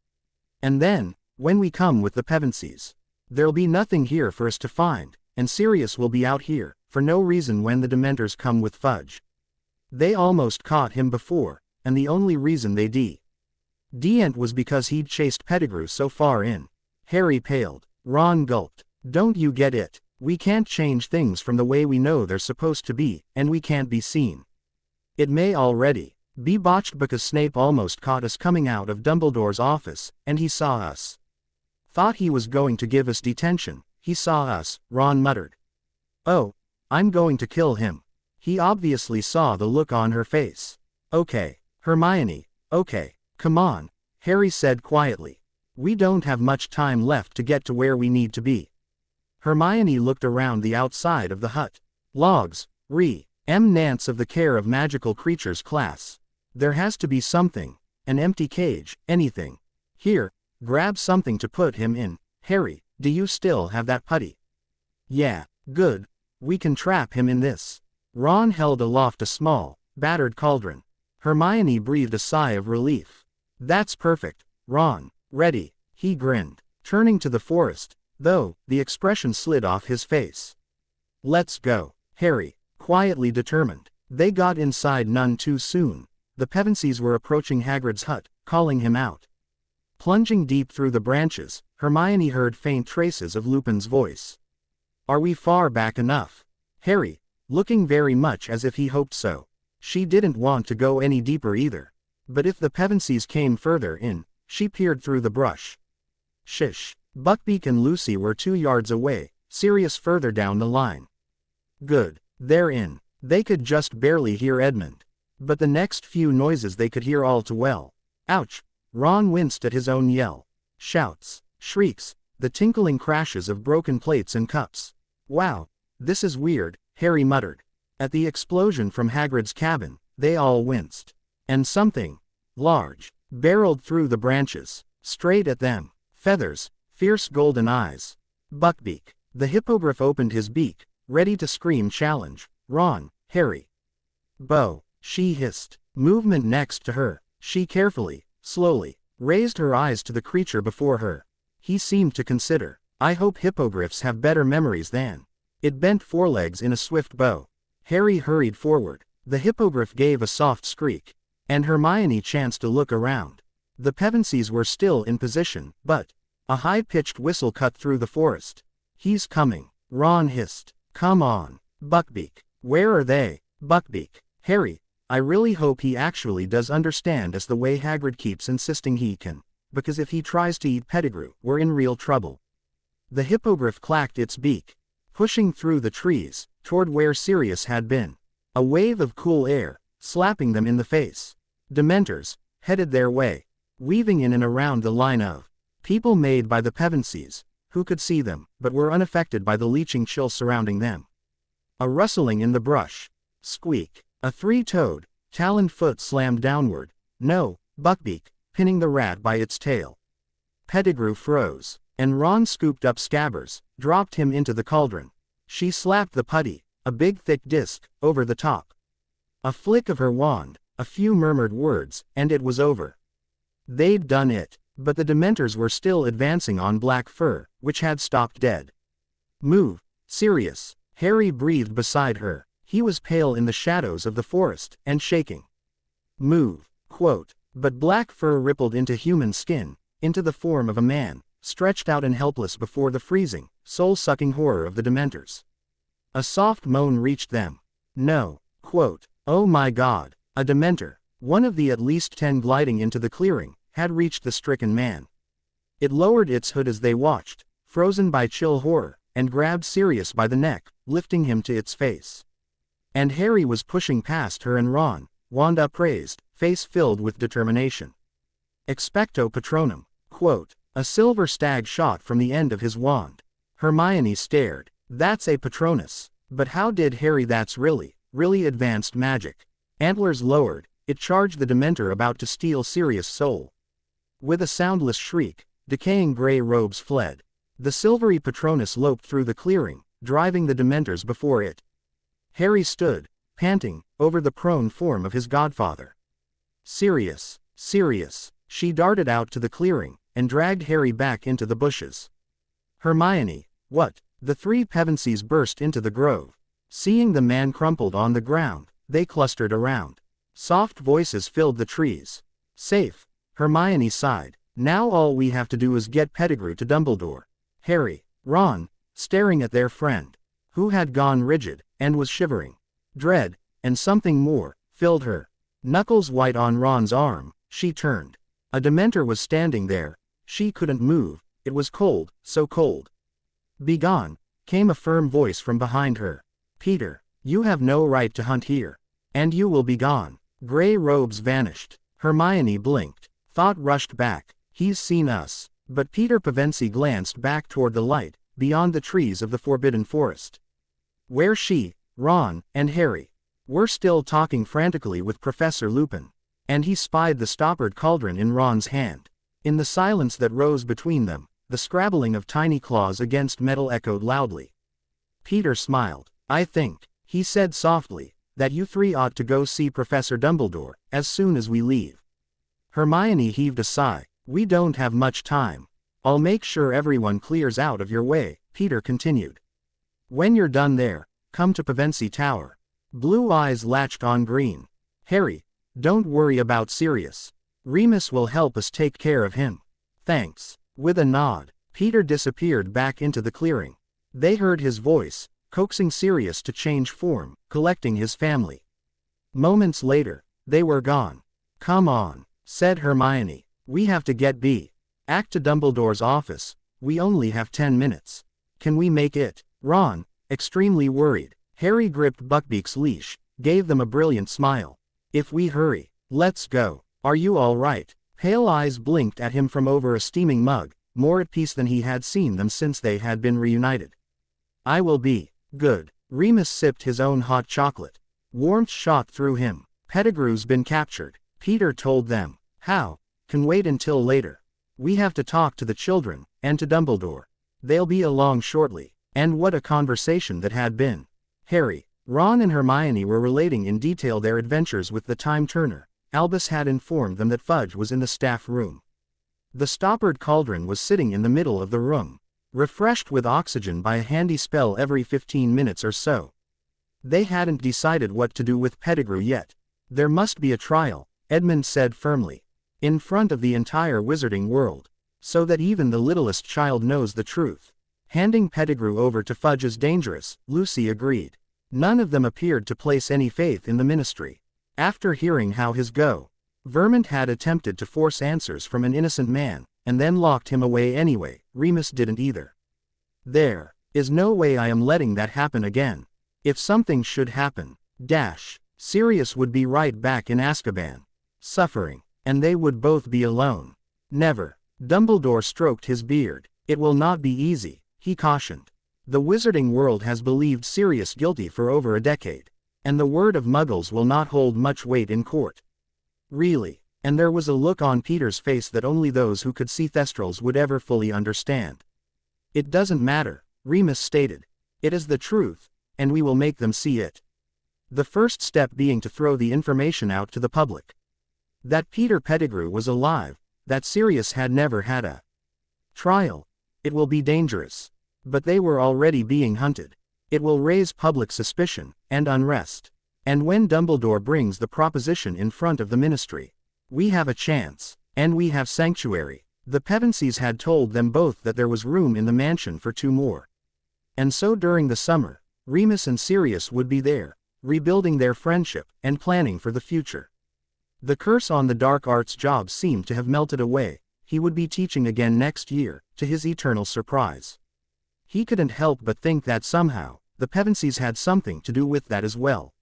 And then, when we come with the Pevensies, there'll be nothing here for us to find, and Sirius will be out here, for no reason when the Dementors come with Fudge. They almost caught him before, and the only reason they didn't was because he'd chased Pettigrew so far in. Harry paled. Ron gulped. Don't you get it? We can't change things from the way we know they're supposed to be, and we can't be seen. It may already be botched because Snape almost caught us coming out of Dumbledore's office, and he saw us. Thought he was going to give us detention. He saw us, Ron muttered. Oh, I'm going to kill him. He obviously saw the look on her face. Okay, Hermione, okay, come on, Harry said quietly. We don't have much time left to get to where we need to be. Hermione looked around the outside of the hut. Logs, Nance of the Care of Magical Creatures class. There has to be something. An empty cage, anything. Here, grab something to put him in. Harry, do you still have that putty? Yeah, good. We can trap him in this. Ron held aloft a small, battered cauldron. Hermione breathed a sigh of relief. That's perfect, Ron. Ready, he grinned. Turning to the forest, though, the expression slid off his face. Let's go, Harry, quietly determined. They got inside none too soon. The Pevensies were approaching Hagrid's hut, calling him out. Plunging deep through the branches, Hermione heard faint traces of Lupin's voice. Are we far back enough? Harry, looking very much as if he hoped so. She didn't want to go any deeper either. But if the Pevensies came further in, she peered through the brush. Shish. Buckbeak and Lucy were 2 yards away, Sirius further down the line. Good. They're in. They could just barely hear Edmund. But the next few noises they could hear all too well. Ouch! Ron winced at his own yell. Shouts, shrieks, the tinkling crashes of broken plates and cups. Wow, this is weird, Harry muttered. At the explosion from Hagrid's cabin, they all winced. And something large barreled through the branches, straight at them. Feathers, fierce golden eyes. Buckbeak. The hippogriff opened his beak, ready to scream challenge. Ron, Harry. Bo, she hissed. Movement next to her. She carefully, slowly, raised her eyes to the creature before her. He seemed to consider. I hope hippogriffs have better memories than. It bent forelegs in a swift bow. Harry hurried forward. The hippogriff gave a soft squeak. And Hermione chanced to look around. The Pevensies were still in position, but a high-pitched whistle cut through the forest. He's coming, Ron hissed. Come on, Buckbeak. Where are they? Buckbeak. Harry, I really hope he actually does understand us the way Hagrid keeps insisting he can, because if he tries to eat Pettigrew, we're in real trouble. The hippogriff clacked its beak, pushing through the trees, toward where Sirius had been. A wave of cool air, slapping them in the face. Dementors, headed their way, weaving in and around the line of people made by the Pevensies, who could see them, but were unaffected by the leeching chill surrounding them. A rustling in the brush. Squeak. A 3-toed, taloned foot slammed downward. No, Buckbeak, pinning the rat by its tail. Pettigrew froze, and Ron scooped up Scabbers, dropped him into the cauldron. She slapped the putty, a big thick disc, over the top. A flick of her wand, a few murmured words, and it was over. They'd done it, but the Dementors were still advancing on Black Fur, which had stopped dead. Move, Sirius, Harry breathed beside her. He was pale in the shadows of the forest, and shaking. Move, quote. But Black Fur rippled into human skin, into the form of a man, stretched out and helpless before the freezing, soul-sucking horror of the Dementors. A soft moan reached them. No, quote. Oh my God, a Dementor, one of the at least 10 gliding into the clearing, had reached the stricken man. It lowered its hood as they watched, frozen by chill horror, and grabbed Sirius by the neck, lifting him to its face. And Harry was pushing past her and Ron, wand upraised, face filled with determination. Expecto Patronum, quote. A silver stag shot from the end of his wand. Hermione stared. That's a Patronus. But how did Harry? That's really advanced magic. Antlers lowered, it charged the Dementor about to steal Sirius' soul. With a soundless shriek, decaying gray robes fled. The silvery Patronus loped through the clearing, driving the Dementors before it. Harry stood, panting, over the prone form of his godfather. Sirius, Sirius, she darted out to the clearing, and dragged Harry back into the bushes. Hermione, what? The 3 Pevensies burst into the grove. Seeing the man crumpled on the ground, they clustered around. Soft voices filled the trees. Safe, Hermione sighed. Now all we have to do is get Pettigrew to Dumbledore. Harry, Ron, staring at their friend, who had gone rigid, and was shivering. Dread, and something more, filled her. Knuckles white on Ron's arm, she turned. A Dementor was standing there. She couldn't move, it was cold, so cold. "Begone," came a firm voice from behind her. "Peter, you have no right to hunt here. And you will be gone." Gray robes vanished. Hermione blinked. Thought rushed back. He's seen us. But Peter Pevensie glanced back toward the light, beyond the trees of the Forbidden Forest, where she, Ron, and Harry were still talking frantically with Professor Lupin. And he spied the stoppered cauldron in Ron's hand. In the silence that rose between them, the scrabbling of tiny claws against metal echoed loudly. Peter smiled. "I think," he said softly, "that you three ought to go see Professor Dumbledore, as soon as we leave." Hermione heaved a sigh. "We don't have much time." "I'll make sure everyone clears out of your way," Peter continued. "When you're done there, come to Pevensie Tower." Blue eyes latched on green. "Harry, don't worry about Sirius. Remus will help us take care of him." "Thanks." With a nod, Peter disappeared back into the clearing. They heard his voice, coaxing Sirius to change form, collecting his family. Moments later, they were gone. "Come on," said Hermione. "We have to get back to Dumbledore's office. We only have 10 minutes. Can we make it?" Ron, extremely worried. Harry gripped Buckbeak's leash, gave them a brilliant smile. "If we hurry, let's go. Are you all right?" Pale eyes blinked at him from over a steaming mug, more at peace than he had seen them since they had been reunited. "I will be good." Remus sipped his own hot chocolate. Warmth shot through him. "Pettigrew's been captured," Peter told them. "How?" "Can wait until later. We have to talk to the children, and to Dumbledore. They'll be along shortly." And what a conversation that had been. Harry, Ron and Hermione were relating in detail their adventures with the Time Turner. Albus had informed them that Fudge was in the staff room. The stoppered cauldron was sitting in the middle of the room, refreshed with oxygen by a handy spell every 15 minutes or so. They hadn't decided what to do with Pettigrew yet. "There must be a trial," Edmund said firmly, "in front of the entire wizarding world, so that even the littlest child knows the truth." Handing Pettigrew over to Fudge is dangerous, Lucy agreed. None of them appeared to place any faith in the ministry. After hearing how his Vermont had attempted to force answers from an innocent man, and then locked him away anyway, Remus didn't either. "There is no way I am letting that happen again. If something should happen, Sirius would be right back in Azkaban, suffering, and they would both be alone. Never." Dumbledore stroked his beard. "It will not be easy," he cautioned. "The wizarding world has believed Sirius guilty for over a decade, and the word of Muggles will not hold much weight in court." "Really?" And there was a look on Peter's face that only those who could see Thestrals would ever fully understand. "It doesn't matter," Remus stated. "It is the truth, and we will make them see it." The first step being to throw the information out to the public. That Peter Pettigrew was alive, that Sirius had never had a trial. It will be dangerous. But they were already being hunted. It will raise public suspicion, and unrest. And when Dumbledore brings the proposition in front of the ministry, we have a chance. And we have sanctuary. The Pevensies had told them both that there was room in the mansion for 2 more. And so during the summer, Remus and Sirius would be there, rebuilding their friendship, and planning for the future. The curse on the dark arts job seemed to have melted away. He would be teaching again next year, to his eternal surprise. He couldn't help but think that somehow, the Pevensies had something to do with that as well.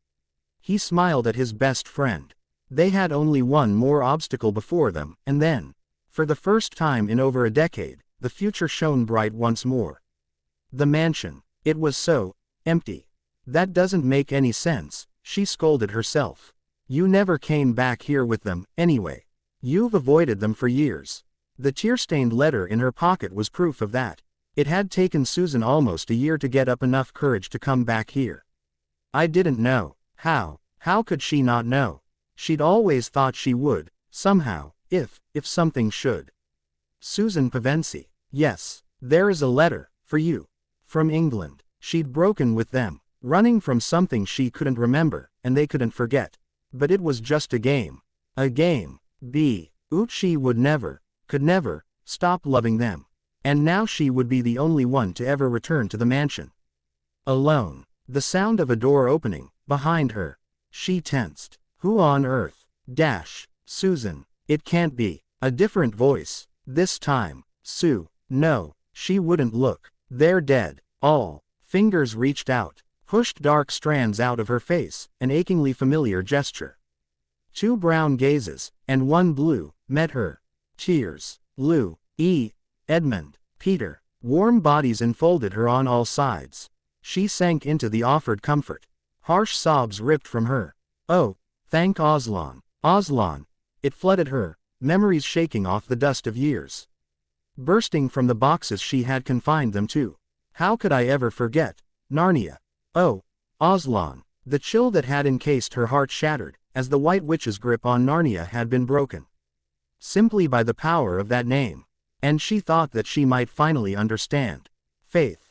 He smiled at his best friend. They had only one more obstacle before them, and then, for the first time in over a decade, the future shone bright once more. The mansion. It was so empty. "That doesn't make any sense," she scolded herself. "You never came back here with them, anyway. You've avoided them for years." The tear-stained letter in her pocket was proof of that. It had taken Susan almost a year to get up enough courage to come back here. "I didn't know." How could she not know? She'd always thought she would, somehow, if something should. "Susan Pevensie. Yes, there is a letter, for you. From England." She'd broken with them, running from something she couldn't remember, and they couldn't forget. But it was just a game. A game. She would never could never, stop loving them. And now she would be the only one to ever return to the mansion. Alone. The sound of a door opening, behind her. She tensed. Who on earth? Susan. It can't be. A different voice. This time. Sue. No. She wouldn't look. They're dead. All. Fingers reached out. Pushed dark strands out of her face, an achingly familiar gesture. 2 brown gazes, and 1 blue, met her. Tears. Lou. Edmund. Peter. Warm bodies enfolded her on all sides. She sank into the offered comfort. Harsh sobs ripped from her. Oh, thank Aslan. Aslan. It flooded her, memories shaking off the dust of years. Bursting from the boxes she had confined them to. How could I ever forget? Narnia. Oh, Aslan. The chill that had encased her heart shattered, as the White Witch's grip on Narnia had been broken. Simply by the power of that name. And she thought that she might finally understand. Faith.